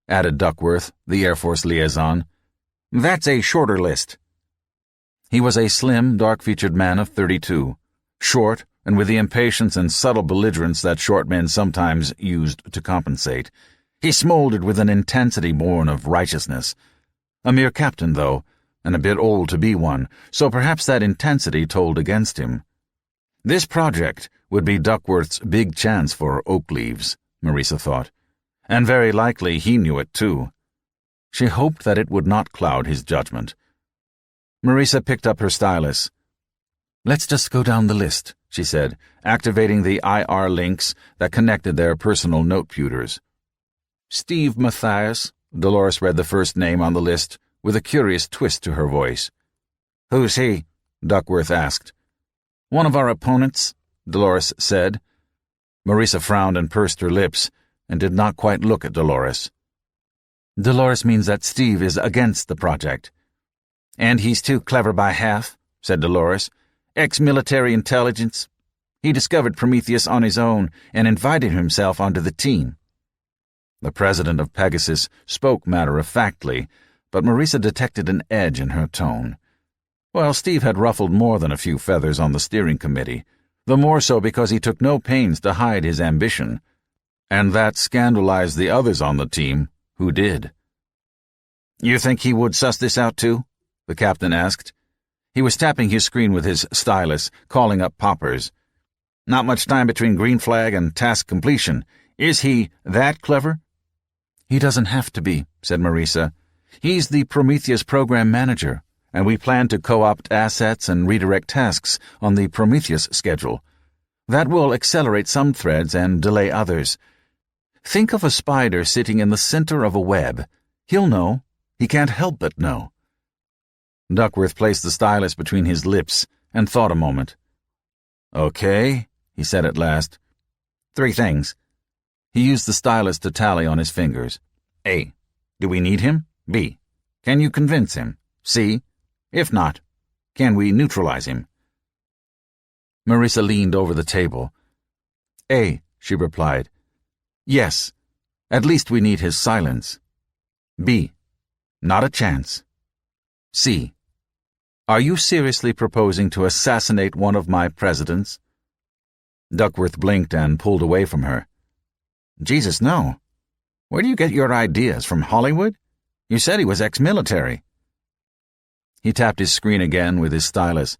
Added Duckworth, the Air Force liaison. That's a shorter list. He was a slim, dark-featured man of 32, short, and with the impatience and subtle belligerence that short men sometimes used to compensate. He smoldered with an intensity born of righteousness. A mere captain, though, and a bit old to be one, so perhaps that intensity told against him. This project would be Duckworth's big chance for oak leaves, Marisa thought, and very likely he knew it too. She hoped that it would not cloud his judgment. Marisa picked up her stylus. Let's just go down the list, she said, activating the IR links that connected their personal noteputers. Steve Mathias, Dolores read the first name on the list, with a curious twist to her voice. Who's he? Duckworth asked. One of our opponents, Dolores said. Marisa frowned and pursed her lips, and did not quite look at Dolores. Dolores means that Steve is against the project. And he's too clever by half, said Dolores. Ex-military intelligence. He discovered Prometheus on his own and invited himself onto the team. The president of Pegasus spoke matter-of-factly, but Marisa detected an edge in her tone. Well, Steve had ruffled more than a few feathers on the steering committee, the more so because he took no pains to hide his ambition, and that scandalized the others on the team, who did. You think he would suss this out too? The captain asked. He was tapping his screen with his stylus, calling up poppers. Not much time between green flag and task completion. Is he that clever? He doesn't have to be, said Marisa. He's the Prometheus program manager, and we plan to co-opt assets and redirect tasks on the Prometheus schedule. That will accelerate some threads and delay others. Think of a spider sitting in the center of a web. He'll know. He can't help but know. Duckworth placed the stylus between his lips and thought a moment. "Okay," he said at last. "3 things." He used the stylus to tally on his fingers. A. Do we need him? B. Can you convince him? C. If not, can we neutralize him? Marissa leaned over the table. A, she replied. Yes, at least we need his silence. B. Not a chance. C. Are you seriously proposing to assassinate one of my presidents? Duckworth blinked and pulled away from her. Jesus, no. Where do you get your ideas? From Hollywood? You said he was ex-military. He tapped his screen again with his stylus.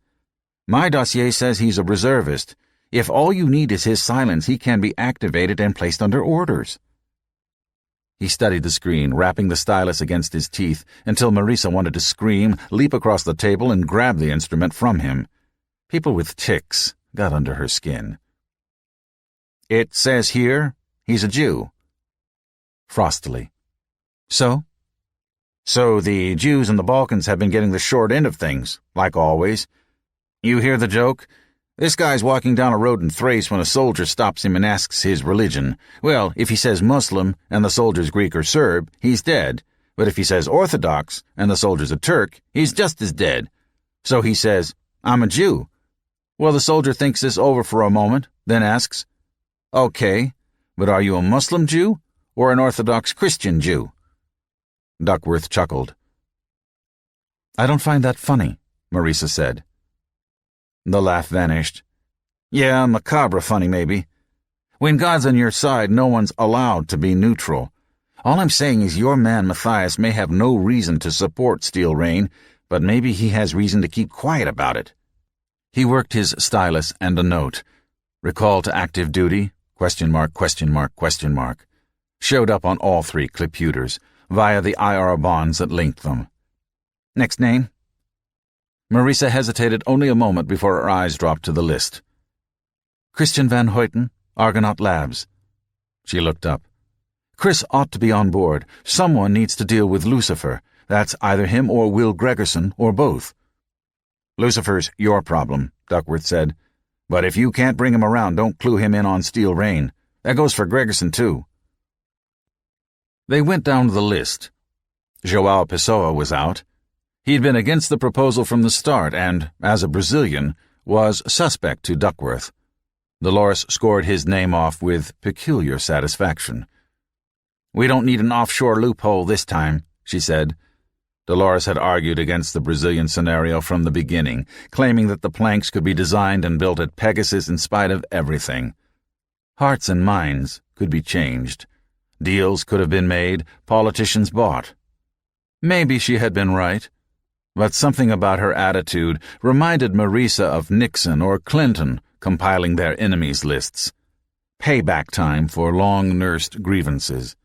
My dossier says he's a reservist. If all you need is his silence, he can be activated and placed under orders. He studied the screen, wrapping the stylus against his teeth, until Marissa wanted to scream, leap across the table, and grab the instrument from him. People with tics got under her skin. It says here he's a Jew. Frostily. So? So the Jews in the Balkans have been getting the short end of things, like always. You hear the joke? This guy's walking down a road in Thrace when a soldier stops him and asks his religion. Well, if he says Muslim and the soldier's Greek or Serb, he's dead. But if he says Orthodox and the soldier's a Turk, he's just as dead. So he says, I'm a Jew. Well, the soldier thinks this over for a moment, then asks, Okay, but are you a Muslim Jew or an Orthodox Christian Jew? Duckworth chuckled. I don't find that funny, Marissa said. The laugh vanished. Yeah, macabre funny, maybe. When God's on your side, no one's allowed to be neutral. All I'm saying is your man Matthias may have no reason to support Steel Rain, but maybe he has reason to keep quiet about it. He worked his stylus and a note. Recall to active duty, ? Showed up on all 3 computers, via the IR bonds that linked them. Next name? Marissa hesitated only a moment before her eyes dropped to the list. Christian Van Hoyten, Argonaut Labs. She looked up. Chris ought to be on board. Someone needs to deal with Lucifer. That's either him or Will Gregerson, or both. Lucifer's your problem, Duckworth said. But if you can't bring him around, don't clue him in on Steel Rain. That goes for Gregerson, too. They went down the list. João Pessoa was out. He'd been against the proposal from the start and, as a Brazilian, was suspect to Duckworth. Dolores scored his name off with peculiar satisfaction. We don't need an offshore loophole this time, she said. Dolores had argued against the Brazilian scenario from the beginning, claiming that the planks could be designed and built at Pegasus in spite of everything. Hearts and minds could be changed. Deals could have been made, politicians bought. Maybe she had been right. But something about her attitude reminded Marissa of Nixon or Clinton compiling their enemies lists. Payback time for long-nursed grievances.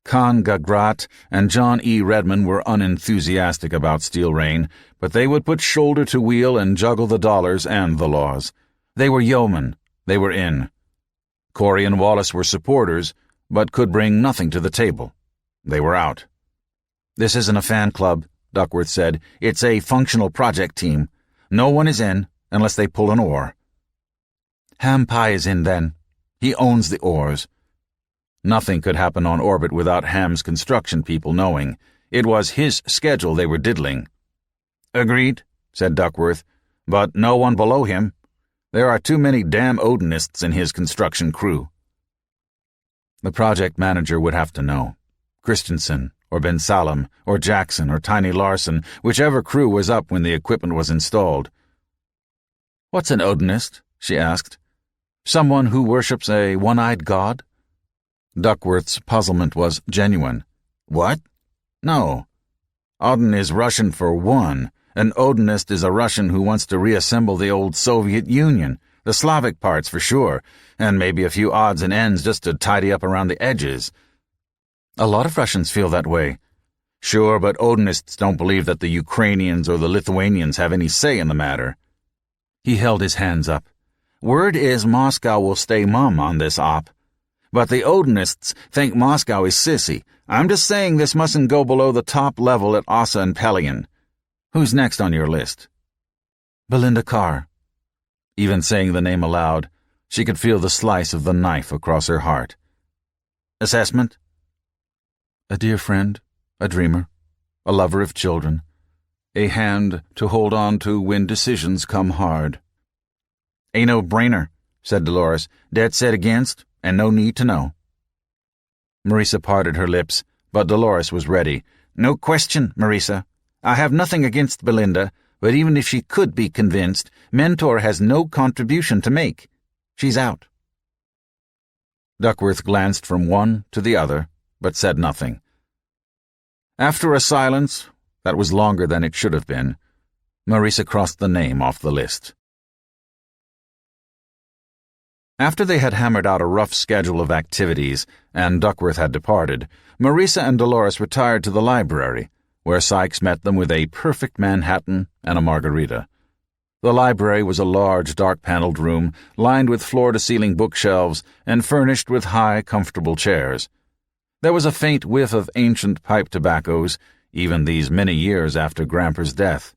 Con Gagrat and John E. Redmond were unenthusiastic about Steel Rain, but they would put shoulder to wheel and juggle the dollars and the laws. They were yeomen. They were in. Corey and Wallace were supporters, but could bring nothing to the table. They were out. This isn't a fan club, Duckworth said. It's a functional project team. No one is in unless they pull an oar. Ham Pie is in then. He owns the oars. Nothing could happen on orbit without Ham's construction people knowing. It was his schedule they were diddling. Agreed, said Duckworth, but no one below him. There are too many damn Odinists in his construction crew. The project manager would have to know. Christensen, or Ben Salem, or Jackson, or Tiny Larson, whichever crew was up when the equipment was installed. What's an Odinist? She asked. Someone who worships a one-eyed god? Duckworth's puzzlement was genuine. What? No. Odin is Russian for one. An Odinist is a Russian who wants to reassemble the old Soviet Union, the Slavic parts for sure, and maybe a few odds and ends just to tidy up around the edges. A lot of Russians feel that way. Sure, but Odinists don't believe that the Ukrainians or the Lithuanians have any say in the matter. He held his hands up. Word is Moscow will stay mum on this op. But the Odinists think Moscow is sissy. I'm just saying this mustn't go below the top level at Ossa and Pelion. Who's next on your list? Belinda Carr. Even saying the name aloud, she could feel the slice of the knife across her heart. Assessment? A dear friend, a dreamer, a lover of children, a hand to hold on to when decisions come hard. A no-brainer, said Dolores, dead set against, and no need to know. Marisa parted her lips, but Dolores was ready. No question, Marisa. I have nothing against Belinda, but even if she could be convinced, Mentor has no contribution to make. She's out. Duckworth glanced from one to the other, but said nothing. After a silence that was longer than it should have been, Marisa crossed the name off the list. After they had hammered out a rough schedule of activities and Duckworth had departed, Marisa and Dolores retired to the library, where Sykes met them with a perfect Manhattan and a margarita. The library was a large, dark-paneled room lined with floor-to-ceiling bookshelves and furnished with high, comfortable chairs. There was a faint whiff of ancient pipe tobaccos, even these many years after Gramper's death.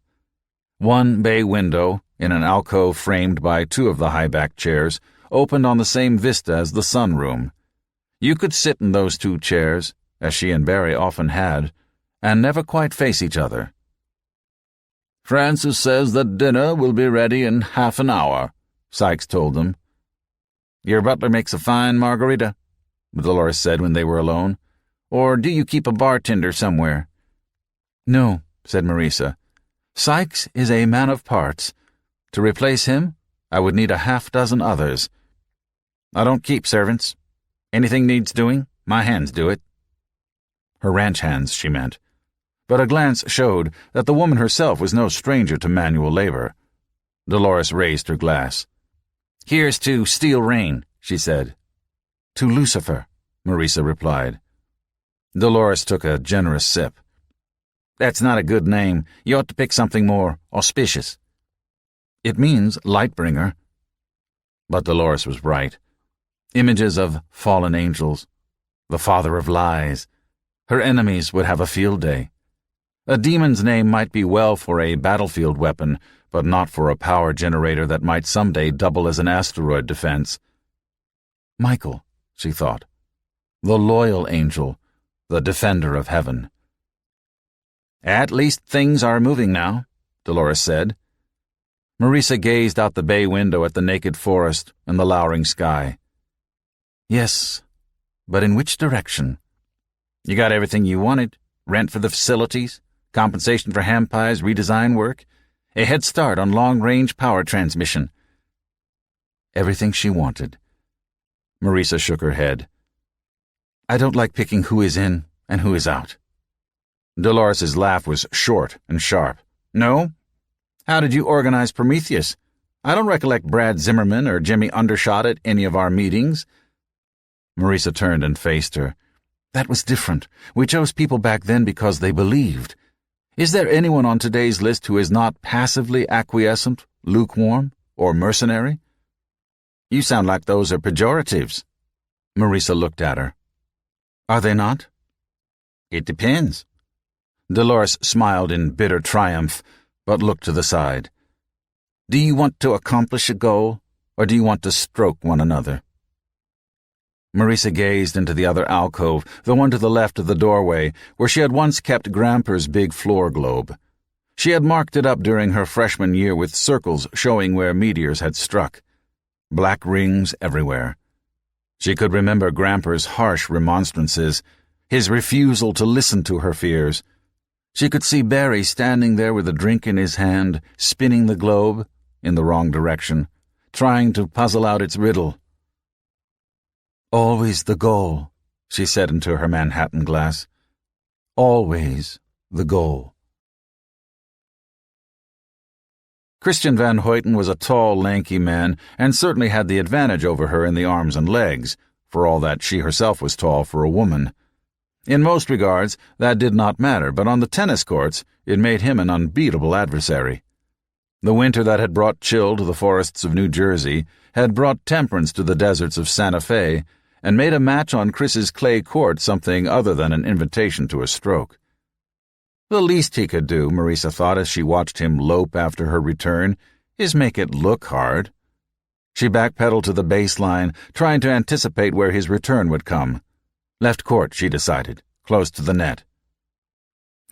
One bay window, in an alcove framed by two of the high-backed chairs, opened on the same vista as the sunroom. You could sit in those two chairs, as she and Barry often had, and never quite face each other. Francis says that dinner will be ready in half an hour, Sykes told them. Your butler makes a fine margarita, Dolores said when they were alone. Or do you keep a bartender somewhere? No, said Marisa. Sykes is a man of parts. To replace him, I would need a half-dozen others. I don't keep servants. Anything needs doing, my hands do it. Her ranch hands, she meant. But a glance showed that the woman herself was no stranger to manual labor. Dolores raised her glass. Here's to Steel Rain, she said. To Lucifer, Marisa replied. Dolores took a generous sip. That's not a good name. You ought to pick something more auspicious. It means Lightbringer. But Dolores was right. Images of fallen angels, the father of lies. Her enemies would have a field day. A demon's name might be well for a battlefield weapon, but not for a power generator that might someday double as an asteroid defense. Michael, she thought. The loyal angel, the defender of heaven. At least things are moving now, Dolores said. Marisa gazed out the bay window at the naked forest and the lowering sky. Yes, but in which direction? You got everything you wanted. Rent for the facilities, compensation for ham pies, redesign work, a head start on long-range power transmission. Everything she wanted. Marisa shook her head. I don't like picking who is in and who is out. Dolores's laugh was short and sharp. No? How did you organize Prometheus? I don't recollect Brad Zimmerman or Jimmy Undershot at any of our meetings. Marisa turned and faced her. That was different. We chose people back then because they believed. Is there anyone on today's list who is not passively acquiescent, lukewarm, or mercenary? You sound like those are pejoratives. Marisa looked at her. Are they not? It depends. Dolores smiled in bitter triumph, but looked to the side. Do you want to accomplish a goal, or do you want to stroke one another? Marisa gazed into the other alcove, the one to the left of the doorway, where she had once kept Gramper's big floor globe. She had marked it up during her freshman year with circles showing where meteors had struck. Black rings everywhere. She could remember Gramper's harsh remonstrances, his refusal to listen to her fears. She could see Barry standing there with a drink in his hand, spinning the globe, in the wrong direction, trying to puzzle out its riddle. Always the goal, she said into her Manhattan glass. Always the goal. Christian Van Hoyten was a tall, lanky man, and certainly had the advantage over her in the arms and legs, for all that she herself was tall for a woman. In most regards, that did not matter, but on the tennis courts, it made him an unbeatable adversary. The winter that had brought chill to the forests of New Jersey had brought temperance to the deserts of Santa Fe and made a match on Chris's clay court something other than an invitation to a stroke. The least he could do, Marisa thought as she watched him lope after her return, is make it look hard. She backpedaled to the baseline, trying to anticipate where his return would come. Left court, she decided, close to the net.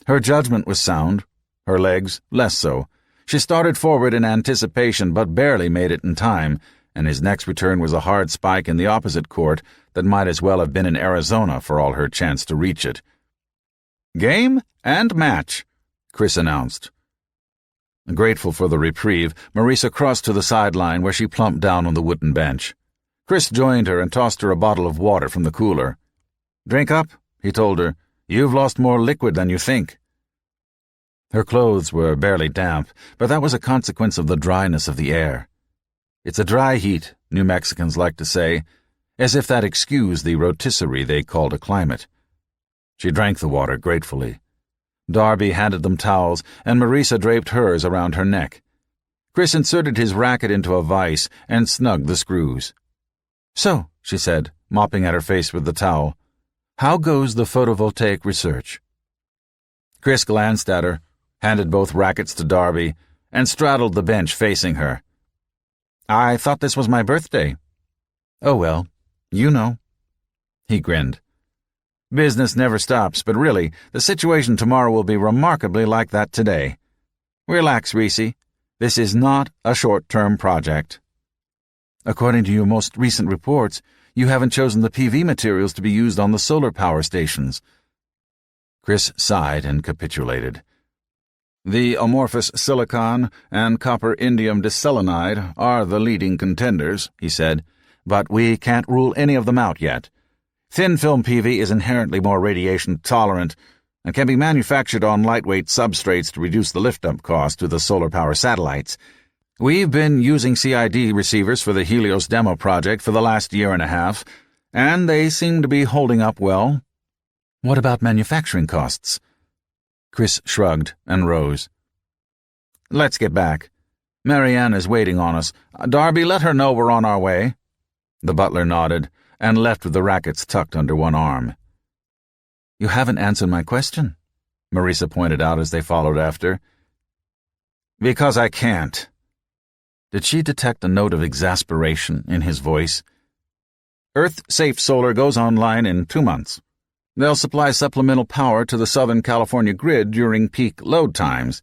Her judgment was sound, her legs less so. She started forward in anticipation but barely made it in time, and his next return was a hard spike in the opposite court that might as well have been in Arizona for all her chance to reach it. "Game and match," Chris announced. Grateful for the reprieve, Marisa crossed to the sideline where she plumped down on the wooden bench. Chris joined her and tossed her a bottle of water from the cooler. "Drink up," he told her. "You've lost more liquid than you think." Her clothes were barely damp, but that was a consequence of the dryness of the air. It's a dry heat, New Mexicans like to say, as if that excused the rotisserie they called a climate. She drank the water gratefully. Darby handed them towels, and Marisa draped hers around her neck. Chris inserted his racket into a vise and snugged the screws. "So," she said, mopping at her face with the towel, "how goes the photovoltaic research?" Chris glanced at her, handed both rackets to Darby, and straddled the bench facing her. "I thought this was my birthday." "Oh well, you know." He grinned. "Business never stops, but really, the situation tomorrow will be remarkably like that today. Relax, Reese. This is not a short-term project." "According to your most recent reports, you haven't chosen the PV materials to be used on the solar power stations." Chris sighed and capitulated. "The amorphous silicon and copper indium diselenide are the leading contenders," he said, "but we can't rule any of them out yet. Thin-film PV is inherently more radiation-tolerant and can be manufactured on lightweight substrates to reduce the lift-up cost to the solar power satellites. We've been using CID receivers for the Helios demo project for the last year and a half, and they seem to be holding up well." "What about manufacturing costs?" Chris shrugged and rose. "Let's get back. Marianne is waiting on us. Darby, let her know we're on our way." The butler nodded and left with the rackets tucked under one arm. "You haven't answered my question," Marisa pointed out as they followed after. "Because I can't." Did she detect a note of exasperation in his voice? "Earth-safe solar goes online in 2 months. They'll supply supplemental power to the Southern California grid during peak load times.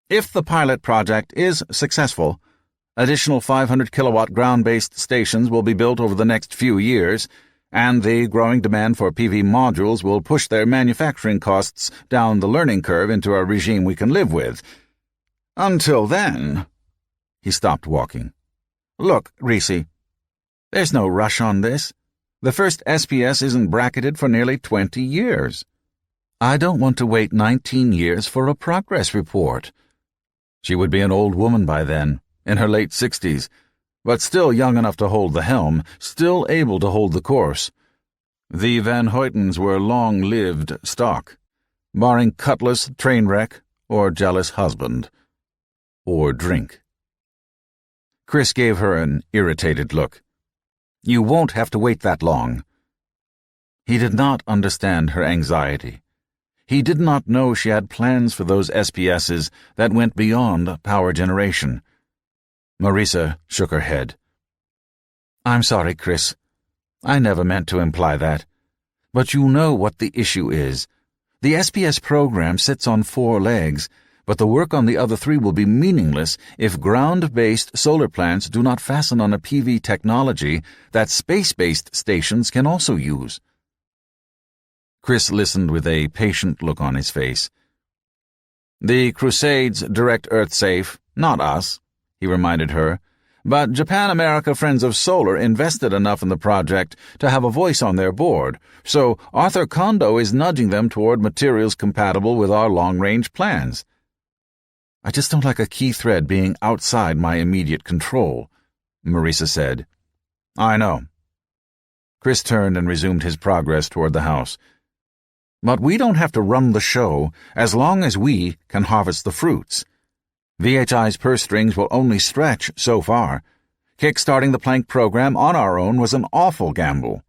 If the pilot project is successful, additional 500-kilowatt ground-based stations will be built over the next few years, and the growing demand for PV modules will push their manufacturing costs down the learning curve into a regime we can live with. Until then—" He stopped walking. "Look, Reese, there's no rush on this. The first SPS isn't bracketed for nearly 20 years. I don't want to wait 19 years for a progress report." She would be an old woman by then, in her late 60s, but still young enough to hold the helm, still able to hold the course. The Van Hoytens were long-lived stock, barring cutlass, train wreck, or jealous husband. Or drink. Chris gave her an irritated look. "You won't have to wait that long." He did not understand her anxiety. He did not know she had plans for those SPSs that went beyond power generation. Marisa shook her head. "I'm sorry, Chris. I never meant to imply that. But you know what the issue is. The SPS program sits on 4 legs, but the work on the other 3 will be meaningless if ground-based solar plants do not fasten on a PV technology that space-based stations can also use." Chris listened with a patient look on his face. "The Crusades direct Earth-safe, not us," he reminded her, "but Japan-America Friends of Solar invested enough in the project to have a voice on their board, so Arthur Kondo is nudging them toward materials compatible with our long-range plans. I just don't like a key thread being outside my immediate control," Marisa said. "I know." Chris turned and resumed his progress toward the house. But we don't have to run the show as long as we can harvest the fruits. VHI's purse strings will only stretch so far. Kickstarting the Plank program on our own was an awful gamble.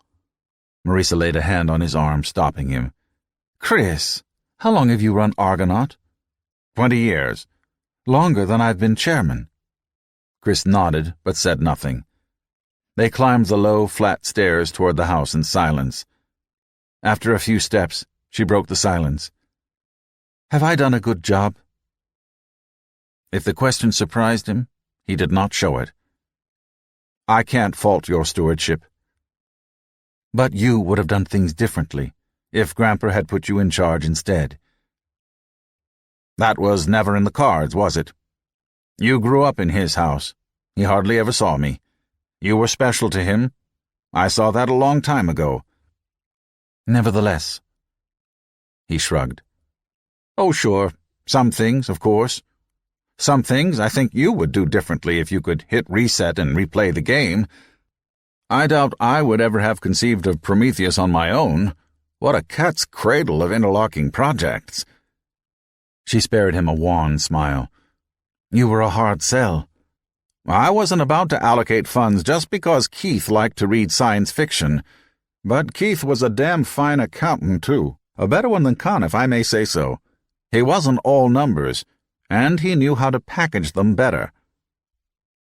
Marisa laid a hand on his arm, stopping him. Chris, how long have you run Argonaut? 20 years. Longer than I've been chairman. Chris nodded, but said nothing. They climbed the low, flat stairs toward the house in silence. After a few steps, she broke the silence. Have I done a good job? If the question surprised him, he did not show it. I can't fault your stewardship. But you would have done things differently if Grandpa had put you in charge instead. That was never in the cards, was it? You grew up in his house. He hardly ever saw me. You were special to him. I saw that a long time ago. Nevertheless. He shrugged. Oh, sure. Some things, of course. Some things I think you would do differently if you could hit reset and replay the game. I doubt I would ever have conceived of Prometheus on my own. What a cat's cradle of interlocking projects. She spared him a wan smile. You were a hard sell. I wasn't about to allocate funds just because Keith liked to read science fiction. But Keith was a damn fine accountant, too. A better one than Khan, if I may say so. He wasn't all numbers, and he knew how to package them better.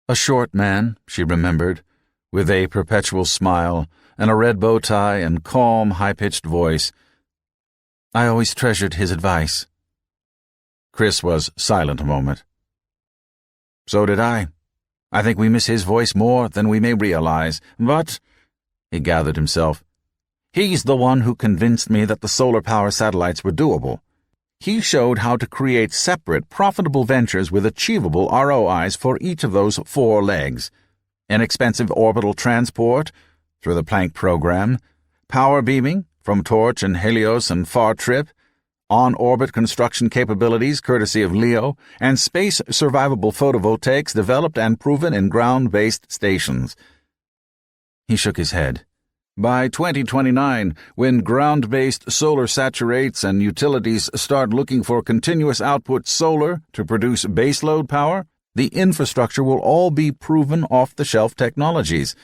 A short man, she remembered, with a perpetual smile and a red bow tie and calm, high-pitched voice. I always treasured his advice. Chris was silent a moment. So did I. I think we miss his voice more than we may realize, but, he gathered himself, he's the one who convinced me that the solar power satellites were doable. He showed how to create separate, profitable ventures with achievable ROIs for each of those 4 legs. Inexpensive orbital transport, through the Planck program, power beaming, from Torch and Helios and Far Trip, on-orbit construction capabilities courtesy of LEO, and space-survivable photovoltaics developed and proven in ground-based stations. He shook his head. By 2029, when ground-based solar saturates and utilities start looking for continuous output solar to produce baseload power, the infrastructure will all be proven off-the-shelf technologies,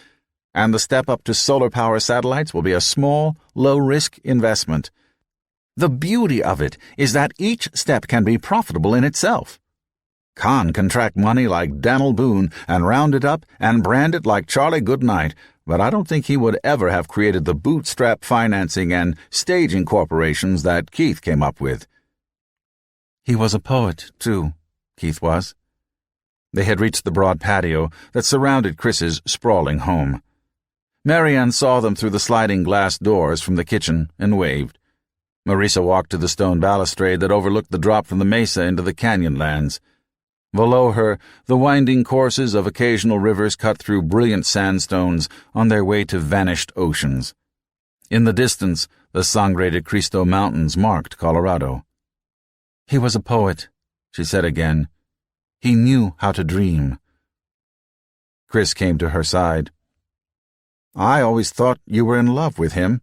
and the step up to solar power satellites will be a small, low-risk investment. The beauty of it is that each step can be profitable in itself. Khan can track money like Daniel Boone and round it up and brand it like Charlie Goodnight, but I don't think he would ever have created the bootstrap financing and staging corporations that Keith came up with. He was a poet, too, Keith was. They had reached the broad patio that surrounded Chris's sprawling home. Marianne saw them through the sliding glass doors from the kitchen and waved. Marisa walked to the stone balustrade that overlooked the drop from the mesa into the canyon lands. Below her, the winding courses of occasional rivers cut through brilliant sandstones on their way to vanished oceans. In the distance, the Sangre de Cristo Mountains marked Colorado. He was a poet, she said again. He knew how to dream. Chris came to her side. I always thought you were in love with him.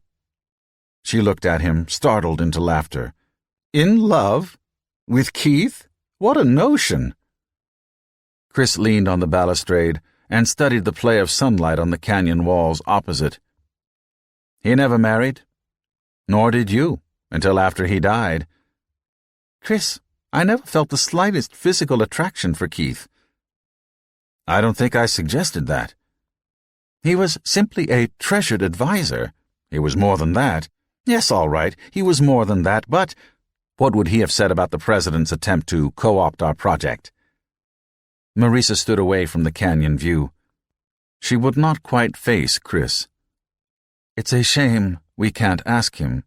She looked at him, startled into laughter. In love? With Keith? What a notion! Chris leaned on the balustrade and studied the play of sunlight on the canyon walls opposite. He never married. Nor did you, until after he died. Chris, I never felt the slightest physical attraction for Keith. I don't think I suggested that. He was simply a treasured advisor. He was more than that. Yes, all right, he was more than that, but what would he have said about the president's attempt to co-opt our project? Marisa stood away from the canyon view. She would not quite face Chris. It's a shame we can't ask him.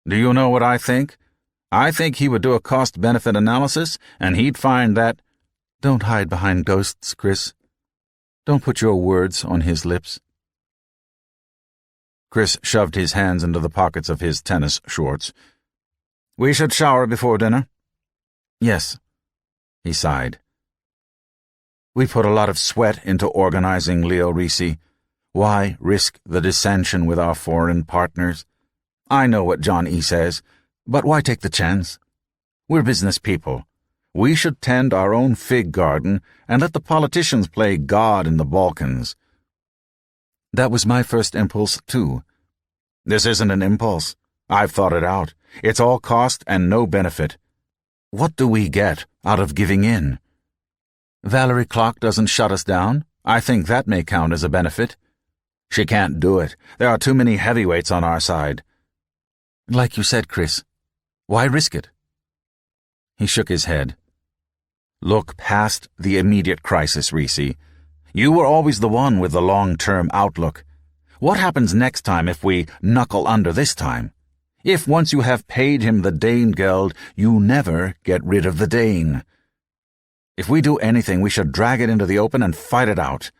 Do you know what I think? I think he would do a cost-benefit analysis, and he'd find that— Don't hide behind ghosts, Chris. Don't put your words on his lips. Chris shoved his hands into the pockets of his tennis shorts. We should shower before dinner. Yes. He sighed. We put a lot of sweat into organizing Leo Risi. Why risk the dissension with our foreign partners? I know what John E. says, but why take the chance? We're business people. We should tend our own fig garden and let the politicians play God in the Balkans. That was my first impulse, too. This isn't an impulse. I've thought it out. It's all cost and no benefit. What do we get out of giving in? Valerie Clock doesn't shut us down. I think that may count as a benefit. She can't do it. There are too many heavyweights on our side. Like you said, Chris, why risk it? He shook his head. Look past the immediate crisis, Reese. You were always the one with the long-term outlook. What happens next time if we knuckle under this time? If once you have paid him the Dane Geld, you never get rid of the Dane. If we do anything, we should drag it into the open and fight it out.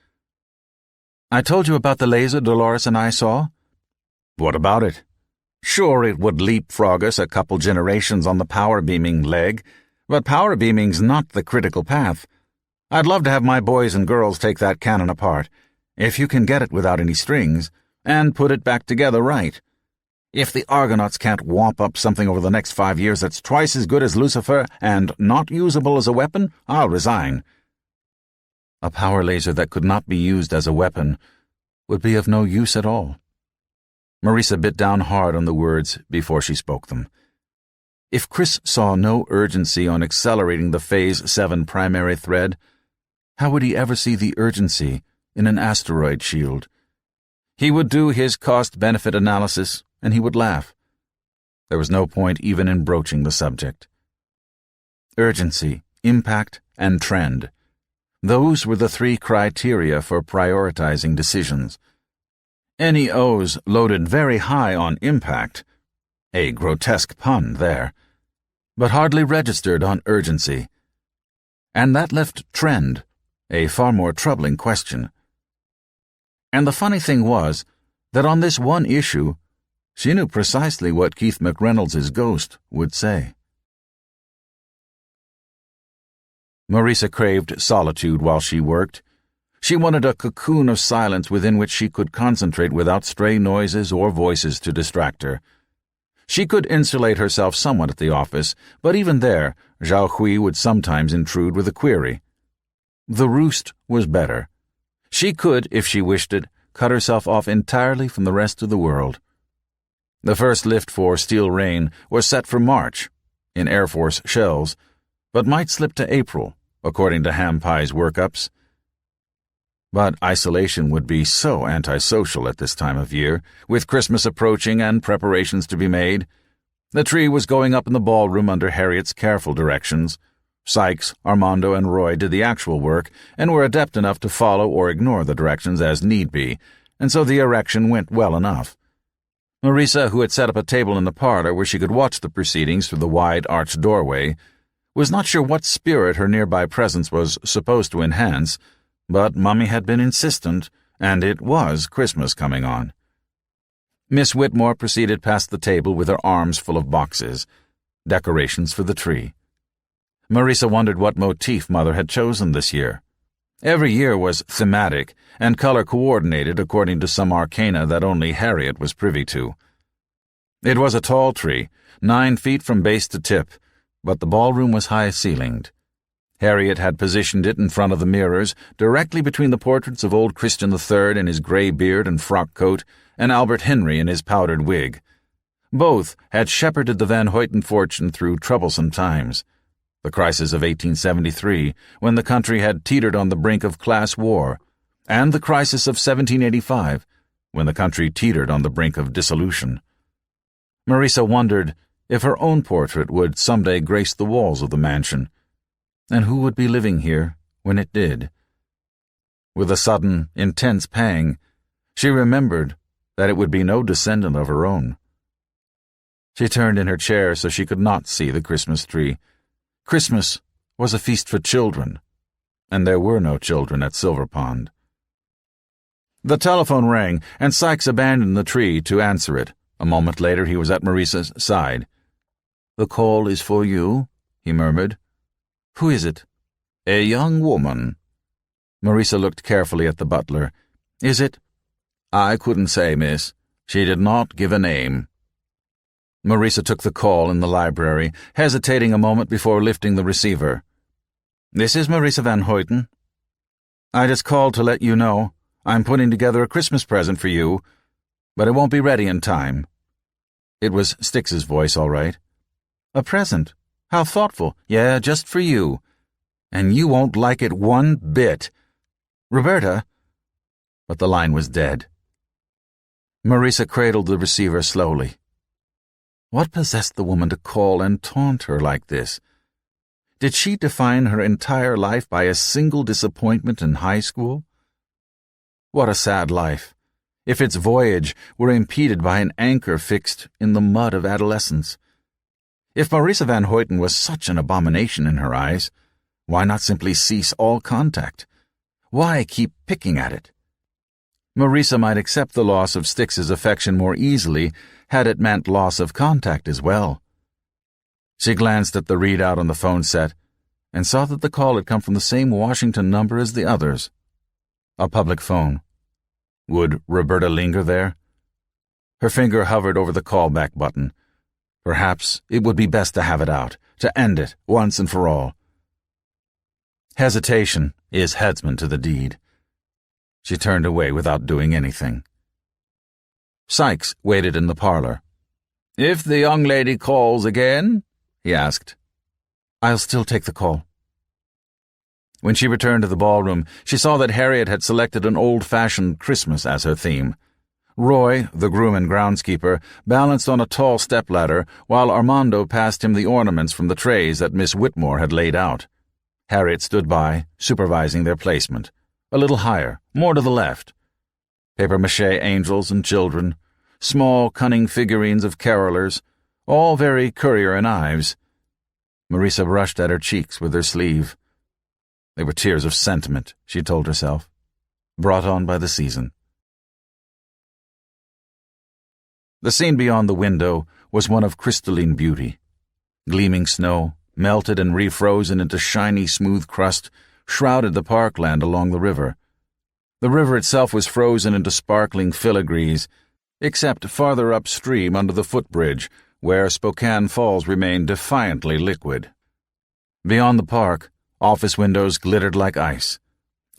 I told you about the laser Dolores and I saw? What about it? Sure, it would leapfrog us a couple generations on the power beaming leg, but power beaming's not the critical path. I'd love to have my boys and girls take that cannon apart, if you can get it without any strings, and put it back together right. If the Argonauts can't whomp up something over the next 5 years that's twice as good as Lucifer and not usable as a weapon, I'll resign. A power laser that could not be used as a weapon would be of no use at all. Marisa bit down hard on the words before she spoke them. If Chris saw no urgency on accelerating the Phase 7 primary thread, how would he ever see the urgency in an asteroid shield? He would do his cost-benefit analysis, and he would laugh. There was no point even in broaching the subject. Urgency, impact, and trend. Those were the 3 criteria for prioritizing decisions. Any O's loaded very high on impact, a grotesque pun there, but hardly registered on urgency. And that left trend, a far more troubling question. And the funny thing was that on this one issue, she knew precisely what Keith McReynolds' ghost would say. Marisa craved solitude while she worked. She wanted a cocoon of silence within which she could concentrate without stray noises or voices to distract her. She could insulate herself somewhat at the office, but even there, Zhao Hui would sometimes intrude with a query. The roost was better. She could, if she wished it, cut herself off entirely from the rest of the world. The first lift for Steel Rain was set for March, in Air Force shells, but might slip to April, according to Ham Pie's workups. But isolation would be so antisocial at this time of year, with Christmas approaching and preparations to be made. The tree was going up in the ballroom under Harriet's careful directions. Sykes, Armando, and Roy did the actual work and were adept enough to follow or ignore the directions as need be, and so the erection went well enough. Marisa, who had set up a table in the parlor where she could watch the proceedings through the wide arched doorway, was not sure what spirit her nearby presence was supposed to enhance, but Mummy had been insistent, and it was Christmas coming on. Miss Whitmore proceeded past the table with her arms full of boxes, decorations for the tree. Marisa wondered what motif Mother had chosen this year. Every year was thematic and color-coordinated according to some arcana that only Harriet was privy to. It was a tall tree, 9 feet from base to tip, but the ballroom was high-ceilinged. Harriet had positioned it in front of the mirrors, directly between the portraits of old Christian III in his gray beard and frock coat, and Albert Henry in his powdered wig. Both had shepherded the Van Hoyten fortune through troublesome times. The crisis of 1873, when the country had teetered on the brink of class war, and the crisis of 1785, when the country teetered on the brink of dissolution. Marisa wondered if her own portrait would someday grace the walls of the mansion, and who would be living here when it did. With a sudden, intense pang, she remembered that it would be no descendant of her own. She turned in her chair so she could not see the Christmas tree. Christmas was a feast for children, and there were no children at Silver Pond. The telephone rang, and Sykes abandoned the tree to answer it. A moment later he was at Marisa's side. "The call is for you," he murmured. "Who is it?" "A young woman." Marisa looked carefully at the butler. "Is it?" "I couldn't say, miss. She did not give a name." Marisa took the call in the library, hesitating a moment before lifting the receiver. "This is Marisa Van Hoyten. I just called to let you know I'm putting together a Christmas present for you, but it won't be ready in time." It was Styx's voice, all right. "A present? How thoughtful. Yeah, just for you. And you won't like it one bit. Roberta." But the line was dead. Marisa cradled the receiver slowly. What possessed the woman to call and taunt her like this? Did she define her entire life by a single disappointment in high school? What a sad life, if its voyage were impeded by an anchor fixed in the mud of adolescence. If Marisa Van Hoyten was such an abomination in her eyes, why not simply cease all contact? Why keep picking at it? Marisa might accept the loss of Styx's affection more easily had it meant loss of contact as well. She glanced at the readout on the phone set and saw that the call had come from the same Washington number as the others. A public phone. Would Roberta linger there? Her finger hovered over the callback button. Perhaps it would be best to have it out, to end it once and for all. Hesitation is headsman to the deed. She turned away without doing anything. Sykes waited in the parlor. "If the young lady calls again?" he asked. "I'll still take the call." When she returned to the ballroom, she saw that Harriet had selected an old-fashioned Christmas as her theme. Roy, the groom and groundskeeper, balanced on a tall stepladder while Armando passed him the ornaments from the trays that Miss Whitmore had laid out. Harriet stood by, supervising their placement. A little higher, more to the left. Papier-mâché angels and children, small, cunning figurines of carolers, all very Currier and Ives. Marisa brushed at her cheeks with her sleeve. They were tears of sentiment, she told herself, brought on by the season. The scene beyond the window was one of crystalline beauty. Gleaming snow, melted and refrozen into shiny, smooth crust, shrouded the parkland along the river. The river itself was frozen into sparkling filigrees, except farther upstream under the footbridge, where Spokane Falls remained defiantly liquid. Beyond the park, office windows glittered like ice,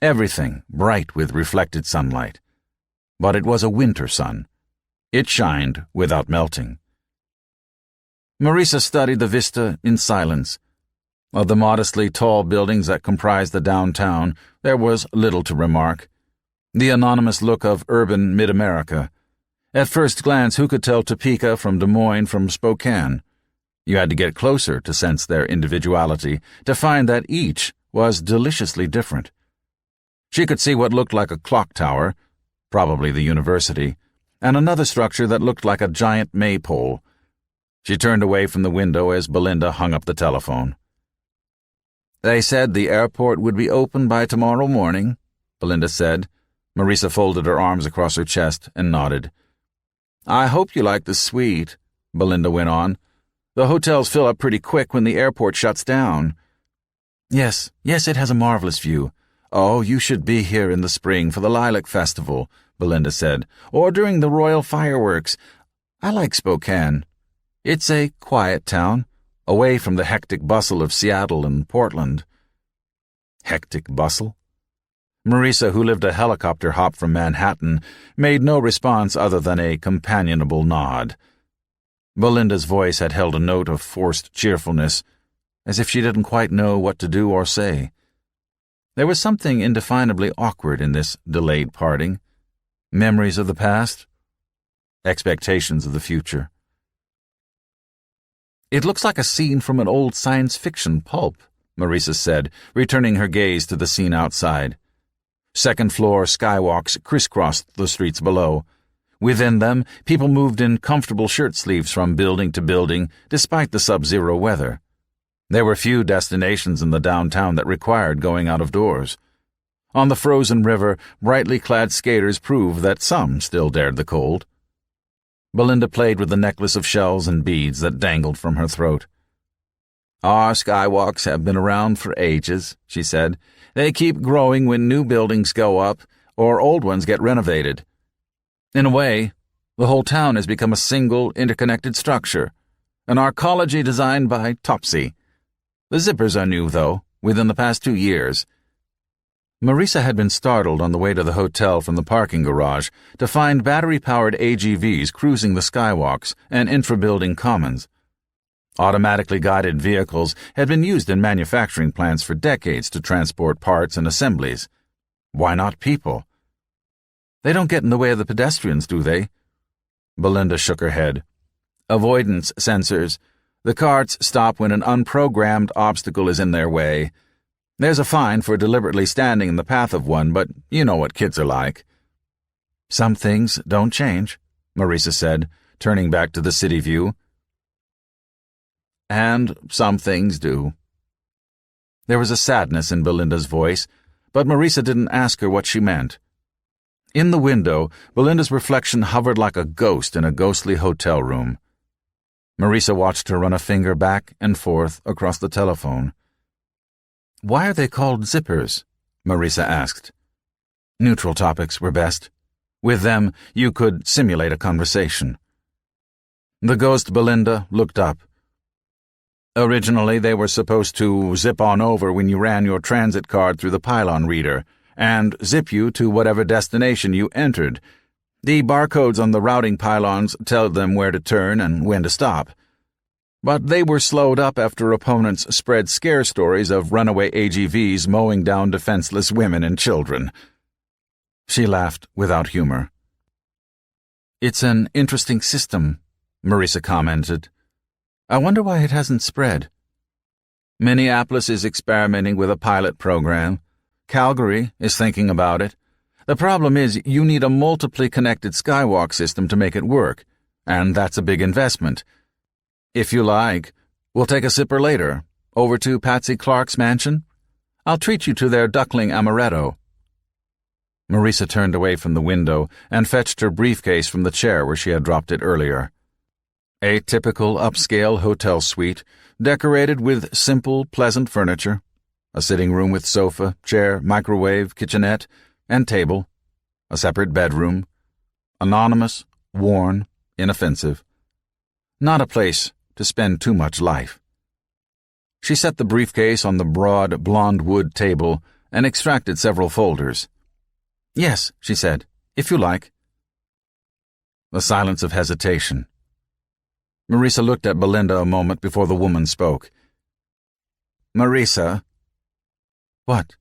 everything bright with reflected sunlight. But it was a winter sun. It shined without melting. Marisa studied the vista in silence. Of the modestly tall buildings that comprised the downtown, there was little to remark. The anonymous look of urban mid-America. At first glance, who could tell Topeka from Des Moines from Spokane? You had to get closer to sense their individuality, to find that each was deliciously different. She could see what looked like a clock tower, probably the university, and another structure that looked like a giant maypole. She turned away from the window as Belinda hung up the telephone. "They said the airport would be open by tomorrow morning," Belinda said. Marisa folded her arms across her chest and nodded. "I hope you like the suite," Belinda went on. "The hotels fill up pretty quick when the airport shuts down." Yes, it has a marvelous view. "Oh, you should be here in the spring for the Lilac Festival," Belinda said, "or during the Royal Fireworks. I like Spokane. It's a quiet town, away from the hectic bustle of Seattle and Portland." Hectic bustle? Marisa, who lived a helicopter hop from Manhattan, made no response other than a companionable nod. Belinda's voice had held a note of forced cheerfulness, as if she didn't quite know what to do or say. There was something indefinably awkward in this delayed parting. Memories of the past, expectations of the future. "It looks like a scene from an old science fiction pulp," Marisa said, returning her gaze to the scene outside. Second-floor skywalks crisscrossed the streets below. Within them, people moved in comfortable shirt sleeves from building to building, despite the sub-zero weather. There were few destinations in the downtown that required going out of doors. On the frozen river, brightly clad skaters proved that some still dared the cold. Belinda played with the necklace of shells and beads that dangled from her throat. "Our skywalks have been around for ages," she said. "They keep growing when new buildings go up or old ones get renovated. In a way, the whole town has become a single, interconnected structure," An arcology designed by Topsy. The zippers are new, though, within the past 2 years. Marisa had been startled on the way to the hotel from the parking garage to find battery-powered AGVs cruising the skywalks and intra-building commons. Automatically guided vehicles had been used in manufacturing plants for decades to transport parts and assemblies. Why not people? They don't get in the way of the pedestrians, do they? Belinda shook her head. Avoidance sensors. The carts stop when an unprogrammed obstacle is in their way. There's a fine for deliberately standing in the path of one, but you know what kids are like. Some things don't change, Marisa said, turning back to the city view. And some things do. There was a sadness in Belinda's voice, but Marisa didn't ask her what she meant. In the window, Belinda's reflection hovered like a ghost in a ghostly hotel room. Marisa watched her run a finger back and forth across the telephone. Why are they called zippers? Marisa asked. Neutral topics were best. With them, you could simulate a conversation. The ghost Belinda looked up. Originally, they were supposed to zip on over when you ran your transit card through the pylon reader, and zip you to whatever destination you entered. The barcodes on the routing pylons tell them where to turn and when to stop. But they were slowed up after opponents spread scare stories of runaway AGVs mowing down defenseless women and children. She laughed without humor. It's an interesting system, Marisa commented. I wonder why it hasn't spread. Minneapolis is experimenting with a pilot program. Calgary is thinking about it. The problem is you need a multiply connected skywalk system to make it work, and that's a big investment. If you like, we'll take a sipper later, over to Patsy Clark's mansion. I'll treat you to their duckling amaretto. Marisa turned away from the window and fetched her briefcase from the chair where she had dropped it earlier. A typical upscale hotel suite, decorated with simple, pleasant furniture, a sitting room with sofa, chair, microwave, kitchenette, and table, a separate bedroom, anonymous, worn, inoffensive. Not a place to spend too much life. She set the briefcase on the broad, blonde wood table and extracted several folders. Yes, she said, if you like. A silence of hesitation. Marisa looked at Belinda a moment before the woman spoke. Marisa. What?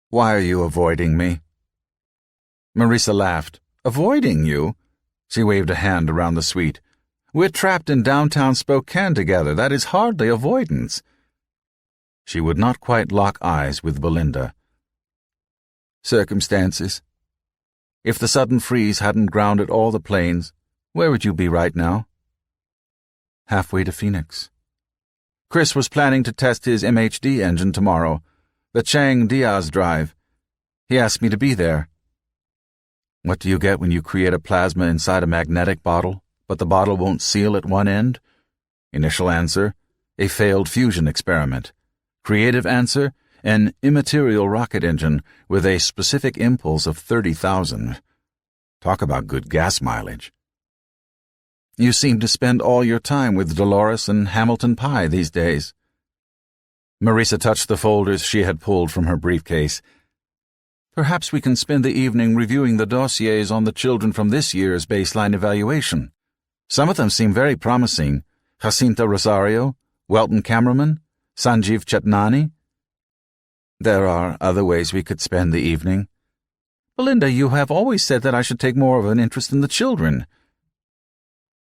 Why are you avoiding me? Marisa laughed. Avoiding you? She waved a hand around the suite. We're trapped in downtown Spokane together. That is hardly avoidance. She would not quite lock eyes with Belinda. Circumstances. If the sudden freeze hadn't grounded all the planes, where would you be right now? Halfway to Phoenix. Chris was planning to test his MHD engine tomorrow, the Chang Diaz drive. He asked me to be there. What do you get when you create a plasma inside a magnetic bottle, but the bottle won't seal at one end? Initial answer, a failed fusion experiment. Creative answer, an immaterial rocket engine with a specific impulse of 30,000. Talk about good gas mileage. You seem to spend all your time with Dolores and Hamilton Pie these days. Marisa touched the folders she had pulled from her briefcase. Perhaps we can spend the evening reviewing the dossiers on the children from this year's baseline evaluation. Some of them seem very promising. Jacinta Rosario, Welton Cameraman, Sanjeev Chetnani. There are other ways we could spend the evening. Belinda, you have always said that I should take more of an interest in the children.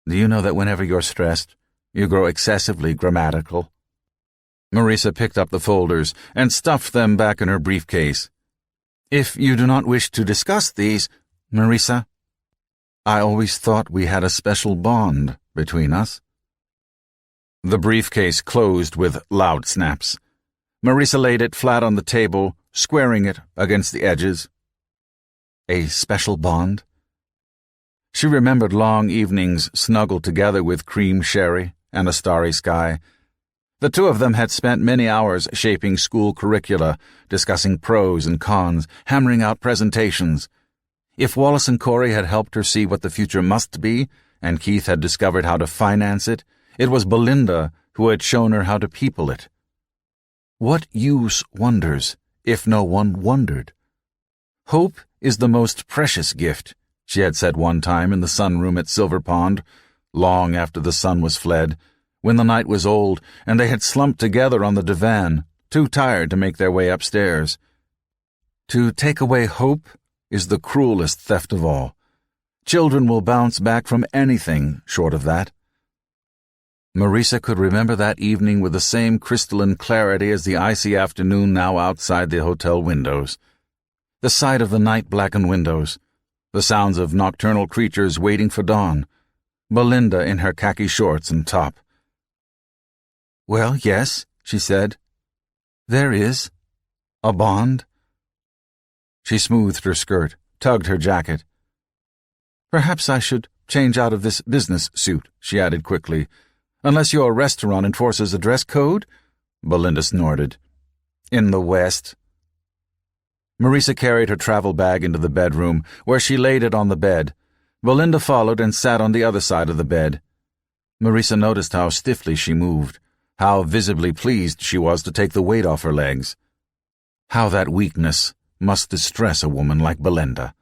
Do you know that whenever you're stressed, you grow excessively grammatical? Marisa picked up the folders and stuffed them back in her briefcase. If you do not wish to discuss these, Marisa, I always thought we had a special bond between us. The briefcase closed with loud snaps. Marisa laid it flat on the table, squaring it against the edges. A special bond? She remembered long evenings snuggled together with cream sherry and a starry sky. The two of them had spent many hours shaping school curricula, discussing pros and cons, hammering out presentations. If Wallace and Corey had helped her see what the future must be, and Keith had discovered how to finance it, It was Belinda who had shown her how to people it. What use wonders if no one wondered? Hope is the most precious gift, she had said one time in the sunroom at Silver Pond, long after the sun was fled, when the night was old and they had slumped together on the divan, too tired to make their way upstairs. To take away hope is the cruelest theft of all. Children will bounce back from anything short of that. Marisa could remember that evening with the same crystalline clarity as the icy afternoon now outside the hotel windows. The sight of the night-blackened windows, the sounds of nocturnal creatures waiting for dawn, Belinda in her khaki shorts and top. "Well, yes," she said. "There is. A bond." She smoothed her skirt, tugged her jacket. "Perhaps I should change out of this business suit," she added quickly. "Unless your restaurant enforces a dress code?" Belinda snorted. "In the West." Marisa carried her travel bag into the bedroom, where she laid it on the bed. Belinda followed and sat on the other side of the bed. Marisa noticed how stiffly she moved, how visibly pleased she was to take the weight off her legs. How that weakness must distress a woman like Belinda.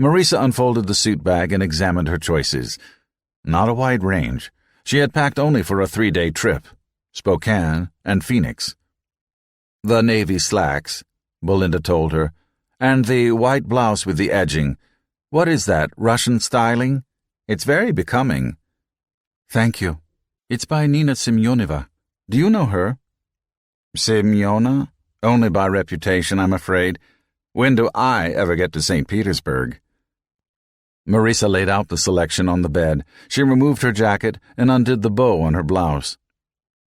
Marisa unfolded the suit bag and examined her choices. Not a wide range. She had packed only for a 3-day trip, Spokane and Phoenix. "The navy slacks," Belinda told her, "and the white blouse with the edging. What is that, Russian styling? It's very becoming." "Thank you. It's by Nina Semyonova. Do you know her?" "Semyona? Only by reputation, I'm afraid. When do I ever get to St. Petersburg?" Marisa laid out the selection on the bed. She removed her jacket and undid the bow on her blouse.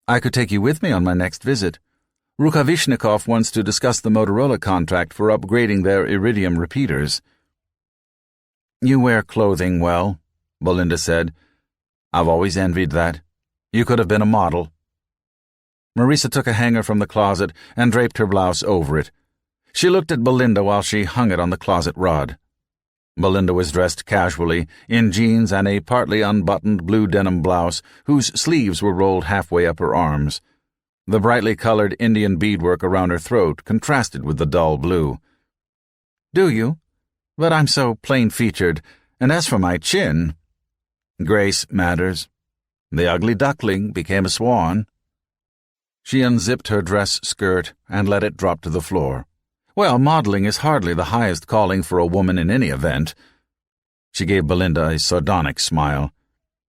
"I could take you with me on my next visit. Rukavishnikov wants to discuss the Motorola contract for upgrading their iridium repeaters." "You wear clothing well," Belinda said. "I've always envied that. You could have been a model." Marisa took a hanger from the closet and draped her blouse over it. She looked at Belinda while she hung it on the closet rod. Belinda was dressed casually, in jeans and a partly unbuttoned blue denim blouse whose sleeves were rolled halfway up her arms. The brightly colored Indian beadwork around her throat contrasted with the dull blue. "Do you? But I'm so plain-featured, and as for my chin—" "Grace matters. The ugly duckling became a swan." She unzipped her dress skirt and let it drop to the floor. "Well, modeling is hardly the highest calling for a woman in any event." She gave Belinda a sardonic smile.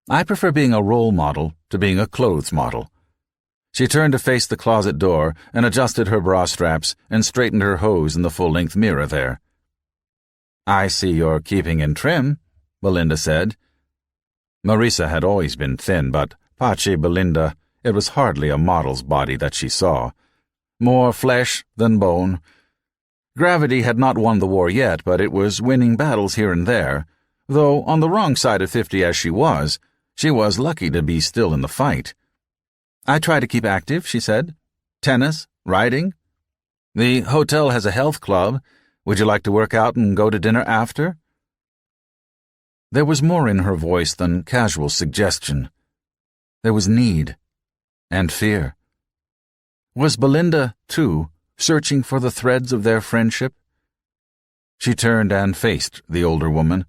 "I prefer being a role model to being a clothes model." She turned to face the closet door and adjusted her bra straps and straightened her hose in the full-length mirror there. "I see you're keeping in trim," Belinda said. Marisa had always been thin, but Pace Belinda, it was hardly a model's body that she saw. More flesh than bone. Gravity had not won the war yet, but it was winning battles here and there, though on the wrong side of 50 as she was lucky to be still in the fight. "I try to keep active," she said. "Tennis, riding. The hotel has a health club. Would you like to work out and go to dinner after?" There was more in her voice than casual suggestion. There was need and fear. Was Belinda, too, searching for the threads of their friendship? She turned and faced the older woman.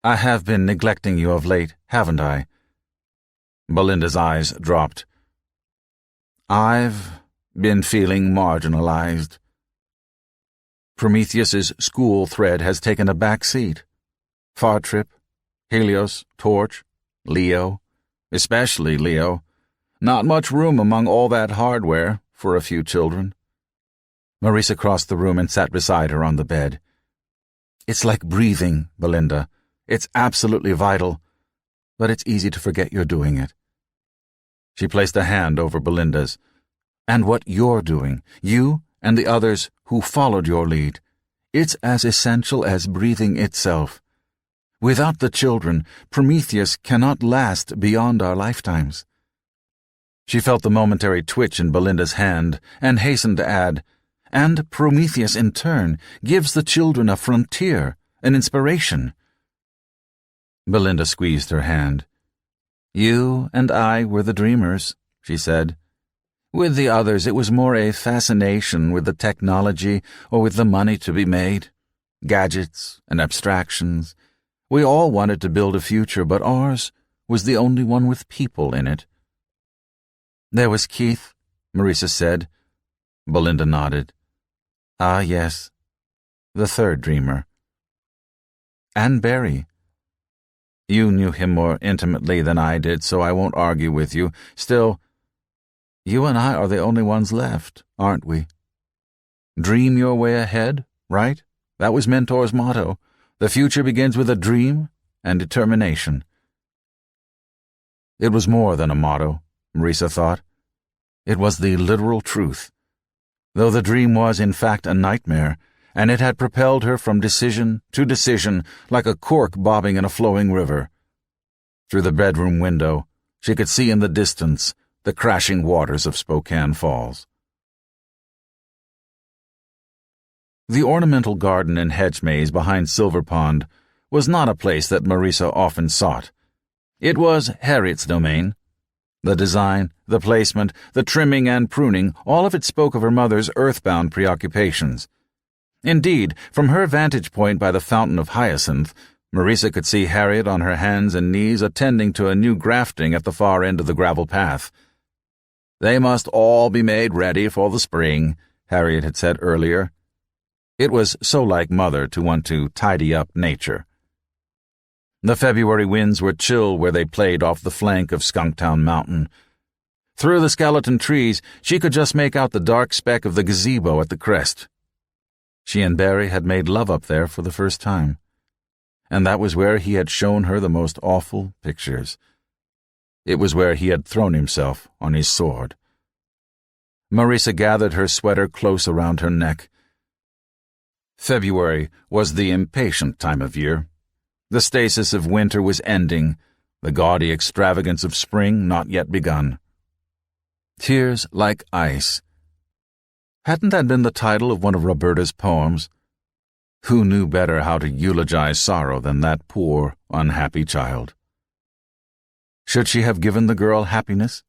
"I have been neglecting you of late, haven't I?" Belinda's eyes dropped. "I've been feeling marginalized. Prometheus's school thread has taken a back seat. Far Trip, Helios, Torch, Leo, especially Leo. Not much room among all that hardware for a few children." Marisa crossed the room and sat beside her on the bed. "It's like breathing, Belinda. It's absolutely vital, but it's easy to forget you're doing it." She placed a hand over Belinda's. "And what you're doing, you and the others who followed your lead, it's as essential as breathing itself. Without the children, Prometheus cannot last beyond our lifetimes." She felt the momentary twitch in Belinda's hand and hastened to add, "And Prometheus, in turn, gives the children a frontier, an inspiration." Belinda squeezed her hand. You and I were the dreamers, she said. With the others, it was more a fascination with the technology or with the money to be made. Gadgets and abstractions. We all wanted to build a future, but ours was the only one with people in it. There was Keith, Marisa said. Belinda nodded. Ah, yes. The third dreamer. And Barry. You knew him more intimately than I did, so I won't argue with you. Still, you and I are the only ones left, aren't we? Dream your way ahead, right? That was Mentor's motto. The future begins with a dream and determination. It was more than a motto, Marisa thought. It was the literal truth. Though the dream was, in fact, a nightmare, and it had propelled her from decision to decision like a cork bobbing in a flowing river. Through the bedroom window, she could see in the distance the crashing waters of Spokane Falls. The ornamental garden and hedge maze behind Silver Pond was not a place that Marisa often sought. It was Harriet's domain. The design, the placement, the trimming and pruning, all of it spoke of her mother's earthbound preoccupations. Indeed, from her vantage point by the fountain of hyacinth, Marisa could see Harriet on her hands and knees attending to a new grafting at the far end of the gravel path. They must all be made ready for the spring, Harriet had said earlier. It was so like Mother to want to tidy up nature. The February winds were chill where they played off the flank of Skunktown Mountain. Through the skeleton trees, she could just make out the dark speck of the gazebo at the crest. She and Barry had made love up there for the first time, and that was where he had shown her the most awful pictures. It was where he had thrown himself on his sword. Marisa gathered her sweater close around her neck. February was the impatient time of year. The stasis of winter was ending, the gaudy extravagance of spring not yet begun. Tears like ice. Hadn't that been the title of one of Roberta's poems? Who knew better how to eulogize sorrow than that poor, unhappy child? Should she have given the girl happiness?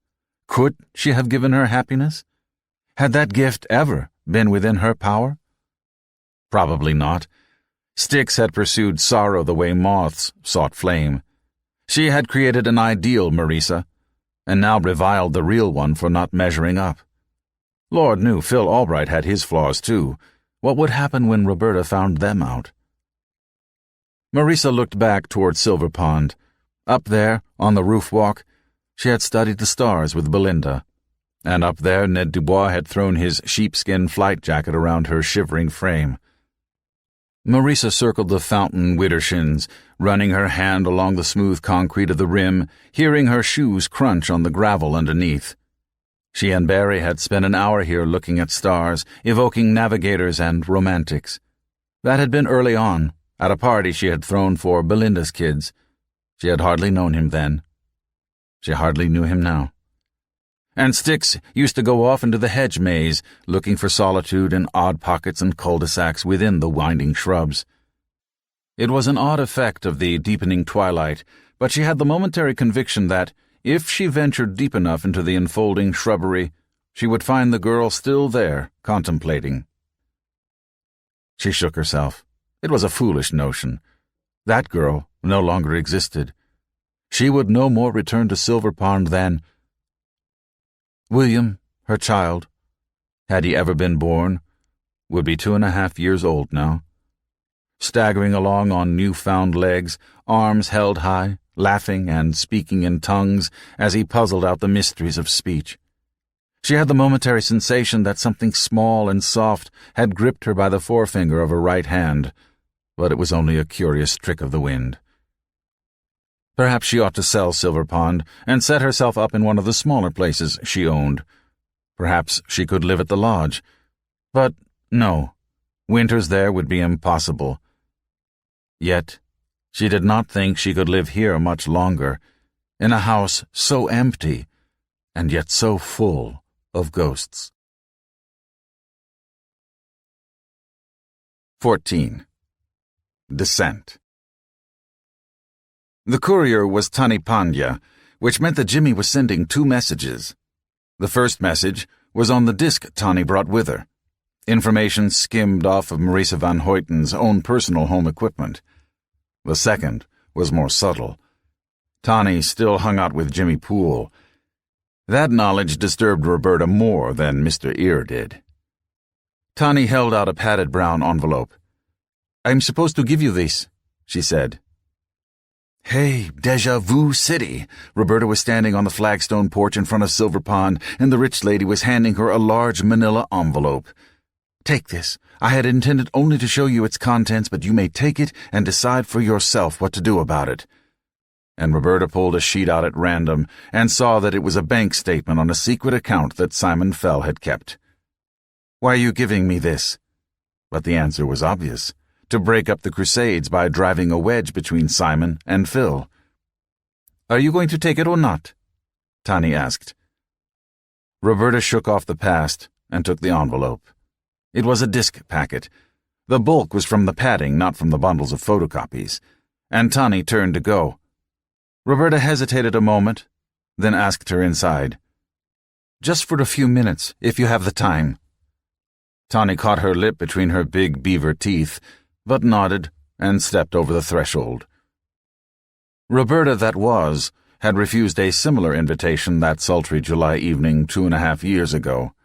Could she have given her happiness? Had that gift ever been within her power? Probably not. Styx had pursued sorrow the way moths sought flame. She had created an ideal Marisa, and now reviled the real one for not measuring up. Lord knew Phil Albright had his flaws too. What would happen when Roberta found them out? Marisa looked back toward Silver Pond. Up there, on the roof walk, she had studied the stars with Belinda, and up there Ned Dubois had thrown his sheepskin flight jacket around her shivering frame. Marisa circled the fountain widdershins, running her hand along the smooth concrete of the rim, hearing her shoes crunch on the gravel underneath. She and Barry had spent an hour here looking at stars, evoking navigators and romantics. That had been early on, at a party she had thrown for Belinda's kids. She had hardly known him then. She hardly knew him now. And Styx used to go off into the hedge maze, looking for solitude in odd pockets and cul-de-sacs within the winding shrubs. It was an odd effect of the deepening twilight, but she had the momentary conviction that, if she ventured deep enough into the enfolding shrubbery, she would find the girl still there, contemplating. She shook herself. It was a foolish notion. That girl no longer existed. She would no more return to Silver Pond than William, her child, had he ever been born, would be 2.5 years old now. Staggering along on new-found legs, arms held high, laughing and speaking in tongues as he puzzled out the mysteries of speech. She had the momentary sensation that something small and soft had gripped her by the forefinger of her right hand, but it was only a curious trick of the wind. Perhaps she ought to sell Silver Pond and set herself up in one of the smaller places she owned. Perhaps she could live at the lodge. But no, winters there would be impossible. Yet she did not think she could live here much longer, in a house so empty and yet so full of ghosts. 14. Descent. The courier was Tani Pandya, which meant that Jimmy was sending 2 messages. The first message was on the disk Tani brought with her, information skimmed off of Marisa van Hoyten's own personal home equipment. The second was more subtle. Tani still hung out with Jimmy Poole. That knowledge disturbed Roberta more than Mr. Ear did. Tani held out a padded brown envelope. "I'm supposed to give you this," she said. Hey, Deja Vu City. Roberta was standing on the flagstone porch in front of Silver Pond, and the rich lady was handing her a large manila envelope. "Take this. I had intended only to show you its contents, but you may take it and decide for yourself what to do about it." And Roberta pulled a sheet out at random and saw that it was a bank statement on a secret account that Simon Fell had kept. "Why are you giving me this?" But the answer was obvious. To break up the Crusades by driving a wedge between Simon and Phil. "Are you going to take it or not?" Tani asked. Roberta shook off the past and took the envelope. It was a disk packet. The bulk was from the padding, not from the bundles of photocopies, and Tani turned to go. Roberta hesitated a moment, then asked her inside. "Just for a few minutes, if you have the time." Tani caught her lip between her big beaver teeth, but nodded and stepped over the threshold. Roberta, that was, had refused a similar invitation that sultry July evening 2.5 years ago.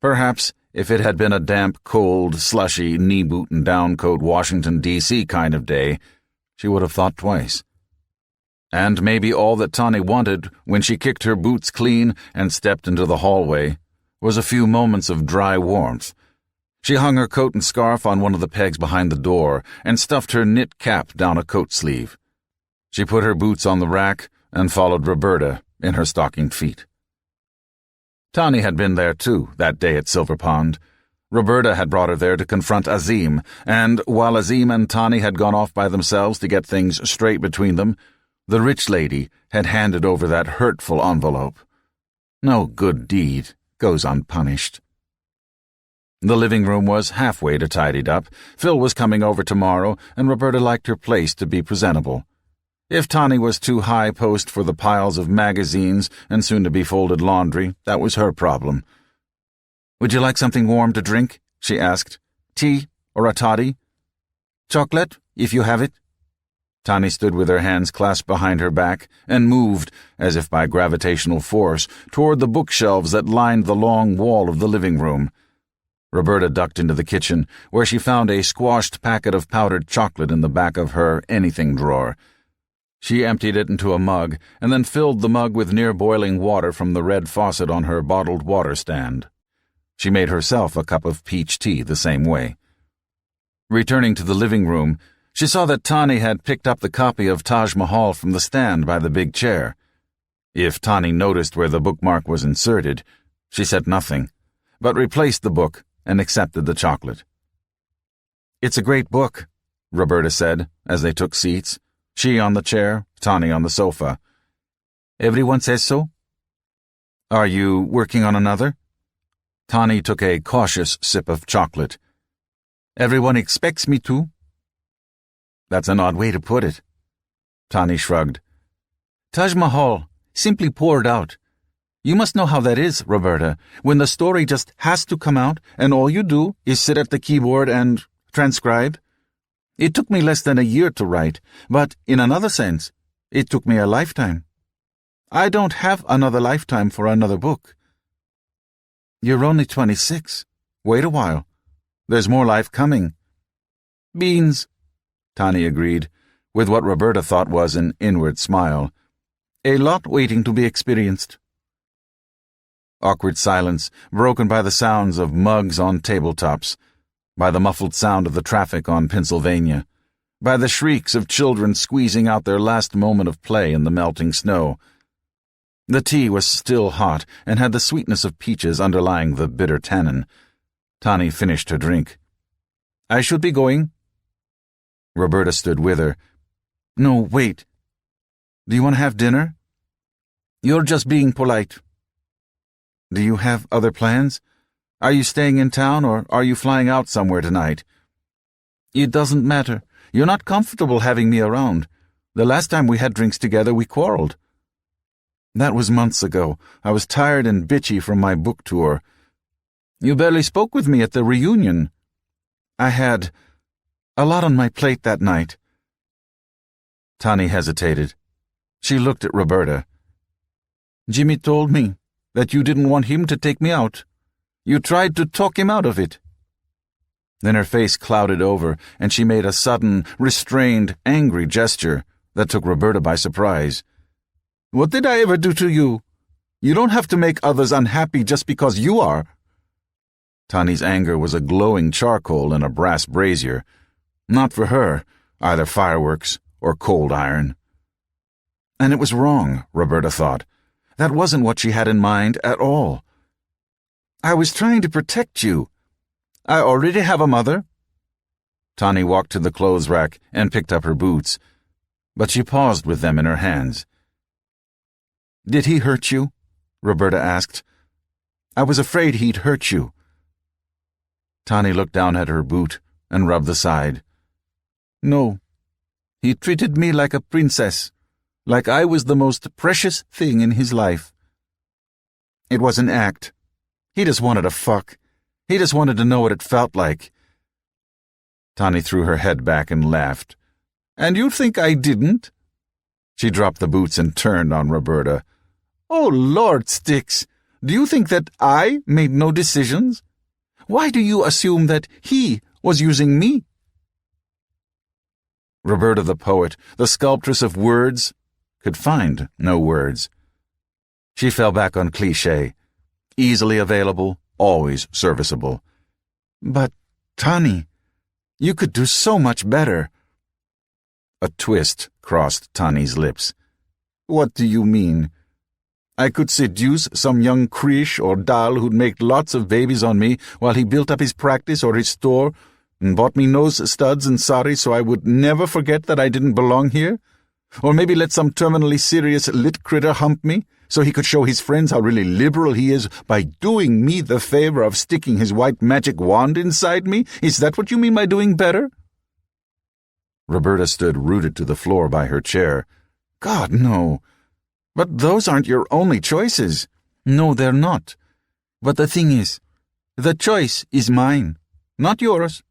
Perhaps if it had been a damp, cold, slushy, knee-boot-and-down-coat Washington, D.C. kind of day, she would have thought twice. And maybe all that Tani wanted when she kicked her boots clean and stepped into the hallway was a few moments of dry warmth. She hung her coat and scarf on one of the pegs behind the door and stuffed her knit cap down a coat sleeve. She put her boots on the rack and followed Roberta in her stockinged feet. Tani had been there, too, that day at Silver Pond. Roberta had brought her there to confront Azim, and while Azim and Tani had gone off by themselves to get things straight between them, the rich lady had handed over that hurtful envelope. No good deed goes unpunished. The living room was halfway to tidied up. Phil was coming over tomorrow, and Roberta liked her place to be presentable. If Tani was too high post for the piles of magazines and soon-to-be folded laundry, that was her problem. "Would you like something warm to drink?" she asked. "Tea or a toddy?" "Chocolate, if you have it." Tani stood with her hands clasped behind her back and moved, as if by gravitational force, toward the bookshelves that lined the long wall of the living room. Roberta ducked into the kitchen, where she found a squashed packet of powdered chocolate in the back of her anything drawer. She emptied it into a mug and then filled the mug with near-boiling water from the red faucet on her bottled water stand. She made herself a cup of peach tea the same way. Returning to the living room, she saw that Tani had picked up the copy of Taj Mahal from the stand by the big chair. If Tani noticed where the bookmark was inserted, she said nothing, but replaced the book and accepted the chocolate. "It's a great book," Roberta said, as they took seats, she on the chair, Tani on the sofa. "Everyone says so?" "Are you working on another?" Tani took a cautious sip of chocolate. "Everyone expects me to." "That's an odd way to put it." Tani shrugged. "Taj Mahal, simply poured out. You must know how that is, Roberta, when the story just has to come out and all you do is sit at the keyboard and transcribe. It took me less than a year to write, but in another sense, it took me a lifetime. I don't have another lifetime for another book." "You're only 26. Wait a while. There's more life coming." "Beans," Tani agreed, with what Roberta thought was an inward smile. "A lot waiting to be experienced." Awkward silence, broken by the sounds of mugs on tabletops, by the muffled sound of the traffic on Pennsylvania, by the shrieks of children squeezing out their last moment of play in the melting snow. The tea was still hot and had the sweetness of peaches underlying the bitter tannin. Tani finished her drink. "I should be going." Roberta stood with her. "No, wait. Do you want to have dinner?" "You're just being polite." "Do you have other plans? Are you staying in town or are you flying out somewhere tonight?" "It doesn't matter. You're not comfortable having me around. The last time we had drinks together, we quarreled." That was months ago. I was tired and bitchy from my book tour. You barely spoke with me at the reunion. I had a lot on my plate that night. Tani hesitated. She looked at Roberta. Jimmy told me that you didn't want him to take me out. You tried to talk him out of it. Then her face clouded over, and she made a sudden, restrained, angry gesture that took Roberta by surprise. What did I ever do to you? You don't have to make others unhappy just because you are. Tani's anger was a glowing charcoal in a brass brazier. Not for her, either fireworks or cold iron. And it was wrong, Roberta thought. That wasn't what she had in mind at all. I was trying to protect you. I already have a mother. Tani walked to the clothes rack and picked up her boots, but she paused with them in her hands. Did he hurt you? Roberta asked. I was afraid he'd hurt you. Tani looked down at her boot and rubbed the side. No. He treated me like a princess, like I was the most precious thing in his life. It was an act. He just wanted to fuck. He just wanted to know what it felt like. Tani threw her head back and laughed. And you think I didn't? She dropped the boots and turned on Roberta. Oh, Lord, Styx, do you think that I made no decisions? Why do you assume that he was using me? Roberta the poet, the sculptress of words, could find no words. She fell back on cliché. Easily available, always serviceable. But, Tani, you could do so much better. A twist crossed Tani's lips. What do you mean? I could seduce some young Krish or Dal who'd make lots of babies on me while he built up his practice or his store and bought me nose studs and sari so I would never forget that I didn't belong here? Or maybe let some terminally serious lit critter hump me so he could show his friends how really liberal he is by doing me the favor of sticking his white magic wand inside me? Is that what you mean by doing better? Roberta stood rooted to the floor by her chair. God, no. But those aren't your only choices. No, they're not. But the thing is, the choice is mine, not yours.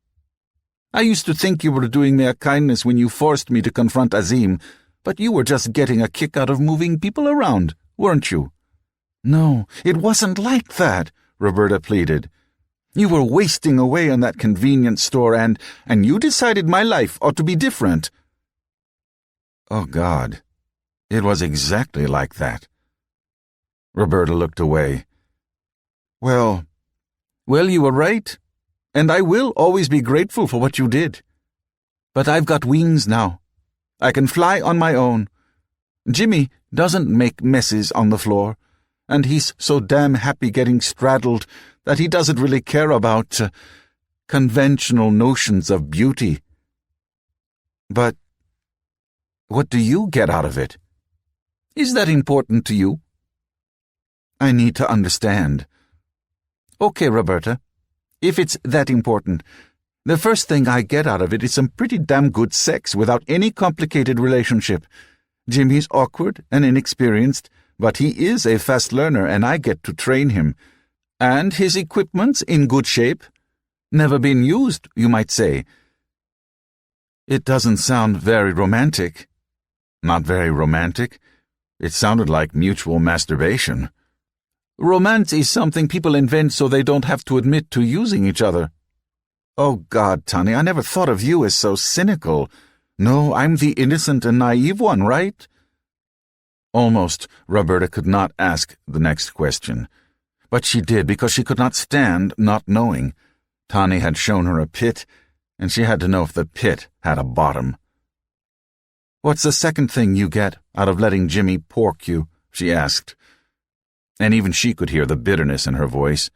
I used to think you were doing me a kindness when you forced me to confront Azim, but you were just getting a kick out of moving people around, weren't you? No, it wasn't like that, Roberta pleaded. You were wasting away on that convenience store and you decided my life ought to be different. Oh, God. It was exactly like that. Roberta looked away. Well, you were right, and I will always be grateful for what you did. But I've got wings now. I can fly on my own. Jimmy doesn't make messes on the floor, and he's so damn happy getting straddled that he doesn't really care about conventional notions of beauty. But what do you get out of it? Is that important to you? I need to understand. Okay, Roberta, if it's that important, the first thing I get out of it is some pretty damn good sex without any complicated relationship. Jimmy's awkward and inexperienced, but he is a fast learner and I get to train him. And his equipment's in good shape. Never been used, you might say. It doesn't sound very romantic. Not very romantic? It sounded like mutual masturbation. Romance is something people invent so they don't have to admit to using each other. Oh, God, Tani, I never thought of you as so cynical. No, I'm the innocent and naive one, right? Almost, Roberta could not ask the next question. But she did because she could not stand not knowing. Tani had shown her a pit, and she had to know if the pit had a bottom. What's the second thing you get out of letting Jimmy pork you? She asked. And even she could hear the bitterness in her voice.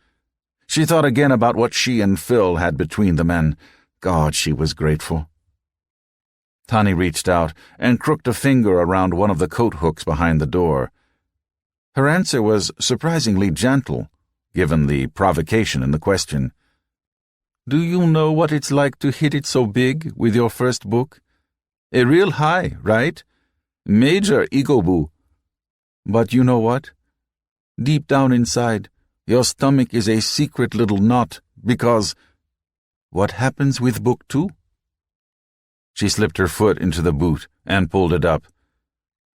She thought again about what she and Phil had between them, and God, she was grateful. Tani reached out and crooked a finger around one of the coat hooks behind the door. Her answer was surprisingly gentle, given the provocation in the question. Do you know what it's like to hit it so big with your first book? A real high, right? Major ego boo. But you know what? Deep down inside, your stomach is a secret little knot, because what happens with book 2? She slipped her foot into the boot and pulled it up.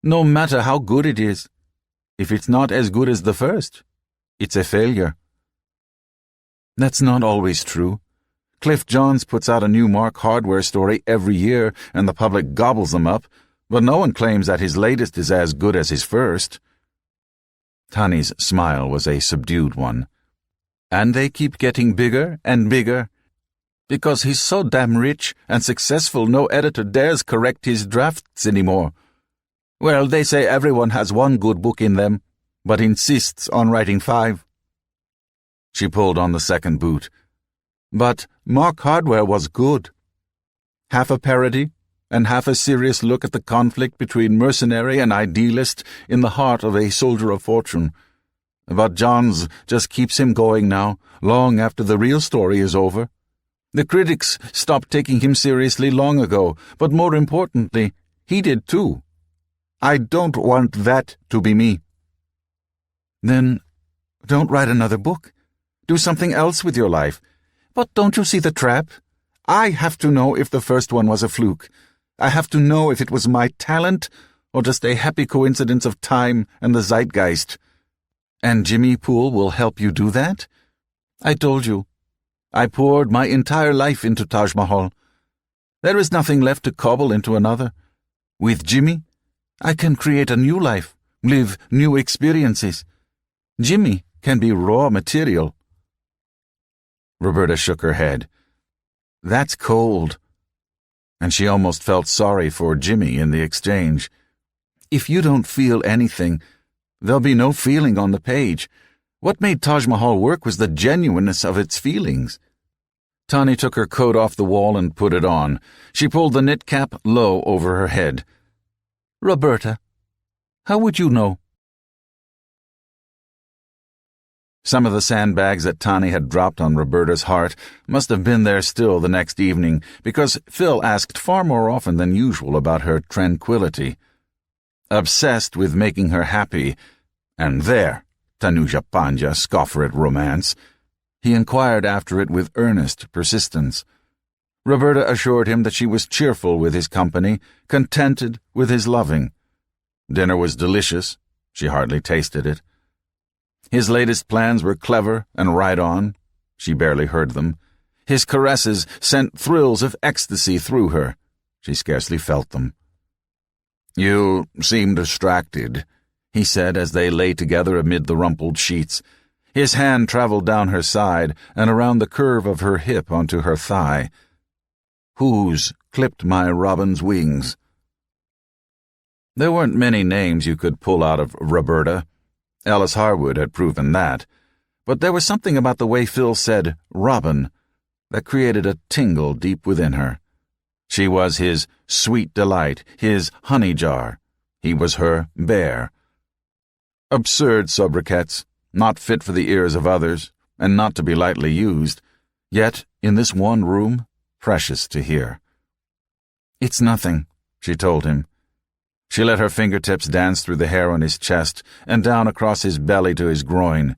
No matter how good it is, if it's not as good as the first, it's a failure. That's not always true. Cliff Johns puts out a new Mark Hardware story every year and the public gobbles them up, but no one claims that his latest is as good as his first. Tani's smile was a subdued one. And they keep getting bigger and bigger. Because he's so damn rich and successful, no editor dares correct his drafts anymore. Well, they say everyone has one good book in them, but insists on writing 5. She pulled on the second boot. But Mark Hardware was good. Half a parody, and half a serious look at the conflict between mercenary and idealist in the heart of a soldier of fortune. But Johns just keeps him going now, long after the real story is over. The critics stopped taking him seriously long ago, but more importantly, he did too. I don't want that to be me. Then don't write another book. Do something else with your life. But don't you see the trap? I have to know if the first one was a fluke. I have to know if it was my talent or just a happy coincidence of time and the zeitgeist. And Jimmy Poole will help you do that? I told you. I poured my entire life into Taj Mahal. There is nothing left to cobble into another. With Jimmy, I can create a new life, live new experiences. Jimmy can be raw material. Roberta shook her head. That's cold. And she almost felt sorry for Jimmy in the exchange. If you don't feel anything, there'll be no feeling on the page. What made Taj Mahal work was the genuineness of its feelings. Tani took her coat off the wall and put it on. She pulled the knit cap low over her head. Roberta, how would you know? Some of the sandbags that Tani had dropped on Roberta's heart must have been there still the next evening, because Phil asked far more often than usual about her tranquility. Obsessed with making her happy, and there, Tanuja Pandya, scoffer at romance, he inquired after it with earnest persistence. Roberta assured him that she was cheerful with his company, contented with his loving. Dinner was delicious. She hardly tasted it. His latest plans were clever and right on. She barely heard them. His caresses sent thrills of ecstasy through her. She scarcely felt them. You seem distracted, he said as they lay together amid the rumpled sheets. His hand traveled down her side and around the curve of her hip onto her thigh. Whose clipped my robin's wings? There weren't many names you could pull out of Roberta. Alice Harwood had proven that. But there was something about the way Phil said Robin that created a tingle deep within her. She was his sweet delight, his honey jar. He was her bear. Absurd sobriquets, not fit for the ears of others, and not to be lightly used, yet, in this one room, precious to hear. It's nothing, she told him. She let her fingertips dance through the hair on his chest and down across his belly to his groin.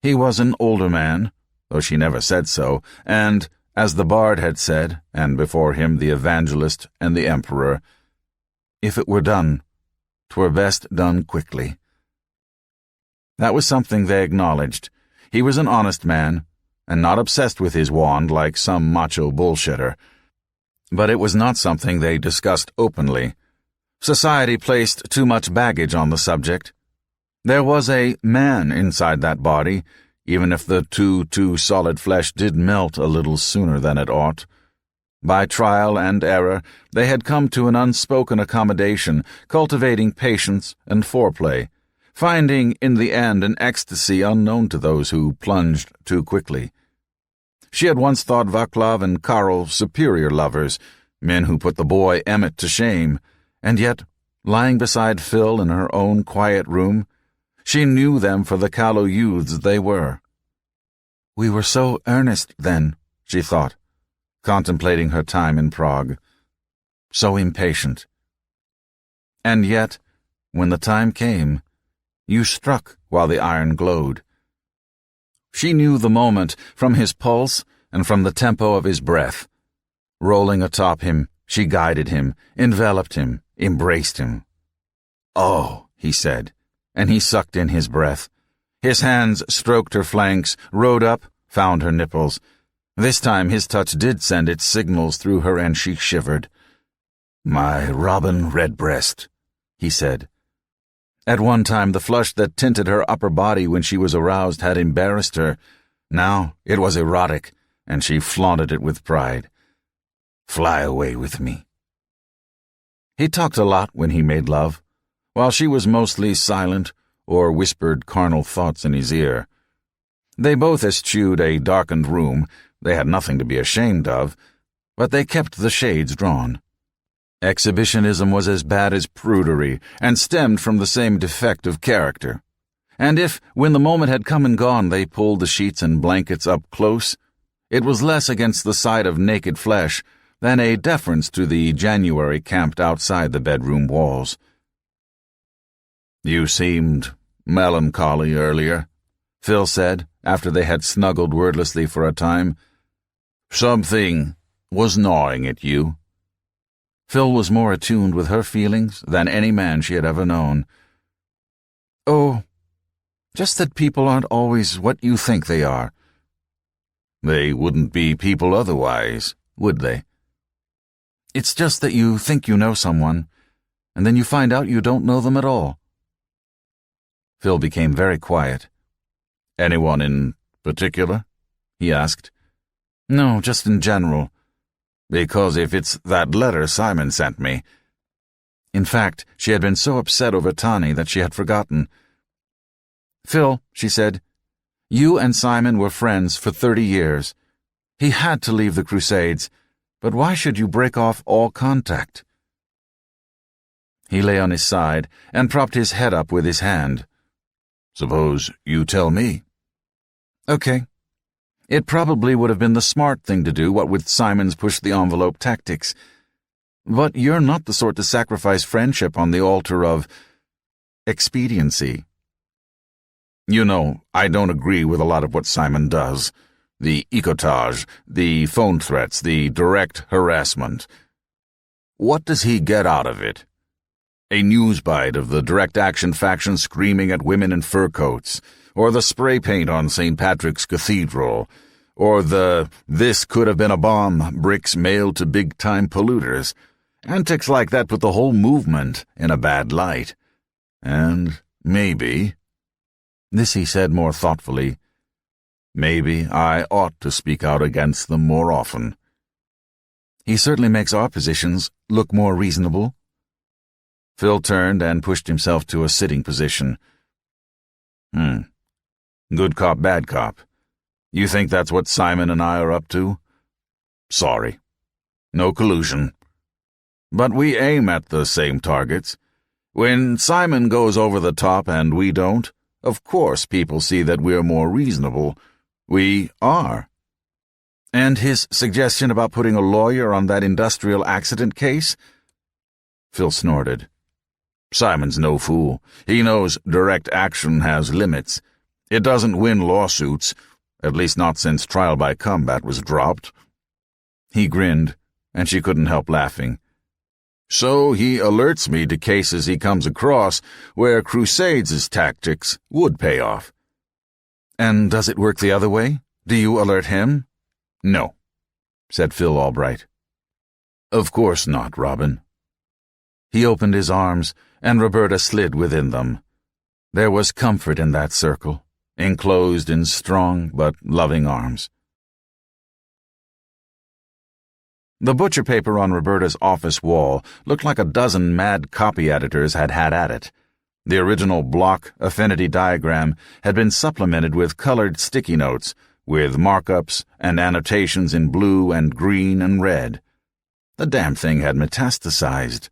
He was an older man, though she never said so, and, as the bard had said, and before him the evangelist and the emperor, if it were done, 'twere best done quickly. That was something they acknowledged. He was an honest man, and not obsessed with his wand like some macho bullshitter. But it was not something they discussed openly. Society placed too much baggage on the subject. There was a man inside that body, even if the too solid flesh did melt a little sooner than it ought. By trial and error, they had come to an unspoken accommodation, cultivating patience and foreplay, finding in the end an ecstasy unknown to those who plunged too quickly. She had once thought Vaclav and Karl superior lovers, men who put the boy Emmett to shame, and yet, lying beside Phil in her own quiet room, she knew them for the callow youths they were. We were so earnest then, she thought, contemplating her time in Prague. So impatient. And yet, when the time came, You struck while the iron glowed. She knew the moment from his pulse and from the tempo of his breath. Rolling atop him, she guided him, enveloped him, embraced him. "Oh," he said, and he sucked in his breath. His hands stroked her flanks, rode up, found her nipples. This time his touch did send its signals through her, and she shivered. "My Robin Redbreast," he said. At one time the flush that tinted her upper body when she was aroused had embarrassed her. Now it was erotic, and she flaunted it with pride. "Fly away with me." He talked a lot when he made love, while she was mostly silent or whispered carnal thoughts in his ear. They both eschewed a darkened room. They had nothing to be ashamed of, but they kept the shades drawn. Exhibitionism was as bad as prudery, and stemmed from the same defect of character. And if, when the moment had come and gone, they pulled the sheets and blankets up close, it was less against the sight of naked flesh than a deference to the January camped outside the bedroom walls. "You seemed melancholy earlier," Phil said, after they had snuggled wordlessly for a time. "Something was gnawing at you." Phil was more attuned with her feelings than any man she had ever known. "Oh, just that people aren't always what you think they are." "They wouldn't be people otherwise, would they?" "It's just that you think you know someone, and then you find out you don't know them at all." Phil became very quiet. "Anyone in particular?" he asked. "No, just in general. Because if it's that letter Simon sent me—" In fact, she had been so upset over Tani that she had forgotten. "Phil," she said, "you and Simon were friends for 30 years. He had to leave the Crusades, but why should you break off all contact?" He lay on his side and propped his head up with his hand. "Suppose you tell me." "Okay. It probably would have been the smart thing to do, what with Simon's push-the-envelope tactics. But you're not the sort to sacrifice friendship on the altar of expediency." "You know, I don't agree with a lot of what Simon does. The ecotage, the phone threats, the direct harassment. What does he get out of it? A news bite of the direct action faction screaming at women in fur coats, or the spray paint on St. Patrick's Cathedral, or the "this could have been a bomb" bricks mailed to big-time polluters. Antics like that put the whole movement in a bad light. And maybe—" this he said more thoughtfully, "maybe I ought to speak out against them more often." "He certainly makes our positions look more reasonable." Phil turned and pushed himself to a sitting position. Good cop, bad cop. You think that's what Simon and I are up to?" "Sorry. No collusion. But we aim at the same targets. When Simon goes over the top and we don't, of course people see that we're more reasonable. We are." "And his suggestion about putting a lawyer on that industrial accident case?" Phil snorted. "Simon's no fool. He knows direct action has limits. It doesn't win lawsuits, at least not since trial by combat was dropped." He grinned, and she couldn't help laughing. "So he alerts me to cases he comes across where Crusades' tactics would pay off." "And does it work the other way? Do you alert him?" "No," said Phil Albright. "Of course not, Robin." He opened his arms, and Roberta slid within them. There was comfort in that circle, enclosed in strong but loving arms. The butcher paper on Roberta's office wall looked like a dozen mad copy editors had had at it. The original block affinity diagram had been supplemented with colored sticky notes, with markups and annotations in blue and green and red. The damn thing had metastasized.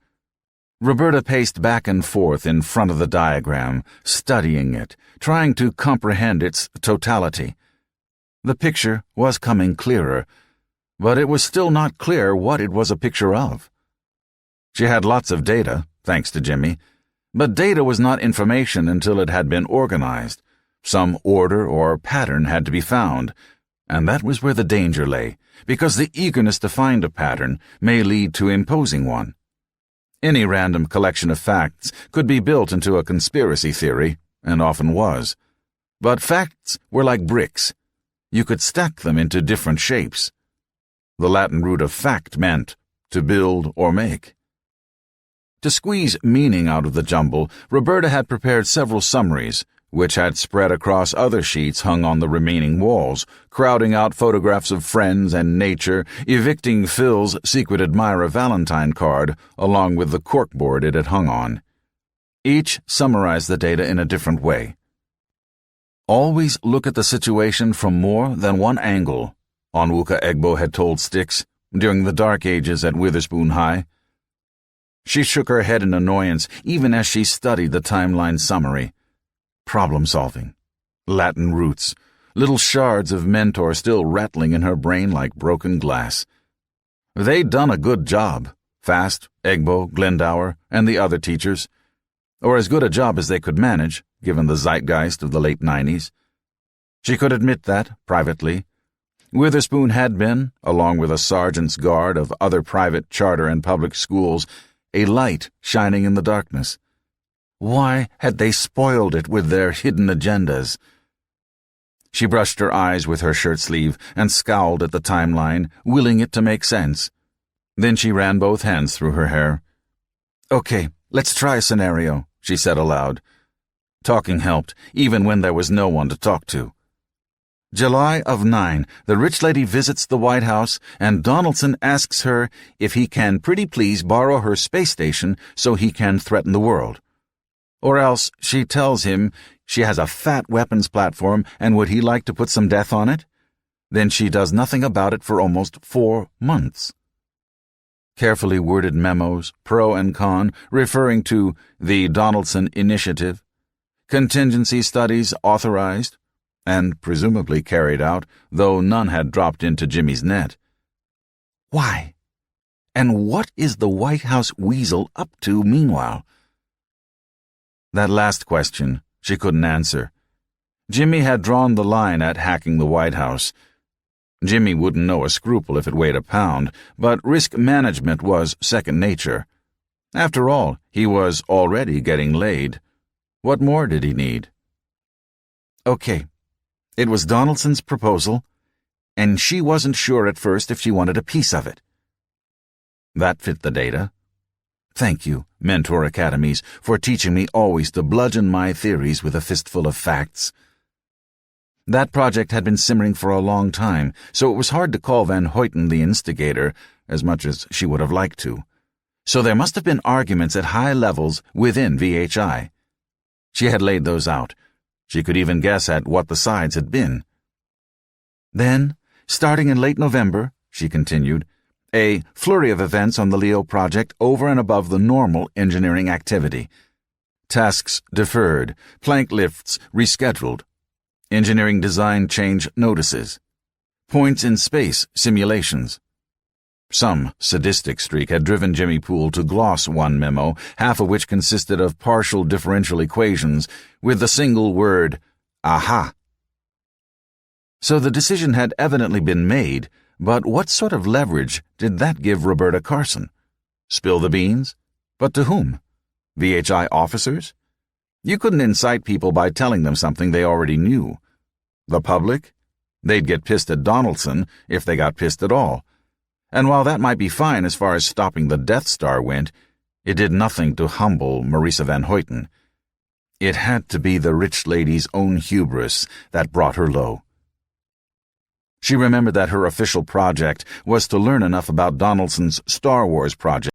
Roberta paced back and forth in front of the diagram, studying it, trying to comprehend its totality. The picture was coming clearer, but it was still not clear what it was a picture of. She had lots of data, thanks to Jimmy, But data was not information until it had been organized. Some order or pattern had to be found, and that was where the danger lay, because the eagerness to find a pattern may lead to imposing one. Any random collection of facts could be built into a conspiracy theory, and often was. But facts were like bricks. You could stack them into different shapes. The Latin root of fact meant to build or make. To squeeze meaning out of the jumble, Roberta had prepared several summaries, which had spread across other sheets hung on the remaining walls, crowding out photographs of friends and nature, evicting Phil's secret admirer Valentine card, along with the corkboard it had hung on. Each summarized the data in a different way. Always look at the situation from more than one angle, Onwuka Egbo had told Styx during the dark ages at Witherspoon High. She shook her head in annoyance even as she studied the timeline summary. Problem-solving. Latin roots. Little shards of Mentor still rattling in her brain like broken glass. They'd done a good job. Fast, Egbo, Glendower, and the other teachers. Or as good a job as they could manage, given the zeitgeist of the late 90s. She could admit that, privately. Witherspoon had been, along with a sergeant's guard of other private charter and public schools, a light shining in the darkness. Why had they spoiled it with their hidden agendas? She brushed her eyes with her shirt sleeve and scowled at the timeline, willing it to make sense. Then she ran both hands through her hair. "Okay, let's try a scenario," she said aloud. Talking helped, even when there was no one to talk to. July of 9, the rich lady visits the White House, and Donaldson asks her if he can pretty please borrow her space station so he can threaten the world. Or else she tells him she has a fat weapons platform and would he like to put some death on it? Then she does nothing about it for almost 4 months. Carefully worded memos, pro and con, referring to the Donaldson Initiative, contingency studies authorized, and presumably carried out, though none had dropped into Jimmy's net. Why? And what is the White House weasel up to meanwhile? That last question she couldn't answer. Jimmy had drawn the line at hacking the White House. Jimmy wouldn't know a scruple if it weighed a pound, but risk management was second nature. After all, he was already getting laid. What more did he need? Okay. It was Donaldson's proposal, and she wasn't sure at first if she wanted a piece of it. That fit the data. Thank you, Mentor Academies, for teaching me always to bludgeon my theories with a fistful of facts. That project had been simmering for a long time, so it was hard to call Van Hoyten the instigator, as much as she would have liked to. So there must have been arguments at high levels within VHI. She had laid those out. She could even guess at what the sides had been. Then, starting in late November, she continued, a flurry of events on the Leo project over and above the normal engineering activity. Tasks deferred, plank lifts rescheduled, engineering design change notices, points in space simulations. Some sadistic streak had driven Jimmy Poole to gloss one memo, half of which consisted of partial differential equations, with the single word, aha. So the decision had evidently been made, but what sort of leverage did that give Roberta Carson? Spill the beans? But to whom? VHI officers? You couldn't incite people by telling them something they already knew. The public? They'd get pissed at Donaldson if they got pissed at all. And while that might be fine as far as stopping the Death Star went, it did nothing to humble Marisa Van Hoyten. It had to be the rich lady's own hubris that brought her low. She remembered that her official project was to learn enough about Donaldson's Star Wars project